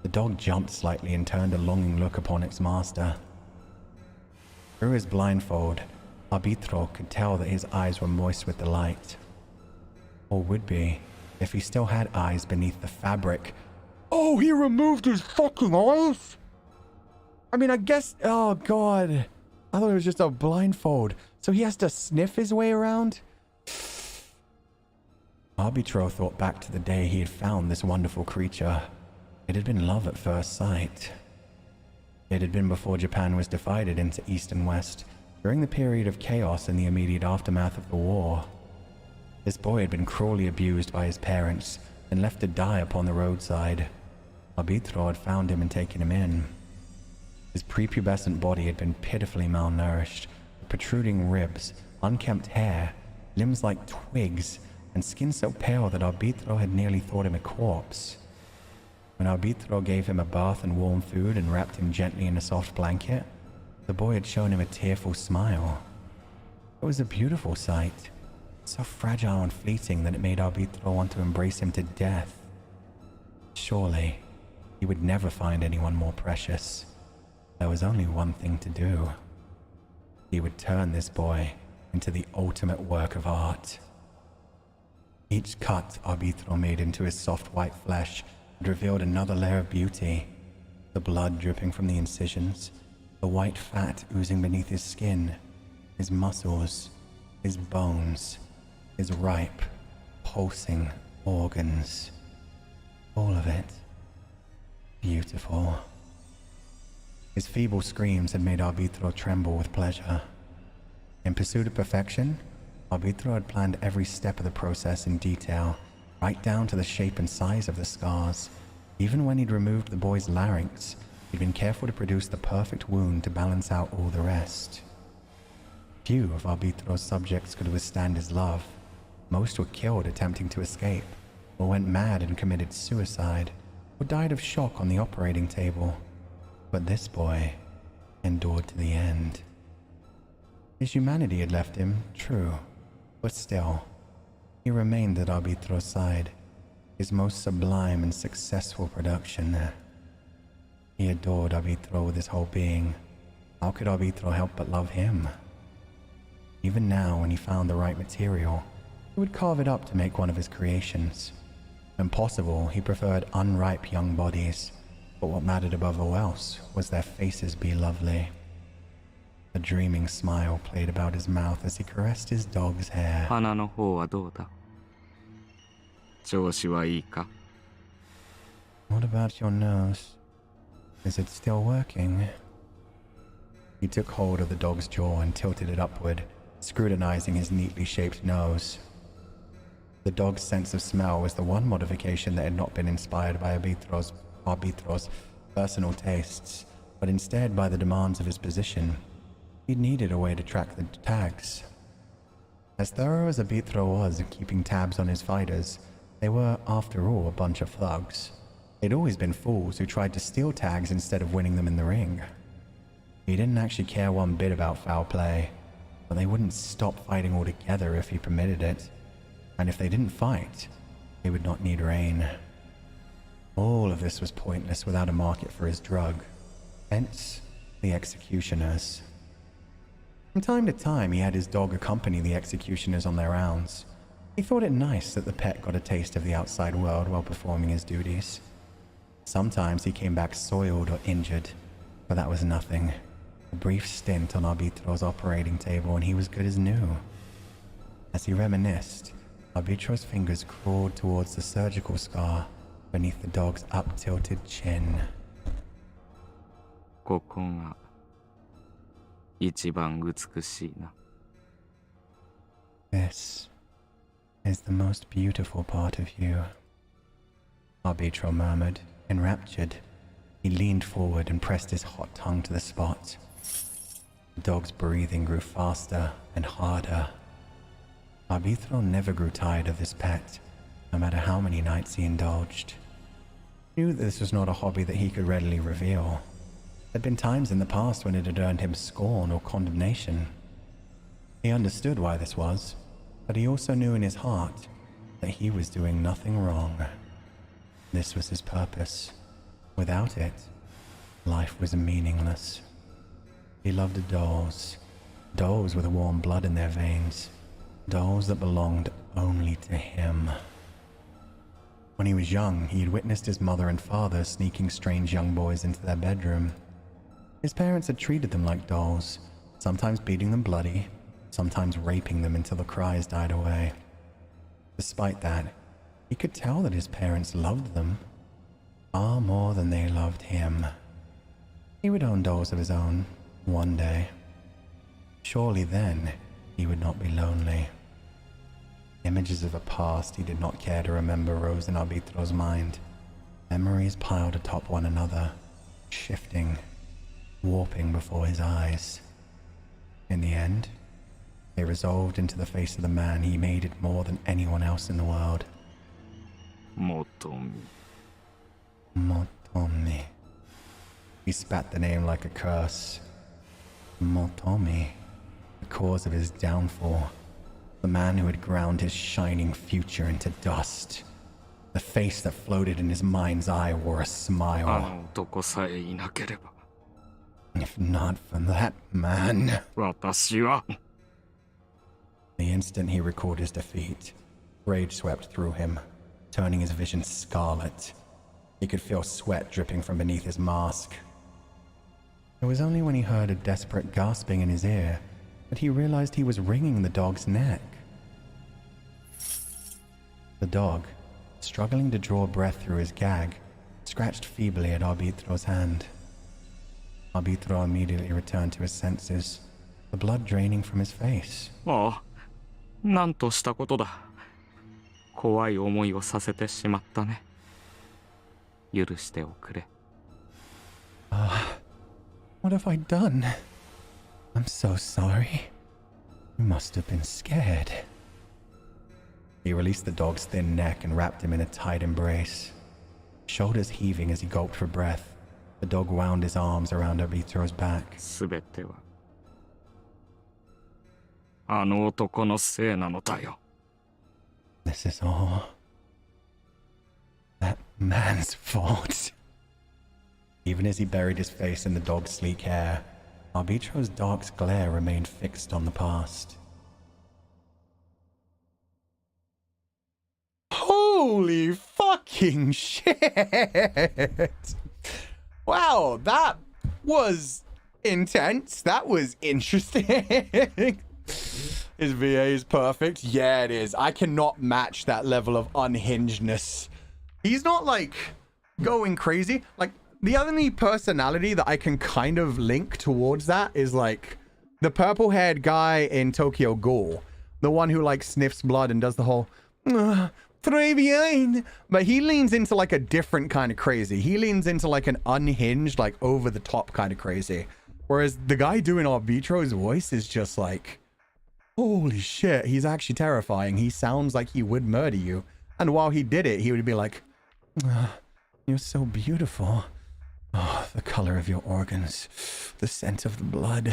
The dog jumped slightly and turned a longing look upon its master. Through his blindfold, Arbitro could tell that his eyes were moist with delight. Or would be, if he still had eyes beneath the fabric. Oh, he removed his fucking eyes? I mean, I guess... Oh, God. I thought it was just a blindfold. So he has to sniff his way around? Arbitro thought back to the day he had found this wonderful creature. It had been love at first sight. It had been before Japan was divided into East and West, during the period of chaos in the immediate aftermath of the war. This boy had been cruelly abused by his parents and left to die upon the roadside. Arbitro had found him and taken him in. His prepubescent body had been pitifully malnourished, with protruding ribs, unkempt hair, limbs like twigs, and skin so pale that Arbitro had nearly thought him a corpse. When Arbitro gave him a bath and warm food and wrapped him gently in a soft blanket, the boy had shown him a tearful smile. It was a beautiful sight, so fragile and fleeting that it made Arbitro want to embrace him to death. Surely, he would never find anyone more precious. There was only one thing to do. He would turn this boy into the ultimate work of art. Each cut Arbitro made into his soft white flesh had revealed another layer of beauty. The blood dripping from the incisions, the white fat oozing beneath his skin, his muscles, his bones, his ripe, pulsing organs. All of it. Beautiful. His feeble screams had made Arbitro tremble with pleasure. In pursuit of perfection, Arbitro had planned every step of the process in detail, right down to the shape and size of the scars. Even when he'd removed the boy's larynx, he'd been careful to produce the perfect wound to balance out all the rest. Few of Arbitro's subjects could withstand his love. Most were killed attempting to escape, or went mad and committed suicide, or died of shock on the operating table. But this boy endured to the end. His humanity had left him, true, but still, he remained at Arbitro's side, his most sublime and successful production. He adored Arbitro with his whole being. How could Arbitro help but love him? Even now, when he found the right material, he would carve it up to make one of his creations. When possible, he preferred unripe young bodies, but what mattered above all else was their faces be lovely. A dreaming smile played about his mouth as he caressed his dog's hair. 鼻の方はどうだ？調子はいいか？ What about your nose? Is it still working? He took hold of the dog's jaw and tilted it upward, scrutinizing his neatly shaped nose. The dog's sense of smell was the one modification that had not been inspired by Arbitro's personal tastes, but instead by the demands of his position. He needed a way to track the tags. As thorough as Arbitro was at keeping tabs on his fighters, they were, after all, a bunch of thugs. They'd always been fools who tried to steal tags instead of winning them in the ring. He didn't actually care one bit about foul play, but they wouldn't stop fighting altogether if he permitted it. And if they didn't fight, he would not need rain. All of this was pointless without a market for his drug. Hence, the executioners. From time to time, he had his dog accompany the executioners on their rounds. He thought it nice that the pet got a taste of the outside world while performing his duties. Sometimes he came back soiled or injured, but that was nothing. A brief stint on Arbitro's operating table and he was good as new. As he reminisced, Arbitro's fingers crawled towards the surgical scar beneath the dog's up-tilted chin. ここが一番美しいな。 This is the most beautiful part of you, Arbitro murmured, enraptured. He leaned forward and pressed his hot tongue to the spot. The dog's breathing grew faster and harder. Arbitro never grew tired of this pet, no matter how many nights he indulged. He knew that this was not a hobby that he could readily reveal. There had been times in the past when it had earned him scorn or condemnation. He understood why this was, but he also knew in his heart that he was doing nothing wrong. This was his purpose. Without it, life was meaningless. He loved dolls. Dolls with a warm blood in their veins. Dolls that belonged only to him. When he was young, he had witnessed his mother and father sneaking strange young boys into their bedroom. His parents had treated them like dolls, sometimes beating them bloody, sometimes raping them until the cries died away. Despite that, he could tell that his parents loved them far more than they loved him. He would own dolls of his own, one day. Surely then, he would not be lonely. Images of a past he did not care to remember rose in Arbitro's mind. Memories piled atop one another, shifting, warping before his eyes. In the end, they resolved into the face of the man he hated more than anyone else in the world. Motomi. Motomi. He spat the name like a curse. Motomi, the cause of his downfall. The man who had ground his shining future into dust. The face that floated in his mind's eye wore a smile. あの男さえいなければ If not for that man. 私は The instant he recalled his defeat, rage swept through him, turning his vision scarlet. He could feel sweat dripping from beneath his mask. It was only when he heard a desperate gasping in his ear that he realized he was wringing the dog's neck. The dog, struggling to draw breath through his gag, scratched feebly at Arbitro's hand. Arbitro immediately returned to his senses, the blood draining from his face. ああ、なんとしたことだ。怖い思いをさせてしまったね。許しておくれ。What have I done? I'm so sorry. You must have been scared. He released the dog's thin neck and wrapped him in a tight embrace. Shoulders heaving as he gulped for breath, the dog wound his arms around Arbitro's back. すべてはあの男のせいなのだよ。This is all that man's fault. Even as he buried his face in the dog's sleek hair, Arbitro's dark glare remained fixed on the past. Holy fucking shit. Wow, that was intense. That was interesting. His VA is perfect. Yeah, it is. I cannot match that level of unhingedness. He's not like going crazy. Like the only personality that I can kind of link towards that is like the purple haired guy in Tokyo Ghoul. The one who like sniffs blood and does the whole très bien. But he leans into like a different kind of crazy. He leans into like an unhinged, like over the top kind of crazy. Whereas the guy doing Arbitro's voice is just like, holy shit, he's actually terrifying. He sounds like he would murder you. And while he did it, he would be like, you're so beautiful. Oh, the color of your organs, the scent of the blood,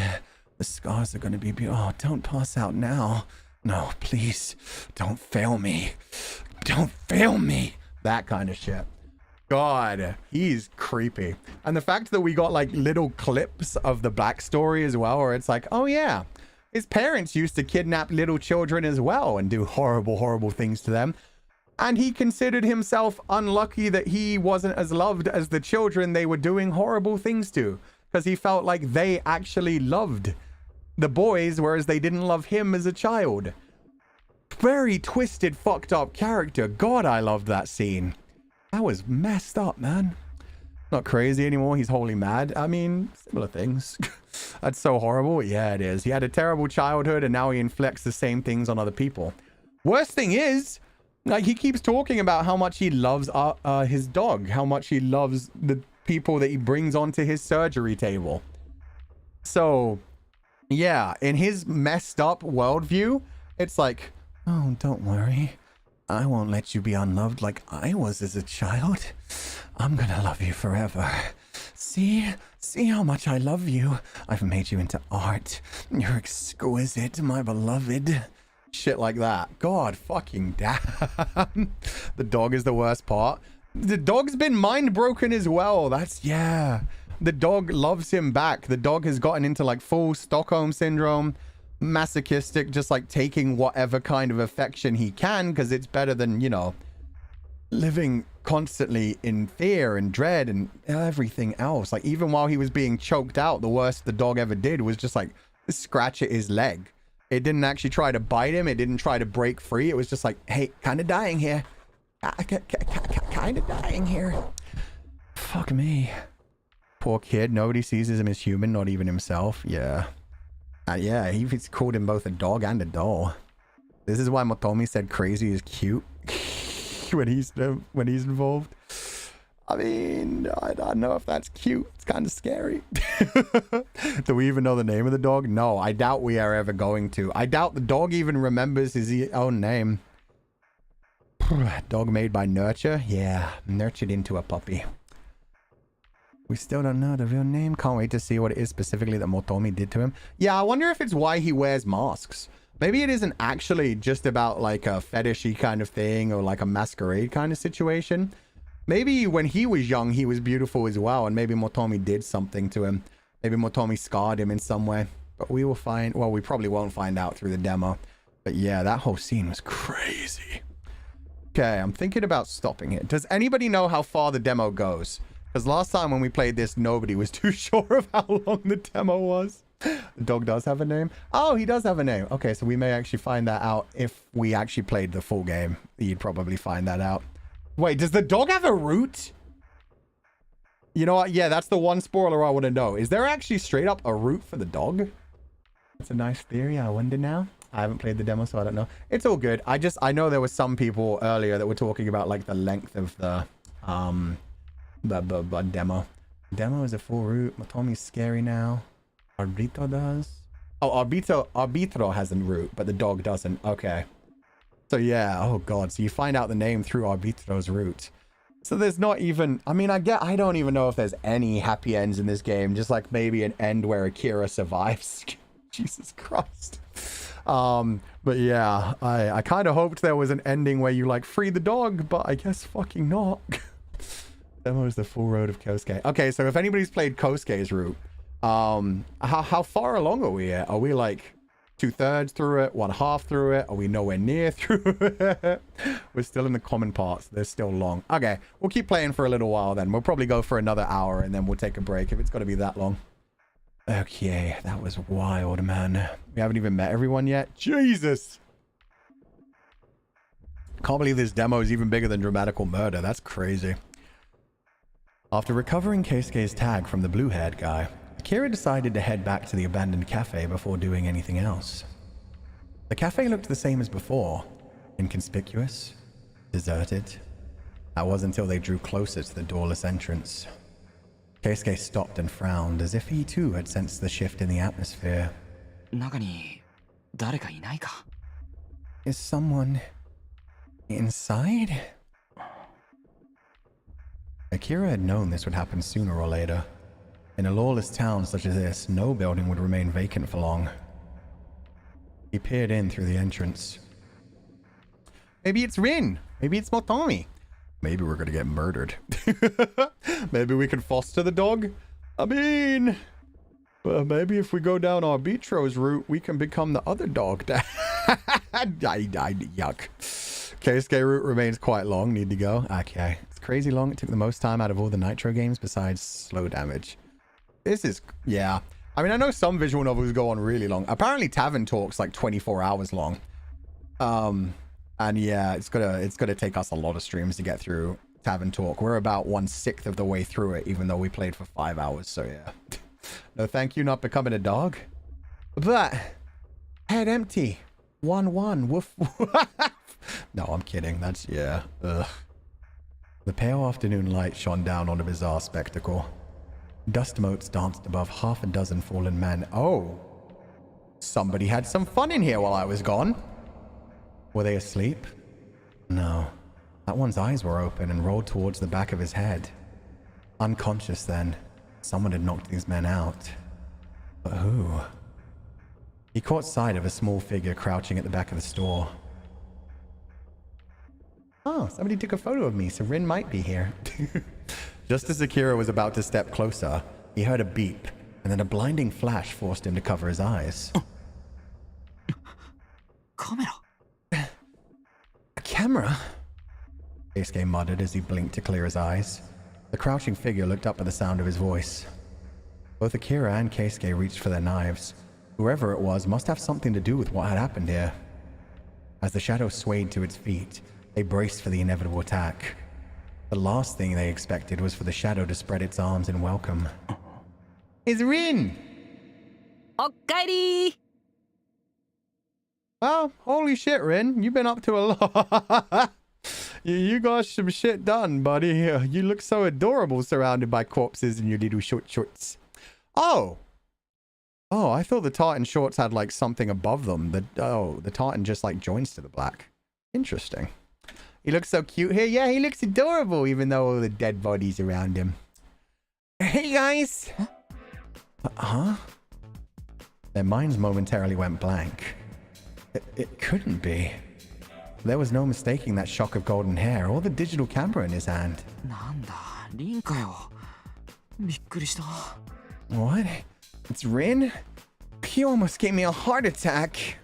the scars are going to be beautiful. Oh, don't pass out now. No, please, don't fail me. Don't fail me. That kind of shit. God, he's creepy. And the fact that we got like little clips of the backstory as well, where it's like, oh yeah, his parents used to kidnap little children as well and do horrible, horrible things to them. And he considered himself unlucky that he wasn't as loved as the children they were doing horrible things to, because he felt like they actually loved the boys, whereas they didn't love him as a child. Very twisted, fucked up character. God, I loved that scene. That was messed up, man. Not crazy anymore. He's wholly mad. I mean, similar things. That's so horrible. Yeah, it is. He had a terrible childhood and now he inflicts the same things on other people. Worst thing is, like, he keeps talking about how much he loves his dog, how much he loves the people that he brings onto his surgery table. So, yeah, in his messed up worldview, it's like, oh, don't worry. I won't let you be unloved like I was as a child. I'm gonna love you forever. See how much I love you. I've made you into art. You're exquisite, my beloved. Shit like that. God fucking damn. The dog is the worst part. The dog's been mind broken as well. That's, yeah. The dog loves him back. The dog has gotten into like full Stockholm syndrome. Masochistic, just like taking whatever kind of affection he can because it's better than, you know, living constantly in fear and dread and everything else. Like even while he was being choked out, the worst the dog ever did was just like scratch at his leg. It didn't actually try to bite him. It didn't try to break free. It was just like, hey, kind of dying here. Kind of dying here. Fuck me. Poor kid. Nobody sees him as human, not even himself. Yeah. Yeah, he's called him both a dog and a doll. This is why Motomi said crazy is cute when he's involved. I mean, I don't know if that's cute. It's kind of scary. Do we even know the name of the dog? No, I doubt we are ever going to. I doubt the dog even remembers his own name. Dog made by nurture? Yeah, nurtured into a puppy. We still don't know the real name. Can't wait to see what it is specifically that Motomi did to him. Yeah, I wonder if it's why he wears masks. Maybe it isn't actually just about like a fetishy kind of thing or like a masquerade kind of situation. Maybe when he was young, he was beautiful as well. And maybe Motomi did something to him. Maybe Motomi scarred him in some way. But we will find, well, we probably won't find out through the demo. But yeah, that whole scene was crazy. Okay, I'm thinking about stopping it. Does anybody know how far the demo goes? Because last time when we played this, nobody was too sure of how long the demo was. The dog does have a name. Oh, he does have a name. Okay, so we may actually find that out if we actually played the full game. You'd probably find that out. Wait, does the dog have a root? You know what? Yeah, that's the one spoiler I want to know. Is there actually straight up a root for the dog? That's a nice theory. I wonder now. I haven't played the demo, so I don't know. It's all good. I know there were some people earlier that were talking about like the length of the demo. Demo is a full root. Motomi's scary now. Arbitro does. Oh, Arbitro has a root, but the dog doesn't. Okay. So yeah, oh god. So you find out the name through Arbitro's root. So there's not even, I mean, I don't even know if there's any happy ends in this game. Just like maybe an end where Akira survives. Jesus Christ. But yeah, I kind of hoped there was an ending where you like free the dog, but I guess fucking not. Demo is the full road of Kosuke. Okay, so if anybody's played Kosuke's route, how far along are we at? Are we like 2/3 through it, 1/2 through it? Are we nowhere near through it? We're still in the common parts. They're still long. Okay, we'll keep playing for a little while then. We'll probably go for another hour and then we'll take a break if it's got to be that long. Okay, that was wild, man. We haven't even met everyone yet. Jesus! Can't believe this demo is even bigger than Dramatical Murder. That's crazy. After recovering Keisuke's tag from the blue-haired guy, Akira decided to head back to the abandoned cafe before doing anything else. The cafe looked the same as before, inconspicuous, deserted. That was until they drew closer to the doorless entrance. Keisuke stopped and frowned, as if he too had sensed the shift in the atmosphere. 中に誰かいないか? Is someone inside? Akira had known this would happen sooner or later. In a lawless town such as this, no building would remain vacant for long. He peered in through the entrance. Maybe it's Rin. Maybe it's Motomi. Maybe we're gonna get murdered. Maybe we can foster the dog? I mean, well, maybe if we go down our Beatro's route, we can become the other dog. Yuck. Keisuke route remains quite long. Need to go. Okay. It's crazy long. It took the most time out of all the Nitro games besides slow damage. This is, yeah. I mean, I know some visual novels go on really long. Apparently Tavern Talk's like 24 hours long. And yeah, it's gonna take us a lot of streams to get through Tavern Talk. We're about 1/6 of the way through it, even though we played for 5 hours. So yeah. No, thank you, not becoming a dog. But head empty. 1-1. Woof. No, I'm kidding. That's, yeah. Ugh. The pale afternoon light shone down on a bizarre spectacle. Dust motes danced above half a dozen fallen men. Oh. Somebody had some fun in here while I was gone. Were they asleep? No. That one's eyes were open and rolled towards the back of his head. Unconscious then. Someone had knocked these men out. But who? He caught sight of a small figure crouching at the back of the store. Oh, somebody took a photo of me, so Rin might be here. Just as Akira was about to step closer, he heard a beep, and then a blinding flash forced him to cover his eyes. Camera? A camera? Keisuke muttered as he blinked to clear his eyes. The crouching figure looked up at the sound of his voice. Both Akira and Keisuke reached for their knives. Whoever it was must have something to do with what had happened here. As the shadow swayed to its feet, they braced for the inevitable attack. The last thing they expected was for the shadow to spread its arms in welcome. It's Rin! Okaeri! Well, holy shit, Rin. You've been up to a lot. You got some shit done, buddy. You look so adorable surrounded by corpses in your little short shorts. Oh! Oh, I thought the tartan shorts had like something above them. The tartan just like joins to the black. Interesting. He looks so cute here. Yeah, he looks adorable even though all the dead bodies around him. Hey guys! Huh? Their minds momentarily went blank. It couldn't be. There was no mistaking that shock of golden hair or the digital camera in his hand. なんだ、リンかよ。びっくりした。What? It's Rin? He almost gave me a heart attack.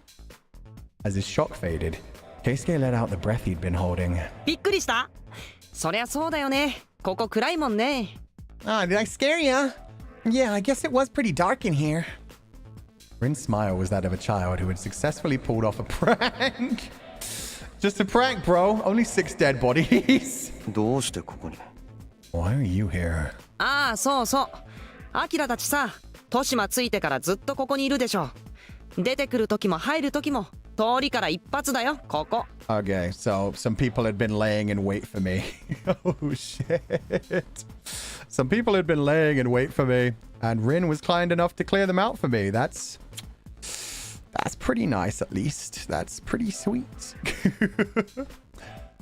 As his shock faded, Keisuke let out the breath he'd been holding. びっくりした?そりゃそうだよね。ここ暗いもんね。Ah, did I scare ya? Yeah, I guess it was pretty dark in here. Rin's smile was that of a child who had successfully pulled off a prank. Just a prank, bro. Only 6 dead bodies. どうしてここに? Why are you here? ああ、そうそう。アキラたちさ、トシマついてからずっとここにいるでしょ。出てくる時も入る時も通りから一発だよ、ここ。Okay, so some people had been laying in wait for me. Oh shit. Some people had been laying in wait for me, and Rin was kind enough to clear them out for me. That's pretty nice, at least. That's pretty sweet.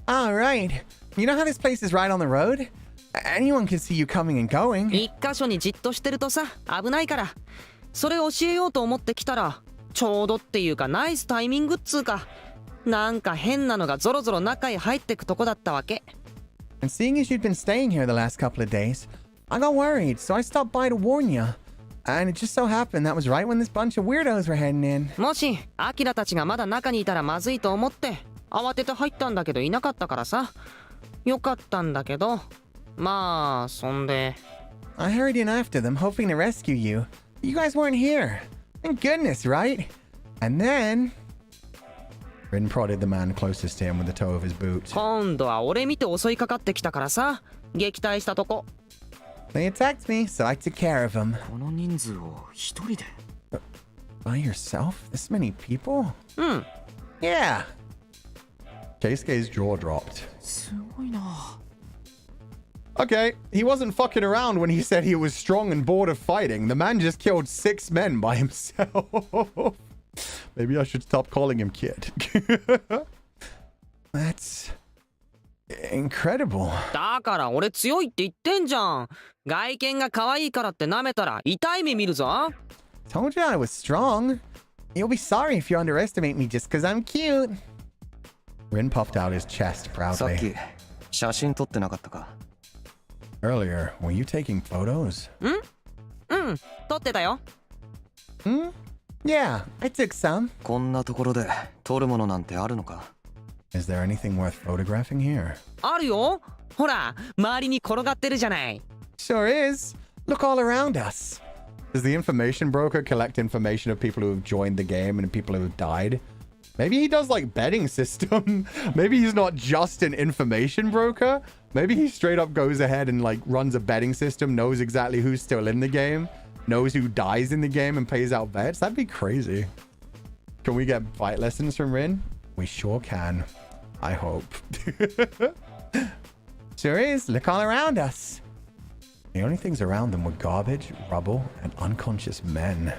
All right. You know how this place is right on the road? Anyone can see you coming and going. 一箇所にじっとしてるとさ、危ないから。それ教えようと思ってきたら、ちょうどっていうかナイスタイミングっつうか、なんか変なのがゾロゾロ中へ入ってくとこだったわけ。And seeing as you'd been staying here the last couple of days, I got worried, so I stopped by to warn you. and it just so happened that was right when this bunch of weirdos were heading in. もしアキラたちがまだ中にいたらまずいと思って慌てて入ったんだけどいなかったからさ。よかったんだけど、まあそんで I hurried in after them, hoping to rescue you. You guys weren't here. Thank goodness, right? And then... Rin prodded the man closest to him with the toe of his boot. 今度は俺見て襲いかかってきたからさ。撃退したとこ。They attacked me, so I took care of them. この人数を一人で By yourself? This many people? うん。Yeah. Keisuke's jaw dropped. すごいな。 Okay, he wasn't fucking around when he said he was strong and bored of fighting. The man just killed 6 men by himself. Maybe I should stop calling him kid. That's... incredible. だから俺強いって言ってんじゃん。外見が可愛いからって舐めたら痛い目見るぞ。Told you I was strong. You'll be sorry if you underestimate me just because I'm cute. Rin puffed out his chest さっ proudly. き写真撮ってなかったか？ Earlier, were you taking photos? うん撮ってたよ。 Hmm? Yeah, I took some. こんなところで撮るものなんてあるのか？ Is there anything worth photographing here? あるよ。ほら周りに転がってるじゃない。 Sure is. Look all around us. Does the information broker collect information of people who have joined the game and people who have died? Maybe he does like betting system. Maybe he's not just an information broker. Maybe he straight up goes ahead and like runs a betting system, knows exactly who's still in the game, knows who dies in the game and pays out bets. That'd be crazy. Can we get fight lessons from Rin? We sure can. I hope. Sure is. Look all around us. The only things around them were garbage, rubble, and unconscious men.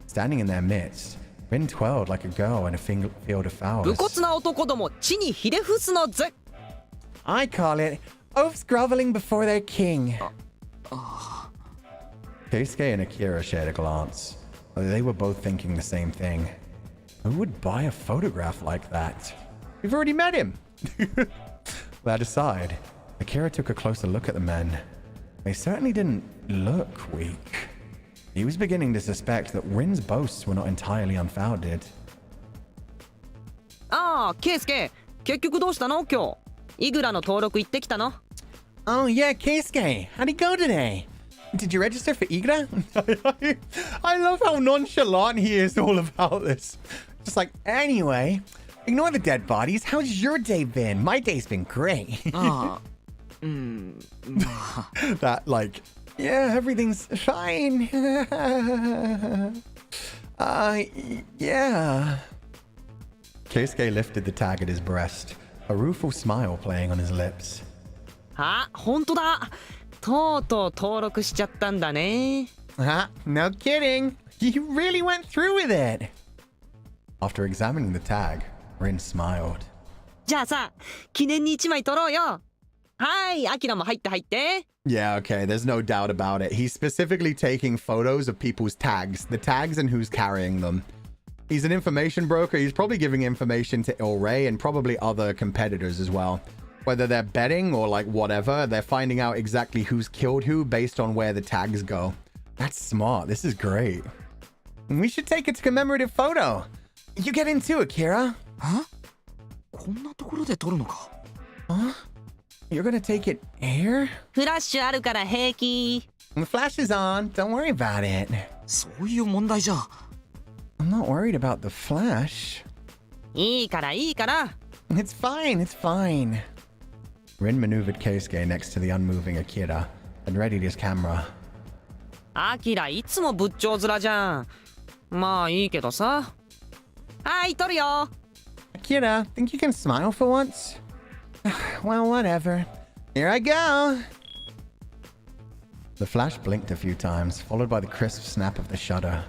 Standing in their midst, Rin twirled like a girl in a field of 武 flowers. 骨な男ども地にひれ伏すのぜ。 I call it oafs groveling before their king. Keisuke and Akira shared a glance. They were both thinking the same thing. Who would buy a photograph like that? We've already met him. That aside, Akira took a closer look at the men. They certainly didn't look weak. He was beginning to suspect that Rin's boasts were not entirely unfounded. ああケイスケ結局どうしたの今日。イグラの登録行ってきたの？ Oh yeah, Keisuke. How'd it go today? Did you register for Igra? I love how nonchalant he is all about this. Just like, anyway, ignore the dead bodies. How's your day been? My day's been great. ああうんまあ That like, Yeah, everything's fine. Yeah. Keisuke lifted the tag at his breast, a rueful smile playing on his lips. あ本当だ。とうとう登録しちゃったんだね。 No kidding. You really went through with it. After examining the tag, Rin smiled. じゃあさ記念に1枚撮ろうよ。はいアキラも入って入って。 yeah, okay, there's no doubt about it. He's specifically taking photos of people's tags, the tags and who's carrying them. He's an information broker. He's probably giving information to Il-Rei and probably other competitors as well. Whether they're betting or like whatever, they're finding out exactly who's killed who based on where the tags go. That's smart. This is great. We should take a commemorative photo. You get in too, Akira. あこんなところで撮るのか。 Huh? You're gonna take it here? フラッシュあるから平気。 The flash is on. Don't worry about it. そういう問題じゃ。 I'm not worried about the flash. いいからいいから。 It's fine. It's fine. Rin maneuvered Keisuke next to the unmoving Akira and readied his camera. アキラいつも仏頂面じゃん。まあいいけどさ。はい撮るよ。 Akira, think you can smile for once? Well, whatever. Here I go. The flash blinked a few times, followed by the crisp snap of the shutter.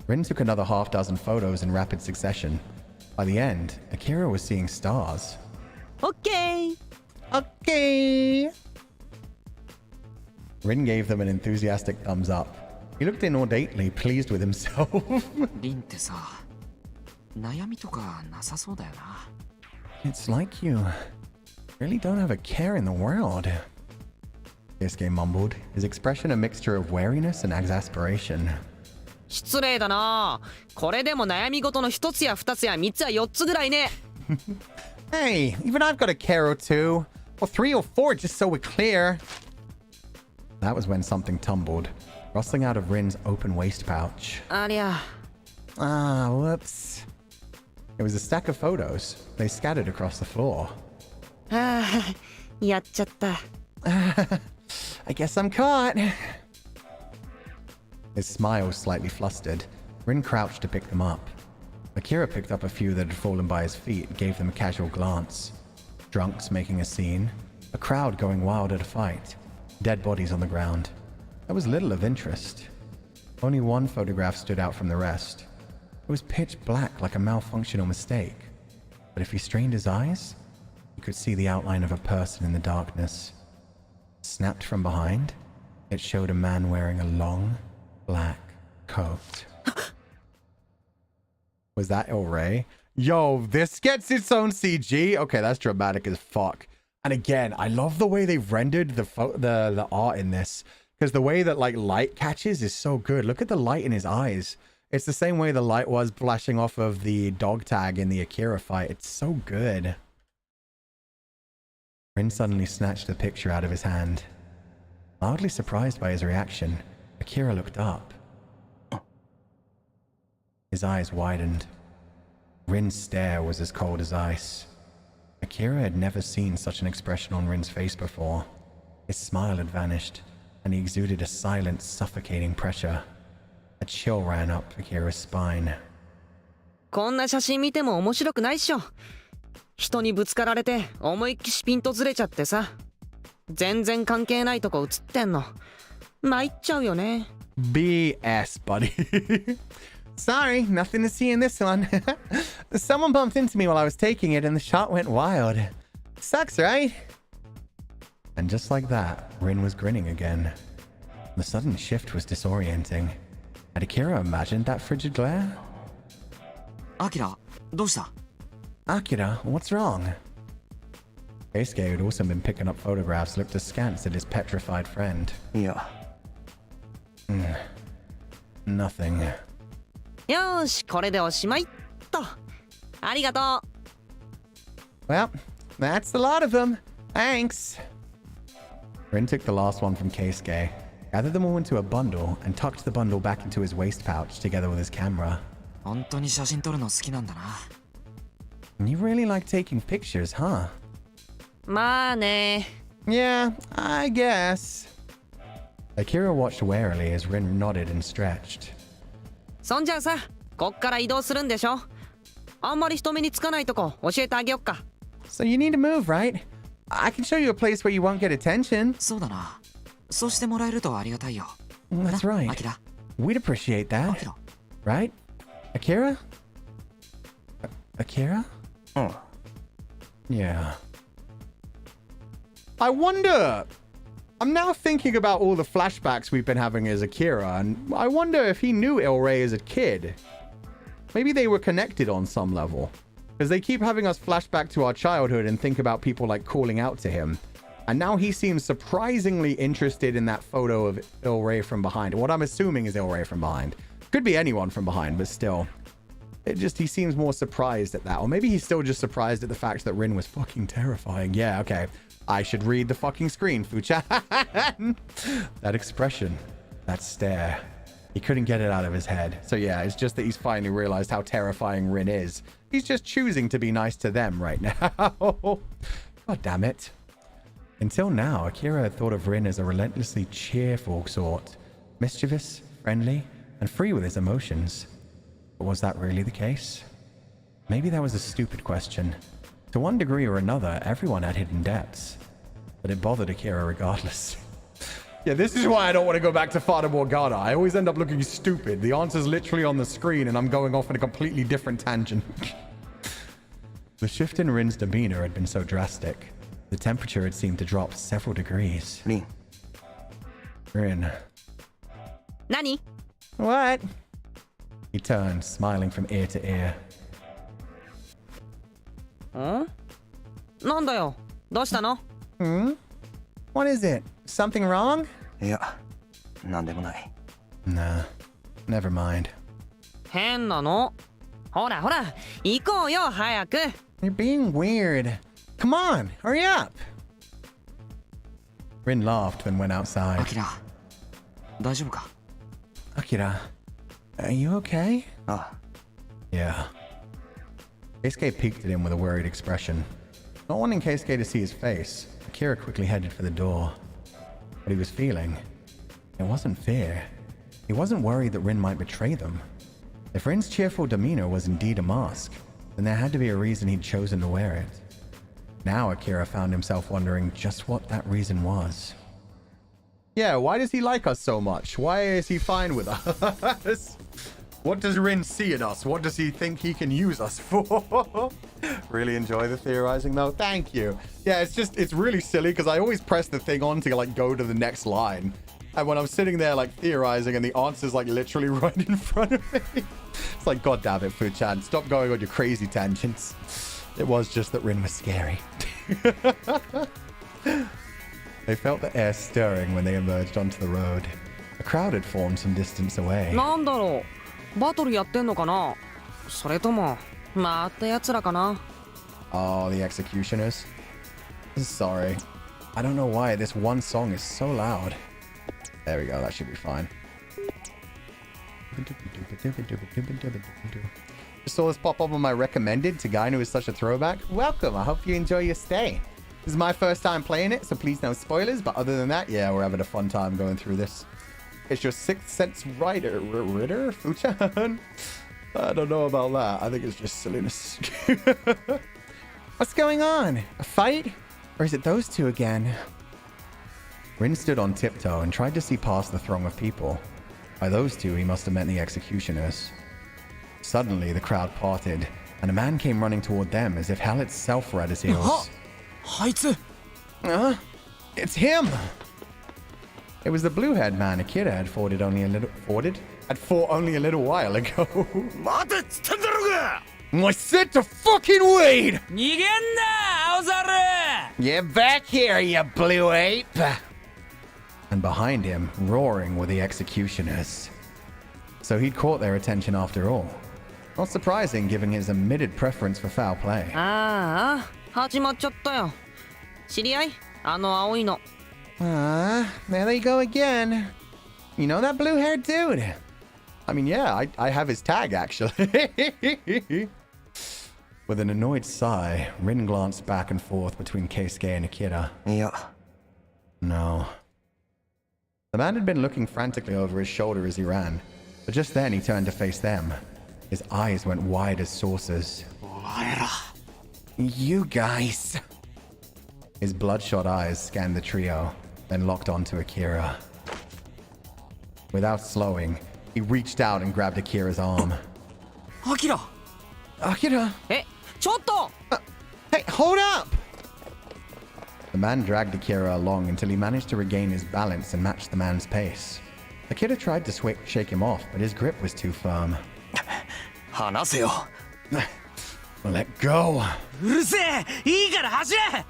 Rin took another half-dozen photos in rapid succession. By the end, Akira was seeing stars. オッケー。 Okay. Rin gave them an enthusiastic thumbs up. He looked inordinately pleased with himself. リンってさ悩みとかなさそうだよな。 It's like you really don't have a care in the world. Keisuke mumbled, his expression a mixture of wariness and exasperation. 失礼だな。これでも悩み事の一つや二つや三つや四つぐらいね。Hey, even I've got a care or two. Or 3 or 4, just so we're clear. That was when something tumbled, rustling out of Rin's open waist pouch. ありゃ。Ah, whoops. It was a stack of photos. They scattered across the floor. はあ、やっちゃった。I guess I'm caught. His smile slightly flustered. Rin crouched to pick them up. Akira picked up a few that had fallen by his feet and gave them a casual glance. Drunks making a scene. A crowd going wild at a fight. Dead bodies on the ground. There was little of interest. Only one photograph stood out from the rest. It was pitch black like a malfunctional mistake. But if he strained his eyes, he could see the outline of a person in the darkness. Snapped from behind, it showed a man wearing a long, black coat. Was that El Rey? Yo, this gets its own CG. Okay, that's dramatic as fuck. And again, I love the way they've rendered the art in this, because the way that like light catches is so good. Look at the light in his eyes. It's the same way the light was flashing off of the dog tag in the Akira fight. It's so good. Rin suddenly snatched the picture out of his hand. Mildly surprised by his reaction, Akira looked up. His eyes widened. Rin's stare was as cold as ice. Akira had never seen such an expression on Rin's face before. His smile had vanished, and he exuded a silent, suffocating pressure. A chill ran up Akira's spine. こんな写真見ても面白くないっしょ。人にぶつかられて思いっきしピンとずれちゃってさ。全然関係ないとこ映ってんの。参っちゃうよね。BS, buddy. Sorry, nothing to see in this one. Someone bumped into me while I was taking it and the shot went wild. Sucks, right? And just like that, Rin was grinning again. The sudden shift was disorienting. Had Akira imagined that frigid glare? アキラ、どうした？ Akira, what's wrong? Keisuke, who'd also been picking up photographs, looked askance at his petrified friend. Yeah. Nothing. よーし、これでおしまいっと。ありがとう。Well, that's a lot of them. Thanks. Rin took the last one from Keisuke, gathered them all into a bundle, and tucked the bundle back into his waist pouch together with his camera. 本当に写真撮るの好きなんだな。You really like taking pictures, huh? まあね。 Yeah, I guess. Akira watched warily as Rin nodded and stretched. そんじゃあさ、こっから移動するんでしょ。あんまり人目につかないとこ教えてあげよっか。So you need to move, right? I can show you a place where you won't get attention. そうだな。そうしてもらえるとありがたいよ。 That's right. アキラ。 We'd appreciate ア that. キラ。 Right? Akira? Akira? Oh. Yeah. I wonder... I'm now thinking about all the flashbacks we've been having as Akira, and I wonder if he knew El Rey as a kid. Maybe they were connected on some level. Because they keep having us flashback to our childhood and think about people like calling out to him. And now he seems surprisingly interested in that photo of El Rey from behind. What I'm assuming is El Rey from behind. Could be anyone from behind, but still. He seems more surprised at that. Or maybe he's still just surprised at the fact that Rin was fucking terrifying. Yeah, okay. I should read the fucking screen, Fuchan. That expression, that stare. He couldn't get it out of his head. So yeah, it's just that he's finally realized how terrifying Rin is. He's just choosing to be nice to them right now. God damn it. Until now, Akira had thought of Rin as a relentlessly cheerful sort. Mischievous, friendly, and free with his emotions. But was that really the case? Maybe that was a stupid question. To one degree or another, everyone had hidden depths. But it bothered Akira regardless. Yeah, this is why I don't want to go back to Fata Morgana. I always end up looking stupid. The answer's literally on the screen and I'm going off in a completely different tangent. The shift in Rin's demeanor had been so drastic. The temperature had seemed to drop several degrees. Rin. 何？ What? He turned, smiling from ear to ear. ん？なんだよ。どうしたの？ What is it? Something wrong? いや、なんでもない。 Nah, never mind. 変なの。ほらほら、行こうよ、早く。 You're being weird. Come on, hurry up. Rin laughed then went outside. アキラ、大丈夫か？ Akira, are you okay? あ Yeah. Keisuke peeked at him with a worried expression. Not wanting Keisuke to see his face, Akira quickly headed for the door. What he was feeling, it wasn't fear. He wasn't worried that Rin might betray them. If Rin's cheerful demeanor was indeed a mask, then there had to be a reason he'd chosen to wear it. Now Akira found himself wondering just what that reason was. Yeah, why does he like us so much? Why is he fine with us? What does Rin see in us? What does he think he can use us for? Really enjoy the theorizing though. Thank you. Yeah, it's really silly because I always press the thing on to like go to the next line. And when I'm sitting there like theorizing and the answer's like literally right in front of me, it's like, God damn it, Fu-chan, stop going on your crazy tangents. It was just that Rin was scary. They felt the air stirring when they emerged onto the road. A crowd had formed some distance away. なんだろう、バトルやってんのかな。それともまた奴らかな。 Oh, the executioners. Sorry. I don't know why this one song is so loud. There we go, that should be fine. Just saw this pop up on my recommended. Togainu is such a throwback. Welcome. I hope you enjoy your stay. This is my first time playing it, so please no spoilers. But other than that, yeah, we're having a fun time going through this. It's your Sixth Sense Ritter, Fu-chan. I don't know about that. I think it's just silliness. What's going on? A fight? Or is it those two again? Rin stood on tiptoe and tried to see past the throng of people. By those two, he must have meant the executioners. Suddenly, the crowd parted, and a man came running toward them as if hell itself were at his heels. あいつ。 It's him! It was the blue-haired man Akira had fought only a little while ago. 待てっつってんだろうが。 I said to fucking wait! 逃げんな、青猿。 Get back here, you blue ape! And behind him, roaring, were the executioners. So he'd caught their attention after all. Not surprising, given his admitted preference for foul play. ああ、始まっちゃったよ。知り合い？あの青いの。 There they go again. You know that blue-haired dude? I mean, yeah, I have his tag, actually. With an annoyed sigh, Rin glanced back and forth between Keisuke and Akira. いや、 No. The man had been looking frantically over his shoulder as he ran, but just then he turned to face them. His eyes went wide as saucers. You guys. His bloodshot eyes scanned the trio, then locked onto Akira. Without slowing, he reached out and grabbed Akira's arm. アキラ。 Akira! え、ちょっと。 Hey, hold up! The man dragged Akira along until he managed to regain his balance and match the man's pace. Akira tried to shake him off, but his grip was too firm. 話せよ。 Let go! うるせえ。いいから走れ。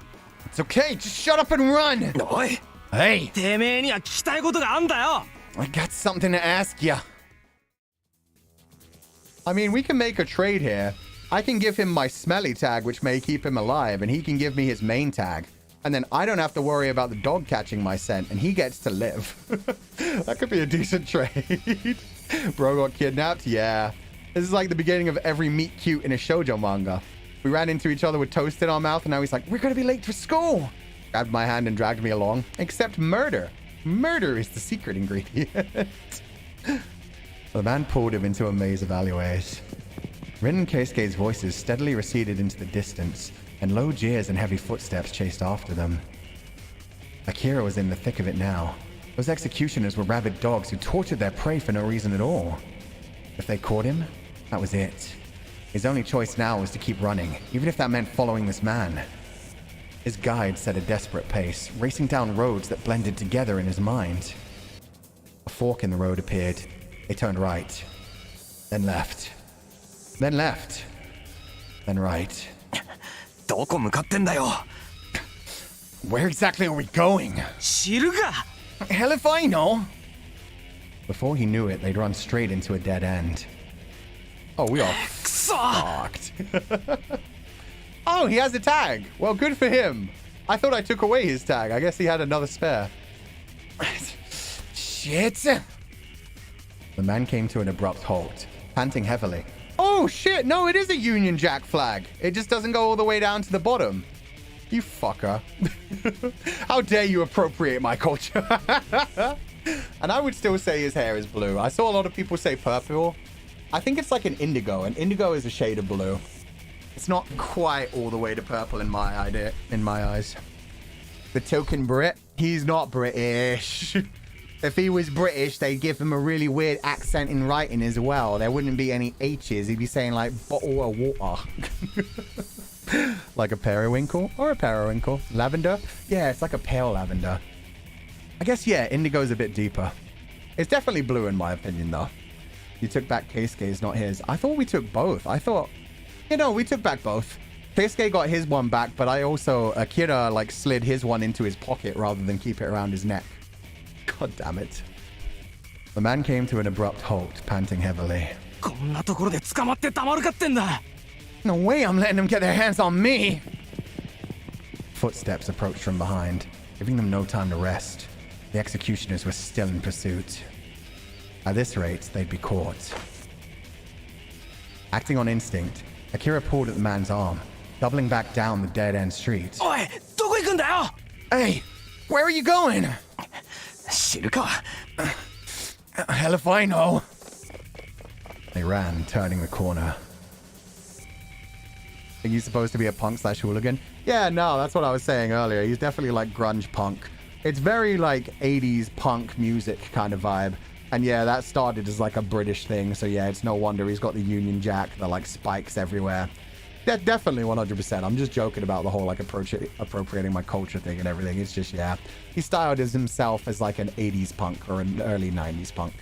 It's okay, just shut up and run! おい。 Hey! てめえには聞きたいことがあんだよ。 I got something to ask ya. I mean, we can make a trade here. I can give him my smelly tag, which may keep him alive, and he can give me his main tag. And then I don't have to worry about the dog catching my scent, and he gets to live. That could be a decent trade. Bro got kidnapped? Yeah. This is like the beginning of every meet cute in a shoujo manga. We ran into each other with toast in our mouth, and now he's like, we're gonna be late for school. Grabbed my hand and dragged me along. Except murder. Murder is the secret ingredient. The man pulled him into a maze of alleyways. Rin and Keisuke's voices steadily receded into the distance, and low jeers and heavy footsteps chased after them. Akira was in the thick of it now. Those executioners were rabid dogs who tortured their prey for no reason at all. If they caught him, that was it. His only choice now was to keep running, even if that meant following this man. His guide set a desperate pace, racing down roads that blended together in his mind. A fork in the road appeared. They turned right, then left, then left, then right. どこ向かってんだよ。Where exactly are we going? 知るか Hell if I know. Before he knew it, they'd run straight into a dead end. Oh, we are くそ fucked. Oh, he has a tag. Well, good for him. I thought I took away his tag. I guess he had another spare. Shit. The man came to an abrupt halt, panting heavily. Oh, shit. No, it is a Union Jack flag. It just doesn't go all the way down to the bottom. You fucker. How dare you appropriate my culture? And I would still say his hair is blue. I saw a lot of people say purple. I think it's like an indigo, and indigo is a shade of blue. It's not quite all the way to purple in my eyes. The token Brit, he's not British. If he was British, they'd give him a really weird accent in writing as well. There wouldn't be any H's. He'd be saying like bottle of water. Like a periwinkle or a periwinkle. Lavender? Yeah, it's like a pale lavender. I guess, yeah, indigo's a bit deeper. It's definitely blue in my opinion, though. You took back Keisuke's, not his. I thought we took both. I thought, you know, we took back both. Keisuke got his one back, but I also, Akira, like, slid his one into his pocket rather than keep it around his neck. God damn it. The man came to an abrupt halt, panting heavily. こんなところで捕まってたまるかってんだ No way I'm letting them get their hands on me. Footsteps approached from behind, giving them no time to rest. The executioners were still in pursuit. At this rate, they'd be caught. Acting on instinct, Akira pulled at the man's arm, doubling back down the dead-end street. おいどこ行くんだよ Hey, where are you going? 知るか Hell if I know. They ran, turning the corner. Are you supposed to be a punk / hooligan? Yeah, no, that's what I was saying earlier. He's definitely like grunge punk. It's very like 80s punk music kind of vibe. And yeah, that started as like a British thing. So yeah, it's no wonder he's got the Union Jack, the like spikes everywhere. Definitely 100%. I'm just joking about the whole like appropriating my culture thing and everything. It's just, yeah. He styled as himself as like an 80s punk or an early 90s punk.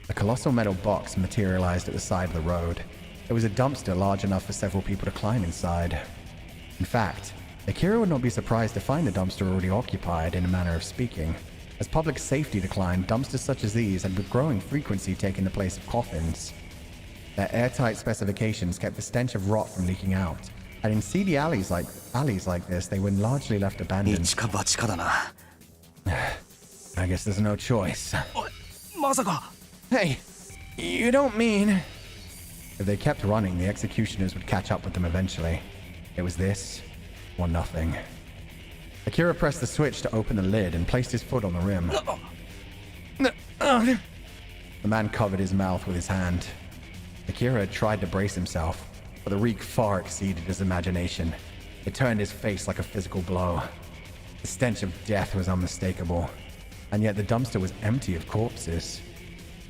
A colossal metal box materialized at the side of the road. It was a dumpster large enough for several people to climb inside. In fact, Akira would not be surprised to find the dumpster already occupied, in a manner of speaking. As public safety declined, dumpsters such as these had with growing frequency taken the place of coffins. Their airtight specifications kept the stench of rot from leaking out, and in seedy alleys like this, they were largely left abandoned. 一か八かだな I guess there's no choice. まさか Hey, you don't mean... If they kept running, the executioners would catch up with them eventually. It was this, or nothing. Akira pressed the switch to open the lid and placed his foot on the rim. The man covered his mouth with his hand. Akira had tried to brace himself, but the reek far exceeded his imagination. It turned his face like a physical blow. The stench of death was unmistakable, and yet the dumpster was empty of corpses.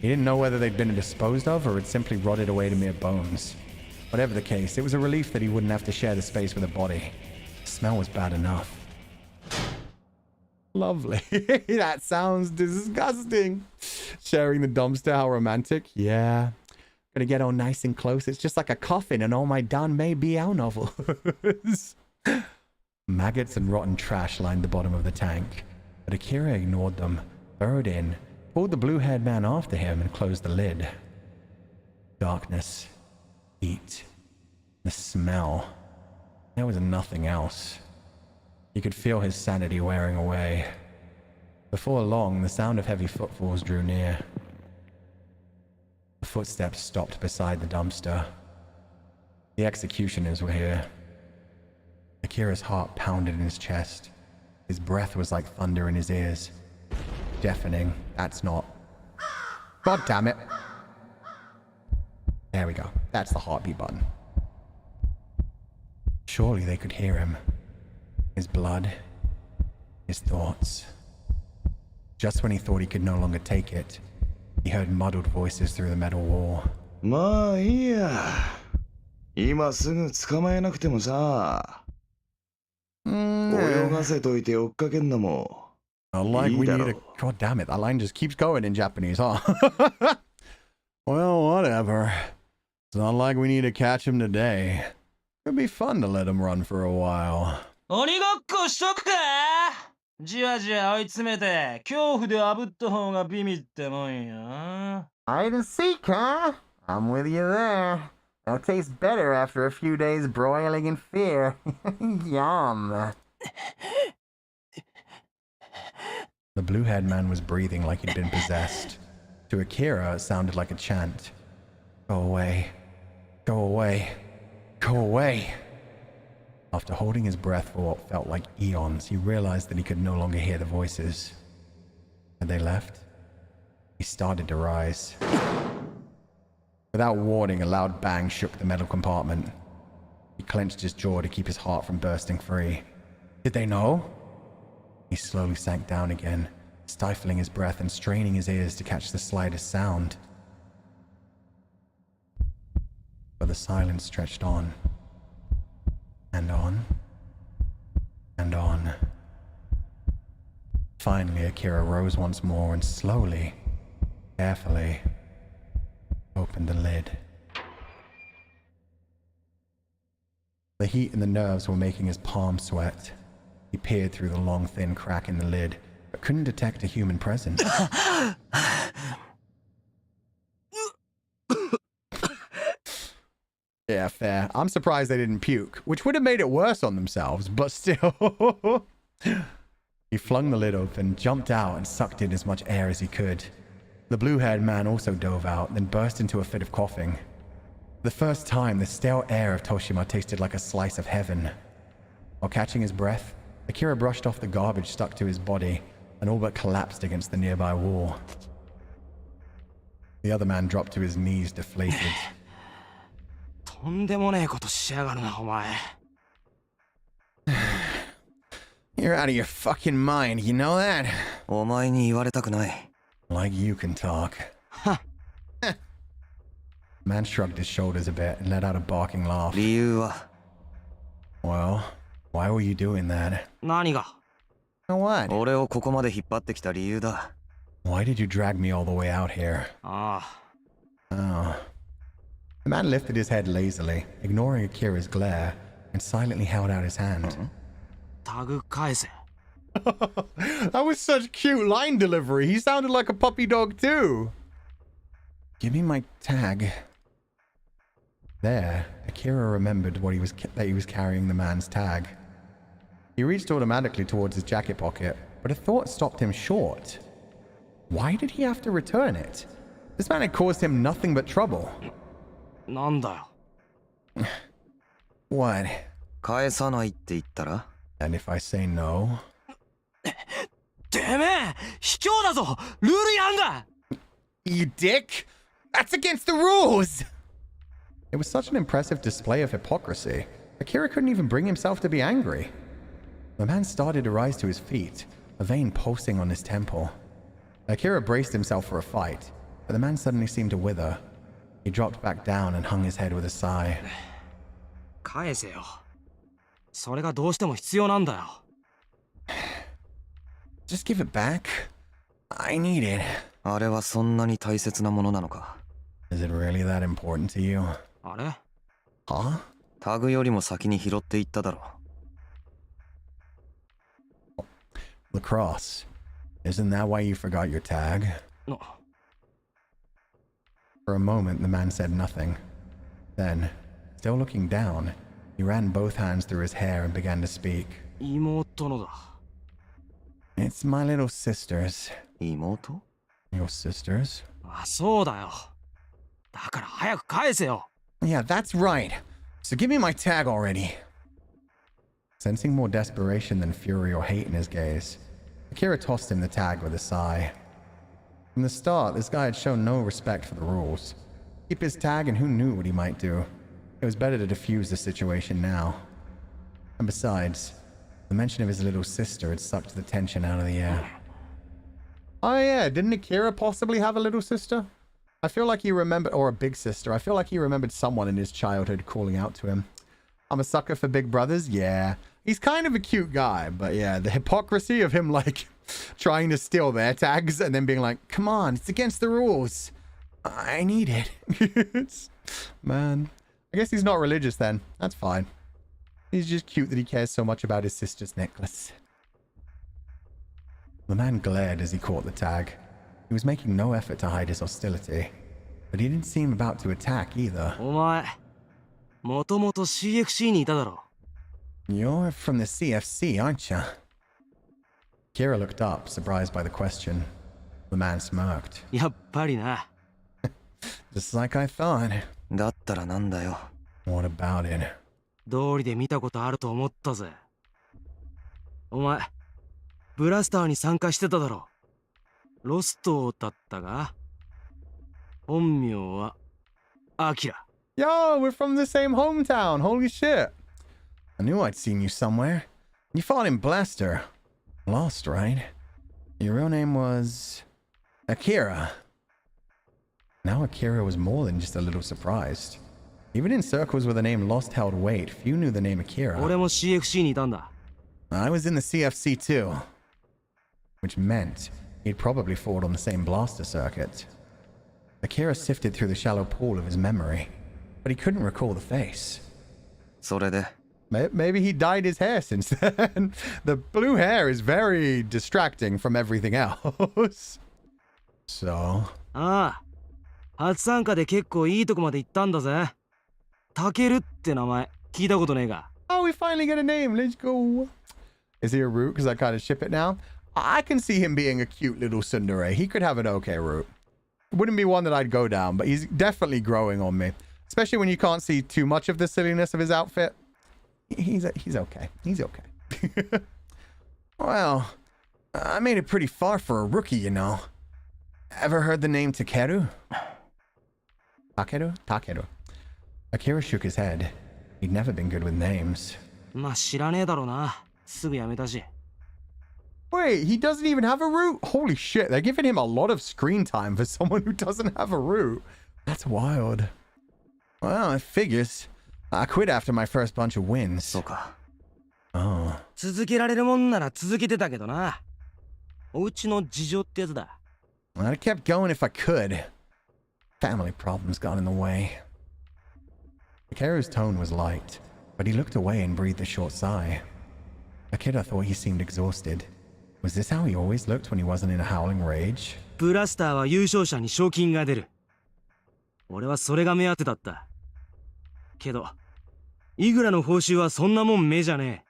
He didn't know whether they'd been disposed of or had simply rotted away to mere bones. Whatever the case, it was a relief that he wouldn't have to share the space with a body. The smell was bad enough. Lovely. That sounds disgusting. Sharing the dumpster, how romantic. Yeah. Gonna get all nice and close. It's just like a coffin and all my Dan May BL novels. Maggots and rotten trash lined the bottom of the tank, but Akira ignored them, burrowed in, pulled the blue-haired man after him, and closed the lid. Darkness. Heat. The smell. There was nothing else. He could feel his sanity wearing away. Before long, the sound of heavy footfalls drew near. The footsteps stopped beside the dumpster. The executioners were here. Akira's heart pounded in his chest. His breath was like thunder in his ears. Deafening. That's not. God damn it. There we go. That's the heartbeat button. Surely they could hear him. His blood. His thoughts. Just when he thought he could no longer take it, he heard muddled voices through the metal wall. まあいいや今すぐ捕まえなくてもさ泳がせといて追っかけんのも Like we need a... God damn it, that line just keeps going in Japanese, huh? Well, whatever. It's not like we need to catch him today. It'd be fun to let him run for a while. 鬼ごっこしとくか。じわじわ追い詰めて恐怖で炙った方がビビってもんよ。 Hide and seek, huh? I'm with you there. It'll taste better after a few days broiling in fear. Yum. The blue-haired man was breathing like he'd been possessed. To Akira, it sounded like a chant. Go away. Go away. Go away. After holding his breath for what felt like eons, he realized that he could no longer hear the voices. Had they left? He started to rise. Without warning, a loud bang shook the metal compartment. He clenched his jaw to keep his heart from bursting free. Did they know? He slowly sank down again, stifling his breath and straining his ears to catch the slightest sound. But the silence stretched on. And on. And on. Finally, Akira rose once more and slowly, carefully, opened the lid. The heat and the nerves were making his palms sweat. He peered through the long, thin crack in the lid, but couldn't detect a human presence. Yeah, fair. I'm surprised they didn't puke, which would have made it worse on themselves, but still. He flung the lid open, jumped out, and sucked in as much air as he could. The blue-haired man also dove out, then burst into a fit of coughing. For the first time, the stale air of Toshima tasted like a slice of heaven. While catching his breath, Akira brushed off the garbage stuck to his body and all but collapsed against the nearby wall. The other man dropped to his knees, deflated. とんでもねえことしやがるな、お前。 You're out of your fucking mind, you know that? お前に言われたくない。 Like you can talk. The man shrugged his shoulders a bit and let out a barking laugh. 理由は Well, why were you doing that? 何が What? 俺をここまで引っ張ってきた理由だ。 Why did you drag me all the way out here? ああ。 Oh. The man lifted his head lazily, ignoring Akira's glare, and silently held out his hand. タグ返せ。 That was such cute line delivery. He sounded like a puppy dog too. Give me my tag. There, Akira remembered that he was carrying the man's tag. He reached automatically towards his jacket pocket, but a thought stopped him short. Why did he have to return it? This man had caused him nothing but trouble. なんだよ。 What? 返さないって言ったら And if I say no? てめえ卑怯だぞルール違反だ You dick! That's against the rules! It was such an impressive display of hypocrisy. Akira couldn't even bring himself to be angry. The man started to rise to his feet, a vein pulsing on his temple. Akira braced himself for a fight, but the man suddenly seemed to wither. He dropped back down and hung his head with a sigh. 返せよ。それがどうしても必要なんだよ。 Just give it back. I need it. あれはそんなに大切なものなのか。 Is it really that important to you? あれ Huh? タグよりも先に拾っていっただろ。 Lacrosse. Isn't that why you forgot your tag? の For a moment, the man said nothing. Then, still looking down, he ran both hands through his hair and began to speak. 妹のだ。 It's my little sister's. 妹 Your sister's? あ、そうだよ。だから早く返せよ。 Yeah, that's right. So give me my tag already. Sensing more desperation than fury or hate in his gaze, Akira tossed him the tag with a sigh. From the start, this guy had shown no respect for the rules. Keep his tag and who knew what he might do. It was better to defuse the situation now. And besides, the mention of his little sister had sucked the tension out of the air. Oh yeah, didn't Akira possibly have a little sister? I feel like he remembered, or a big sister. I feel like he remembered someone in his childhood calling out to him. I'm a sucker for big brothers. Yeah, he's kind of a cute guy, but yeah, the hypocrisy of him like trying to steal their tags and then being like, come on, it's against the rules. I need it. Man, I guess he's not religious then. That's fine. He's just cute that he cares so much about his sister's necklace. The man glared as he caught the tag. He was making no effort to hide his hostility, but he didn't seem about to attack either. お前、もともと CFC にいただろ。 You're from the CFC, aren't you? Kira looked up, surprised by the question. The man smirked. やっぱりな。 Just like I thought. だったらなんだよ。 What about it? 道理で見たことあると思ったぜ。お前、ブラスターに参加してただろ。ロストだったが、本名はアキラ。 Yo, we're from the same hometown. Holy shit. I knew I'd seen you somewhere. You fought in Blaster. Lost, right? Your real name was Akira. Now Akira was more than just a little surprised. Even in circles where the name Lost held weight, few knew the name Akira. 俺も CFC にいたんだ。 I was in the CFC too. Which meant he'd probably fought on the same blaster circuit. Akira sifted through the shallow pool of his memory, but he couldn't recall the face. それで、 Maybe he dyed his hair since then. The blue hair is very distracting from everything else. So... ああ、初参加で結構いいとこまで行ったんだぜ。タケルって名前聞いたことねえが。 Oh, we finally get a name. Let's go. Is he a root? Because I kind of ship it now. I can see him being a cute little tsundere. He could have an okay route. Wouldn't be one that I'd go down, but he's definitely growing on me. Especially when you can't see too much of the silliness of his outfit. He's okay. He's okay. Well, I made it pretty far for a rookie, you know. Ever heard the name Takeru? Takeru. Akira shook his head. He'd never been good with names. まあ知らねえだろうな。すぐやめたし。 Wait, he doesn't even have a root? Holy shit, they're giving him a lot of screen time for someone who doesn't have a root. That's wild. Well, it figures. I quit after my first bunch of wins. そうか。 Oh. 続けられるもんなら続けてたけどな。おうちの事情ってやつだ。 I'd have kept going if I could. Family problems got in the way. Akira's tone was light, but he looked away and breathed a short sigh. Akira thought he seemed exhausted. Was this how he always looked when he wasn't in a howling rage? ブラスターは優勝者に賞金が出る。俺はそれが目当てだった。けど、イグラの報酬はそんなもん目じゃねえ。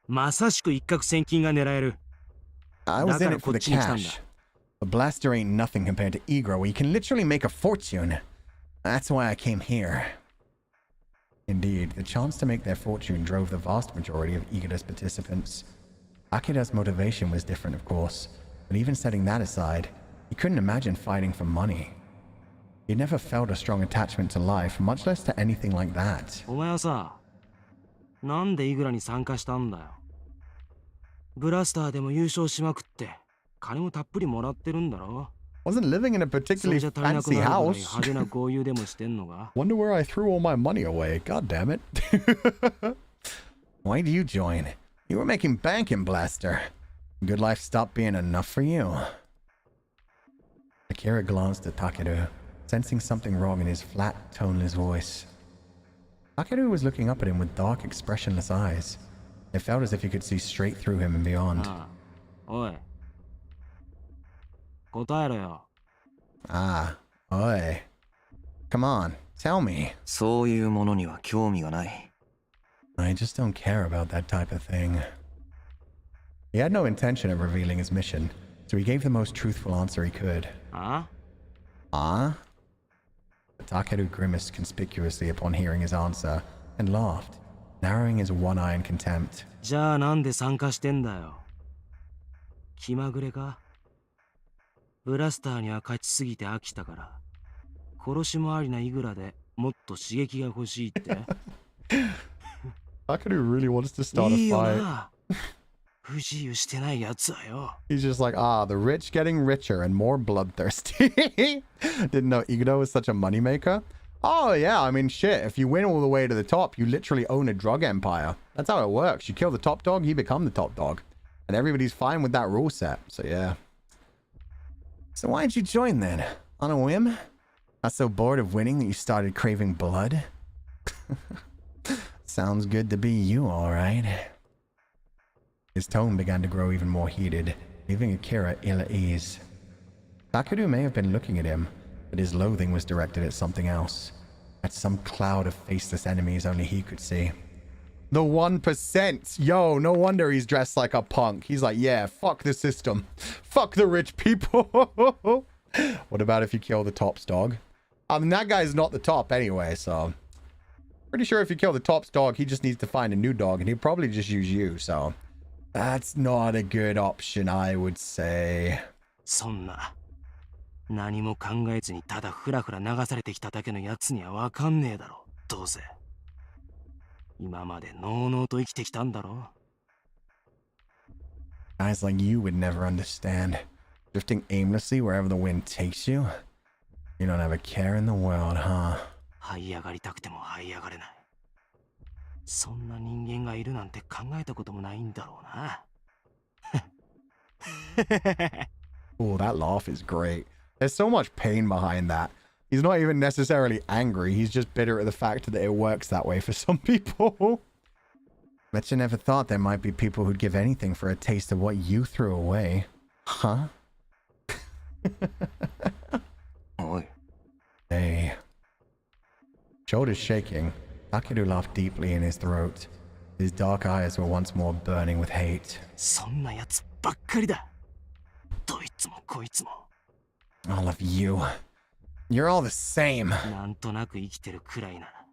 まさしく一攫千金が狙える。 I was in it for the cash. A blaster ain't nothing compared to Igra, where you can literally make a fortune. That's why I came here. Indeed, the chance to make their fortune drove the vast majority of Igra's participants. Akira's motivation was different, of course, but even setting that aside, he couldn't imagine fighting for money. He'd never felt a strong attachment to life, much less to anything like that. お前はさ、なんでイグラに参加したんだよ。ブラスターでも優勝しまくって、金もたっぷりもらってるんだろ。 Wasn't living in a particularly fancy house. 派手な豪遊でもしてんのか Wonder where I threw all my money away. God damn it. Why do you join? You were making bank in Blaster. Good life stopped being enough for you. Akira glanced at Takeru, sensing something wrong in his flat, toneless voice. Takeru was looking up at him with dark, expressionless eyes. It felt as if he could see straight through him and beyond. おい。答えろよ。 Ah, oi. Come on, tell me. そういうものには興味がない。 I just don't care about that type of thing. He had no intention of revealing his mission, so he gave the most truthful answer he could. あ Ah? Takeru grimaced conspicuously upon hearing his answer and laughed, narrowing his one eye in contempt. じゃあなんで参加してんだよ。気まぐれかブラスターには勝ちすぎて飽きたから、殺しもありなイグラでもっと刺激が欲しいって。Takeru really wants to start いい a よ fight. な。不自由してないやつはよ。 He's just like, the rich getting richer and more bloodthirsty. Didn't know Igdo was such a moneymaker. Oh, yeah, I mean, shit, if you win all the way to the top, you literally own a drug empire. That's how it works. You kill the top dog, you become the top dog. And everybody's fine with that rule set, so yeah. So why'd you join then? On a whim? Got so bored of winning that you started craving blood? Sounds good to be you, all right. His tone began to grow even more heated, leaving Akira ill at ease. Takeru may have been looking at him, but his loathing was directed at something else. At some cloud of faceless enemies only he could see. The 1%. Yo, no wonder he's dressed like a punk. He's like, yeah, fuck the system. Fuck the rich people. What about if you kill the top's dog? I mean, that guy's not the top anyway, so... Pretty sure if you kill the top's dog, he just needs to find a new dog, and he'll probably just use you, so... That's not a good option, I would say. そんな何も考えずにただフラフラ流されてきただけのやつにはわかんねえだろどうせ今までのうのうと生きてきたんだろ Guys like you would never understand. Drifting aimlessly wherever the wind takes you. You don't have a care in the world, huh? 這い上がりたくても這い上がれないそんな人間がいるなんて考えたこともないんだろうな Oh, that laugh is great. There's so much pain behind that. He's not even necessarily angry. He's just bitter at the fact that it works that way for some people. Bet you never thought there might be people who'd give anything for a taste of what you threw away. Huh? Hey. Shoulders shaking, Takeru laughed deeply in his throat. His dark eyes were once more burning with hate. そんなやつばっかりだどいつもこいつも All of you. You're all the same. なんとなく生きてるくらいなら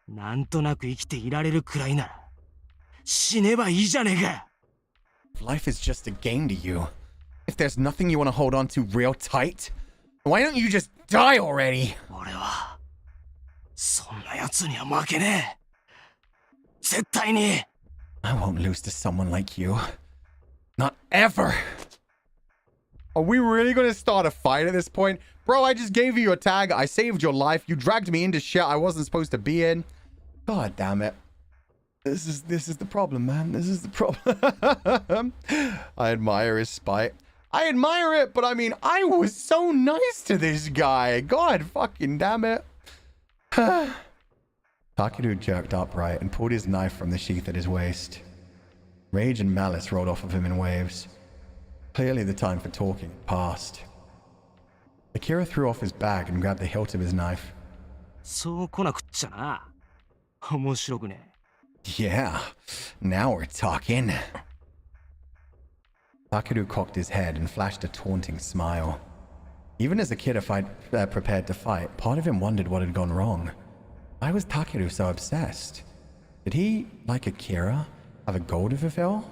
なんとなく生きていられるくらいなら死ねばいいじゃねえか If life is just a game to you, if there's nothing you want to hold on to real tight, why don't you just die already? 俺はそんなやつには負けねえ絶対に I won't lose to someone like you. Not ever. Are we really going to start a fight at this point? Bro, I just gave you your tag. I saved your life. You dragged me into shit I wasn't supposed to be in. God damn it. This is the problem, man. This is the problem. I admire his spite. I admire it, but I mean, I was so nice to this guy. God fucking damn it. Takeru jerked upright and pulled his knife from the sheath at his waist. Rage and malice rolled off of him in waves. Clearly the time for talking had passed. Akira threw off his bag and grabbed the hilt of his knife. そう来なくっちゃな面白くね Yeah, now we're talking. Takeru cocked his head and flashed a taunting smile. Even as Akira prepared to fight, part of him wondered what had gone wrong. Why was Takeru so obsessed? Did he, like Akira, have a goal to fulfill?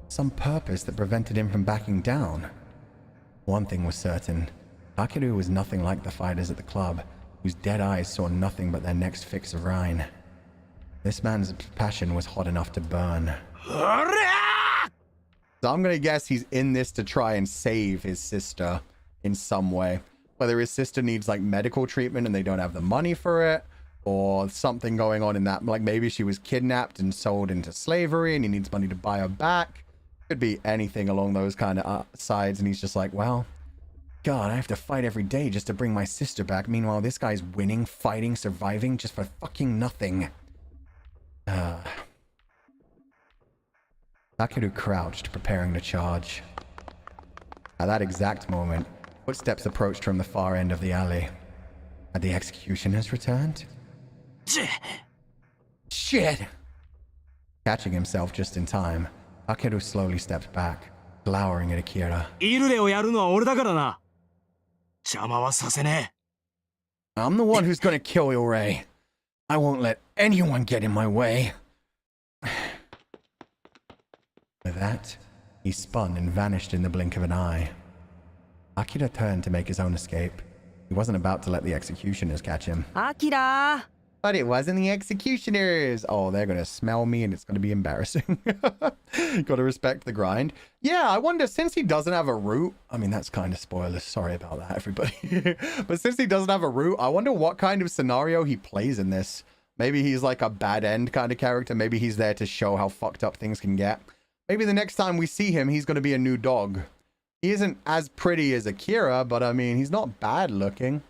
Some purpose that prevented him from backing down? One thing was certain. Takeru was nothing like the fighters at the club, whose dead eyes saw nothing but their next fix of Rhine. This man's passion was hot enough to burn. So I'm going to guess he's in this to try and save his sister in some way. Whether his sister needs like medical treatment and they don't have the money for it, or something going on in that, like maybe she was kidnapped and sold into slavery and he needs money to buy her back. Could be anything along those kind of sides, and he's just like, well, God, I have to fight every day just to bring my sister back. Meanwhile, this guy's winning, fighting, surviving just for fucking nothing. Takeru crouched, preparing to charge. At that exact moment, footsteps approached from the far end of the alley. Had the executioners returned? Shit! Catching himself just in time, Takeru slowly stepped back, glowering at Akira. イルレをやるのは俺だからな邪魔はさせねえ I'm the one who's gonna kill Ray. I won't let anyone get in my way. With that, he spun and vanished in the blink of an eye. Akira turned to make his own escape. He wasn't about to let the executioners catch him. Akira! But it wasn't the executioners. Oh, they're going to smell me and it's going to be embarrassing. Got to respect the grind. Yeah, I wonder, since he doesn't have a root, I mean, that's kind of spoilers. Sorry about that, everybody. But since he doesn't have a root, I wonder what kind of scenario he plays in this. Maybe he's like a bad end kind of character. Maybe he's there to show how fucked up things can get. Maybe the next time we see him, he's going to be a new dog. He isn't as pretty as Akira, but I mean, he's not bad looking.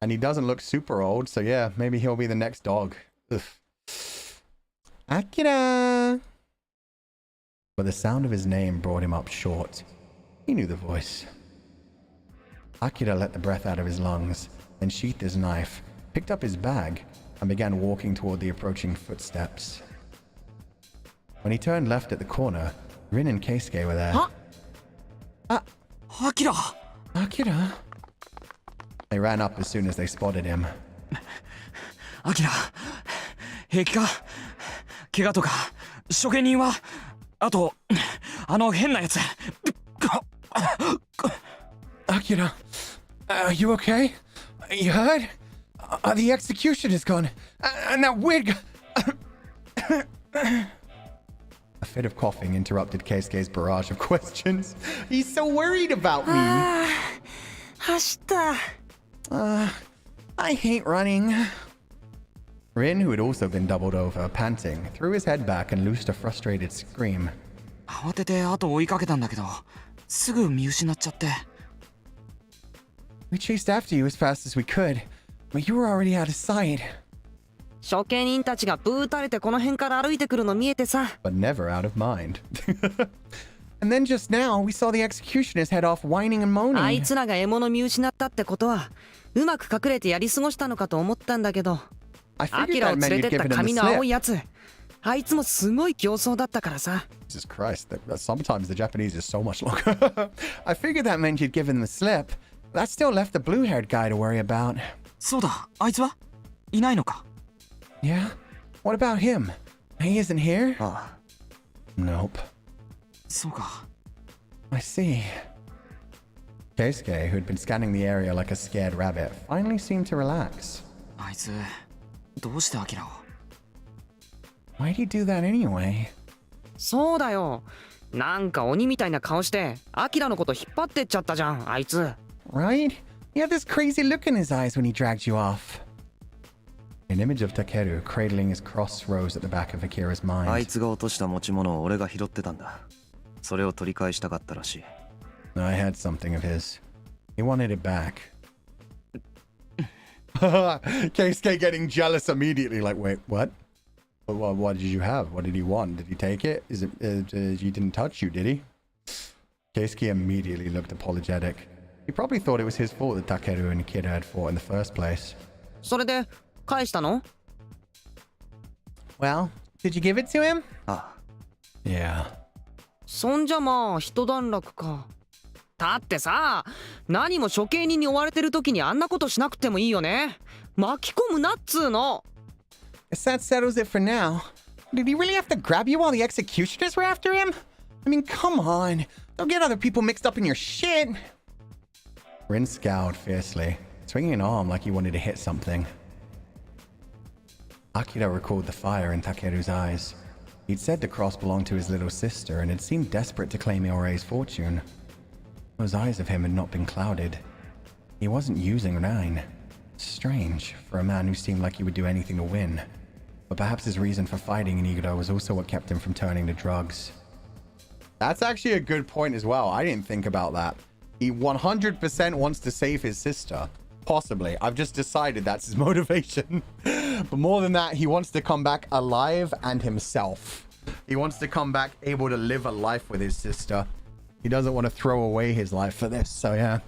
And he doesn't look super old, so yeah, maybe he'll be the next dog. Ugh. Akira! But the sound of his name brought him up short. He knew the voice. Akira let the breath out of his lungs, then sheathed his knife, picked up his bag, and began walking toward the approaching footsteps. When he turned left at the corner, Rin and Keisuke were there. Huh? Akira! Akira? They ran up as soon as they spotted him. アキラ、平気か？怪我とか、処刑人は？あと、あの変なやつ。Akira, are you okay? You hurt? The execution is gone. And that weird guy. A fit of coughing interrupted Keisuke's barrage of questions. He's so worried about me. 走った。I hate running. Rin, who had also been doubled over, panting, threw his head back and loosed a frustrated scream. 慌てて後を追いかけたんだけど、すぐ見失っちゃって。We chased after you as fast as we could, but you were already out of sight. 処刑人たちがブー撃たれてこの辺から歩いてくるの見えてさ。But never out of mind. And then just now, we saw the executioners head off whining and あい moaning. つらが獲物見失ったってことは、うまく隠れてやり過ごしたのかと思ったんだけど、 I ア figured キラ that を meant 連れ you'd てった given him 髪 the の青 slip. いやつ。あいつもすごい競争だったからさ。Jesus Christ, sometimes the Japanese is so much longer. I figured that meant you'd given the slip. That still left the blue-haired guy to worry about. そうだ、あいつはいないのか？ Yeah? What about him? He isn't here? ああ Nope. そうか。 I see. Keisuke, who had been scanning the area like a scared rabbit, finally seemed to relax. あいつ、どうしてアキラを？ Why'd he do that anyway? そうだよ。なんか鬼みたいな顔して、アキラのこと引っ張ってっちゃったじゃん、あいつ。Right? He had this crazy look in his eyes when he dragged you off. An image of Takeru cradling his cross rose at the back of Akira's あい mind. つが落とした持ち物を俺が拾ってたんだ。それを取り返したかったらしい。 I had something of his. He wanted it back. Keisuke getting jealous immediately, like, wait, what? What did you have? What did he want? Did he take it? Is it he didn't touch you, did he? Keisuke immediately looked apologetic. He probably thought it was his fault that Takeru and Akira had fought in the first place. それで、返したの？ Well, did you give it to him? あ Yeah. そんじゃまあ、一段落か。だってさ、何も処刑人に追われてる時にあんなことしなくてもいいよね。巻き込むなっつーの。Guess that settles it for now. Did he really have to grab you while the executioners were after him? I mean, come on. Don't get other people mixed up in your shit. Rin scowled fiercely, swinging an arm like he wanted to hit something. Akira recalled the fire in Takeru's eyes. He'd said the cross belonged to his little sister and had seemed desperate to claim Iorei's fortune. Those eyes of him had not been clouded. He wasn't using Rain. Strange, for a man who seemed like he would do anything to win. But perhaps his reason for fighting Iniguro was also what kept him from turning to drugs. That's actually a good point as well. I didn't think about that. He 100% wants to save his sister. Possibly. I've just decided that's his motivation. But more than that, he wants to come back alive and himself. He wants to come back able to live a life with his sister. He doesn't want to throw away his life for this. So yeah,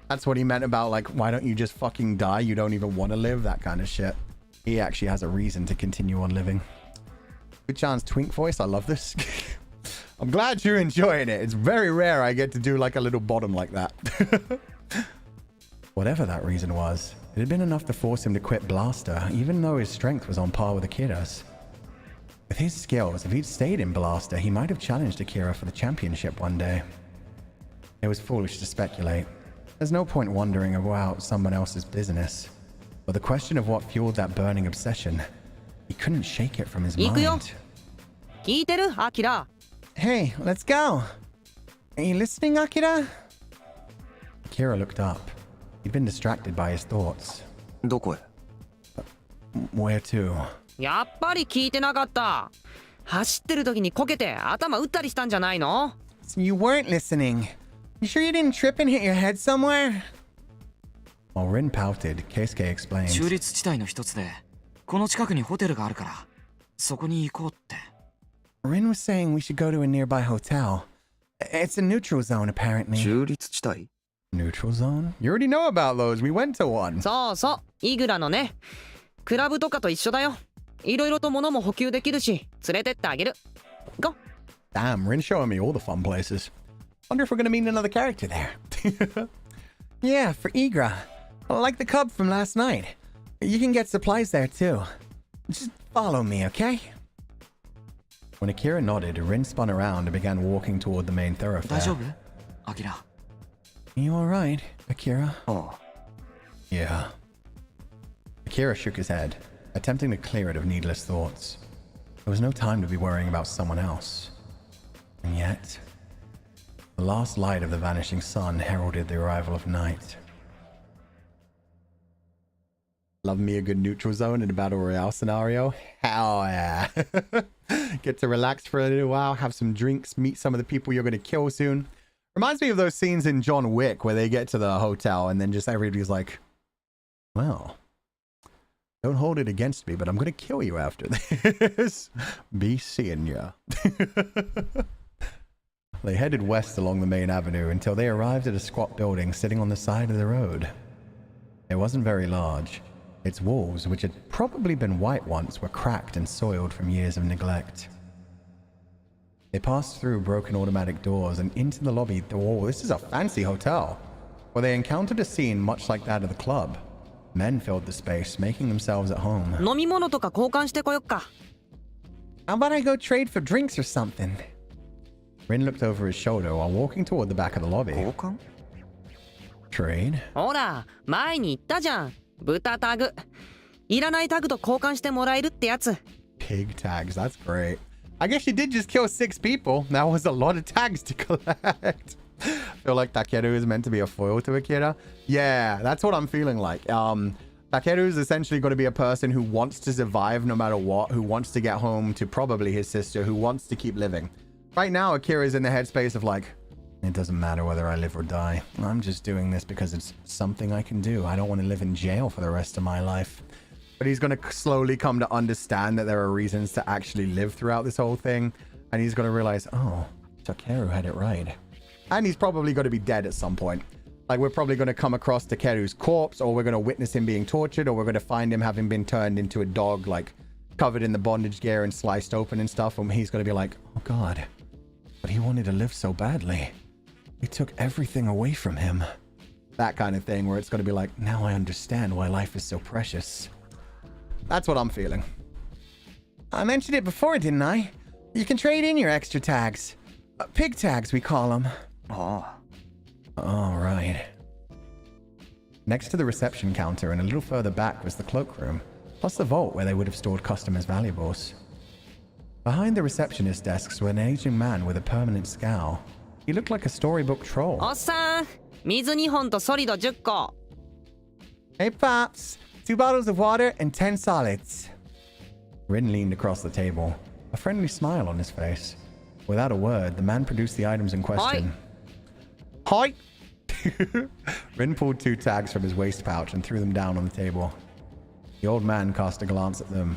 that's what he meant about, like, why don't you just fucking die? You don't even want to live, that kind of shit. He actually has a reason to continue on living. Good chance twink voice. I love this. I'm glad you're enjoying it. It's very rare I get to do like a little bottom like that. Whatever that reason was, it had been enough to force him to quit Blaster, even though his strength was on par with Akira's. With his skills, if he'd stayed in Blaster, he might have challenged Akira for the championship one day. It was foolish to speculate. There's no point wondering about someone else's business. But the question of what fueled that burning obsession, he couldn't shake it from his 行くよ。 mind. 聞いてる？アキラ。 Hey, let's go. Are you listening, Akira? Akira looked up. He'd been distracted by his thoughts. どこへ Where to? やっぱり聞いてなかった。走ってる時にこけて頭打ったりしたんじゃないの？ So you weren't listening. You sure you didn't trip and hit your head somewhere? While Rin pouted, Keisuke explained. 中立地帯の一つで、この近くにホテルがあるから、そこに行こうって。 Rin was saying we should go to a nearby hotel. It's a neutral zone, apparently. 中立地帯 Neutral zone? You already know about those. We went to one. そうそう、イグラのね。クラブとかと一緒だよ。いろいろと物も補給できるし、連れてってあげる。Go! Damn, Rin's showing me all the fun places. Wonder if we're gonna meet another character there. Yeah, for Igra. Like the cub from last night. You can get supplies there too. Just follow me, okay? When Akira nodded, Rin spun around and began walking toward the main 大 thoroughfare. 丈夫アキラ。 You alright, Akira? ああ Yeah. Akira shook his head, attempting to clear it of needless thoughts. There was no time to be worrying about someone else. And yet, the last light of the vanishing sun heralded the arrival of night. Love me a good neutral zone in a battle royale scenario. Hell yeah. Get to relax for a little while, have some drinks, meet some of the people you're going to kill soon. Reminds me of those scenes in John Wick where they get to the hotel and then just everybody's like, well, don't hold it against me, but I'm going to kill you after this. Be seeing ya. They headed west along the main avenue until they arrived at a squat building sitting on the side of the road. It wasn't very large. Its walls, which had probably been white once, were cracked and soiled from years of neglect. They passed through broken automatic doors and into the lobby. Oh, this is a fancy hotel, where they encountered a scene much like that of the club. Men filled the space, making themselves at home. 飲み物とか交換してこよっか。 How about I go trade for drinks or something? Rin looked over his shoulder while walking toward the back of the lobby. 交換 Trade? ほら、前に言ったじゃん。豚タグ。いらないタグと交換してもらえるってやつ。 Pig tags, that's great. I guess you did just kill 6 people. That was a lot of tags to collect. Feel like Takeru is meant to be a foil to Akira. Yeah, that's what I'm feeling like. Takeru is essentially going to be a person who wants to survive no matter what, who wants to get home to probably his sister, who wants to keep living. Right now, Akira is in the headspace of like, it doesn't matter whether I live or die. I'm just doing this because it's something I can do. I don't want to live in jail for the rest of my life. But he's going to slowly come to understand that there are reasons to actually live throughout this whole thing. And he's going to realize, oh, Takeru had it right. And he's probably going to be dead at some point. Like, we're probably going to come across Takeru's corpse, or we're going to witness him being tortured, or we're going to find him having been turned into a dog, like, covered in the bondage gear and sliced open and stuff. And he's going to be like, oh, God. But he wanted to live so badly. We took everything away from him. That kind of thing, where it's going to be like, now I understand why life is so precious. That's what I'm feeling. I mentioned it before, didn't I? You can trade in your extra tags. Pig tags, we call them. ああ All right. Next to the reception counter and a little further back was the cloakroom, plus the vault where they would have stored customers' valuables. Behind the receptionist desks was an aging man with a permanent scowl. He looked like a storybook troll. おっさん、水2本とソリド10個。 Hey, Pops. 2 bottles of water and 10 solids. Rin leaned across the table, a friendly smile on his face. Without a word, the man produced the items in question. Hi. Rin pulled 2 tags from his waist pouch and threw them down on the table. The old man cast a glance at them,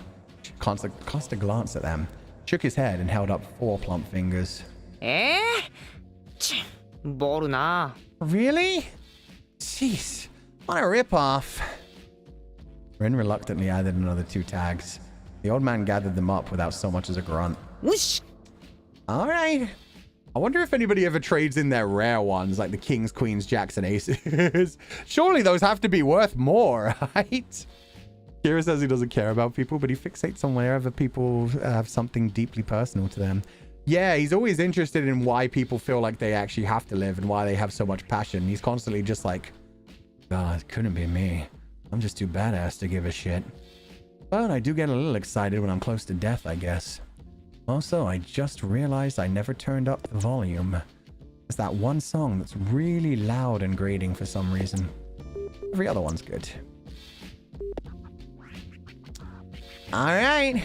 shook his head and held up 4 plump fingers. ボールな。 Really? Jeez. What a ripoff. Rin reluctantly added another 2 tags. The old man gathered them up without so much as a grunt. よし。 All right. I wonder if anybody ever trades in their rare ones, like the kings, queens, jacks, and aces. Surely those have to be worth more, right? Kira says he doesn't care about people, but he fixates on wherever people have something deeply personal to them. Yeah, he's always interested in why people feel like they actually have to live and why they have so much passion. He's constantly just like, God, it couldn't be me. I'm just too badass to give a shit. But I do get a little excited when I'm close to death, I guess. Also, I just realized I never turned up the volume. It's that one song that's really loud and grating for some reason. Every other one's good. All right.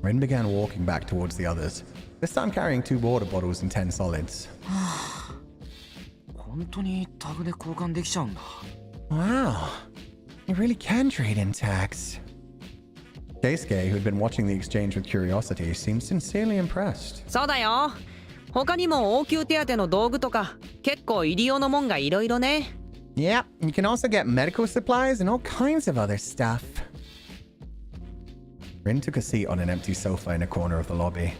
Rin began walking back towards the others, this time carrying 2 water bottles and 10 solids. 本当にタグで交換できちゃうんだ。 Wow. You really can trade in tags. Keisuke, who had been watching the exchange with curiosity, seemed sincerely impressed. そうだよ。他にも応急手当の道具とか結構入り用のもんがいろいろね。Yep, you can also get medical supplies and all kinds of other stuff. Rin took a seat on an empty sofa in a corner of the lobby.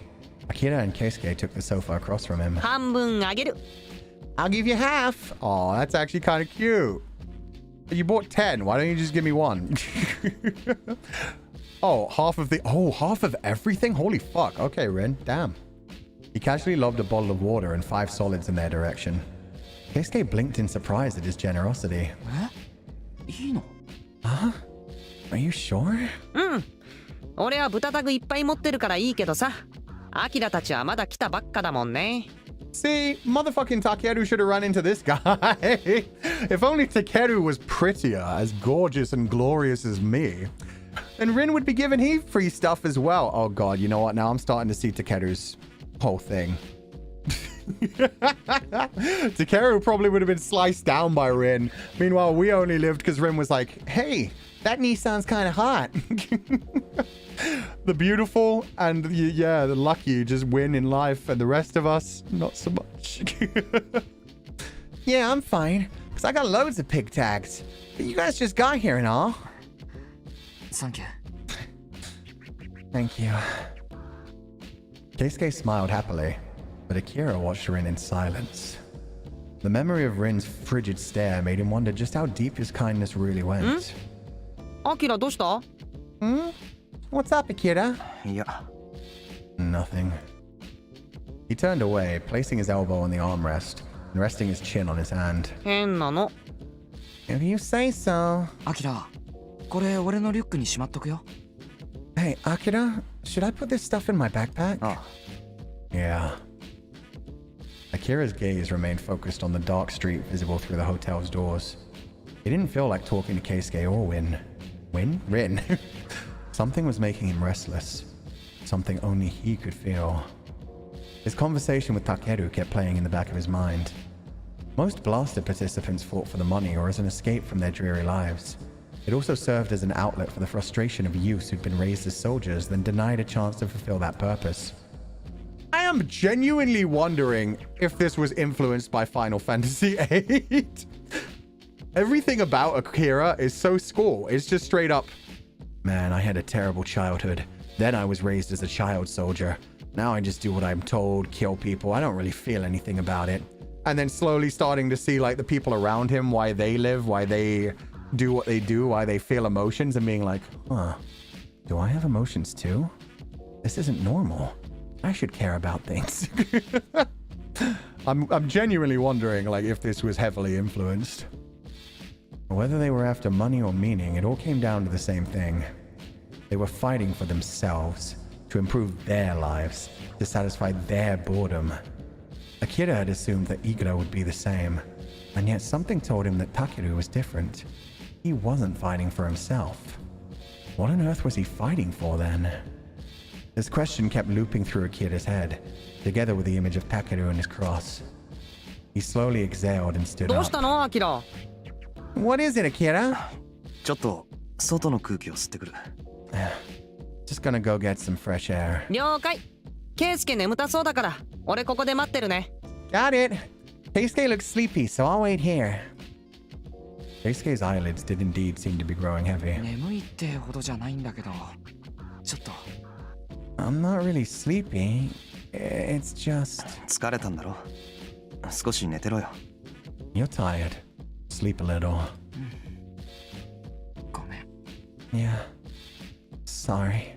Akira and Keisuke took the sofa across from him. 半分あげる。 I'll give you half. Oh, that's actually kind of cute. You bought 10. Why don't you just give me one? Oh, half of everything? Holy fuck. Okay, Rin. Damn. He casually lobbed a bottle of water and 5 solids in their direction. Keisuke blinked in surprise at his generosity. いいの？ Huh? Are you sure? うん。俺は豚タグいっぱい持ってるからいいけどさ。アキラたちはまだ来たばっかだもんね。 See, motherfucking Takeru should have run into this guy. If only Takeru was prettier, as gorgeous and glorious as me. And Rin would be given heap free stuff as well. Oh god, you know what? Now I'm starting to see Takeru's whole thing. Takeru probably would have been sliced down by Rin. Meanwhile, we only lived because Rin was like, hey, that Nissan's kind of hot. The beautiful and the lucky just win in life, and the rest of us, not so much. Yeah, I'm fine, because I got loads of pig tags. But you guys just got here and all. Thank you. Thank you. Keisuke smiled happily, but Akira watched Rin in silence. The memory of Rin's frigid stare made him wonder just how deep his kindness really went. アキラどうした？ What's up, Akira? いや、 Nothing. He turned away, placing his elbow on the armrest and resting his chin on his hand. 変なの。 If you say so. アキラ、これ俺のリュックにしまっとくよ。 Hey, Akira, should I put this stuff in my backpack? Yeah. Akira's gaze remained focused on the dark street visible through the hotel's doors. He didn't feel like talking to Keisuke or Rin. Something was making him restless. Something only he could feel. His conversation with Takeru kept playing in the back of his mind. Most blaster participants fought for the money or as an escape from their dreary lives. It also served as an outlet for the frustration of youths who'd been raised as soldiers, then denied a chance to fulfill that purpose. I am genuinely wondering if this was influenced by Final Fantasy VIII. Everything about Akira is so school. It's just straight up. Man, I had a terrible childhood. Then I was raised as a child soldier. Now I just do what I'm told, kill people. I don't really feel anything about it. And then slowly starting to see like the people around him, why they live, why they do what they do, why they feel emotions, and being like, huh, do I have emotions too? This isn't normal. I should care about things. I'm genuinely wondering like if this was heavily influenced. Whether they were after money or meaning, it all came down to the same thing. They were fighting for themselves, to improve their lives, to satisfy their boredom. Akira had assumed that Igura would be the same, and yet something told him that Takeru was different. He wasn't fighting for himself. What on earth was he fighting for then? This question kept looping through Akira's head, together with the image of Takeru and his cross. He slowly exhaled and stood どう up. したのアキラ？ What is it, Akira? ちょっと外の空気を吸ってくる。Just gonna go get some fresh air. 了解。ケイスケ眠たそうだから、俺ここで待ってるね。 Got it. Keisuke looks sleepy, so I'll wait here. Keisuke's eyelids did indeed seem to be growing heavy. 眠いってほどじゃないんだけど、ちょっと。 I'm not really sleepy. It's just... 疲れたんだろ。少し寝てろよ。 You're tired. Sleep a little. ごめん。 Yeah. Sorry.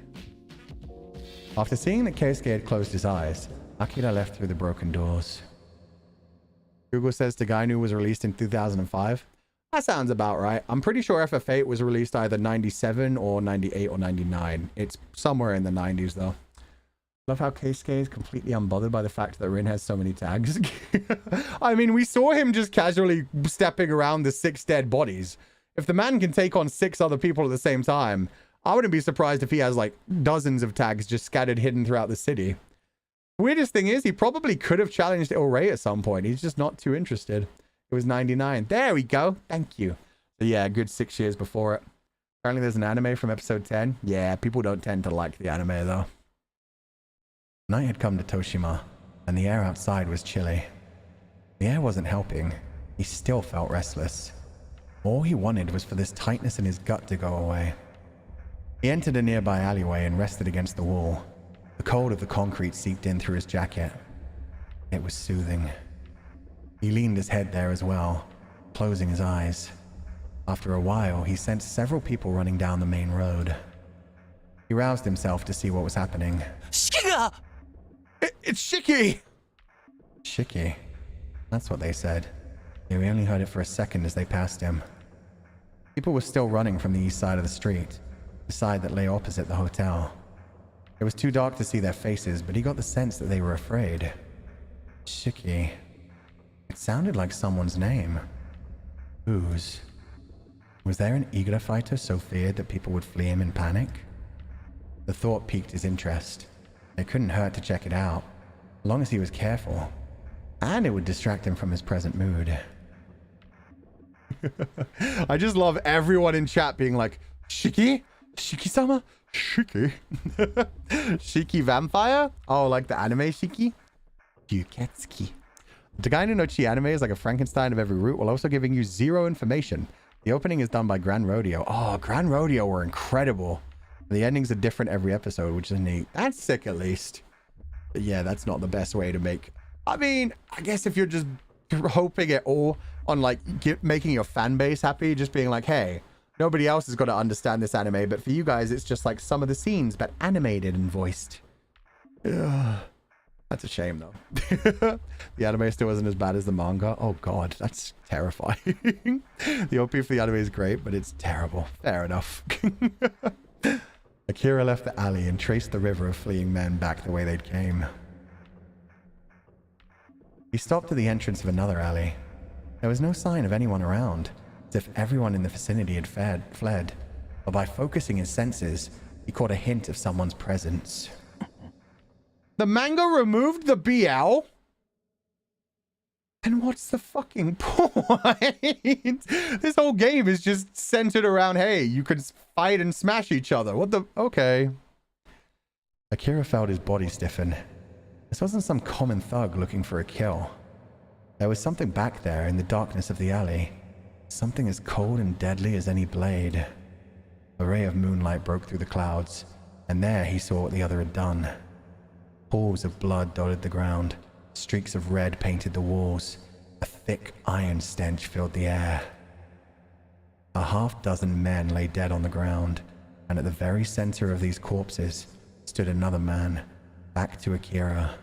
After seeing that Keisuke had closed his eyes, Akira left through the broken doors. Google says Togainu was released in 2005. That sounds about right. I'm pretty sure FF8 was released either 97 or 98 or 99. It's somewhere in the 90s though. Love how Keisuke is completely unbothered by the fact that Rin has so many tags. I mean, we saw him just casually stepping around the 6 dead bodies. If the man can take on 6 other people at the same time, I wouldn't be surprised if he has like dozens of tags just scattered hidden throughout the city. Weirdest thing is, he probably could have challenged Il Rey at some point. He's just not too interested. It was 99. There we go. Thank you. So yeah, a good 6 years before it. Apparently there's an anime from episode 10. Yeah, people don't tend to like the anime though. Night had come to Toshima, and the air outside was chilly. The air wasn't helping. He still felt restless. All he wanted was for this tightness in his gut to go away. He entered a nearby alleyway and rested against the wall. The cold of the concrete seeped in through his jacket. It was soothing. He leaned his head there as well, closing his eyes. After a while, he sensed several people running down the main road. He roused himself to see what was happening. Shikiga! It's Shiki! Shiki. That's what they said. We only heard it for a second as they passed him. People were still running from the east side of the street, the side that lay opposite the hotel. It was too dark to see their faces, but he got the sense that they were afraid. Shiki. It sounded like someone's name. Whose? Was there an Igura fighter so feared that people would flee him in panic? The thought piqued his interest. It couldn't hurt to check it out, as long as he was careful. And it would distract him from his present mood. I just love everyone in chat being like, Shiki? Shiki-sama? Shiki? Shiki vampire? Oh, like the anime Shiki? Yuketsuki. Togainu no Chi anime is like a Frankenstein of every route while also giving you zero information. The opening is done by Grand Rodeo. Oh, Grand Rodeo were incredible. The endings are different every episode, which is neat. That's sick at least. But yeah, that's not the best way to make... I mean, I guess if you're just hoping at all on like making your fan base happy, just being like, hey, nobody else has got to understand this anime, but for you guys, it's just like some of the scenes, but animated and voiced. Ugh. That's a shame, though. The anime still isn't as bad as the manga. Oh, God, that's terrifying. The OP for the anime is great, but it's terrible. Fair enough. Akira left the alley and traced the river of fleeing men back the way they'd came. He stopped at the entrance of another alley. There was no sign of anyone around, as if everyone in the vicinity had fled. But by focusing his senses, he caught a hint of someone's presence. The manga removed the BL? And what's the fucking point? This whole game is just centered around, hey, you could fight and smash each other. What the... Okay. Akira felt his body stiffen. This wasn't some common thug looking for a kill. There was something back there in the darkness of the alley. Something as cold and deadly as any blade. A ray of moonlight broke through the clouds, and there he saw what the other had done. Pools of blood dotted the ground. Streaks of red painted the walls. A thick iron stench filled the air. A half-dozen men lay dead on the ground, and at the very center of these corpses stood another man, back to Akira.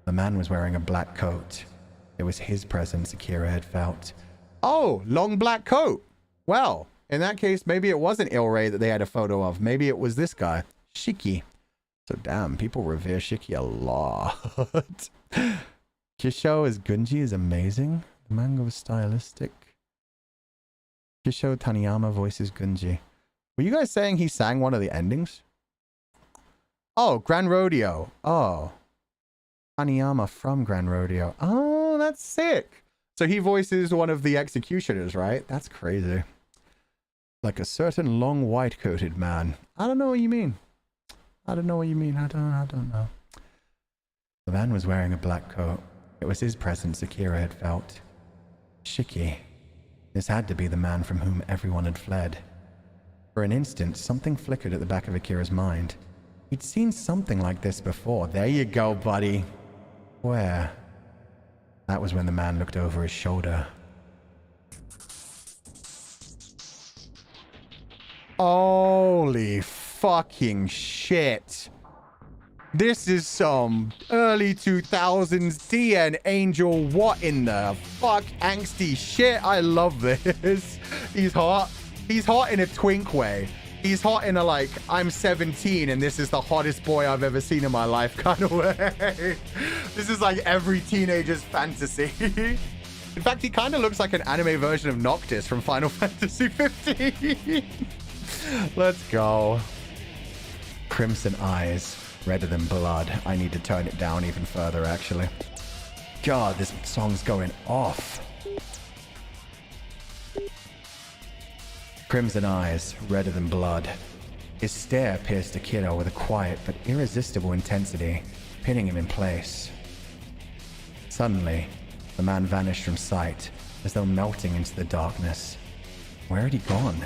The man was wearing a black coat. It was his presence Akira had felt. Oh, long black coat. Well, in that case, maybe it wasn't Il-Rei that they had a photo of. Maybe it was this guy, Shiki. So damn, people revere Shiki a lot. Kisho as Gunji is amazing. The manga was stylistic. Kisho Taniyama voices Gunji. Were you guys saying he sang one of the endings? Oh, Grand Rodeo. Oh. Taniyama from Grand Rodeo. Oh, that's sick. So he voices one of the executioners, right? That's crazy. Like a certain long white-coated man. I don't know what you mean. I don't know what you mean. I don't know. The man was wearing a black coat. It was his presence Akira had felt. Shiki. This had to be the man from whom everyone had fled. For an instant, something flickered at the back of Akira's mind. He'd seen something like this before. There you go, buddy. Where? That was when the man looked over his shoulder. Holy fucking shit. This is some early 2000s DN Angel what in the fuck angsty shit. I love this. He's hot. He's hot in a twink way. He's hot in a like, I'm 17 and this is the hottest boy I've ever seen in my life kind of way. This is like every teenager's fantasy. In fact, he kind of looks like an anime version of Noctis from Final Fantasy 15. Let's go. Crimson eyes, redder than blood. I need to turn it down even further, actually. God, this song's going off. Crimson eyes, redder than blood. His stare pierced Akira with a quiet but irresistible intensity, pinning him in place. Suddenly, the man vanished from sight, as though melting into the darkness. Where had he gone?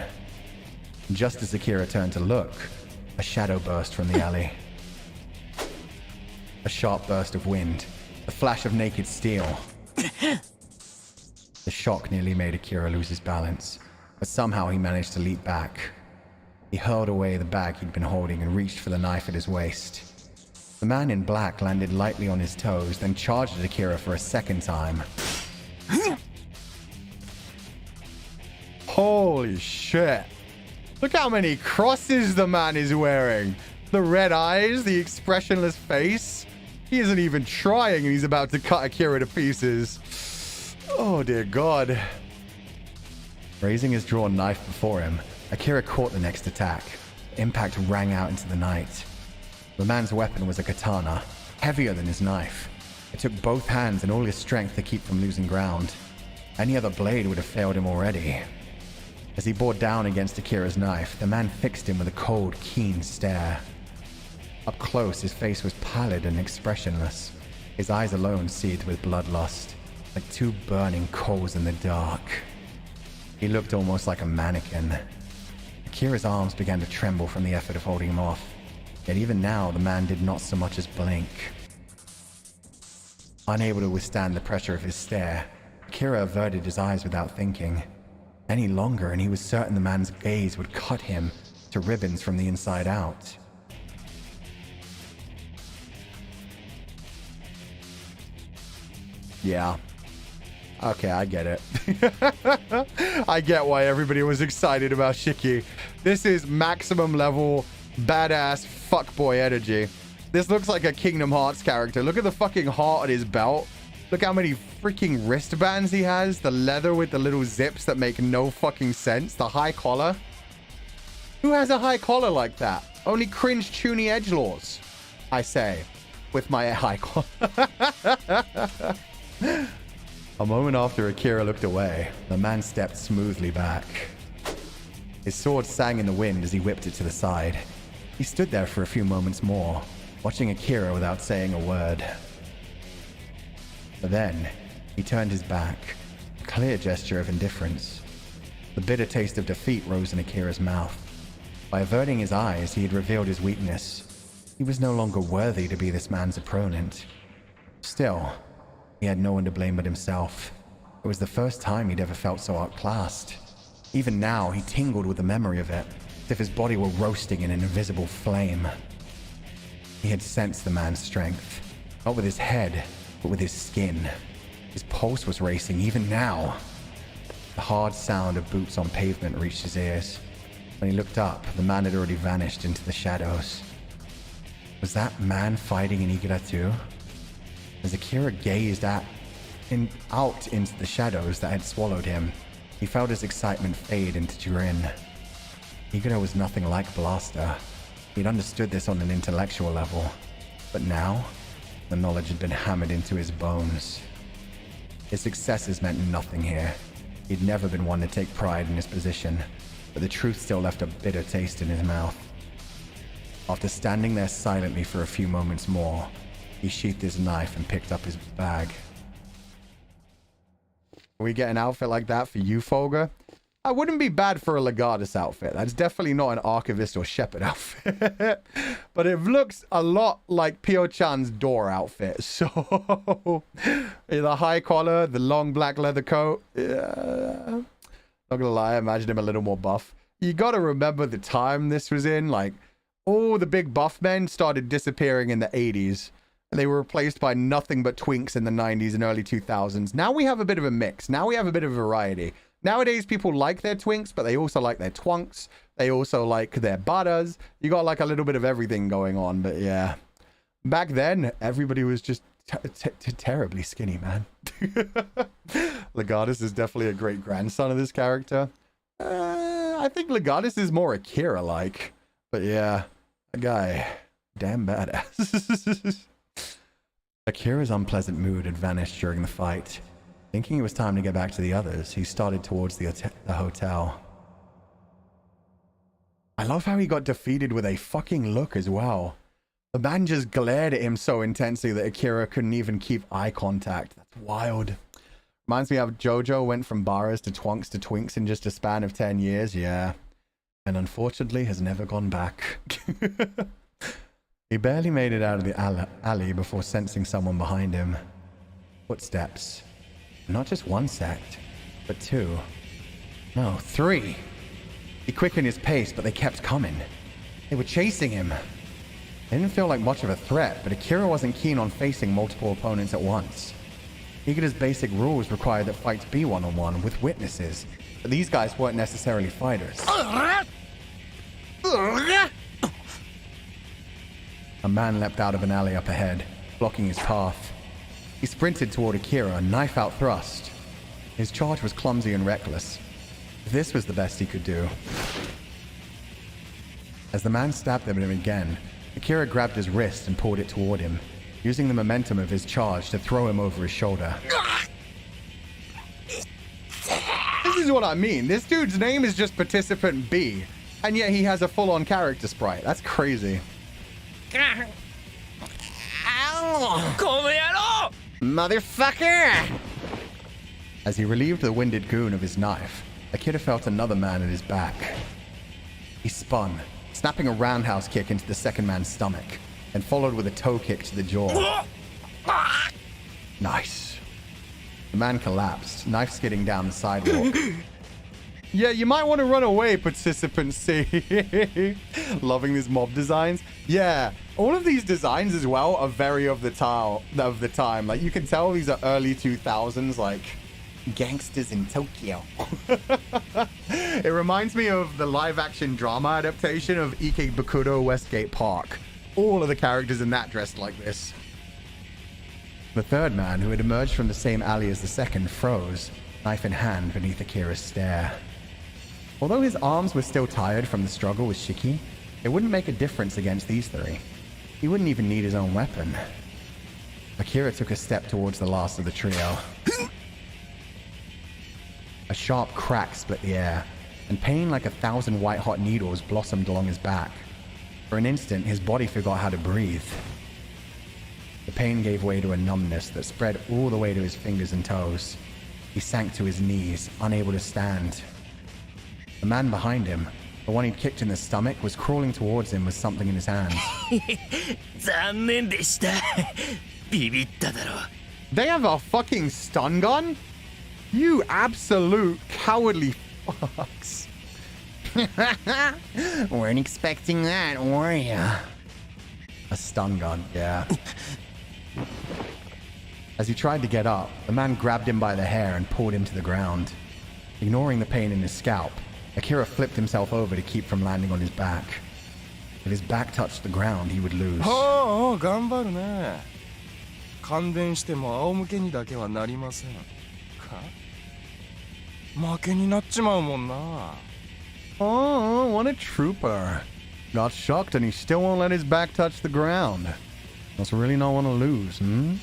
Just as Akira turned to look, a shadow burst from the alley. A sharp burst of wind, a flash of naked steel. The shock nearly made Akira lose his balance, but somehow he managed to leap back. He hurled away the bag he'd been holding and reached for the knife at his waist. The man in black landed lightly on his toes, then charged at Akira for a second time. Holy shit. Look how many crosses the man is wearing. The red eyes, the expressionless face. He isn't even trying and he's about to cut Akira to pieces. Oh dear God. Raising his drawn knife before him, Akira caught the next attack. The impact rang out into the night. The man's weapon was a katana, heavier than his knife. It took both hands and all his strength to keep from losing ground. Any other blade would have failed him already. As he bore down against Akira's knife, the man fixed him with a cold, keen stare. Up close, his face was pallid and expressionless. His eyes alone seethed with bloodlust, like two burning coals in the dark. He looked almost like a mannequin. Akira's arms began to tremble from the effort of holding him off. Yet even now, the man did not so much as blink. Unable to withstand the pressure of his stare, Akira averted his eyes without thinking. Any longer, and he was certain the man's gaze would cut him to ribbons from the inside out. Yeah. Okay, I get it. I get why everybody was excited about Shiki. This is maximum level badass fuckboy energy. This looks like a Kingdom Hearts character. Look at the fucking heart on his belt. Look how many freaking wristbands he has. The leather with the little zips that make no fucking sense. The high collar. Who has a high collar like that? Only cringe toony edgelords, I say, with my high collar. A moment after Akira looked away, the man stepped smoothly back. His sword sang in the wind as he whipped it to the side. He stood there for a few moments more, watching Akira without saying a word. But then, he turned his back, a clear gesture of indifference. The bitter taste of defeat rose in Akira's mouth. By averting his eyes, he had revealed his weakness. He was no longer worthy to be this man's opponent. Still, he had no one to blame but himself. It was the first time he'd ever felt so outclassed. Even now, he tingled with the memory of it, as if his body were roasting in an invisible flame. He had sensed the man's strength, not with his head, but with his skin. His pulse was racing even now. The hard sound of boots on pavement reached his ears. When he looked up, the man had already vanished into the shadows. Was that man fighting in Igura too? As Akira gazed out into the shadows that had swallowed him, he felt his excitement fade into chagrin. Igura was nothing like Blaster. He'd understood this on an intellectual level. But now, the knowledge had been hammered into his bones. His successes meant nothing here. He'd never been one to take pride in his position, but the truth still left a bitter taste in his mouth. After standing there silently for a few moments more, he sheathed his knife and picked up his bag. We get an outfit like that for you, Fulgur? I wouldn't be bad for a Legatus outfit. That's definitely not an Archivist or Shepherd outfit. But it looks a lot like Pio-chan's door outfit. So, the high collar, the long black leather coat. Yeah. Not gonna lie, I imagine him a little more buff. You gotta remember the time this was in. Like, all the big buff men started disappearing in the 80s. And they were replaced by nothing but twinks in the 90s and early 2000s. Now we have a bit of a mix. Now we have a bit of variety. Nowadays, people like their twinks, but they also like their twunks. They also like their butters. You got like a little bit of everything going on, but yeah. Back then, everybody was just terribly skinny, man. Legatus is definitely a great grandson of this character. I think Legatus is more Akira-like. But yeah, that guy, damn badass. Akira's unpleasant mood had vanished during the fight. Thinking it was time to get back to the others, he started towards the hotel. I love how he got defeated with a fucking look as well. The man just glared at him so intensely that Akira couldn't even keep eye contact. That's wild. Reminds me of Jojo went from Baras to Twonks to Twinks in just a span of 10 years. Yeah. And unfortunately has never gone back. He barely made it out of the alley before sensing someone behind him. Footsteps. Not just one sect, but two. No, three. He quickened his pace, but they kept coming. They were chasing him. It didn't feel like much of a threat, but Akira wasn't keen on facing multiple opponents at once. Higura's basic rules required that fights be one-on-one with witnesses, but these guys weren't necessarily fighters. A man leapt out of an alley up ahead, blocking his path. He sprinted toward Akira, knife out thrust. His charge was clumsy and reckless. This was the best he could do. As the man stabbed at him again, Akira grabbed his wrist and pulled it toward him, using the momentum of his charge to throw him over his shoulder. This is what I mean. This dude's name is just Participant B, and yet he has a full-on character sprite. That's crazy. Motherfucker! As he relieved the winded goon of his knife, Akira felt another man at his back. He spun, snapping a roundhouse kick into the second man's stomach, and followed with a toe kick to the jaw. Nice. The man collapsed, knife skidding down the sidewalk. Yeah, you might want to run away, Participant C. Loving these mob designs. Yeah, all of these designs as well are very of the time. Like, you can tell these are early 2000s, like, gangsters in Tokyo. It reminds me of the live-action drama adaptation of Ikebukuro Westgate Park. All of the characters in that dressed like this. The third man, who had emerged from the same alley as the second, froze, knife in hand beneath Akira's stare. Although his arms were still tired from the struggle with Shiki, it wouldn't make a difference against these three. He wouldn't even need his own weapon. Akira took a step towards the last of the trio. A sharp crack split the air, and pain like 1,000 white-hot needles blossomed along his back. For an instant, his body forgot how to breathe. The pain gave way to a numbness that spread all the way to his fingers and toes. He sank to his knees, unable to stand. The man behind him, the one he'd kicked in the stomach, was crawling towards him with something in his hands. They have a fucking stun gun? You absolute cowardly fucks. Weren't expecting that, were ya? A stun gun, yeah. As he tried to get up, the man grabbed him by the hair and pulled him to the ground. Ignoring the pain in his scalp, Akira flipped himself over to keep from landing on his back. If his back touched the ground, he would lose. Oh, 頑張るね。感電しても仰向けにだけはなりません。負けになっちまうもんな。Oh, what a trooper. Got shocked and he still won't let his back touch the ground. Must really not want to lose, hmm?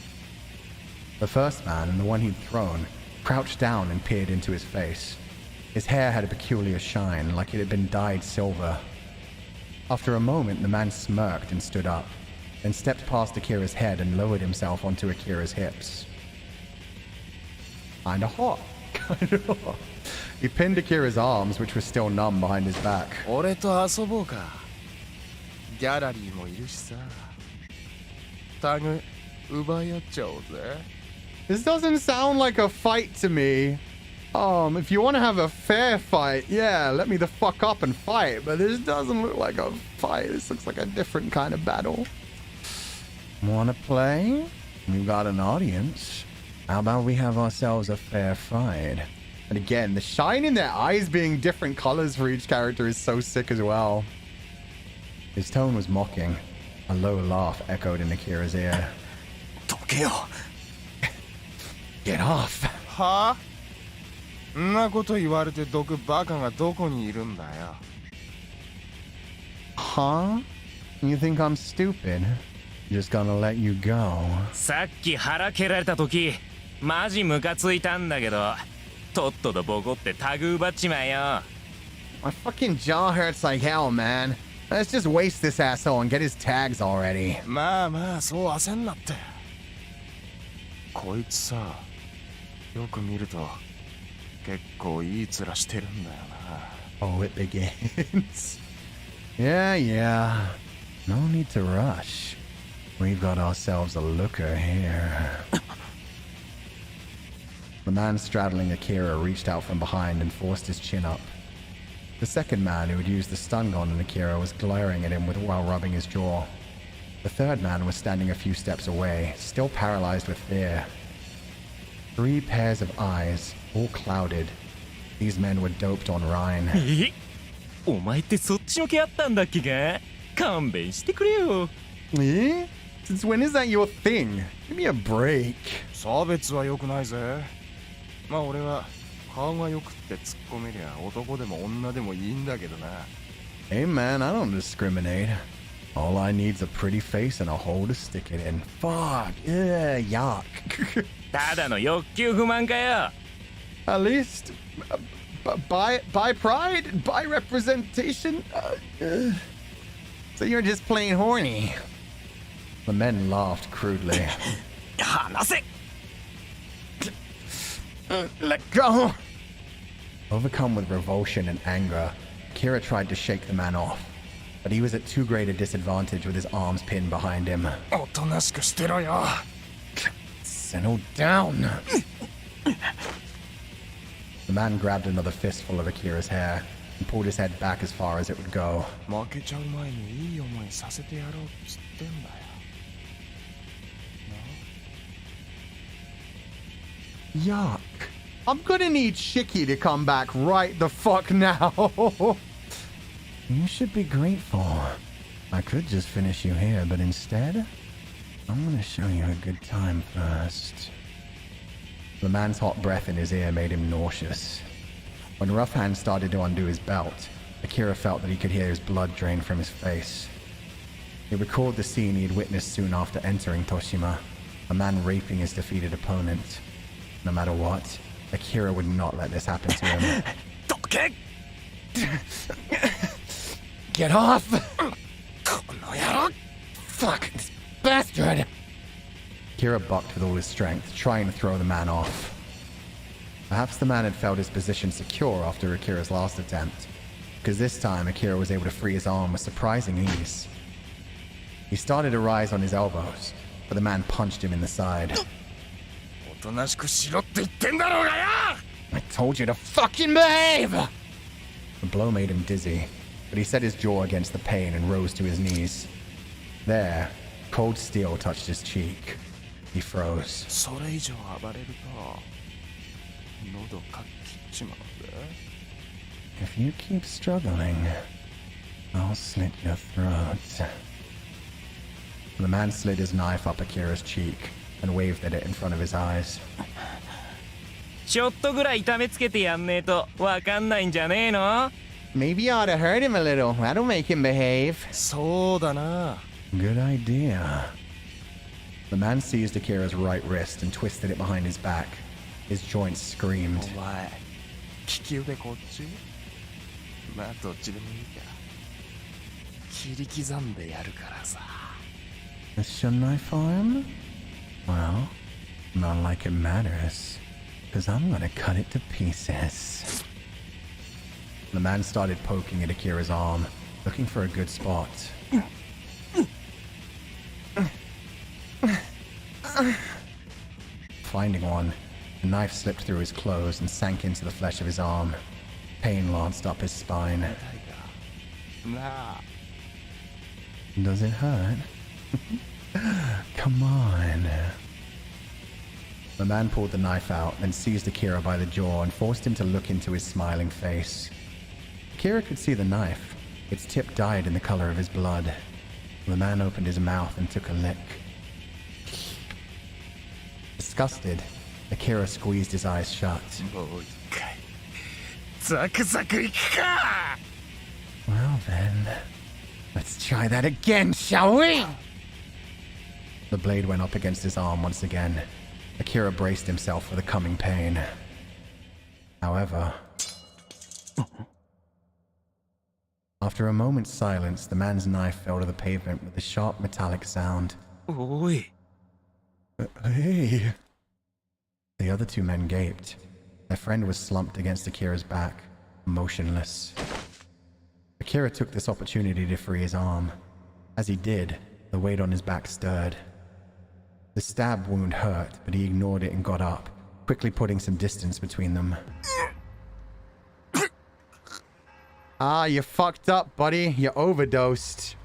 The first man, and the one he'd thrown, crouched down and peered into his face. His hair had a peculiar shine, like it had been dyed silver. After a moment, the man smirked and stood up, then stepped past Akira's head and lowered himself onto Akira's hips. Kinda hot. Kinda hot. He pinned Akira's arms, which were still numb behind his back. 俺と遊ぼうか。ギャラリーもいるしさ。タグ奪い合っちゃおうぜ。This doesn't sound like a fight to me. If you want to have a fair fight, yeah, let me the fuck up and fight. But this doesn't look like a fight. This looks like a different kind of battle. Want to play? We've got an audience. How about we have ourselves a fair fight? And again, the shine in their eyes being different colors for each character is so sick as well. His tone was mocking. A low laugh echoed in Akira's ear. Get off. はあ？んなこと言われて毒バカがどこにいるんだよ。Huh? You think I'm stupid? Just gonna let you go. さっき腹蹴られた時マジムカついたんだけどとっととボコってタグ奪っちまえよ。My fucking jaw hurts like hell, man. Let's just waste this asshole and get his tags already. まあまあそう焦んなって。こいつさ、よく見ると結構いい面してるんだよな。Oh, it begins. Yeah. No need to rush. We've got ourselves a looker here. The man straddling Akira reached out from behind and forced his chin up. The second man who had used the stun gun on Akira was glaring at him while rubbing his jaw. The third man was standing a few steps away, still paralyzed with fear. 3 pairs of eyes, all clouded. These men were doped on Rhine. え、お前ってそっちの気あったんだっけか？勘弁してくれよ。Eh? Since when is that your thing? Give me a break. 差別は良くないぜ。まあ俺は顔が良くって突っ込めりゃ男でも女でもいいんだけどな。Hey man, I don't discriminate. All I need's a pretty face and a hole to stick it in. Fuck, yeah, yuck. ただの欲求不満かよ。At least, by pride, by representation. So you're just plain horny. The men laughed crudely. 話せ。Let go. Overcome with revulsion and anger, Kira tried to shake the man off, but he was at too great a disadvantage with his arms pinned behind him. おとなしくしてろよ。Settle down. The man grabbed another fistful of Akira's hair and pulled his head back as far as it would go. 負けちゃう前にいい思いさせてやろうっつってんだよ。Yuck. I'm gonna need Shiki to come back right the fuck now. You should be grateful. I could just finish you here, but instead, I'm gonna show you a good time first. The man's hot breath in his ear made him nauseous. When Rough Hand started to undo his belt, Akira felt that he could hear his blood drain from his face. He recalled the scene he had witnessed soon after entering Toshima, a man raping his defeated opponent. No matter what, Akira would not let this happen to him. Get off! Fuck, this bastard! Akira bucked with all his strength, trying to throw the man off. Perhaps the man had felt his position secure after Akira's last attempt, because this time Akira was able to free his arm with surprising ease. He started to rise on his elbows, but the man punched him in the side. おとなしくしろって言ってんだろうがよ! I told you to fucking behave! The blow made him dizzy, but he set his jaw against the pain and rose to his knees. There, cold steel touched his cheek. He froze. それ以上暴れると喉かっ切っちまうんだ。If you keep struggling, I'll slit your throat. The man slid his knife up Akira's cheek and waved at it in front of his eyes. ちょっとぐらい痛めつけてやんねえとわかんないんじゃねえの？ Maybe you ought to hurt him a little. That'll make him behave. そうだな。Good idea. The man seized Akira's right wrist and twisted it behind his back. His joints screamed. お前、利き腕こっち？まあどっちでもいいか。切り刻んでやるからさ。Shouldn't I farm? Well, not like it matters, because I'm gonna cut it to pieces. The man started poking at Akira's arm, looking for a good spot. Finding one, the knife slipped through his clothes and sank into the flesh of his arm. Pain lanced up his spine. Does it hurt? Come on. The man pulled the knife out, then seized Akira by the jaw and forced him to look into his smiling face. Akira could see the knife. Its tip dyed in the color of his blood. The man opened his mouth and took a lick. Disgusted, Akira squeezed his eyes shut. Well then, let's try that again, shall we? The blade went up against his arm once again. Akira braced himself for the coming pain. However, After a moment's silence, the man's knife fell to the pavement with a sharp metallic sound. おい Hey. The other two men gaped. Their friend was slumped against Akira's back, motionless. Akira took this opportunity to free his arm. As he did, the weight on his back stirred. The stab wound hurt, but he ignored it and got up, quickly putting some distance between them. Ah, you fucked up, buddy. You overdosed.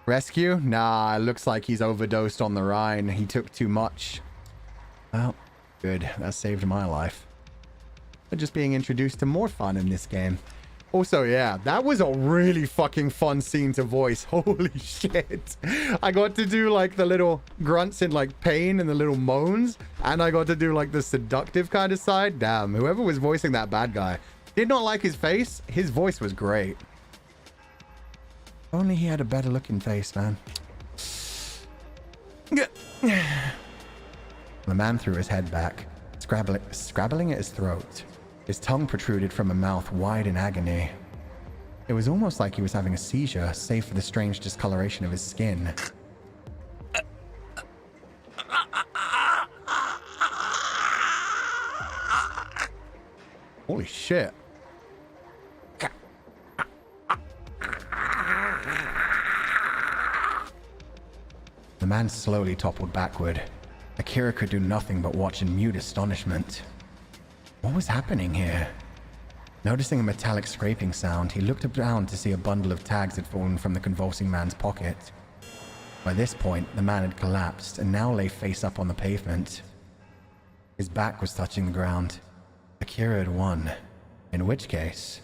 Rescue? Nah, it looks like he's overdosed on the Rhine. He took too much. Well, good. That saved my life. We're just being introduced to more fun in this game. Also, yeah, that was a really fucking fun scene to voice. Holy shit. I got to do like the little grunts in like pain and the little moans. And I got to do like the seductive kind of side. Damn, whoever was voicing that bad guy. Did not like his face. His voice was great. Only he had a better looking face, man. The man threw his head back, scrabbling at his throat. His tongue protruded from a mouth wide in agony. It was almost like he was having a seizure, save for the strange discoloration of his skin. Holy shit. The man slowly toppled backward. Akira could do nothing but watch in mute astonishment. What was happening here? Noticing a metallic scraping sound, he looked around to see a bundle of tags had fallen from the convulsing man's pocket. By this point, the man had collapsed and now lay face up on the pavement. His back was touching the ground. Akira had won. In which case...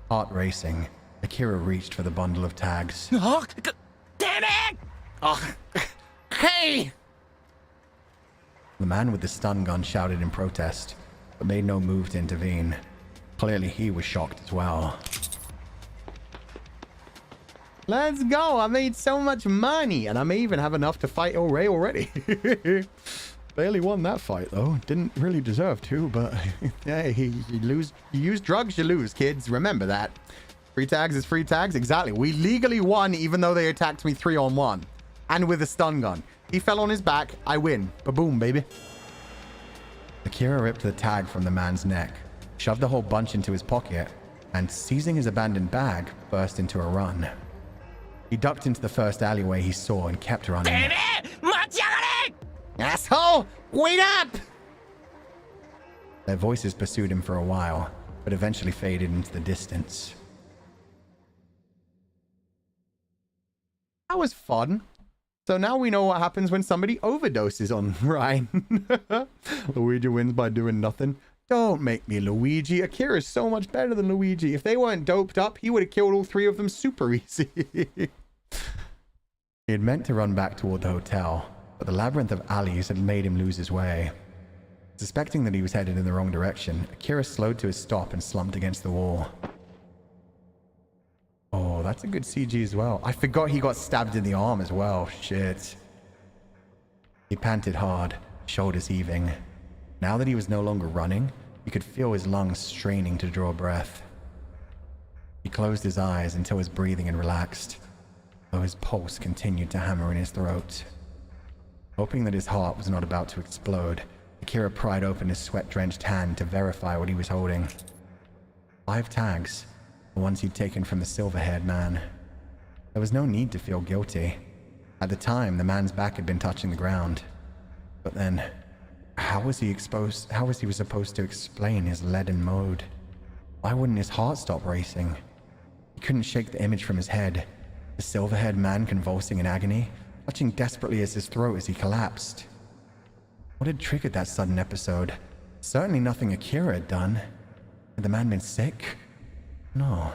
Heart racing, Akira reached for the bundle of tags. Damn it! Hey! The man with the stun gun shouted in protest, but made no move to intervene. Clearly he was shocked as well. Let's go. I made so much money. And I may even have enough to fight Ore already. Barely won that fight, though. Didn't really deserve to, but yeah, you lose. You use drugs, you lose, kids. Remember that. Free tags is free tags. Exactly. We legally won, even though they attacked me 3-on-1. And with a stun gun. He fell on his back. I win. Ba-boom, baby. Akira ripped the tag from the man's neck, shoved the whole bunch into his pocket, and seizing his abandoned bag, burst into a run. He ducked into the first alleyway he saw and kept running. Asshole! Wait up! Their voices pursued him for a while, but eventually faded into the distance. That was fun. So now we know what happens when somebody overdoses on Ryan. Luigi wins by doing nothing. Don't make me Luigi. Akira's so much better than Luigi. If they weren't doped up, he would have killed all three of them super easy. He had meant to run back toward the hotel, but the labyrinth of alleys had made him lose his way. Suspecting that he was headed in the wrong direction, Akira slowed to a stop and slumped against the wall. Oh, that's a good CG as well. I forgot he got stabbed in the arm as well. Shit. He panted hard, shoulders heaving. Now that he was no longer running, he could feel his lungs straining to draw breath. He closed his eyes until his breathing had relaxed, though his pulse continued to hammer in his throat. Hoping that his heart was not about to explode, Akira pried open his sweat-drenched hand to verify what he was holding. 5 tags. The ones he'd taken from the silver-haired man. There was no need to feel guilty. At the time, the man's back had been touching the ground. But then, how was he supposed to explain his leaden mode? Why wouldn't his heart stop racing? He couldn't shake the image from his head. The silver-haired man convulsing in agony, clutching desperately at his throat as he collapsed. What had triggered that sudden episode? Certainly nothing Akira had done. Had the man been sick? No.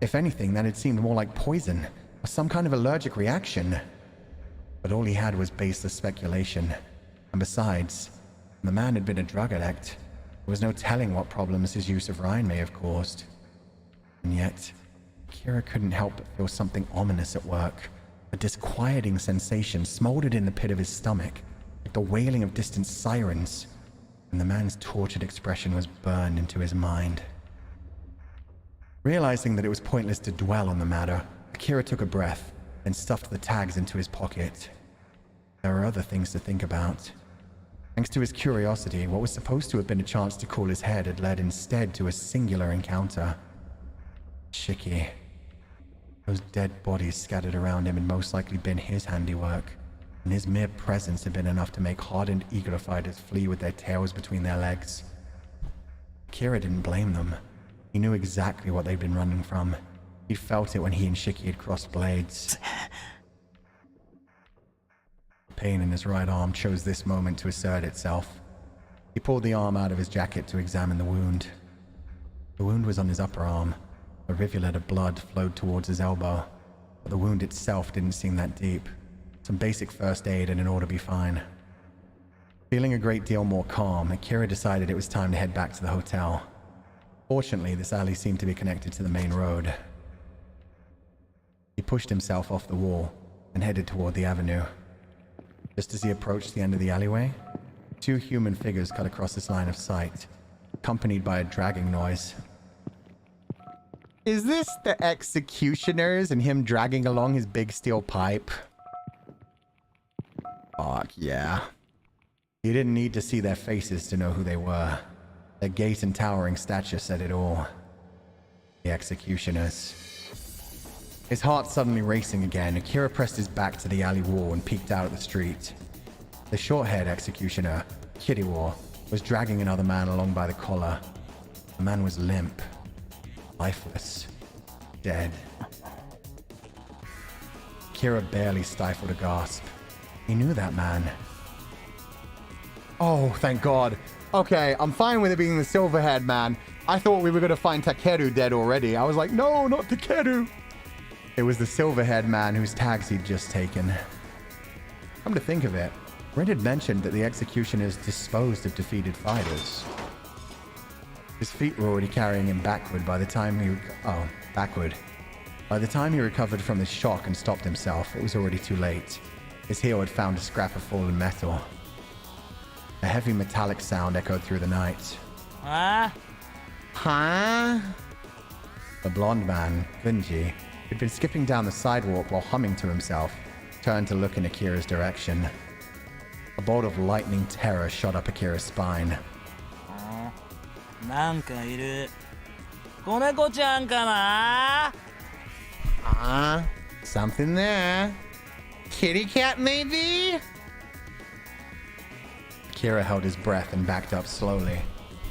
If anything, that had seemed more like poison, or some kind of allergic reaction. But all he had was baseless speculation. And besides, the man had been a drug addict. There was no telling what problems his use of Rhine may have caused. And yet, Akira couldn't help but feel something ominous at work. A disquieting sensation smoldered in the pit of his stomach, like the wailing of distant sirens. And the man's tortured expression was burned into his mind. Realizing that it was pointless to dwell on the matter, Akira took a breath and stuffed the tags into his pocket. There were other things to think about. Thanks to his curiosity, what was supposed to have been a chance to cool his head had led instead to a singular encounter. Shiki. Those dead bodies scattered around him had most likely been his handiwork, and his mere presence had been enough to make hardened eagle fighters flee with their tails between their legs. Akira didn't blame them. He knew exactly what they'd been running from. He felt it when he and Shiki had crossed blades. The pain in his right arm chose this moment to assert itself. He pulled the arm out of his jacket to examine the wound. The wound was on his upper arm. A rivulet of blood flowed towards his elbow, but the wound itself didn't seem that deep. Some basic first aid and it ought to be fine. Feeling a great deal more calm, Akira decided it was time to head back to the hotel. Fortunately, this alley seemed to be connected to the main road. He pushed himself off the wall and headed toward the avenue. Just as he approached the end of the alleyway, two human figures cut across his line of sight, accompanied by a dragging noise. Is this the executioners and him dragging along his big steel pipe? Fuck yeah. You didn't need to see their faces to know who they were. Their gait and towering stature said it all. The executioners. His heart suddenly racing again, Akira pressed his back to the alley wall and peeked out at the street. The short-haired executioner, Kiriwo, was dragging another man along by the collar. The man was limp, lifeless, dead. Akira barely stifled a gasp. He knew that man. Oh, thank God. Okay, I'm fine with it being the silver-haired man. I thought we were going to find Takeru dead already. I was like, no, not Takeru. It was the silver-haired man whose tags he'd just taken. Come to think of it, Red had mentioned that the executioners disposed of defeated fighters. His feet were already carrying him backward by the time he... backward. By the time he recovered from the shock and stopped himself, it was already too late. His heel had found a scrap of fallen metal. A heavy metallic sound echoed through the night. Huh? The blonde man, Gunji, who'd been skipping down the sidewalk while humming to himself, turned to look in Akira's direction. A bolt of lightning terror shot up Akira's spine. なんかいる。子猫ちゃんかな? Something there. Kitty cat, maybe? Akira held his breath and backed up slowly,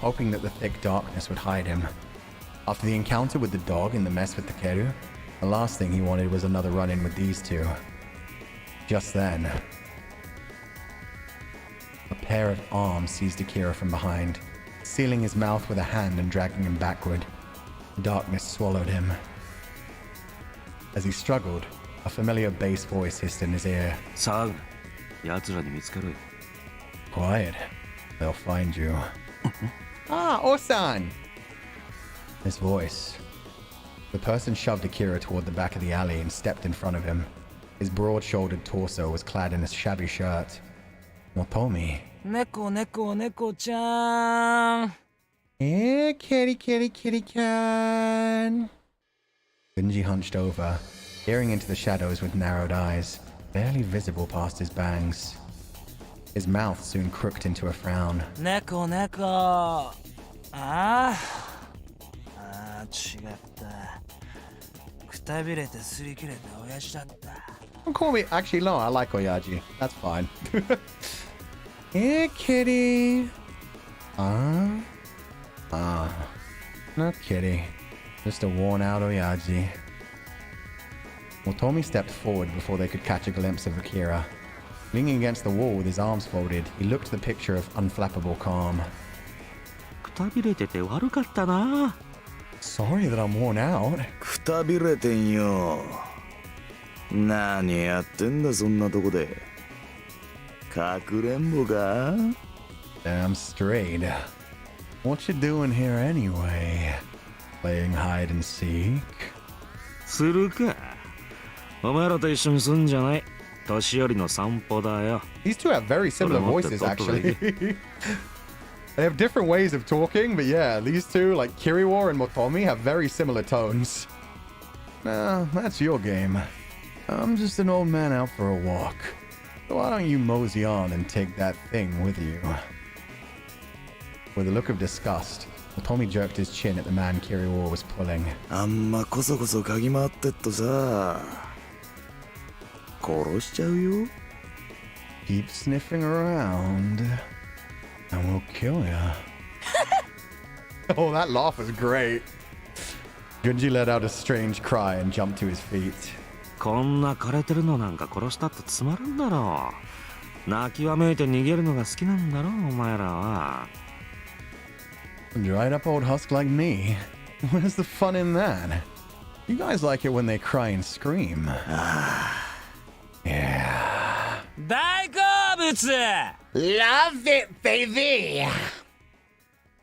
hoping that the thick darkness would hide him. After the encounter with the dog and the mess with Takeru, the last thing he wanted was another run-in with these two. Just then, a pair of arms seized Akira from behind, sealing his mouth with a hand and dragging him backward. Darkness swallowed him. As he struggled, a familiar bass voice hissed in his ear. 騒ぐな。奴らに見つかる。 Quiet. They'll find you. Osan! His voice. The person shoved Akira toward the back of the alley and stepped in front of him. His broad-shouldered torso was clad in a shabby shirt. Motomi. 猫ちゃん。 Yeah, kitty cat. Gunji hunched over, peering into the shadows with narrowed eyes, barely visible past his bangs. His mouth soon crooked into a frown. 猫。ああ、違った。くたびれて擦り切れた親父だった。 Don't call me. Actually, no, I like Oyaji. That's fine. Yeah, kitty. No kitty. Just a worn-out Oyaji. Motomi stepped forward before they could catch a glimpse of Akira. Leaning against the wall with his arms folded, he looked the picture of unflappable calm. くたびれてて悪かったな。 Sorry that I'm worn out. くたびれてんよ。何やってんだそんなとこで。かくれんぼか? Damn straight. What you doing here anyway? Playing hide and seek? するか。お前らと一緒にすんじゃない。年寄りの散歩だよ。 These two have very similar voices, actually. They have different ways of talking, but yeah, these two, like Kiriwa and Motomi, have very similar tones. That's your game. I'm just an old man out for a walk. So why don't you mosey on and take that thing with you? With a look of disgust, Motomi jerked his chin at the man Kiriwa was pulling. あんまこそこそ嗅ぎ回ってっとさ、殺しちゃうよ。Keep sniffing around, and we'll kill ya. Oh, that laugh was great. Gunji let out a strange cry and jumped to his feet. こんな枯れてるのなんか殺したってつまらんだろう。泣きわめいて逃げるのが好きなんだろう、お前らは。Dried up old husk like me? Where's the fun in that? You guys like it when they cry and scream. Yeah. 大好物 Love it, baby!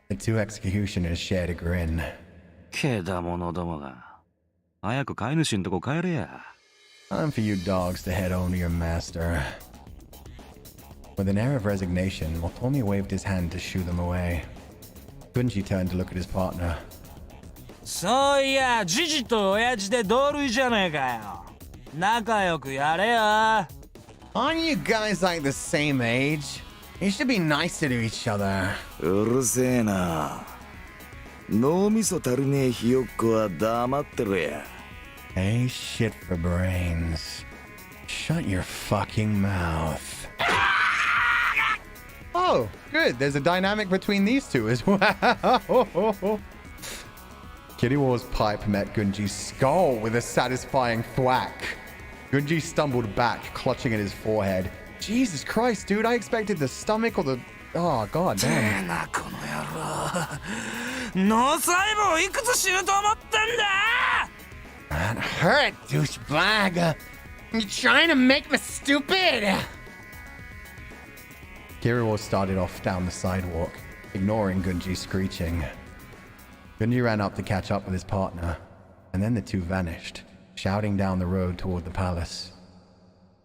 The two executioners shared a grin. けだものどもが。早く飼い主んとこ帰れや。Time for you dogs to head on to your master. With an air of resignation, Motomi waved his hand to shoo them away. Gunji turned to look at his partner. そういや、ジジと親父で同類じゃねえかよ。仲良くやれよ。Aren't you guys like the same age? You should be nicer to each other. うるせえな。脳みそ足りねえひよっこは黙ってろや。Hey, shit for brains. Shut your fucking mouth. Oh, good. There's a dynamic between these two as well. Kiriwa's pipe met Gunji's skull with a satisfying thwack. Gunji stumbled back, clutching at his forehead. Jesus Christ, dude, I expected the stomach or the... Oh, god damn. この野郎。脳細胞いくつ死ぬと思ってんだ。 That hurt, douchebag. You trying to make me stupid? Kiriwa started off down the sidewalk, ignoring Gunji's screeching. Gunji ran up to catch up with his partner, and then the two vanished, shouting down the road toward the palace.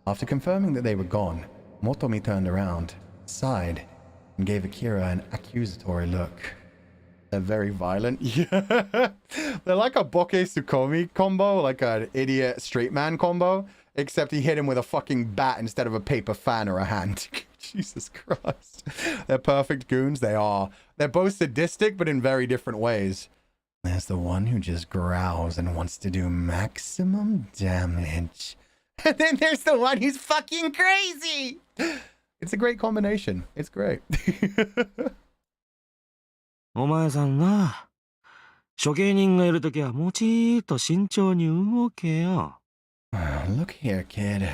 After confirming that they were gone, Motomi turned around, sighed, and gave Akira an accusatory look. They're very violent. Yeah. They're like a Boke Tsukomi combo, like an idiot straight man combo, except he hit him with a fucking bat instead of a paper fan or a hand. Jesus Christ. They're perfect goons. They are. They're both sadistic, but in very different ways. There's the one who just growls and wants to do maximum damage. And then there's the one who's fucking crazy. It's a great combination. It's great. お前さんな、処刑人がいるときはもちーっと慎重に動けよ。Look here, kid.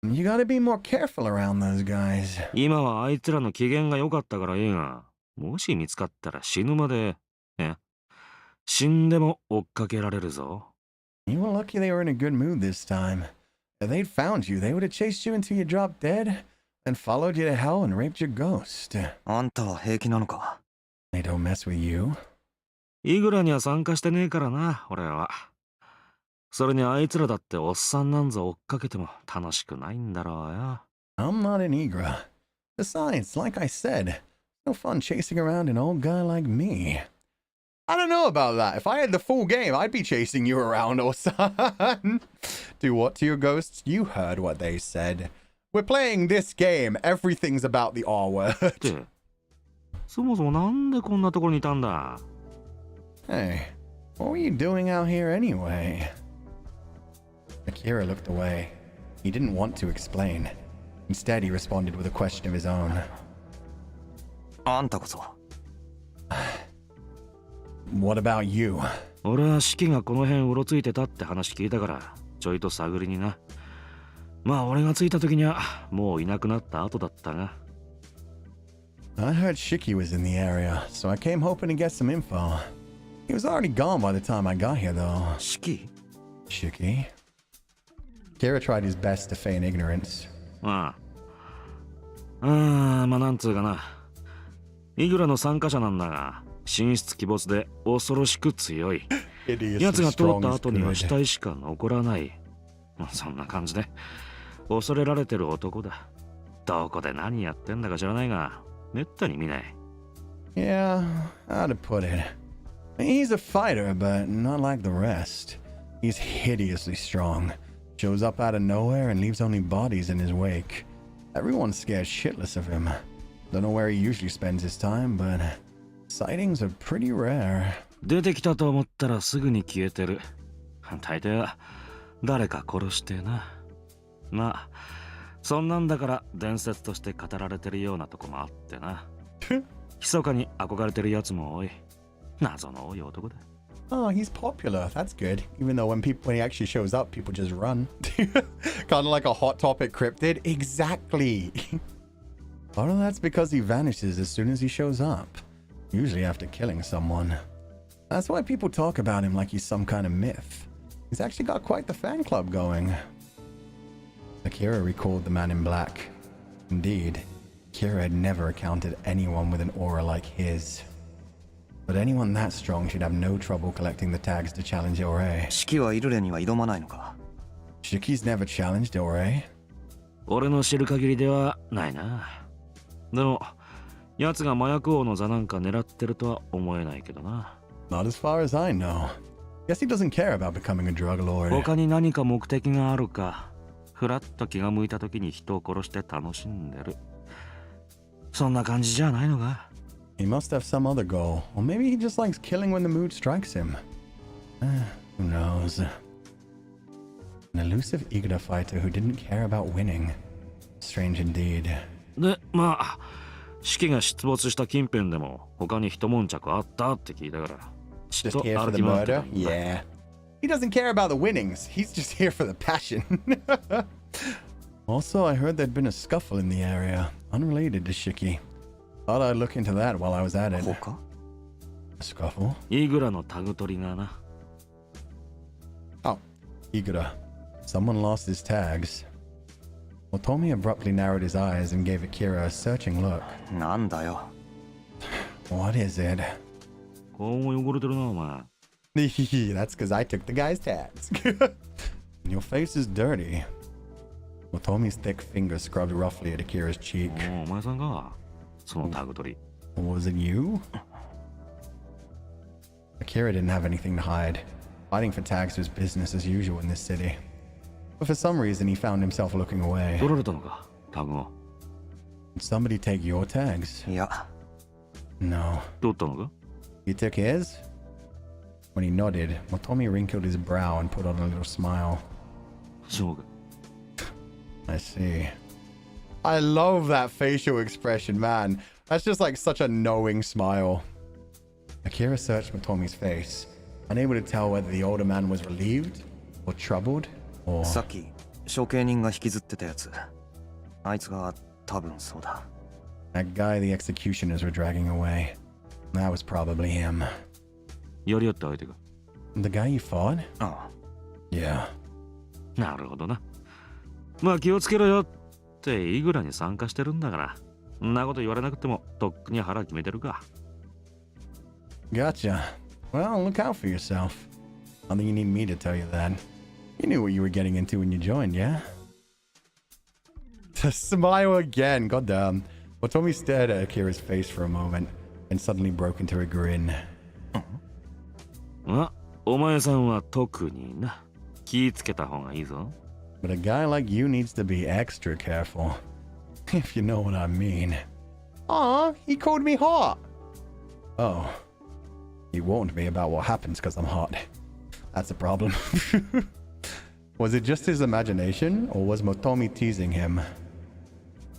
You gotta be more careful around those guys. 今はあいつらの機嫌が良かったからいいが、もし見つかったら死ぬまで、死んでも追っかけられるぞ。You were lucky they were in a good mood this time. If they'd found you, they would have chased you until you dropped dead, then followed you to hell and raped your ghost. あんたは平気なのか？ They don't mess with you. イグラには参加してねえからな、俺は。それにあいつらだっておっさんなんぞ追っかけても楽しくないんだろうよ。I'm not an Igra. Besides, like I said, no fun chasing around an old guy like me. I don't know about that. If I had the full game, I'd be chasing you around, or son. Do what to your ghosts? You heard what they said. We're playing this game. Everything's about the R word. ってそもそもなんでこんなところにいたんだ？ Hey, what were you doing out here anyway? Akira looked away. He didn't want to explain. Instead, he responded with a question of his own. あんたこそ。What about you? 俺は四季がこの辺うろついてたって話聞いたから、ちょいと探りにな。まあ俺が着いた時にはもういなくなった後だったが。I heard Shiki was in the area, so I came hoping to get some info. He was already gone by the time I got here, though. 四季？ Shiki? Kira tried his best to feign ignorance. まあなんつうかな。イグラの参加者なんだが、神出鬼没で恐ろしく強い。奴が通った後には死体しか残らない。そんな感じで恐れられてる男だ。どこで何やってんだか知らないが、めったに見ない。Yeah, how to put it? He's a fighter, but not like the rest. He's hideously strong. Shows up out of nowhere and leaves only bodies in his wake. Everyone's scared shitless of him. Don't know where he usually spends his time, but sightings are pretty rare. 出てきたと思ったらすぐに消えてる。大抵誰か殺してな。まあ、そんなんだから伝説として語られてるようなとこもあってな。密かに憧れてるやつも多い。謎の多い男だ。Oh, he's popular. That's good. Even though when he actually shows up, people just run. Kind of like a Hot Topic cryptid. Exactly. Part of that's because he vanishes as soon as he shows up. Usually after killing someone. That's why people talk about him like he's some kind of myth. He's actually got quite the fan club going. Akira recalled the man in black. Indeed, Akira had never encountered anyone with an aura like his. But anyone that strong should have no trouble collecting the tags to challenge Ore. シキはイルレには挑まないのか？ Shiki's never challenged Ore. 俺の知る限りではないな。でも、奴が麻薬王の座なんか狙ってるとは思えないけどな。Not as far as I know. Guess he doesn't care about becoming a drug lord. 他に何か目的があるか、ふらっと気が向いた時に人を殺して楽しんでる。そんな感じじゃないのか？ He must have some other goal. Or maybe he just likes killing when the mood strikes him. Who knows? An elusive Igura fighter who didn't care about winning. Strange indeed. で、まあ、シキが出没した近辺でも他に一悶着あったって聞いたから。Just here for the murder? Yeah. He doesn't care about the winnings. He's just here for the passion. Also, I heard there'd been a scuffle in the area, unrelated to Shiki. Thought I'd look into that while I was at it. 他？ A scuffle? イグラのタグ取りがな。Oh, Igura. Someone lost his tags. Otomi abruptly narrowed his eyes and gave Akira a searching look. なんだよ。 What is it? 顔も汚れてるな、お前。That's because I took the guy's tags. Your face is dirty. Otomi's thick finger scrubbed roughly at Akira's cheek. お前さんか、そのタグ取り。Was it you? Akira didn't have anything to hide. Fighting for tags was business as usual in this city. But for some reason, he found himself looking away. 取られたのか、タグを。Did somebody take your tags? いや、 No. 取ったのか？ You took his? When he nodded, Motomi wrinkled his brow and put on a little smile. そうか。I see. I love that facial expression, man. That's just like such a knowing smile. Akira searched Motomi's face, unable to tell whether the older man was relieved or troubled or... さっき処刑人が引きずってたやつ。あいつが多分そうだ。 That guy the executioners were dragging away. That was probably him. やり合った相手が。The guy you fought? ああ。 Yeah. なるほどな。まあ気をつけろよってイグラに参加してるんだから。そんなこと言われなくてもとっくに腹決めてるか。Gotcha. Well, look out for yourself. I don't think you need me to tell you that. You knew what you were getting into when you joined, yeah? To smile again, goddamn. Otomi stared at Akira's face for a moment, and suddenly broke into a grin. あ、お前さんは特にな。気ぃつけた方がいいぞ。But a guy like you needs to be extra careful. If you know what I mean. Aw, he called me hot. Oh. He warned me about what happens because I'm hot. That's a problem. Was it just his imagination, or was Motomi teasing him?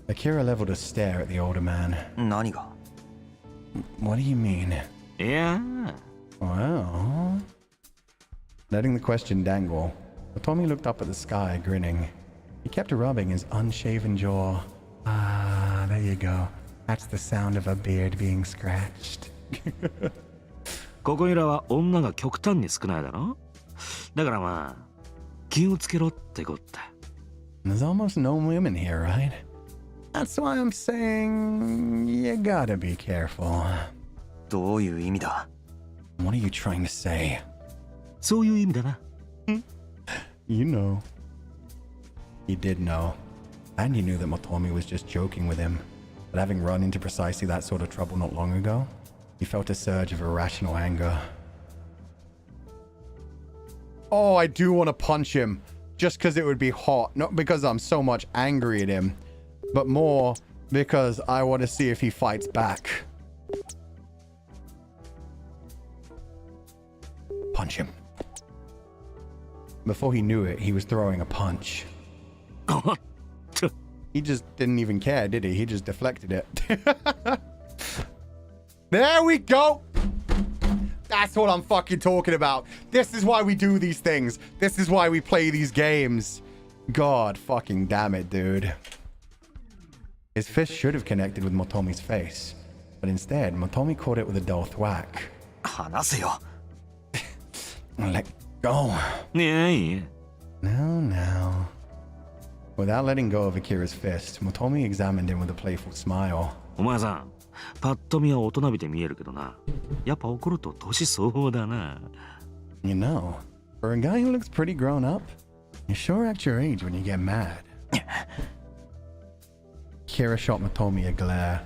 Akira leveled a stare at the older man. 何が？ What do you mean? いや Well... Letting the question dangle, Otomi looked up at the sky, grinning. He kept rubbing his unshaven jaw. Ah, there you go. That's the sound of a beard being scratched. ここいらは女が極端に少ないだろ。だからまあ気をつけろってこった。There's almost no women here, right? That's why I'm saying you gotta be careful. どういう意味だ？ What are you trying to say? そういう意味だな。You know. He did know. And he knew that Motomi was just joking with him. But having run into precisely that sort of trouble not long ago, He felt a surge of irrational anger. Oh, I do want to punch him. Just because it would be hot. Not because I'm so much angry at him. But more because I want to see if he fights back. Punch him. Before he knew it, he was throwing a punch. He just didn't even care, did he? He just deflected it. There we go! That's what I'm fucking talking about. This is why we do these things. This is why we play these games. God fucking damn it, dude. His fist should have connected with Motomi's face. But instead, Motomi caught it with a dull thwack. 話せよ。 Let go. いやいや No, no. Without letting go of Akira's fist, Motomi examined him with a playful smile. お前さん、パッと見は大人びて見えるけどな。やっぱ怒ると年相応だな。You know, for a guy who looks pretty grown up, you sure act your age when you get mad. Akira shot Motomi a glare,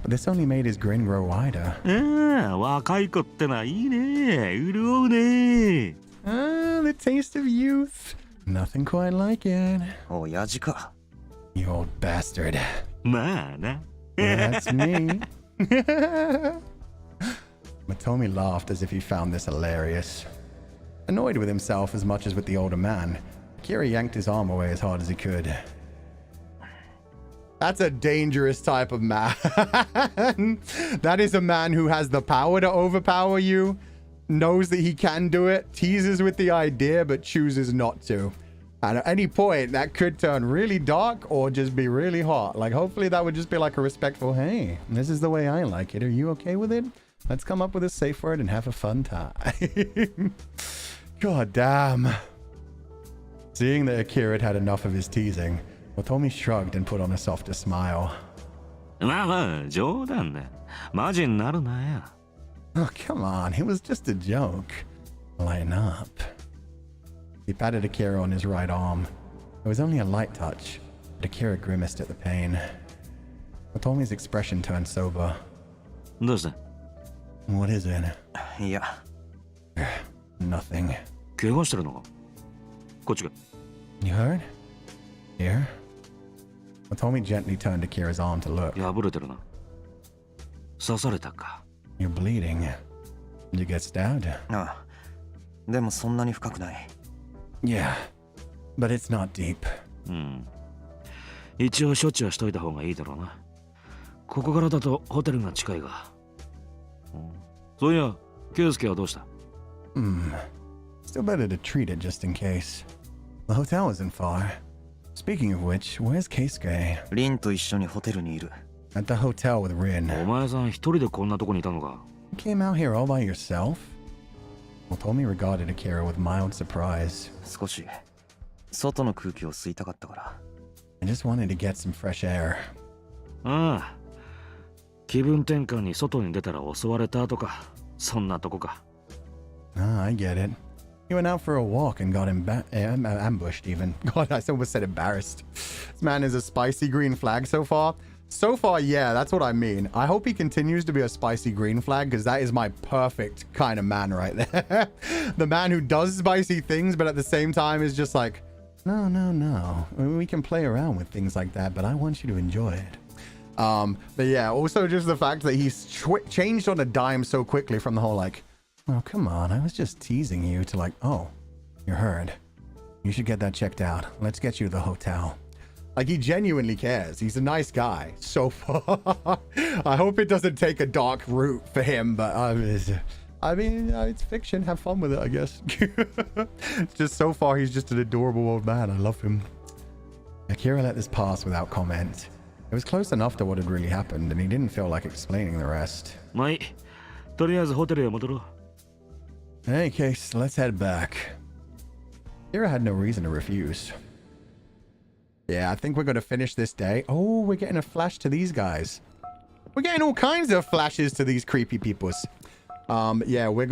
but this only made his grin grow wider. ああ、若い子ってのはいいね。潤うね。Ah, the taste of youth. Nothing quite like it. 親父か。 You old bastard. まあな。 That's me. Motomi laughed as if he found this hilarious. Annoyed with himself as much as with the older man, Akira yanked his arm away as hard as he could. That's a dangerous type of man. That is a man who has the power to overpower you, knows that he can do it, teases with the idea, but chooses not to. And at any point, that could turn really dark or just be really hot. Like, hopefully that would just be like a respectful, hey, this is the way I like it. Are you okay with it? Let's come up with a safe word and have a fun time. God damn. Seeing that Akira had had enough of his teasing, Motomi shrugged and put on a softer smile. まあまあ、冗談だ。マジになるなよ。 Oh, come on. It was just a joke. Lighten up. He patted Akira on his right arm. It was only a light touch, but Akira grimaced at the pain. Motomi's expression turned sober. どうした What is it? いや、 Nothing. 怪我してるのかこっちが。 You hurt? Here? Motomi gently turned Akira's arm to look. 破れてるな。刺されたか。 You're bleeding. Did you get stabbed? ああ。でもそんなに深くない。 Yeah, but it's not deep. うん。一応処置はしといた方がいいだろうな。ここからだとホテルが近いが。そういや、ケイスケはどうした Still better to treat it just in case. The hotel isn't far. Speaking of which, where's Keisuke? リンと一緒にホテルにいる。 At the hotel with Rin. お前さん一人でこんなとこにいたのか You came out here all by yourself? Motomi regarded Akira with mild surprise. 少し外の空気を吸いたかったから。 I just wanted to get some fresh air. ああ。気分転換に外に出たら襲われたとか、そんなとこか。Ah, I get it. You went out for a walk and got ambushed even. God, I almost said embarrassed. This man is a spicy green flag so far. So far, yeah, that's what I mean. I hope he continues to be a spicy green flag because that is my perfect kind of man right there. The man who does spicy things, but at the same time is just like, no, no, no. I mean, we can play around with things like that, but I want you to enjoy it. But yeah, also just the fact that he's changed on a dime so quickly from the whole like, oh, come on, I was just teasing you to like, oh, you're hurt. You should get that checked out. Let's get you to the hotel. Like, he genuinely cares. He's a nice guy so far. I hope it doesn't take a dark route for him, but I mean, it's fiction. Have fun with it, I guess. Just so far, he's just an adorable old man. I love him. Akira let this pass without comment. It was close enough to what had really happened, and he didn't feel like explaining the rest. まあいい。とりあえずホテルへ戻ろう。 In any case, let's head back. Akira had no reason to refuse. Yeah, I think we're going to finish this day. Oh, we're getting a flash to these guys. We're getting all kinds of flashes to these creepy peoples. Yeah, we're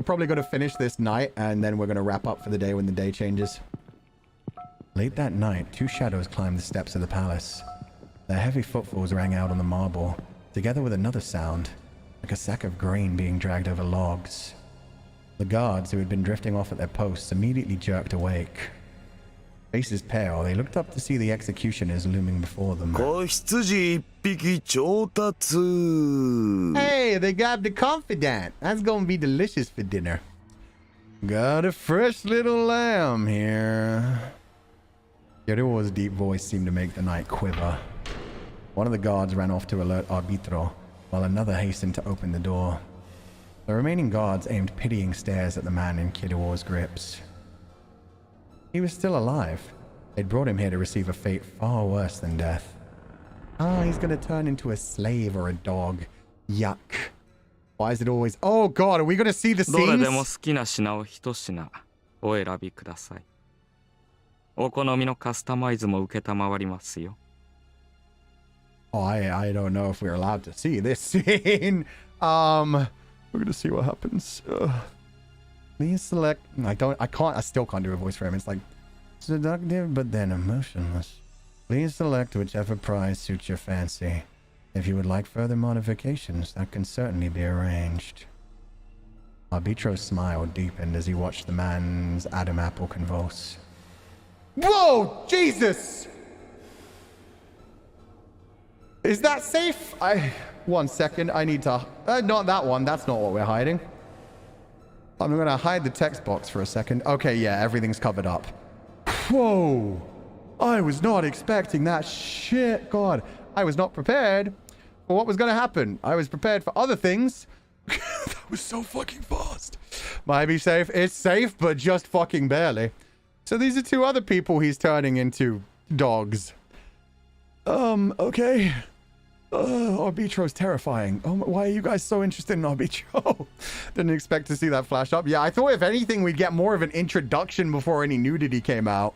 probably going to finish this night, and then we're going to wrap up for the day when the day changes. Late that night, two shadows climbed the steps of the palace. Their heavy footfalls rang out on the marble, together with another sound. like a sack of grain being dragged over logs. The guards, who had been drifting off at their posts, immediately jerked awake. Faces pale, they looked up to see the executioners looming before them. Hey, Hey, they got the confidant. That's gonna be delicious for dinner. Got a fresh little lamb here. Kiruo's deep voice seemed to make the night quiver. One of the guards ran off to alert Arbitro, while another hastened to open the door. The remaining guards aimed pitying stares at the man in Kiruo's grips. He was still alive. They'd brought him here to receive a fate far worse than death. Ah, he's gonna turn into a slave or a dog. Yuck. Why is it always... Oh god, are we gonna see the どれでも scenes? 好きな品を一品お選びください。お好みのカスタマイズも承りますよ。Oh, I don't know if we're allowed to see this scene. We're gonna see what happens. Please select... I still can't do a voice for him. It's like seductive, but then emotionless. Please select whichever prize suits your fancy. If you would like further modifications, that can certainly be arranged. Arbitro's smile deepened as he watched the man's Adam apple convulse. Whoa, Jesus! Is that safe? 1 second, I need to... not that one, that's not what we're hiding. I'm gonna hide the text box for a second. Okay, yeah, everything's covered up. Whoa! I was not expecting that shit. God, I was not prepared for what was gonna happen. I was prepared for other things. That was so fucking fast. Might be safe. It's safe, but just fucking barely. So these are two other people he's turning into dogs. Okay. Arbitro's terrifying. Oh, why are you guys so interested in Arbitro? Didn't expect to see that flash up. Yeah, I thought if anything, we'd get more of an introduction before any nudity came out.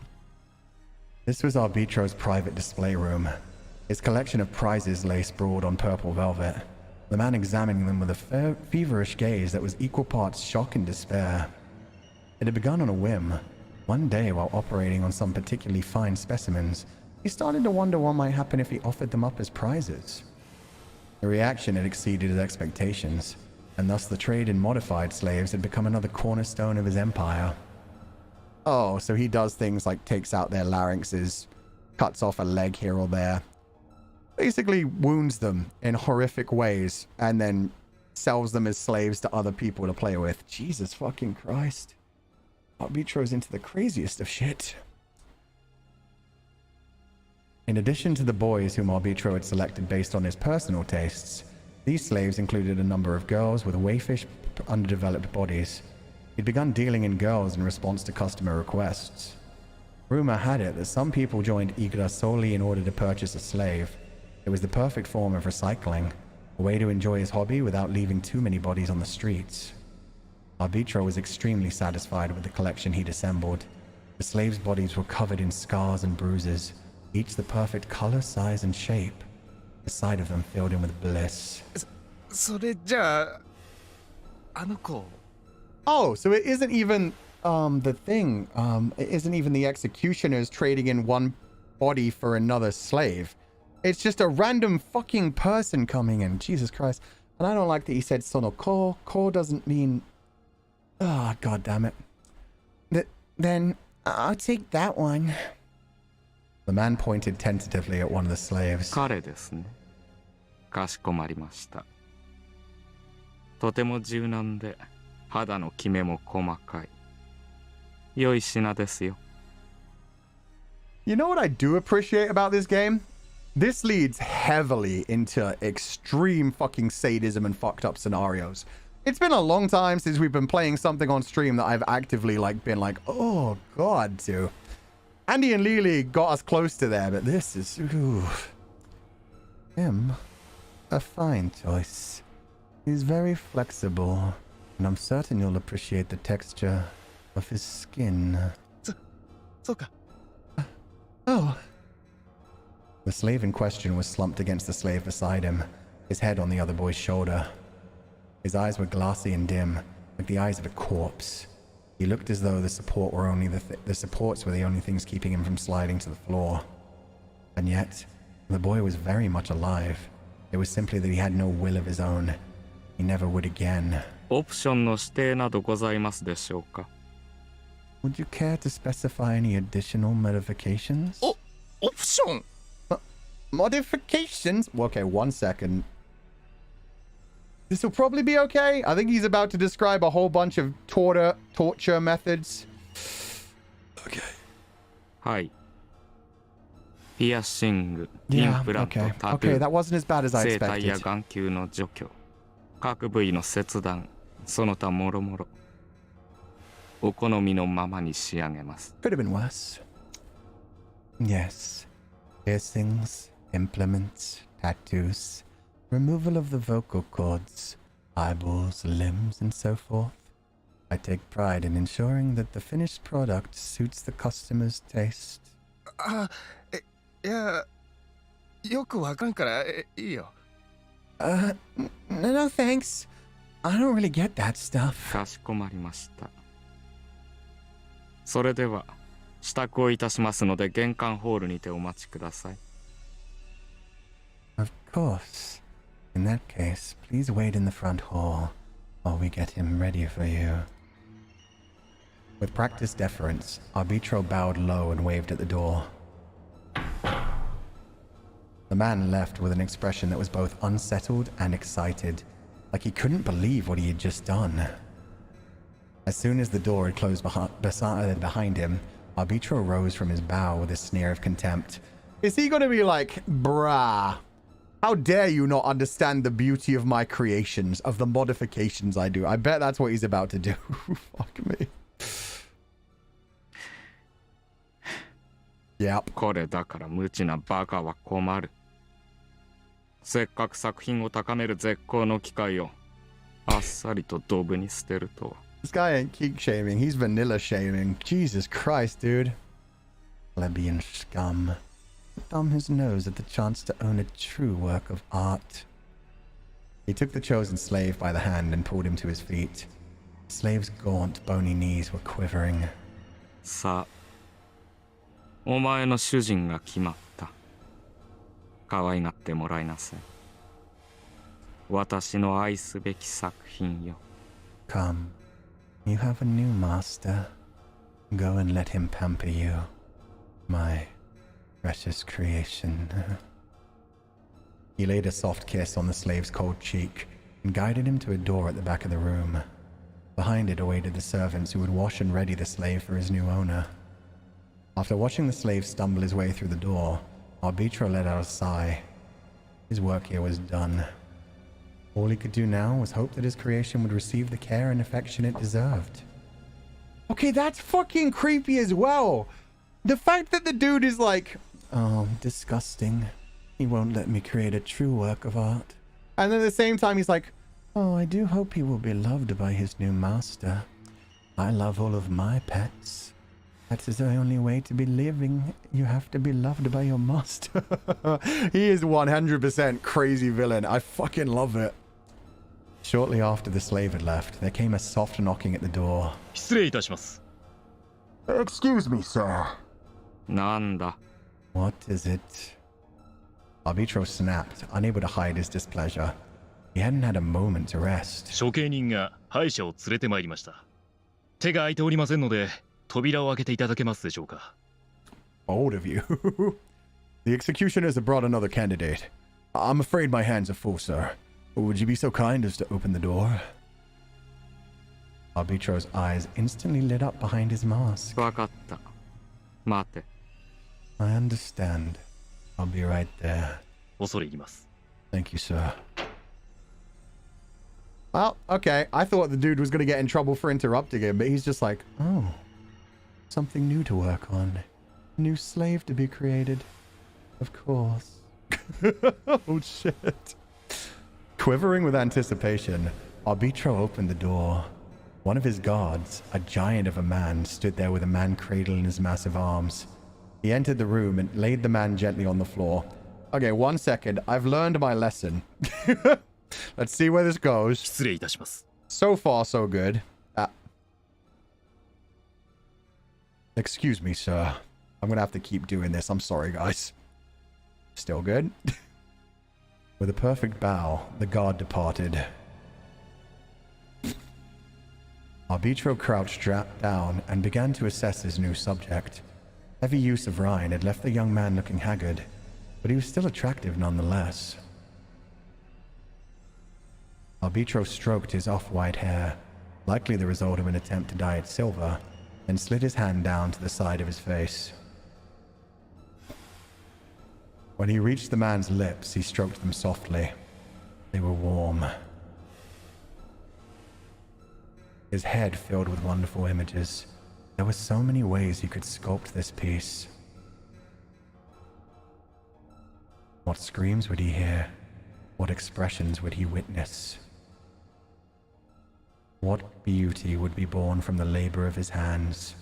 This was Arbitro's private display room. His collection of prizes lay sprawled on purple velvet, the man examining them with a feverish gaze that was equal parts shock and despair. It had begun on a whim. One day, while operating on some particularly fine specimens, he started to wonder what might happen if he offered them up as prizes. The reaction had exceeded his expectations, and thus the trade in modified slaves had become another cornerstone of his empire. Oh, so he does things like takes out their larynxes, cuts off a leg here or there, basically wounds them in horrific ways, and then sells them as slaves to other people to play with. Jesus fucking Christ. Arbitro's into the craziest of shit. In addition to the boys whom Arbitro had selected based on his personal tastes, these slaves included a number of girls with waifish, underdeveloped bodies. He'd begun dealing in girls in response to customer requests. Rumor had it that some people joined Igra solely in order to purchase a slave. It was the perfect form of recycling, a way to enjoy his hobby without leaving too many bodies on the streets. Arbitro was extremely satisfied with the collection he'd assembled. The slaves' bodies were covered in scars and bruises, each the perfect color, size, and shape. The sight of them filled him with bliss. それじゃああの子 Oh, so it isn't even the thing. It isn't even the executioners trading in one body for another slave. It's just a random fucking person coming in. Jesus Christ. And I don't like that he said sonoko. Ko doesn't mean... Oh, god damn it. Then I'll take that one. The man pointed tentatively at one of the slaves. 彼ですね。かしこまりました。とても柔軟で肌のキメも細かい。良い品ですよ。You know what I do appreciate about this game? This leads heavily into extreme fucking sadism and fucked up scenarios. It's been a long time since we've been playing something on stream that I've actively been like, oh god, to. Andy and Lily got us close to there, but this is... Ooh. Him? A fine choice. He's very flexible, and I'm certain you'll appreciate the texture of his skin. そうか Oh. The slave in question was slumped against the slave beside him, his head on the other boy's shoulder. His eyes were glassy and dim, like the eyes of a corpse. He looked as though the supports were the only things keeping him from sliding to the floor. And yet, the boy was very much alive. It was simply that he had no will of his own. He never would again. オプションの指定などございますでしょうか？ Would you care to specify any additional modifications? Oh, option. Modifications? Well, okay, 1 second. This will probably be okay. I think he's about to describe a whole bunch of torture methods. Okay. はい。ピアッシング、イン Yeah, プラント、 okay. タト Okay, ゥ that ー、 wasn't as bad as I 生体や expected. 眼球の除去、各部位の切断、その他もろもろ。お好みのままに仕上げます。 Could have been worse. Yes. Piercings, implements, tattoos, removal of the vocal cords, eyeballs, limbs, and so forth. I take pride in ensuring that the finished product suits the customer's taste. いや、よくわかんからいいよ。No thanks. I don't really get that stuff. かしこまりました。それでは支度をいたしますので玄関ホールにてお待ちください。 Of course. In that case, please wait in the front hall while we get him ready for you. With practiced deference, Arbitro bowed low and waved at the door. The man left with an expression that was both unsettled and excited, like he couldn't believe what he had just done. As soon as the door had closed behind him, Arbitro rose from his bow with a sneer of contempt. Is he gonna be like, brah, how dare you not understand the beauty of my creations, of the modifications I do? I bet that's what he's about to do. Fuck me. Yep. これだから無知なバカは困る。せっかく作品を高める絶好の機会をあっさりとドブに捨てるとは。 This guy ain't geek shaming, he's vanilla shaming. Jesus Christ, dude. Plebeian scum. Thumb his nose at the chance to own a true work of art. He took the chosen slave by the hand and pulled him to his feet. The slave's gaunt, bony knees were quivering. さあ、お前の主人が決まった。可愛がってもらいなさい。私の愛すべき作品よ。 Come, you have a new master. Go and let him pamper you, my precious creation. He laid a soft kiss on the slave's cold cheek and guided him to a door at the back of the room. Behind it awaited the servants who would wash and ready the slave for his new owner. After watching the slave stumble his way through the door, Arbitro let out a sigh. His work here was done. All he could do now was hope that his creation would receive the care and affection it deserved. Okay, that's fucking creepy as well. The fact that the dude is like, Oh, disgusting. He won't let me create a true work of art. and then at the same time he's like, Oh, I do hope he will be loved by his new master. I love all of my pets. That is the only way to be living. You have to be loved by your master. he is 100% crazy villain. I fucking love it. Shortly after the slave had left, there came a soft knocking at the door. 失礼いたします。 Excuse me, sir. なんだ。 What is it? Arbitro snapped, unable to hide his displeasure. He hadn't had a moment to rest. 処刑人が敗者を連れてまいりました。手が空いておりませんので、扉を開けていただけますでしょうか。Bold of you. The executioners have brought another candidate. I'm afraid my hands are full, sir. Would you be so kind as to open the door? Arbitro's eyes instantly lit up behind his mask. わかった。待て。 I understand. I'll be right there. 恐れ入ります。 Thank you, sir. Well, okay. I thought the dude was going to get in trouble for interrupting him, but he's just like, Oh. Something new to work on. A new slave to be created. Of course. oh shit. Quivering with anticipation, Arbitro opened the door. One of his guards, a giant of a man, stood there with a man cradle in his massive arms. He entered the room and laid the man gently on the floor. Okay, 1 second. I've learned my lesson. Let's see where this goes. 失礼いたします。 So far, so good. Excuse me, sir. I'm gonna have to keep doing this. I'm sorry, guys. Still good? With a perfect bow, the guard departed. Arbitro crouched down and began to assess his new subject. Heavy use of Rhine had left the young man looking haggard, but he was still attractive nonetheless. Arbitro stroked his off-white hair, likely the result of an attempt to dye it silver, and slid his hand down to the side of his face. When he reached the man's lips, he stroked them softly. They were warm. His head filled with wonderful images. There were so many ways he could sculpt this piece. What screams would he hear? What expressions would he witness? What beauty would be born from the labor of his hands?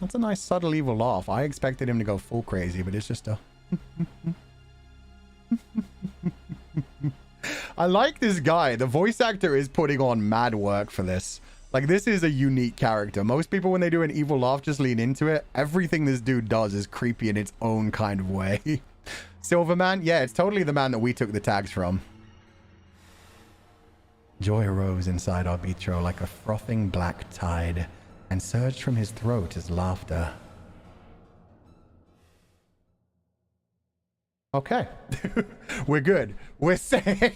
That's a nice subtle evil laugh. I expected him to go full crazy, but it's just a... I like this guy. The voice actor is putting on mad work for this. Like, this is a unique character. Most people, when they do an evil laugh, just lean into it. Everything this dude does is creepy in its own kind of way. Silverman? Yeah, it's totally the man that we took the tags from. Joy arose inside Arbitro like a frothing black tide and surged from his throat as laughter. Okay. We're good. We're safe.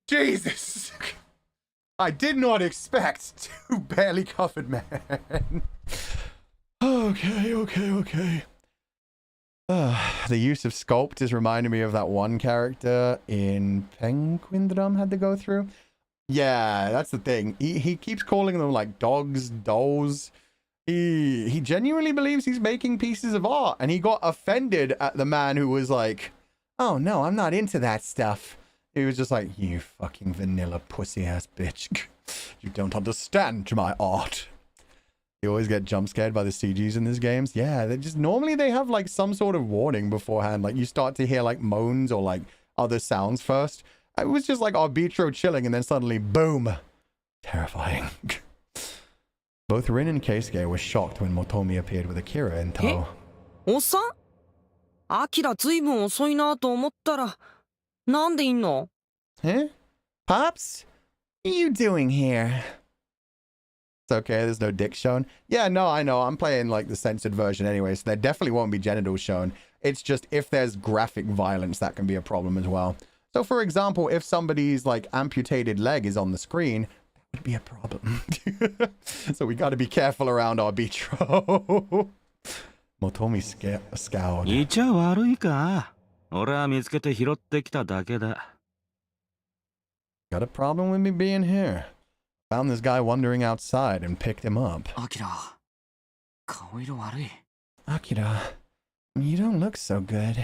Jesus. I did not expect two barely covered men. Okay. The use of sculpt is reminding me of that one character in Penguindrum had to go through. Yeah, that's the thing. He keeps calling them like dogs, dolls. He genuinely believes he's making pieces of art, and he got offended at the man who was like, "Oh no, I'm not into that stuff." He was just like, "You fucking vanilla pussy ass bitch. You don't understand my art." You always get jump scared by the CGs in these games. Yeah, they just normally they have like some sort of warning beforehand. Like you start to hear like moans or like other sounds first. It was just like Arbitro chilling, and then suddenly boom, terrifying. Both Rin and Keisuke were shocked when Motomi appeared with Akira in tow. おっさん？アキラずいぶん遅いなと思ったら、なんでいんの？ Huh? Pops? What are you doing here? It's okay, there's no dick shown. Yeah, no, I know. I'm playing like the censored version anyway, so there definitely won't be genitals shown. It's just if there's graphic violence, that can be a problem as well. So for example, if somebody's like amputated leg is on the screen, that would be a problem. So we got to be careful around Arbitro. Motomi scowled. いちゃ悪いか。俺は見つけて拾ってきただけだ。Got a problem with me being here? Found this guy wandering outside and picked him up. アキラ、顔色悪い。 Akira, you don't look so good.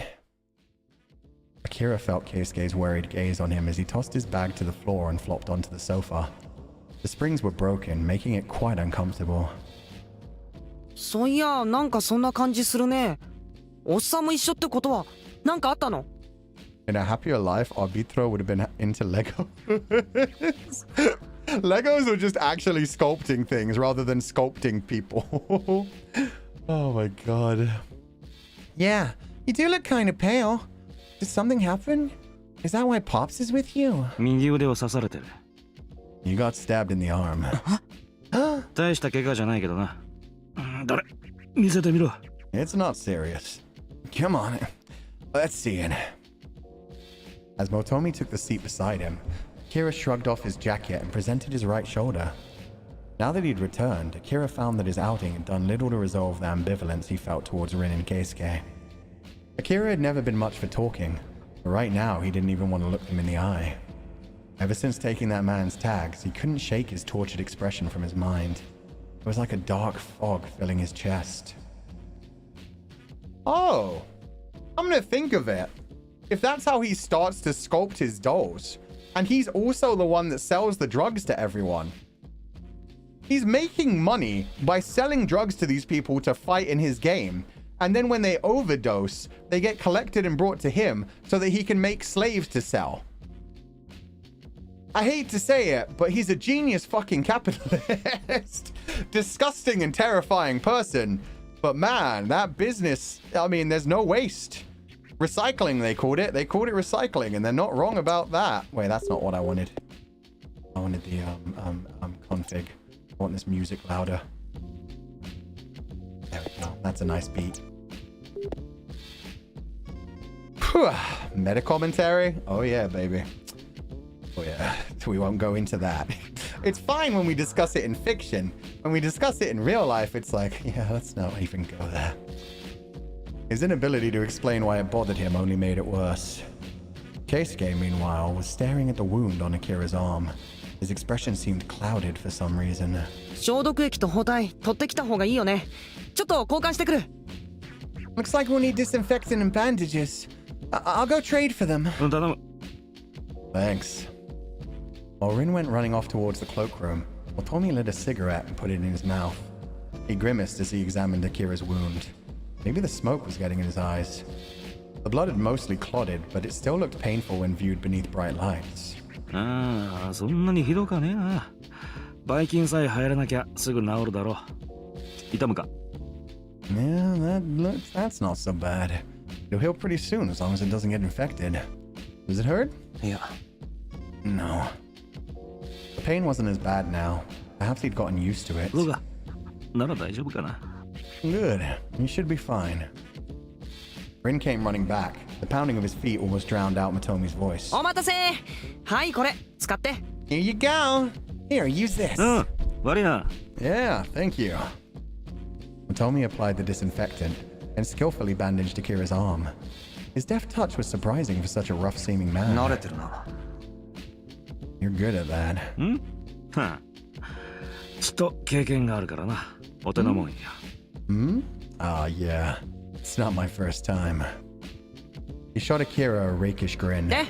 Akira felt Keisuke's worried gaze on him as he tossed his bag to the floor and flopped onto the sofa. The springs were broken, making it quite uncomfortable. そういや、なんかそんな感じするね。おっさんも一緒ってことは、なんかあったの？ In a happier life, Arbitro would have been into Lego. Legos were just actually sculpting things rather than sculpting people. Oh my god. Yeah, you do look kind of pale. Did something happen? Is that why Pops is with you? 右腕を刺されてる。 You got stabbed in the arm. 大した怪我じゃないけどな。どれ、見せてみろ。 It's not serious. Come on, let's see it. As Motomi took the seat beside him, Akira shrugged off his jacket and presented his right shoulder. Now that he'd returned, Akira found that his outing had done little to resolve the ambivalence he felt towards Rin and Keisuke. Akira had never been much for talking, but right now he didn't even want to look them in the eye. Ever since taking that man's tags, he couldn't shake his tortured expression from his mind. It was like a dark fog filling his chest. Oh, I'm gonna think of it. If that's how he starts to sculpt his dolls, and he's also the one that sells the drugs to everyone. He's making money by selling drugs to these people to fight in his game. And then when they overdose, they get collected and brought to him so that he can make slaves to sell. I hate to say it, but he's a genius fucking capitalist. Disgusting and terrifying person. But man, that business, I mean, there's no waste. Recycling, they called it. They called it recycling, and they're not wrong about that. Wait, that's not what I wanted. I wanted the config. I want this music louder. There we go. That's a nice beat. Meta commentary? Oh yeah, baby. Oh yeah. We won't go into that. It's fine when we discuss it in fiction. When we discuss it in real life, it's like, yeah, let's not even go there. His inability to explain why it bothered him only made it worse. Keisuke, meanwhile, was staring at the wound on Akira's arm. His expression seemed clouded for some reason. 消毒液と包帯取ってきた方がいいよね。ちょっと交換してくる。Looks like we'll need disinfectant and bandages. I'll go trade for them. 頼む。Thanks. While Rin went running off towards the cloakroom, Otomi lit a cigarette and put it in his mouth. He grimaced as he examined Akira's wound. Maybe the smoke was getting in his eyes. The blood had mostly clotted, but it still looked painful when viewed beneath bright lights. ああ、そんなにひどかねえな。ばい菌さえ入らなきゃすぐ治るだろう。痛むか？ Yeah, that's not so bad. It'll heal pretty soon as long as it doesn't get infected. Does it hurt? Yeah. No. The pain wasn't as bad now. Perhaps he'd gotten used to it. そうか。なら大丈夫かな。Good. You should be fine. Rin came running back. The pounding of his feet almost drowned out Matomi's voice. お待たせ。はいこれ使って。Here you go. Here, use this. うん、悪いな。Yeah, thank you. Matomi applied the disinfectant and skillfully bandaged Akira's arm. His deft touch was surprising for such a rough-seeming man. 慣れてるな。You're good at that. ん？はあ。ちょっと経験があるからな。お手のもんや。Hmm? Ah, yeah. It's not my first time. He shot Akira a rakish grin. で、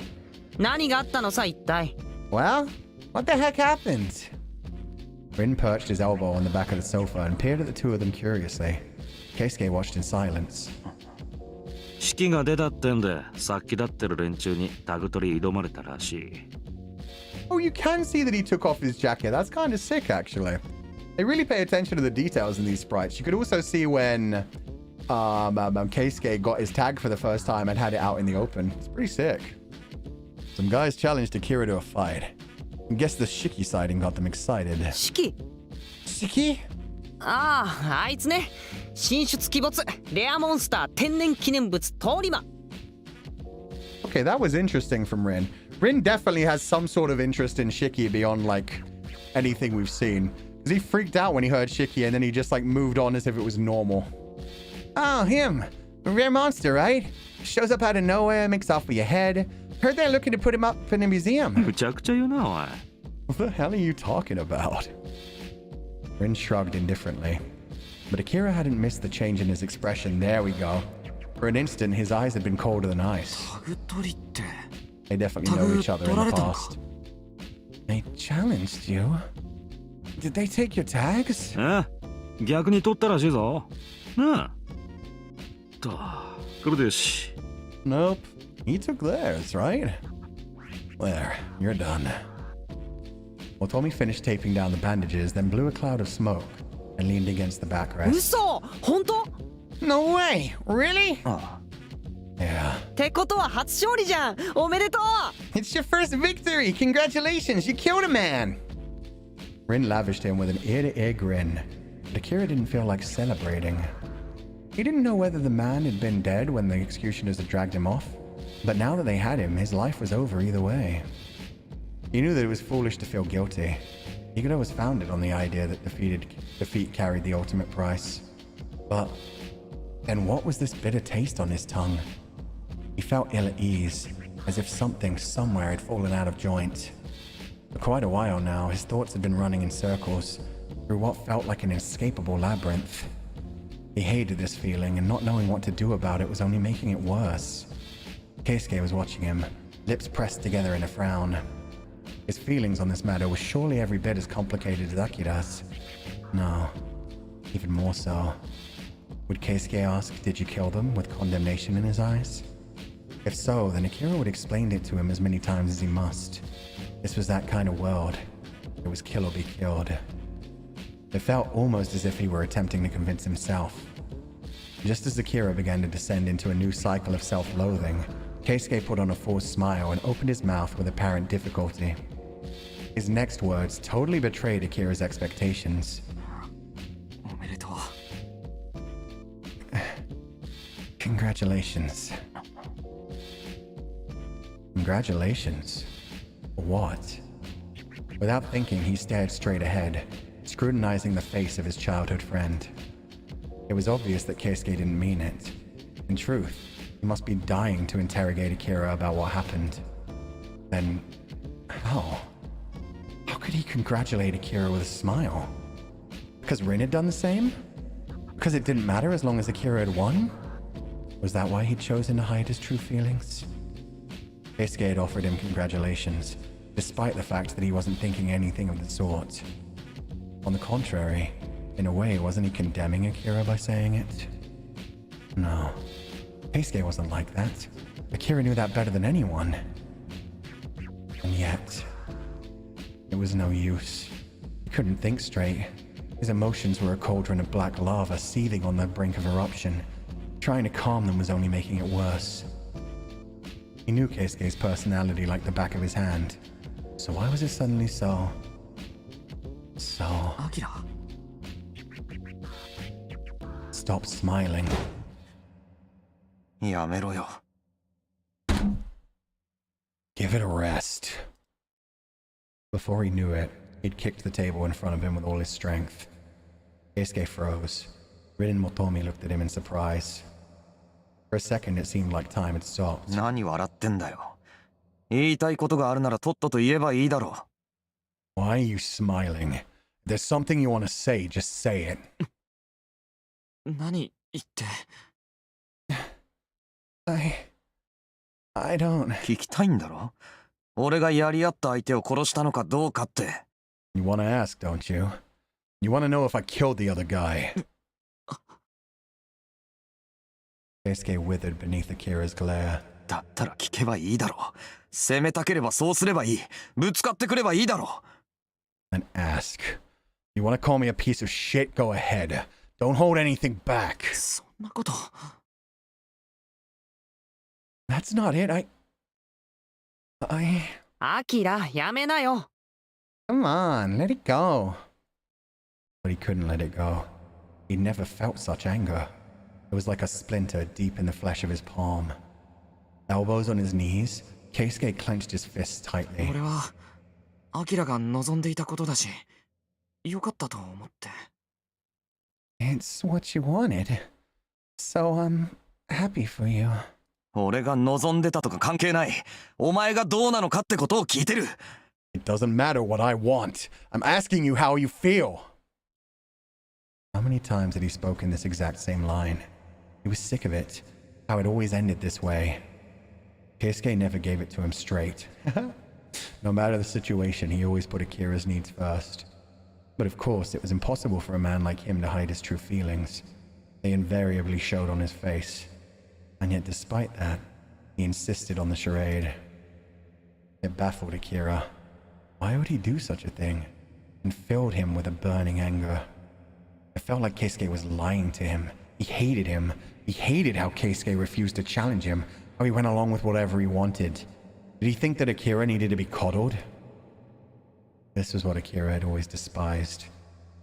何があったのさ一体。Well, what the heck happened? Rin perched his elbow on the back of the sofa and peered at the two of them curiously. Keisuke watched in silence. 式が出たってんで、殺気立ってる連中にタグ取り挑まれたらしい。Oh, you can see that he took off his jacket. That's kind of sick, actually. They really pay attention to the details in these sprites. You could also see when Keisuke got his tag for the first time and had it out in the open. It's pretty sick. Some guys challenged Akira to a fight. I guess the Shiki sighting got them excited. 式 Shiki? ああ、あいつね。神出鬼没、レアモンスター天然記念物通り魔。Okay, that was interesting from Rin. Rin definitely has some sort of interest in Shiki beyond, like, anything we've seen. Because he freaked out when he heard Shiki and then he just, like, moved on as if it was normal. Oh, him. A rare monster, right? Shows up out of nowhere, makes off with your head. Heard they're looking to put him up in a museum. むちゃくちゃ言うな、おい。What the hell are you talking about? Rin shrugged indifferently. But Akira hadn't missed the change in his expression. There we go. For an instant, his eyes had been colder than ice. タグ取りって。 They definitely know each other in the past. They challenged you? Did they take your tags? ああ、逆に取ったらしいぞ。なあ。と、これでよし。Nope. He took theirs, right? There, you're done. Otomi finished taping down the bandages, then blew a cloud of smoke and leaned against the backrest. 嘘本当 No way. Really? ああ。Yeah. ってことは初勝利じゃん。おめでとう。 It's your first victory. Congratulations. You killed a man. Rin lavished him with an ear-to-ear grin, but Akira didn't feel like celebrating. He didn't know whether the man had been dead when the executioners had dragged him off, but now that they had him, his life was over either way. He knew that it was foolish to feel guilty. Ego was founded on the idea that defeat carried the ultimate price. But then what was this bitter taste on his tongue? He felt ill at ease, as if something somewhere had fallen out of joint. For quite a while now, his thoughts had been running in circles through what felt like an inescapable labyrinth. He hated this feeling, and not knowing what to do about it was only making it worse. Keisuke was watching him, lips pressed together in a frown. His feelings on this matter were surely every bit as complicated as Akira's. No, even more so. Would Keisuke ask, did you kill them, with condemnation in his eyes? If so, then Akira would explain it to him as many times as he must. This was that kind of world. It was kill or be killed. It felt almost as if he were attempting to convince himself. Just as Akira began to descend into a new cycle of self-loathing, Keisuke put on a forced smile and opened his mouth with apparent difficulty. His next words totally betrayed Akira's expectations. おめでとう。Congratulations. Congratulations? What? Without thinking, he stared straight ahead, scrutinizing the face of his childhood friend. It was obvious that Keisuke didn't mean it. In truth, he must be dying to interrogate Akira about what happened. Then, how? How could he congratulate Akira with a smile? Because Rin had done the same? Because it didn't matter as long as Akira had won? Was that why he'd chosen to hide his true feelings? Keisuke had offered him congratulations, despite the fact that he wasn't thinking anything of the sort. On the contrary, in a way, wasn't he condemning Akira by saying it? No. Keisuke wasn't like that. Akira knew that better than anyone. And yet, it was no use. He couldn't think straight. His emotions were a cauldron of black lava seething on the brink of eruption. Trying to calm them was only making it worse. He knew Keisuke's personality like the back of his hand. So why was it suddenly so... Akira. Stop smiling. やめろよ。Give it a rest. Before he knew it, he'd kicked the table in front of him with all his strength. Keisuke froze. Rin and Motomi looked at him in surprise. For a second, it seemed like time had stopped. 何笑ってんだよ。言いたいことがあるならとっとと言えばいいだろう。Why are you smiling? If there's something you want to say, just say it. 何言って。I don't... 聞きたいんだろ？俺がやり合った相手を殺したのかどうかって。You want to ask, don't you? You want to know if I killed the other guy. Keisuke withered beneath Akira's glare. だったら聞けばいいだろう。攻めたければそうすればいい。ぶつかってくればいいだろう。Then ask. You want to call me a piece of shit? Go ahead. Don't hold anything back. そんなこと。That's not it. Akira, やめなよ。Come on, let it go. But he couldn't let it go. He'd never felt such anger. It was like a splinter deep in the flesh of his palm. Elbows on his knees, Keisuke clenched his fists tightly. 俺はアキラが望んでいたことだし、よかったと思って。It's what you wanted. So I'm happy for you. 俺が望んでたとか関係ない。お前がどうなのかってことを聞いてる。It doesn't matter what I want. I'm asking you how you feel. How many times had he spoken this exact same line? He was sick of it. How it always ended this way. Keisuke never gave it to him straight. No matter the situation, he always put Akira's needs first. But of course, it was impossible for a man like him to hide his true feelings. They invariably showed on his face. And yet despite that, he insisted on the charade. It baffled Akira. Why would he do such a thing? And filled him with a burning anger. It felt like Keisuke was lying to him. He hated him. He hated how Keisuke refused to challenge him, how he went along with whatever he wanted. Did he think that Akira needed to be coddled? This was what Akira had always despised.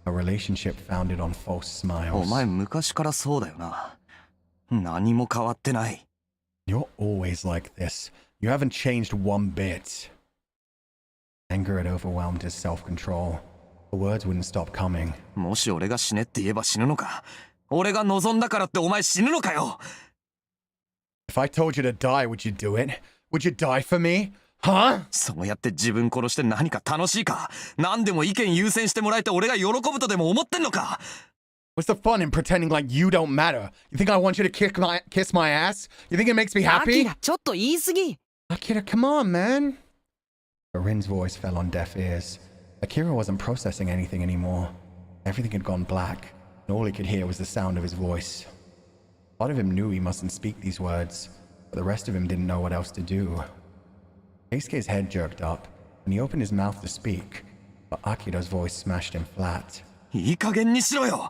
A relationship founded on false smiles. お前昔からそうだよな。何も変わってない。You're always like this. You haven't changed one bit. Anger had overwhelmed his self-control. The words wouldn't stop coming. もし俺が死ねって言えば死ぬのか？俺が望んだからってお前死ぬのかよ？ If I told you to die, would you do it? Would you die for me? Huh? そうやって自分殺して何か楽しいか？何でも意見優先してもらえて俺が喜ぶとでも思ってんのか？ What's the fun in pretending like you don't matter? You think I want you to kiss my ass? You think it makes me happy? Akira, ちょっと言い過ぎ。Akira, come on, man. But Rin's voice fell on deaf ears. Akira wasn't processing anything anymore. Everything had gone black, and all he could hear was the sound of his voice. Part of him knew he mustn't speak these words, but the rest of him didn't know what else to do. Keisuke's head jerked up, and he opened his mouth to speak, but Akira's voice smashed him flat. いい加減にしろよ。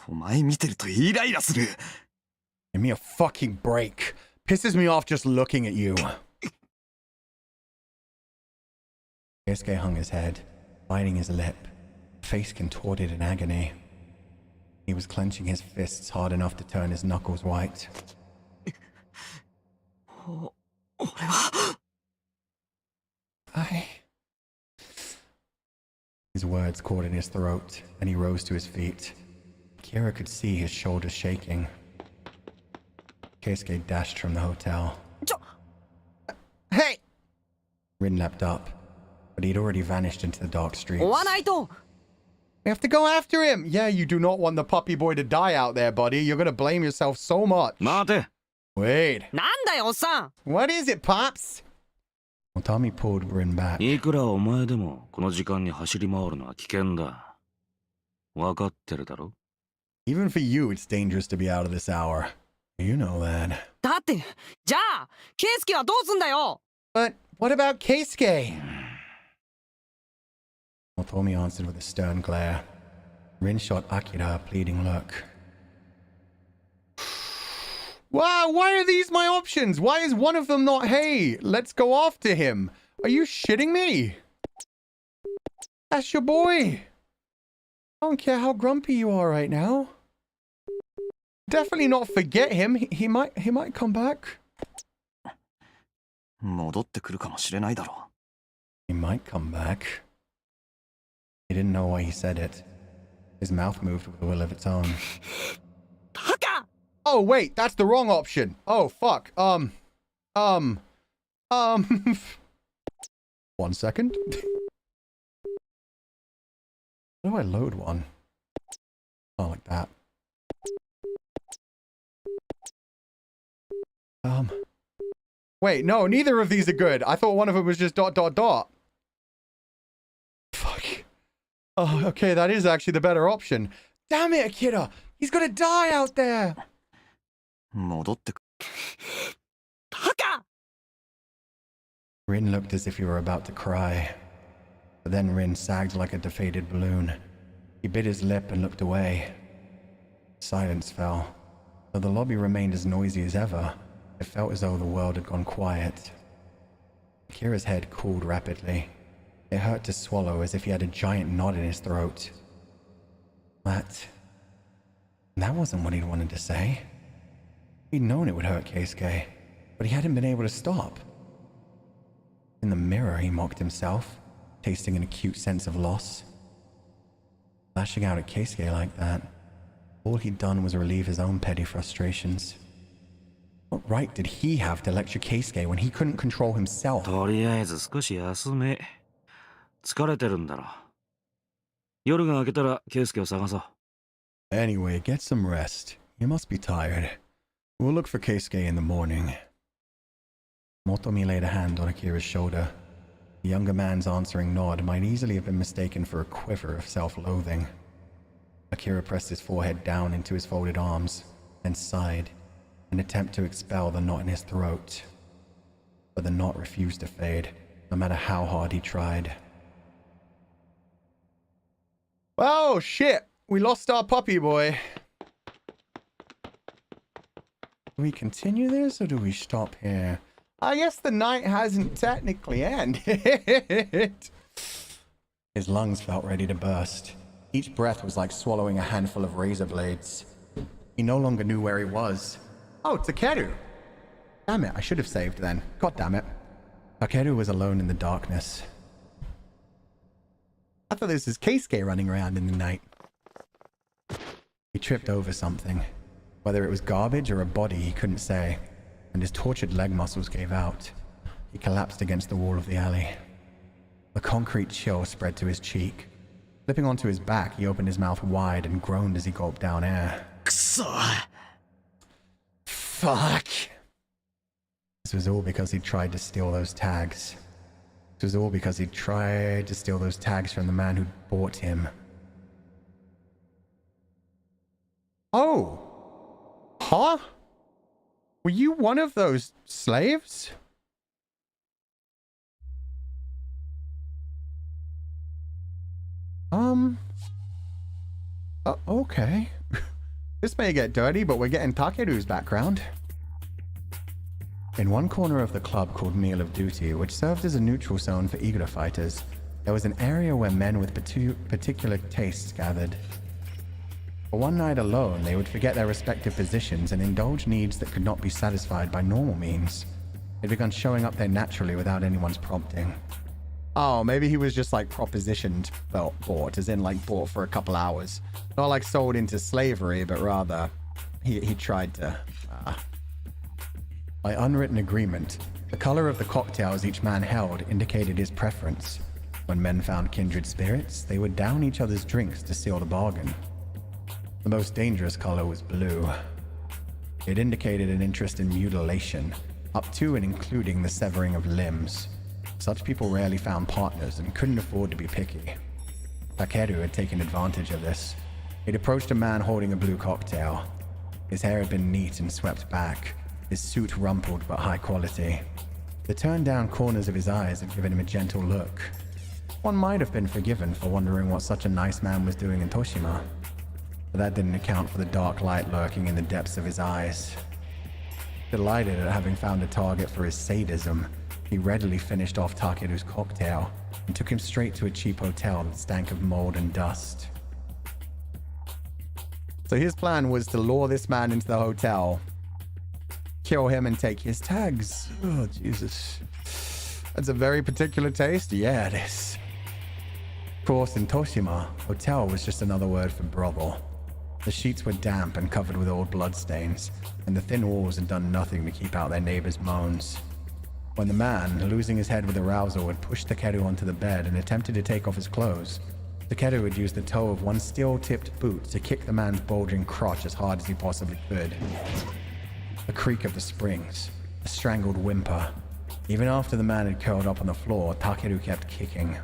お前見てるとイライラする。Give me a fucking break. Pisses me off just looking at you. Keisuke hung his head, biting his lip, face contorted in agony. He was clenching his fists hard enough to turn his knuckles white. His words caught in his throat, and he rose to his feet. Kira could see his shoulders shaking. Keisuke dashed from the hotel. Hey! Rin leapt up, but he'd already vanished into the dark streets. We have to go after him. Yeah, you do not want the puppy boy to die out there, buddy. You're going to blame yourself so much. 待て Wait. なんだよおっさん What is it, Pops? Tommy pulled Rin back. いくらお前でもこの時間に走り回るのは危険だ。わかってるだろ Even for you, it's dangerous to be out of this hour. You know that. だってじゃあケイスケはどうすんだよ But what about Keisuke? Tommy answered with a stern glare. Rin shot Akira a pleading look. Wow, why are these my options? Why is one of them not, hey, let's go after him? Are you shitting me? That's your boy. I don't care how grumpy you are right now. Definitely not forget him. He might come back. 戻ってくるかもしれないだろう。 He might come back. He didn't know why he said it. His mouth moved with a will of its own. Oh, wait, that's the wrong option. Oh, fuck. 1 second. How do I load one? Oh, like that. Wait, no, neither of these are good. I thought one of them was just ... Fuck. Oh, okay, that is actually the better option. Damn it, Akira. He's gonna die out there. 戻ってく Rin looked as if he were about to cry. But then Rin sagged like a deflated balloon. He bit his lip and looked away. Silence fell. Though the lobby remained as noisy as ever, it felt as though the world had gone quiet. Kira's head cooled rapidly. It hurt to swallow as if he had a giant knot in his throat. That wasn't what he'd wanted to say. He'd known it would hurt Keisuke, but he hadn't been able to stop. In the mirror, he mocked himself, tasting an acute sense of loss. Lashing out at Keisuke like that, all he'd done was relieve his own petty frustrations. What right did he have to lecture Keisuke when he couldn't control himself? とりあえず少し休め。疲れてるんだろ。夜が明けたらケイスケを探そう。Anyway, get some rest. You must be tired. We'll look for Keisuke in the morning. Motomi laid a hand on Akira's shoulder. The younger man's answering nod might easily have been mistaken for a quiver of self-loathing. Akira pressed his forehead down into his folded arms, then sighed, an attempt to expel the knot in his throat. But the knot refused to fade, no matter how hard he tried. Oh, shit. We lost our puppy boy. Do we continue this, or do we stop here? I guess the night hasn't technically ended. His lungs felt ready to burst. Each breath was like swallowing a handful of razor blades. He no longer knew where he was. Oh, Takeru. Damn it, I should have saved then. God damn it. Takeru was alone in the darkness. I thought this was Keisuke running around in the night. He tripped over something. Whether it was garbage or a body, he couldn't say, and his tortured leg muscles gave out. He collapsed against the wall of the alley. A concrete chill spread to his cheek. Slipping onto his back, he opened his mouth wide and groaned as he gulped down air. Fuck. This was all because he'd tried to steal those tags. This was all because he'd tried to steal those tags from the man who'd bought him. Oh. Huh? Were you one of those slaves? Okay. This may get dirty, but we're getting Takeru's background. In one corner of the club called Meal of Duty, which served as a neutral zone for Igura fighters, there was an area where men with particular tastes gathered. For one night alone, they would forget their respective positions and indulge needs that could not be satisfied by normal means. They'd begun showing up there naturally without anyone's prompting. Oh, maybe he was just like propositioned, bought, as in like bought for a couple hours. Not like sold into slavery, but rather he tried to... By unwritten agreement, the color of the cocktails each man held indicated his preference. When men found kindred spirits, they would down each other's drinks to seal the bargain. The most dangerous color was blue. It indicated an interest in mutilation, up to and including the severing of limbs. Such people rarely found partners and couldn't afford to be picky. Takeru had taken advantage of this. He'd approached a man holding a blue cocktail. His hair had been neat and swept back, his suit rumpled but high quality. The turned-down corners of his eyes had given him a gentle look. One might have been forgiven for wondering what such a nice man was doing in Toshima, but that didn't account for the dark light lurking in the depths of his eyes. Delighted at having found a target for his sadism, he readily finished off Takeru's cocktail and took him straight to a cheap hotel that stank of mold and dust. So his plan was to lure this man into the hotel, kill him and take his tags. Oh, Jesus. That's a very particular taste. Yeah, it is. Of course, in Toshima, hotel was just another word for brothel. The sheets were damp and covered with old bloodstains, and the thin walls had done nothing to keep out their neighbors' moans. When the man, losing his head with arousal, had pushed Takeru onto the bed and attempted to take off his clothes, Takeru would use the toe of one steel-tipped boot to kick the man's bulging crotch as hard as he possibly could. A creak of the springs, a strangled whimper. Even after the man had curled up on the floor, Takeru kept kicking.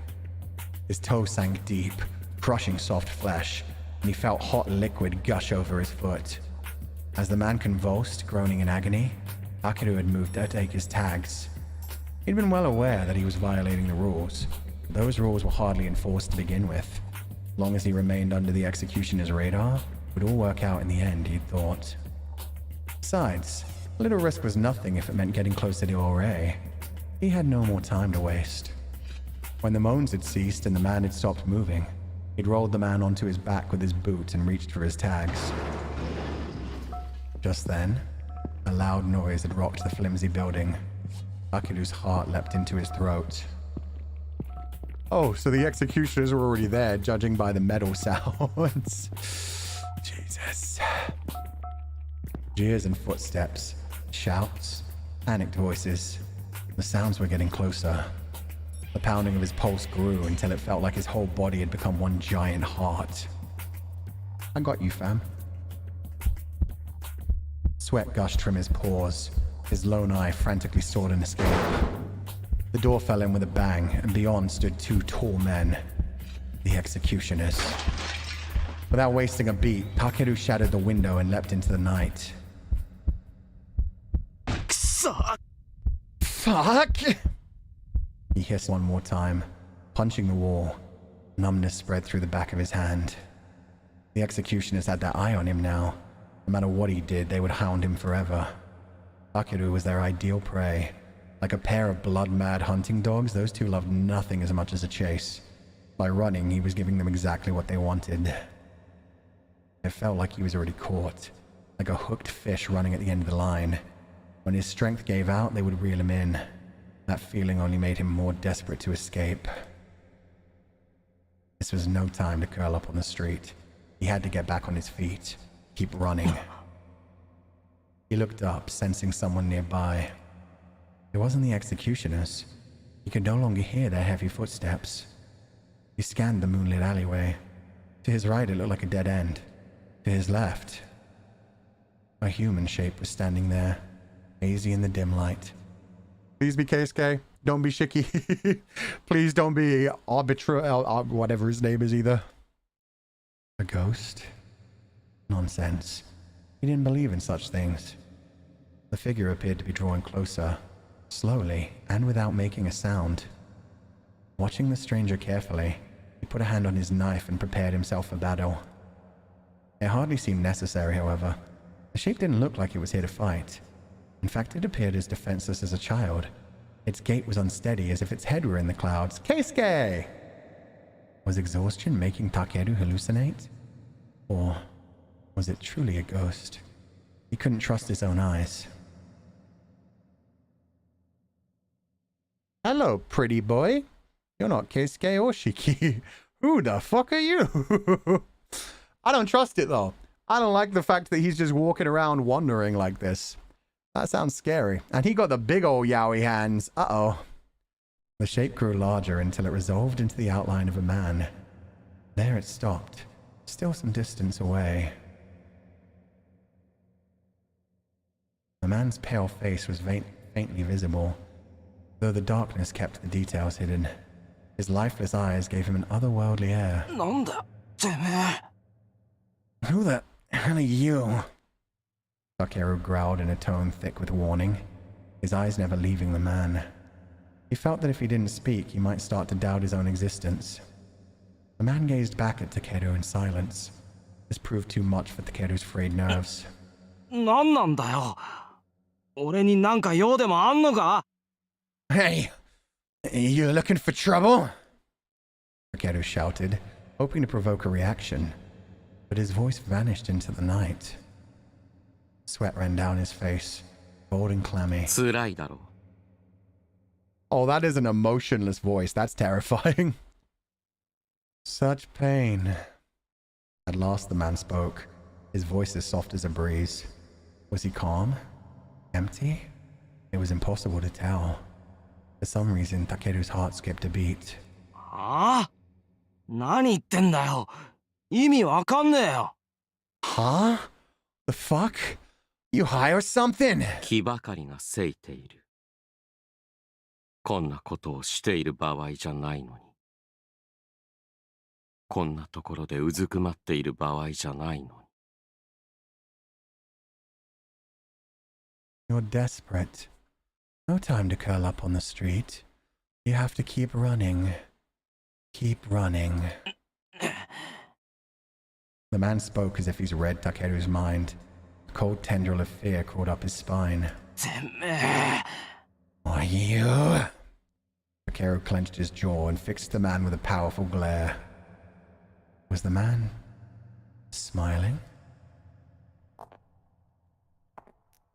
His toe sank deep, crushing soft flesh, and he felt hot liquid gush over his foot. As the man convulsed, groaning in agony, Takeru had moved to take his tags. He'd been well aware that he was violating the rules. Those rules were hardly enforced to begin with. As long as he remained under the executioner's radar, it would all work out in the end, he'd thought. Besides, a little risk was nothing if it meant getting closer to Ore. He had no more time to waste. When the moans had ceased and the man had stopped moving, he'd rolled the man onto his back with his boot and reached for his tags. Just then, a loud noise had rocked the flimsy building. Takeru's heart leapt into his throat. Oh, so the executioners were already there, judging by the metal sounds. Jesus. Jeers and footsteps, shouts, panicked voices. The sounds were getting closer. The pounding of his pulse grew until it felt like his whole body had become one giant heart. I got you, fam. Sweat gushed from his pores. His lone eye frantically sought an escape. The door fell in with a bang, and beyond stood two tall men, the executioners. Without wasting a beat, Takeru shattered the window and leapt into the night. Fuck! He hissed one more time, punching the wall. Numbness spread through the back of his hand. The executioners had their eye on him now. No matter what he did, they would hound him forever. Takeru was their ideal prey. Like a pair of blood-mad hunting dogs, those two loved nothing as much as a chase. By running, he was giving them exactly what they wanted. It felt like he was already caught, like a hooked fish running at the end of the line. When his strength gave out, they would reel him in. That feeling only made him more desperate to escape. This was no time to curl up on the street. He had to get back on his feet, keep running. He looked up, sensing someone nearby. It wasn't the executioners. He could no longer hear their heavy footsteps. He scanned the moonlit alleyway. To his right, it looked like a dead end. To his left, a human shape was standing there, hazy in the dim light. Please be Keisuke. Don't be Shiki. Please don't be whatever his name is either. A ghost? Nonsense. He didn't believe in such things. The figure appeared to be drawing closer, slowly and without making a sound. Watching the stranger carefully, he put a hand on his knife and prepared himself for battle. It hardly seemed necessary, however. The shape didn't look like it was here to fight. In fact, it appeared as defenseless as a child. Its gait was unsteady, as if its head were in the clouds. Keisuke! Was exhaustion making Takeru hallucinate? Or was it truly a ghost? He couldn't trust his own eyes. Hello, pretty boy. You're not Keisuke or Shiki. Who the fuck are you? I don't trust it, though. I don't like the fact that he's just walking around wandering like this. That sounds scary. And he got the big old yaoi hands. Uh-oh. The shape grew larger until it resolved into the outline of a man. There it stopped, still some distance away. The man's pale face was faintly visible, though the darkness kept the details hidden. His lifeless eyes gave him an otherworldly air. Who the hell are you? Takeru growled in a tone thick with warning, his eyes never leaving the man. He felt that if he didn't speak, he might start to doubt his own existence. The man gazed back at Takeru in silence. This proved too much for Takeru's frayed nerves. 何なんだよ。俺になんか用でもあんのか? Hey! You looking for trouble? Takeru shouted, hoping to provoke a reaction, but his voice vanished into the night. Sweat ran down his face, cold and clammy. 辛いだろう。 Oh, that is an emotionless voice. That's terrifying. Such pain. At last the man spoke, his voice as soft as a breeze. Was he calm? Empty? It was impossible to tell. For some reason, Takeru's heart skipped a beat. ああ? 何言ってんだよ。意味わかんねえよ。 Huh? The fuck? You high or something? 気ばかりがせいている。こんなことをしている場合じゃないのに。こんなところでうずくまっている場合じゃないのに。You're desperate. No time to curl up on the street. You have to keep running. Keep running. The man spoke as if he's read Takeru's mind. A cold tendril of fear crawled up his spine. てめえ。 Are you? Takeru clenched his jaw and fixed the man with a powerful glare. Was the man smiling?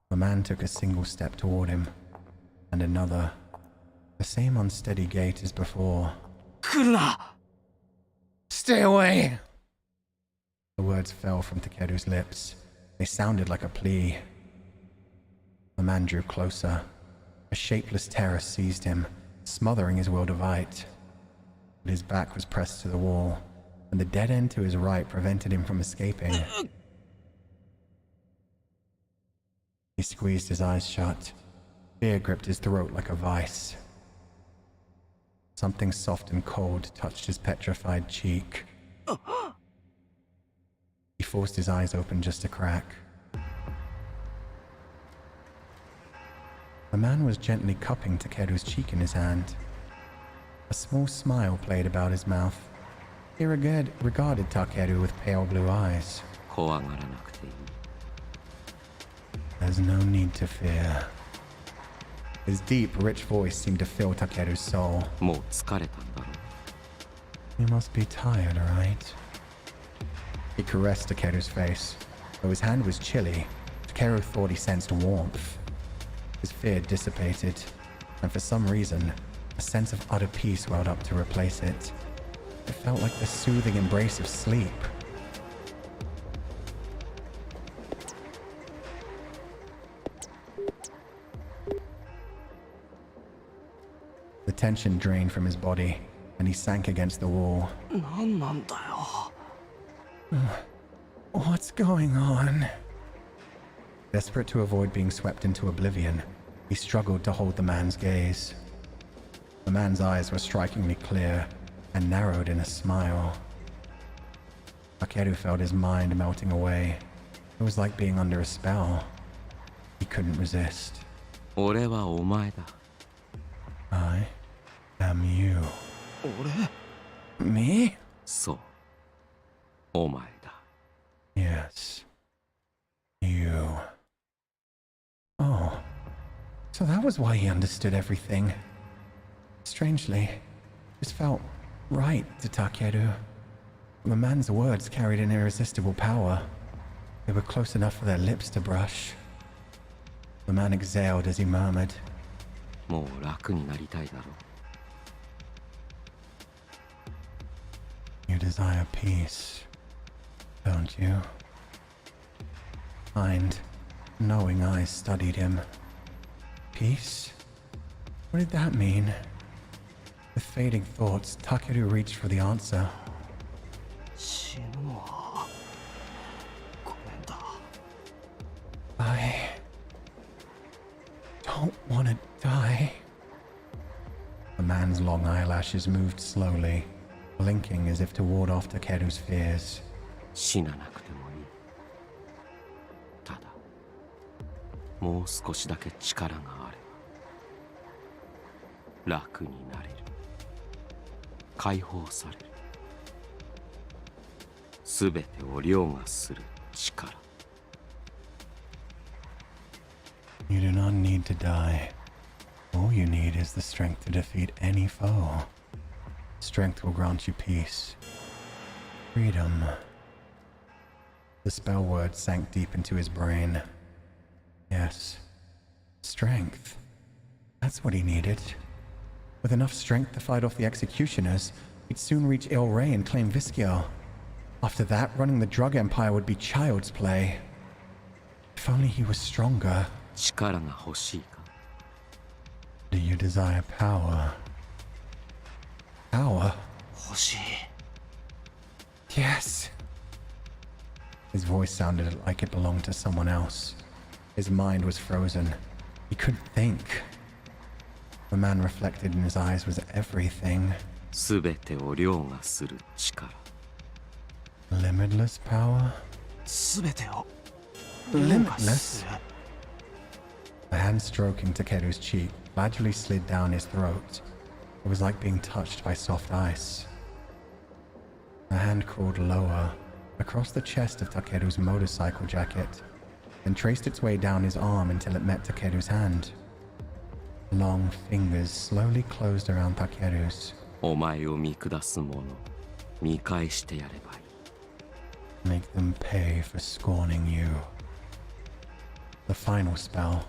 The man took a single step toward him, and another, the same unsteady gait as before. 来るな。 Stay away! The words fell from Takeru's lips. They sounded like a plea. The man drew closer. A shapeless terror seized him, smothering his will to fight. But his back was pressed to the wall, and the dead end to his right prevented him from escaping. He squeezed his eyes shut. Fear gripped his throat like a vice. Something soft and cold touched his petrified cheek. He forced his eyes open just a crack. The man was gently cupping Takeru's cheek in his hand. A small smile played about his mouth. He regarded Takeru with pale blue eyes. 怖がらなくていい。 There's no need to fear. His deep, rich voice seemed to fill Takeru's soul. もう疲れたんだろう。 You must be tired, right? He caressed Takeru's face. Though his hand was chilly, Takeru thought he sensed warmth. His fear dissipated, and for some reason, a sense of utter peace welled up to replace it. It felt like the soothing embrace of sleep. The tension drained from his body, and he sank against the wall. 何なんだよ。 What's going on? Desperate to avoid being swept into oblivion, he struggled to hold the man's gaze. The man's eyes were strikingly clear and narrowed in a smile. Takeru felt his mind melting away. It was like being under a spell. He couldn't resist. 俺はお前だ。 I am you. 俺? Me? そう。お前だ。 Yeah. So that was why he understood everything. Strangely, this felt right to Takeru. The man's words carried an irresistible power. They were close enough for their lips to brush. The man exhaled as he murmured, もう楽になりたいだろう。 You desire peace, don't you? Kind, knowing eyes studied him. Peace? What did that mean? With fading thoughts, Takeru reached for the answer. 死ぬのはごめんだ。 I don't want to die. The man's long eyelashes moved slowly, blinking as if to ward off Takeru's fears. 死ななくてもいい。ただ、もう少しだけ力があれば、楽になれる。解放される。すべてを凌駕する力。You do not need to die. All you need is the strength to defeat any foe. Strength will grant you peace. Freedom. The spell word sank deep into his brain. Yes. Strength. That's what he needed. With enough strength to fight off the executioners, he'd soon reach Il-Rei and claim Vischio. After that, running the drug empire would be child's play. If only he was stronger. 力が欲しいか。 Do you desire power? Power? 欲しい。 Yes. His voice sounded like it belonged to someone else. His mind was frozen. He couldn't think. The man reflected in his eyes was everything. すべてを凌駕する力。 Limitless power? すべてを Limitless? The hand stroking Takeru's cheek gradually slid down his throat. It was like being touched by soft ice. The hand crawled lower, across the chest of Takeru's motorcycle jacket, then traced its way down his arm until it met Takeru's hand. Long fingers slowly closed around Takeru's. お前を見下す者、見返してやればいい。 Make them pay for scorning you. The final spell.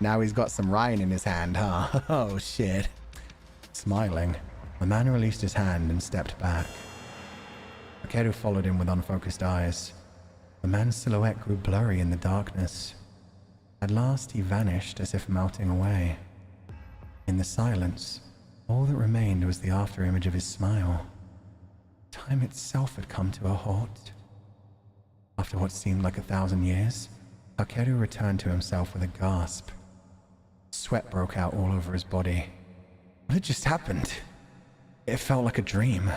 Now he's got some Ryan in his hand, huh? Oh shit. Smiling, the man released his hand and stepped back. Takeru followed him with unfocused eyes. The man's silhouette grew blurry in the darkness. At last he vanished as if melting away. In the silence, all that remained was the afterimage of his smile. Time itself had come to a halt. After what seemed like 1,000 years, Takeru returned to himself with a gasp. Sweat broke out all over his body. What had just happened? It felt like a dream.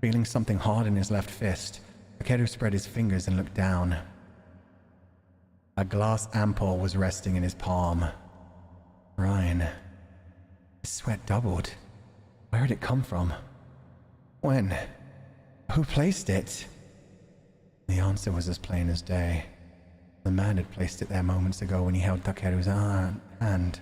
Feeling something hard in his left fist, Takeru spread his fingers and looked down. A glass ampoule was resting in his palm. Ryan. His sweat doubled. Where had it come from? When? Who placed it? The answer was as plain as day. The man had placed it there moments ago when he held Takeru's hand.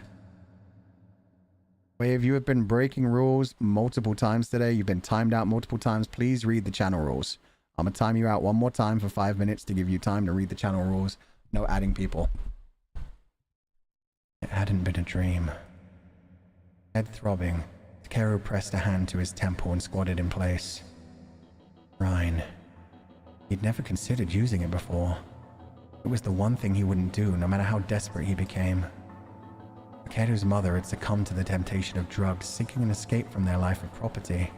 If you have been breaking rules multiple times today, you've been timed out multiple times, please read the channel rules. I'm going to time you out one more time for 5 minutes to give you time to read the channel rules. No adding people. It hadn't been a dream. Head throbbing, Takeru pressed a hand to his temple and squatted in place. Rhine. He'd never considered using it before. It was the one thing he wouldn't do, no matter how desperate he became. Takeru's mother had succumbed to the temptation of drugs, seeking an escape from their life of property.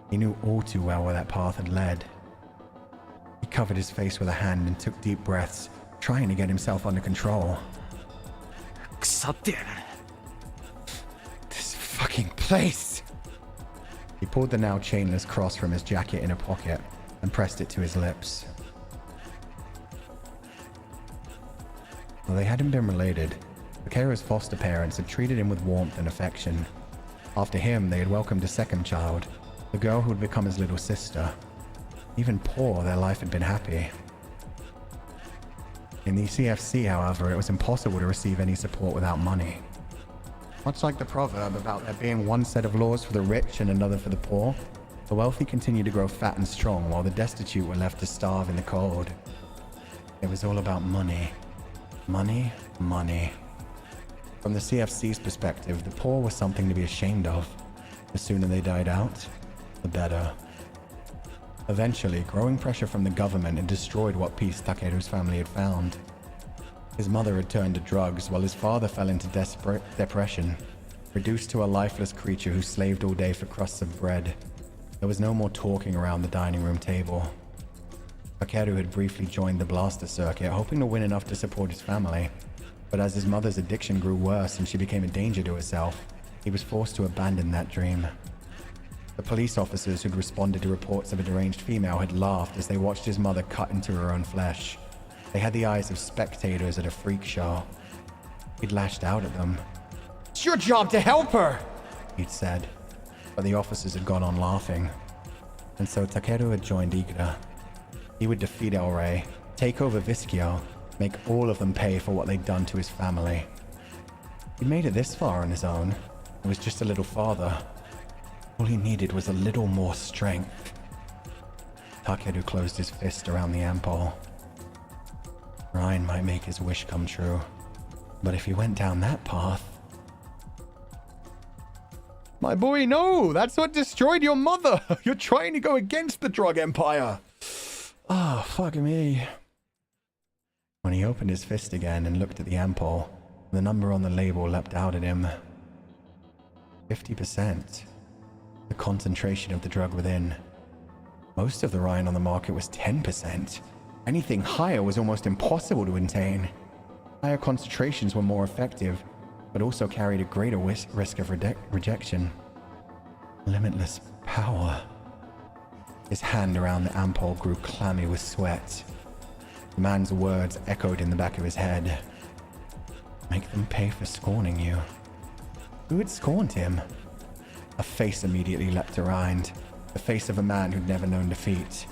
He knew all too well where that path had led. He covered his face with a hand and took deep breaths, trying to get himself under control. 腐ってやがる。 This fucking place! He pulled the now chainless cross from his jacket in a pocket and pressed it to his lips. Though they hadn't been related, Takeru's foster parents had treated him with warmth and affection. After him, they had welcomed a second child, the girl who would become his little sister. Even poor, their life had been happy. In the CFC, however, it was impossible to receive any support without money. Much like the proverb about there being one set of laws for the rich and another for the poor, the wealthy continued to grow fat and strong while the destitute were left to starve in the cold. It was all about money. Money, money. From the CFC's perspective, the poor were something to be ashamed of. The sooner they died out, the better. Eventually, growing pressure from the government had destroyed what peace Takeru's family had found. His mother had turned to drugs, while his father fell into desperate depression, reduced to a lifeless creature who slaved all day for crusts of bread. There was no more talking around the dining room table. Takeru had briefly joined the blaster circuit, hoping to win enough to support his family. But as his mother's addiction grew worse and she became a danger to herself, he was forced to abandon that dream. The police officers who'd responded to reports of a deranged female had laughed as they watched his mother cut into her own flesh. They had the eyes of spectators at a freak show. He'd lashed out at them. It's your job to help her, he'd said. But the officers had gone on laughing. And so Takeru had joined Igra. He would defeat El Rey, take over Vischio, make all of them pay for what they'd done to his family. He'd made it this far on his own. It was just a little farther. All he needed was a little more strength. Takeru closed his fist around the ampoule. Ryan might make his wish come true, but if he went down that path... My boy, no! That's what destroyed your mother! You're trying to go against the drug empire! Oh, fuck me. When he opened his fist again and looked at the ampoule, the number on the label leapt out at him. 50%. The concentration of the drug within. Most of the Ryan on the market was 10%. Anything higher was almost impossible to attain. Higher concentrations were more effective, but also carried a greater risk of rejection. Limitless power. His hand around the ampoule grew clammy with sweat. The man's words echoed in the back of his head. Make them pay for scorning you. Who had scorned him? A face immediately leapt to Ryan. The face of a man who'd never known defeat.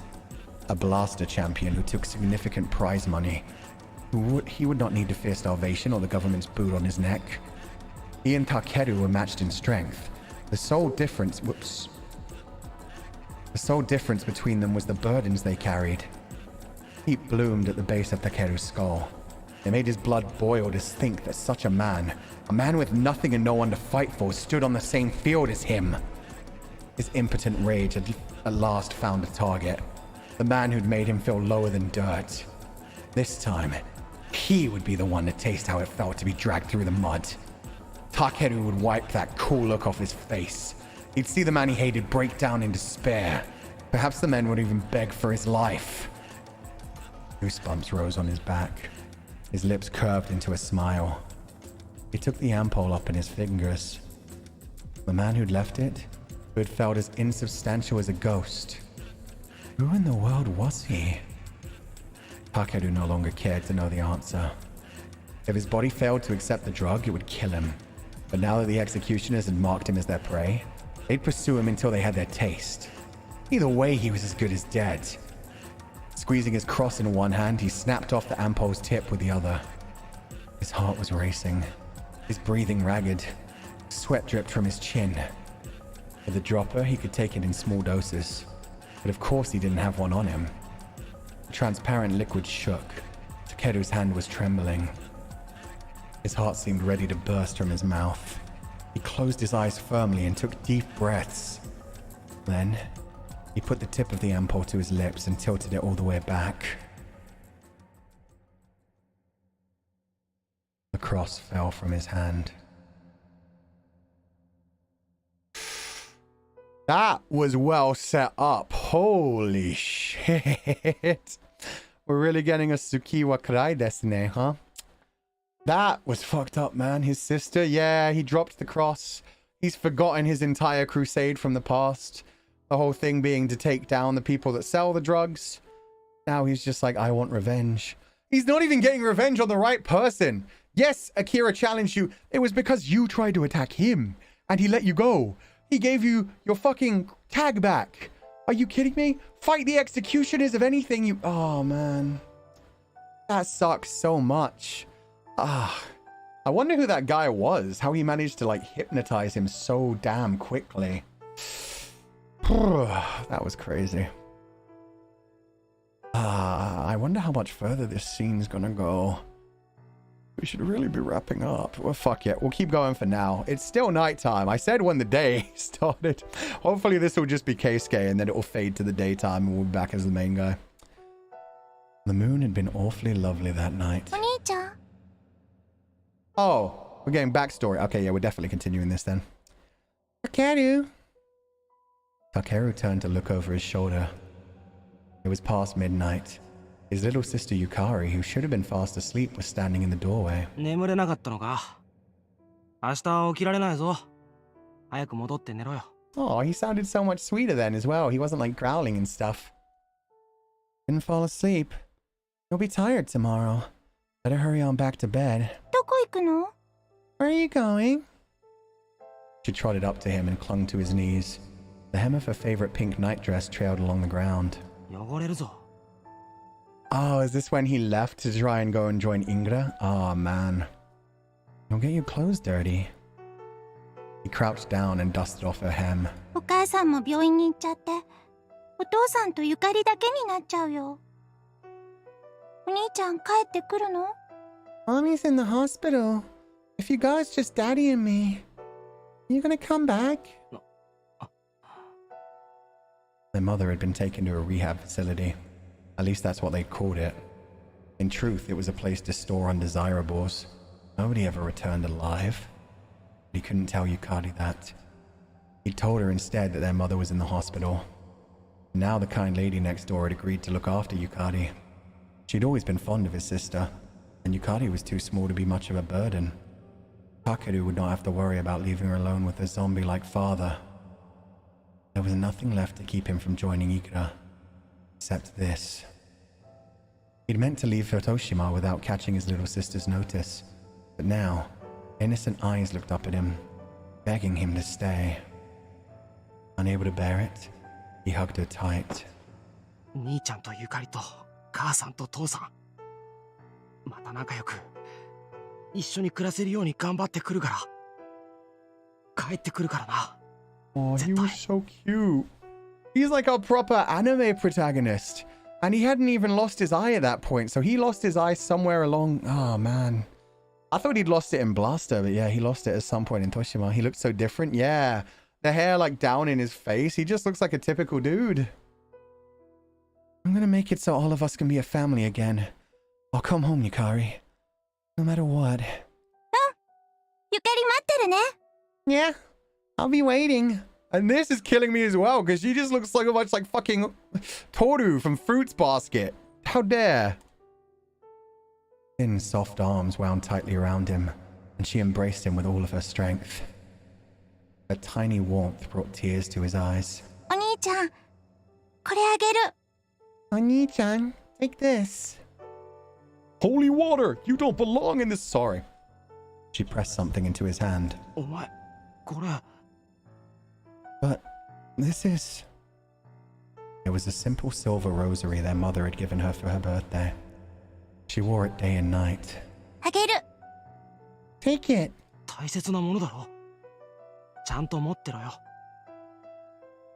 A blaster champion who took significant prize money. He would not need to fear starvation or the government's boot on his neck. He and Takeru were matched in strength. The sole difference between them was the burdens they carried. Heat bloomed at the base of Takeru's skull. It made his blood boil to think that such a man with nothing and no one to fight for, stood on the same field as him. His impotent rage had at last found a target. The man who'd made him feel lower than dirt. This time, he would be the one to taste how it felt to be dragged through the mud. Takeru would wipe that cool look off his face. He'd see the man he hated break down in despair. Perhaps the men would even beg for his life. Goosebumps rose on his back. His lips curved into a smile. He took the ampoule up in his fingers. The man who'd left it, who had felt as insubstantial as a ghost. Who in the world was he? Takeru no longer cared to know the answer. If his body failed to accept the drug, it would kill him. But now that the executioners had marked him as their prey, they'd pursue him until they had their taste. Either way, he was as good as dead. Squeezing his cross in one hand, he snapped off the ampoule's tip with the other. His heart was racing, his breathing ragged. Sweat dripped from his chin. With the dropper, he could take it in small doses. But of course he didn't have one on him. The transparent liquid shook. Takeru's hand was trembling. His heart seemed ready to burst from his mouth. He closed his eyes firmly and took deep breaths. Then, he put the tip of the ampoule to his lips and tilted it all the way back. The cross fell from his hand. That was well set up. Holy shit. We're really getting a Tsukiwa Kurai desu ne, huh? That was fucked up, man. His sister, yeah, he dropped the cross. He's forgotten his entire crusade from the past. The whole thing being to take down the people that sell the drugs. Now he's just like, I want revenge. He's not even getting revenge on the right person. Yes, Akira challenged you. It was because you tried to attack him. And he let you go. He gave you your fucking tag back. Are you kidding me? Fight the executioners if anything you... Oh, man. That sucks so much. Ah, I wonder who that guy was. How he managed to like hypnotize him so damn quickly. That was crazy. I wonder how much further this scene's gonna go. We should really be wrapping up. Well, fuck it. We'll keep going for now. It's still nighttime. I said when the day started. Hopefully this will just be Keisuke and then it will fade to the daytime and we'll be back as the main guy. The moon had been awfully lovely that night. Oh, we're getting backstory. Okay, yeah, we're definitely continuing this then. Takeru. Takeru turned to look over his shoulder. It was past midnight. His little sister Yukari, who should have been fast asleep, was standing in the doorway. 眠れなかったのか。明日起きられないぞ。早く戻って寝ろよ。 Oh, he sounded so much sweeter then as well. He wasn't like growling and stuff. Didn't fall asleep. You'll be tired tomorrow. Better hurry on back to bed. どこ行くの? Where are you going? She trotted up to him and clung to his knees. The hem of her favorite pink nightdress trailed along the ground. 汚れるぞ。 Oh, is this when he left to try and go and join Ingra? Oh, man. You'll get your clothes dirty. He crouched down and dusted off her hem. お母さんも病院に行っちゃって、お父さんとゆかりだけになっちゃうよ。お兄ちゃん帰ってくるの? Mommy's in the hospital. If you go, it's just Daddy and me. Are you gonna come back? Their mother had been taken to a rehab facility. At least that's what they called it. In truth, it was a place to store undesirables. Nobody ever returned alive. But he couldn't tell Yukari that. He told her instead that their mother was in the hospital. Now the kind lady next door had agreed to look after Yukari. She'd always been fond of his sister, and Yukari was too small to be much of a burden. Takeru would not have to worry about leaving her alone with a zombie-like father. There was nothing left to keep him from joining Ikura. Except this. He'd meant to leave Hiroshima without catching his little sister's notice, but now, innocent eyes looked up at him, begging him to stay. Unable to bear it, he hugged her tight. 兄ちゃんとゆかりと母さんと父さん。また仲良く一緒に暮らせるように頑張ってくるから。帰ってくるからな。 Oh, he was so cute. He's like a proper anime protagonist. And he hadn't even lost his eye at that point. So he lost his eye somewhere along... Oh, man. I thought he'd lost it in Blaster. But yeah, he lost it at some point in Toshima. He looked so different. Yeah. The hair like down in his face. He just looks like a typical dude. I'm gonna make it so all of us can be a family again. I'll come home, Yukari. No matter what. ゆかり待ってるね。 Yeah. I'll be waiting. And this is killing me as well, because she just looks so much like fucking Toru from Fruits Basket. How dare. Thin, soft arms wound tightly around him, and she embraced him with all of her strength. A tiny warmth brought tears to his eyes. お兄ちゃん、これあげる。 Oni-chan, take this. Holy water! You don't belong in this. Sorry. She pressed something into his hand. お前、これ。 But this is... It was a simple silver rosary their mother had given her for her birthday. She wore it day and night. あげる。 Take it. 大切なものだろ。ちゃんと持ってろよ。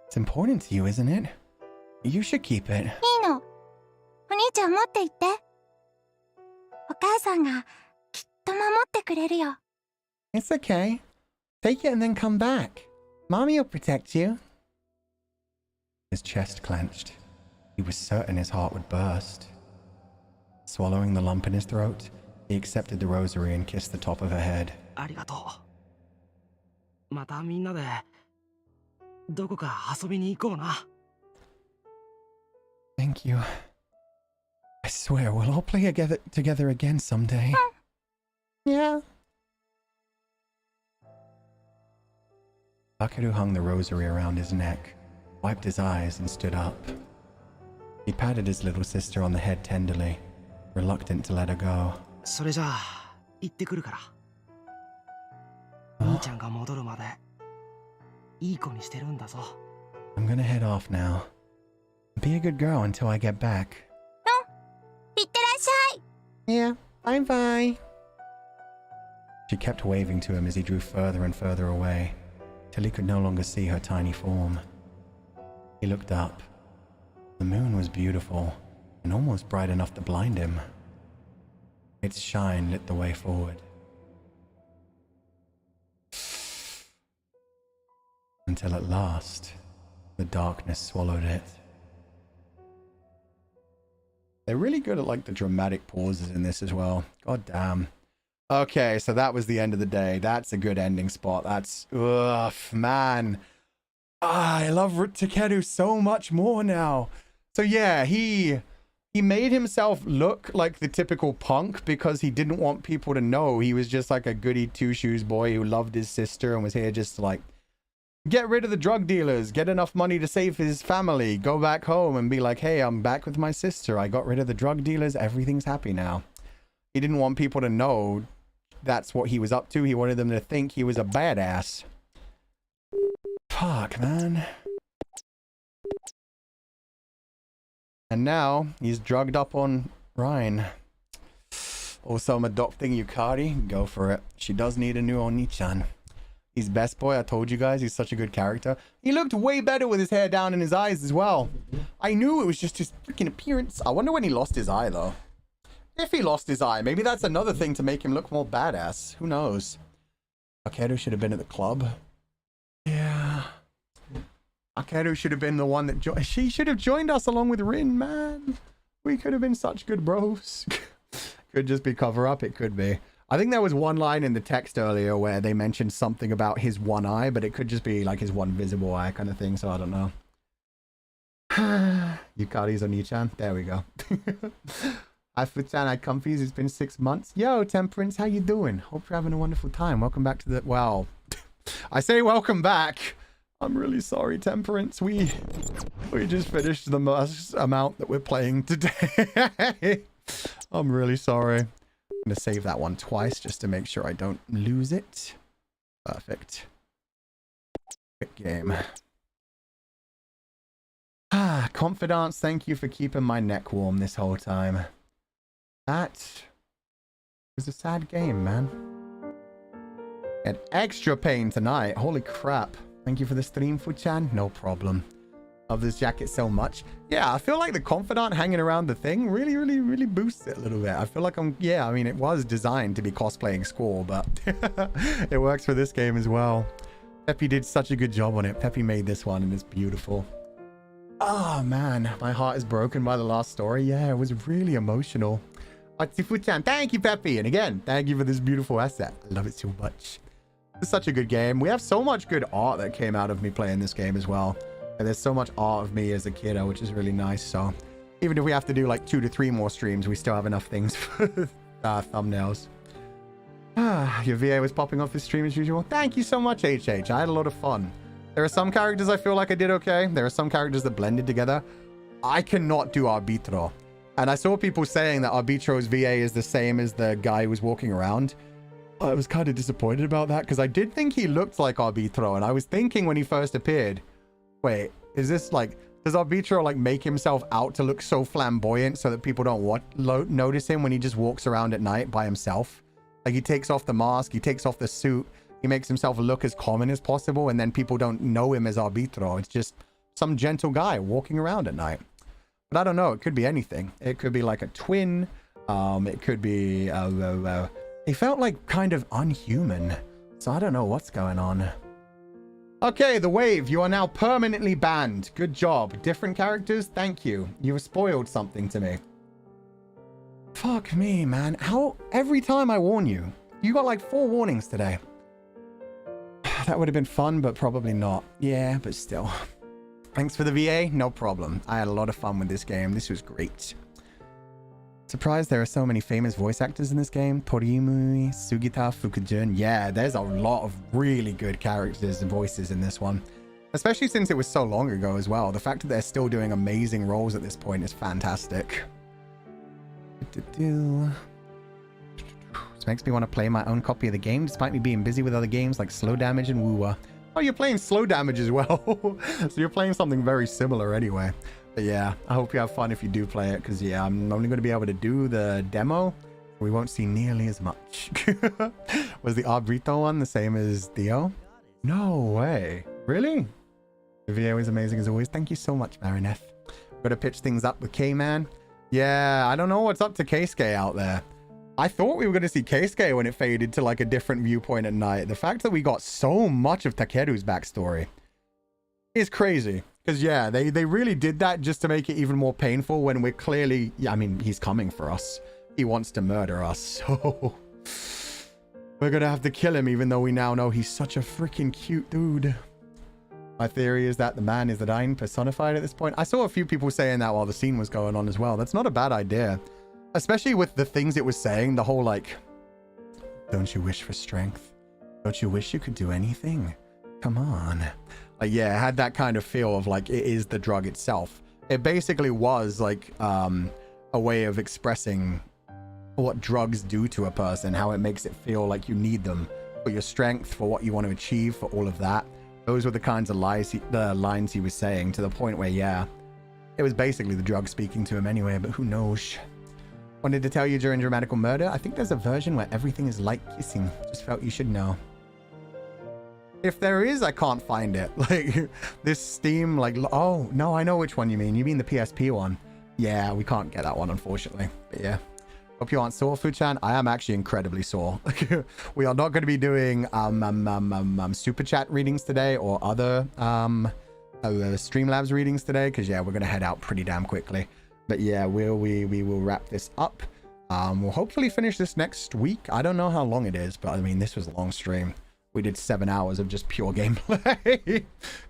It's important to you, isn't it? You should keep it. いいの。お兄ちゃん持って行って。お母さんがきっと守ってくれるよ。 It's okay. Take it and then come back. Mommy will protect you. His chest clenched. He was certain his heart would burst. Swallowing the lump in his throat, he accepted the rosary and kissed the top of her head. ありがとう。またみんなでどこか遊びに行こうな。 Thank you. I swear we'll all play together again someday. Yeah. Takeru hung the rosary around his neck, wiped his eyes, and stood up. He patted his little sister on the head tenderly, reluctant to let her go. それじゃあ行ってくるから。兄ちゃんが戻るまでいい子にしてるんだぞ。 I'm gonna head off now. Be a good girl until I get back. いってらっしゃい。Yeah, bye-bye. She kept waving to him as he drew further and further away, till he could no longer see her tiny form. He looked up. The moon was beautiful, and almost bright enough to blind him. Its shine lit the way forward. Until at last, the darkness swallowed it. They're really good at like the dramatic pauses in this as well. God damn. Okay, so that was the end of the day. That's a good ending spot. That's, ugh, man. I love Takeru so much more now. So yeah, he made himself look like the typical punk because he didn't want people to know he was just like a goody two-shoes boy who loved his sister and was here just to like get rid of the drug dealers, get enough money to save his family, go back home and be like, hey, I'm back with my sister. I got rid of the drug dealers. Everything's happy now. He didn't want people to know that's what he was up to. He wanted them to think he was a badass. Fuck, man. And now he's drugged up on Rhine. Also, I'm adopting Yukari. Go for it. She does need a new Oni-chan. He's best boy. I told you guys, he's such a good character. He looked way better with his hair down and his eyes as well. I knew it was just his freaking appearance. I wonder when he lost his eye, though. If he lost his eye, maybe that's another thing to make him look more badass. Who knows? Akeru should have been at the club. Yeah. Akeru should have been the one that she should have joined us along with Rin, man. We could have been such good bros. Could just be cover up. It could be. I think there was one line in the text earlier where they mentioned something about his one eye, but it could just be like his one visible eye kind of thing, so I don't know. Yukari's Oni-chan. There we go. Hi, Futan. Hi, Comfies. It's been 6 months. Yo, Temperance. How you doing? Hope you're having a wonderful time. Welcome back to the... Well, I say welcome back. I'm really sorry, Temperance. We just finished the most amount that we're playing today. I'm really sorry. I'm going to save that one twice just to make sure I don't lose it. Perfect. Quick game. Ah, Confidants, thank you for keeping my neck warm this whole time. That was a sad game, man. Had extra pain tonight. Holy crap. Thank you for the stream, Fuchan. No problem. Love this jacket so much. Yeah, I feel like the Confidant hanging around the thing really boosts it a little bit. I feel like yeah, I mean, it was designed to be cosplaying Squall, but it works for this game as well. Peppy did such a good job on it. Peppy made this one and it's beautiful. Oh, man. My heart is broken by the last story. Yeah, it was really emotional. Fuchan, thank you, Peppy. And again, thank you for this beautiful asset. I love it so much. It's such a good game. We have so much good art that came out of me playing this game as well. And there's so much art of me as a kiddo, which is really nice. So even if we have to do like 2 to 3 more streams, we still have enough things for thumbnails. Your VA was popping off his stream as usual. Thank you so much, HH. I had a lot of fun. There are some characters I feel like I did okay. There are some characters that blended together. I cannot do Arbitro. And I saw people saying that Arbitro's VA is the same as the guy who was walking around. I was kind of disappointed about that because I did think he looked like Arbitro. And I was thinking when he first appeared, wait, is this like, does Arbitro like make himself out to look so flamboyant so that people don't notice him when he just walks around at night by himself? Like he takes off the mask, he takes off the suit, he makes himself look as common as possible, and then people don't know him as Arbitro. It's just some gentle guy walking around at night. But I don't know, it could be anything. It could be like a twin. It could be, he felt like kind of unhuman. So I don't know what's going on. Okay, The Wave, you are now permanently banned. Good job. Different characters, thank you. You have spoiled something to me. Fuck me, man. How, every time I warn you, you got like 4 warnings today. That would have been fun, but probably not. Yeah, but still. Thanks for the VA, no problem. I had a lot of fun with this game. This was great. Surprised there are so many famous voice actors in this game. Toriumui, Sugita, Fukujun. Yeah, there's a lot of really good characters and voices in this one. Especially since it was so long ago as well. The fact that they're still doing amazing roles at this point is fantastic. This makes me want to play my own copy of the game, despite me being busy with other games like Slow Damage and Woowa. Oh, you're playing Slow Damage as well. So you're playing something very similar anyway. But yeah, I hope you have fun if you do play it, because yeah, I'm only going to be able to do the demo We won't see nearly as much. Was the Arbrito one the same as Dio? No way. Really? The video was amazing as always. Thank you so much, Marineth. Got to pitch things up with K-Man. Yeah, I don't know what's up to Keisuke out there. I thought we were going to see Keisuke when it faded to like a different viewpoint at night. The fact that we got so much of Takeru's backstory is crazy. Because yeah, they really did that just to make it even more painful when we're clearly... Yeah, I mean, he's coming for us. He wants to murder us, so... We're going to have to kill him even though we now know he's such a freaking cute dude. My theory is that the man is the Dying personified at this point. I saw a few people saying that while the scene was going on as well. That's not a bad idea. Especially with the things it was saying, the whole like, don't you wish for strength? Don't you wish you could do anything? Come on. Like, yeah, it had that kind of feel of like, it is the drug itself. It basically was like a way of expressing what drugs do to a person, how it makes it feel like you need them for your strength, for what you want to achieve, for all of that. Those were the kinds of the lines he was saying, to the point where, yeah, it was basically the drug speaking to him anyway, but who knows? Wanted to tell you during Dramatical Murder, I think there's a version where everything is like kissing. Just felt you should know. If there is, I can't find it. Like, this Steam, like, oh, no, I know which one you mean. You mean the PSP one. Yeah, we can't get that one, unfortunately. But yeah. Hope you aren't sore, Fuchan. I am actually incredibly sore. We are not going to be doing Super Chat readings today or other Streamlabs readings today, because, yeah, we're going to head out pretty damn quickly. But yeah, we will wrap this up. We'll hopefully finish this next week. I don't know how long it is, but I mean, this was a long stream. We did 7 hours of just pure gameplay.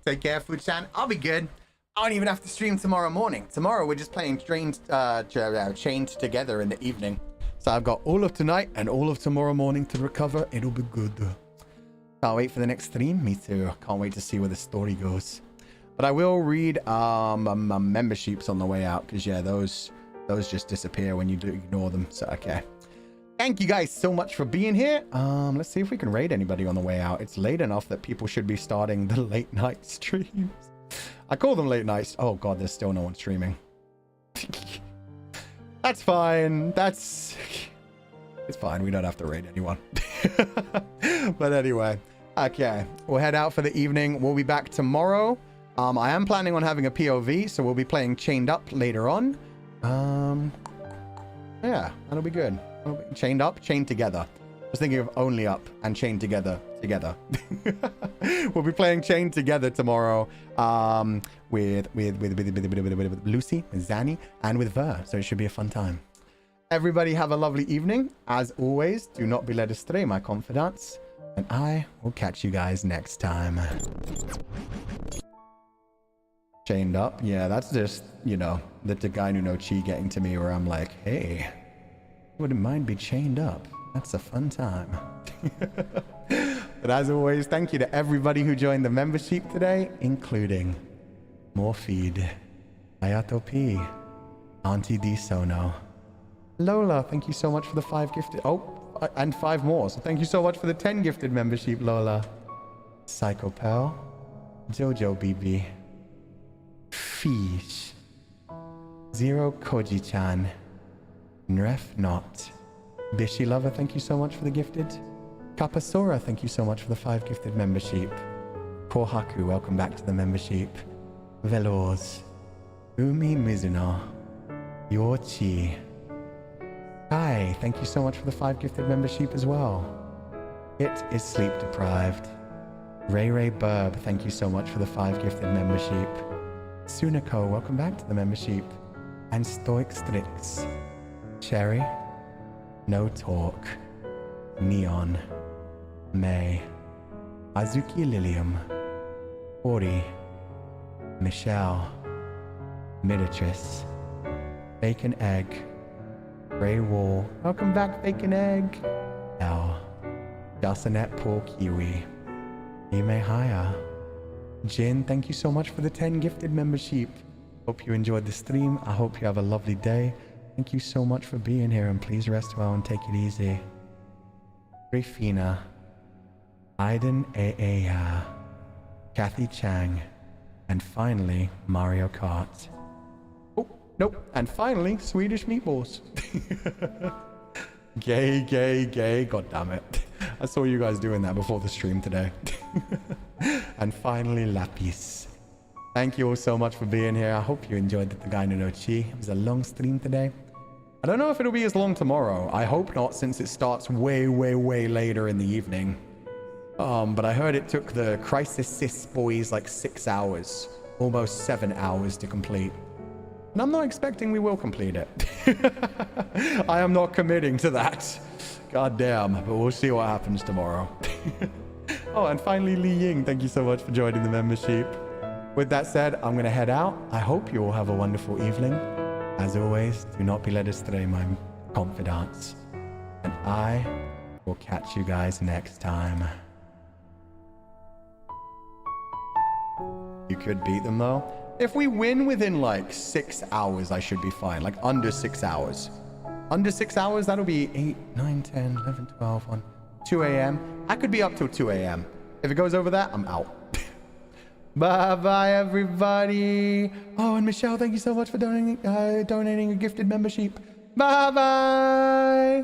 Take care, Fuchan. I'll be good. I don't even have to stream tomorrow morning. Tomorrow we're just playing Chained Together in the evening. So I've got all of tonight and all of tomorrow morning to recover. It'll be good. Can't wait for the next stream. Me too. Can't wait to see where the story goes. But I will read memberships on the way out, because yeah, those just disappear when you do ignore them. So okay. Thank you guys so much for being here. Let's see if we can raid anybody on the way out. It's late enough that people should be starting the late night streams. I call them late nights. Oh god, there's still no one streaming. That's fine. It's fine. We don't have to raid anyone. But anyway, okay. We'll head out for the evening. We'll be back tomorrow. I am planning on having a POV, so we'll be playing Chained Up later on. Yeah, that'll be good. Chained Up, Chained Together. I was thinking of Only Up and Chained Together. We'll be playing Chained Together tomorrow with Lucy, with Zanny, and with Ver. So it should be a fun time. Everybody have a lovely evening. As always, do not be led astray, my confidants. And I will catch you guys next time. Chained Up. Yeah, that's just, you know, the Togainu no Chi getting to me where I'm like, hey, wouldn't mind be chained up. That's a fun time. But as always, thank you to everybody who joined the membership today, including Morpheed, Ayato P, Auntie D Sono, Lola, thank you so much for the 5 gifted. Oh, and 5 more. So thank you so much for the 10 gifted membership, Lola. Psycho Pearl, Jojo BB, Fish, Zero Koji-chan, Nref Not, Bishi Lover, thank you so much for the gifted. Kapasora, thank you so much for the 5 gifted membership. Kohaku, welcome back to the membership. Veloz, Umi Mizuno, Yochi, Kai, thank you so much for the 5 gifted membership as well. It is sleep deprived. Ray Ray Burb, thank you so much for the 5 gifted membership. Sunako, welcome back to the membership. And Stoic Strix, Cherry, No Talk, Neon, May, Azuki Lilium, Ori, Michelle, Midatrix, Bacon Egg, Grey Wall, welcome back Bacon Egg, L, Jalsanet Paul Kiwi, Ime Haya, Jin, thank you so much for the 10 gifted membership. Hope you enjoyed the stream. I hope you have a lovely day. Thank you so much for being here, and please rest well and take it easy. Rafina, Aiden Aaya, Kathy Chang, and finally, Mario Kart. Oh, nope. And finally, Swedish Meatballs. Gay, gay, gay. God damn it. I saw you guys doing that before the stream today. And finally, Lapis. Thank you all so much for being here. I hope you enjoyed the Togainu no Chi. It was a long stream today. I don't know if it'll be as long tomorrow. I hope not, since it starts way, way, way later in the evening. But I heard it took the Crisis Sis boys like 6 hours. Almost 7 hours to complete. And I'm not expecting we will complete it. I am not committing to that. God damn, but we'll see what happens tomorrow. Oh, and finally, Li Ying, thank you so much for joining the membership. With that said, I'm going to head out. I hope you all have a wonderful evening. As always, do not be led astray, my confidants. And I will catch you guys next time. You could beat them though. If we win within like 6 hours, I should be fine. Like under 6 hours. Under 6 hours, that'll be 8, 9, 10, 11, 12, 1, 2 a.m. I could be up till 2 a.m. If it goes over that, I'm out. Bye-bye, everybody. Oh, and Michelle, thank you so much for donating a gifted membership. Bye-bye.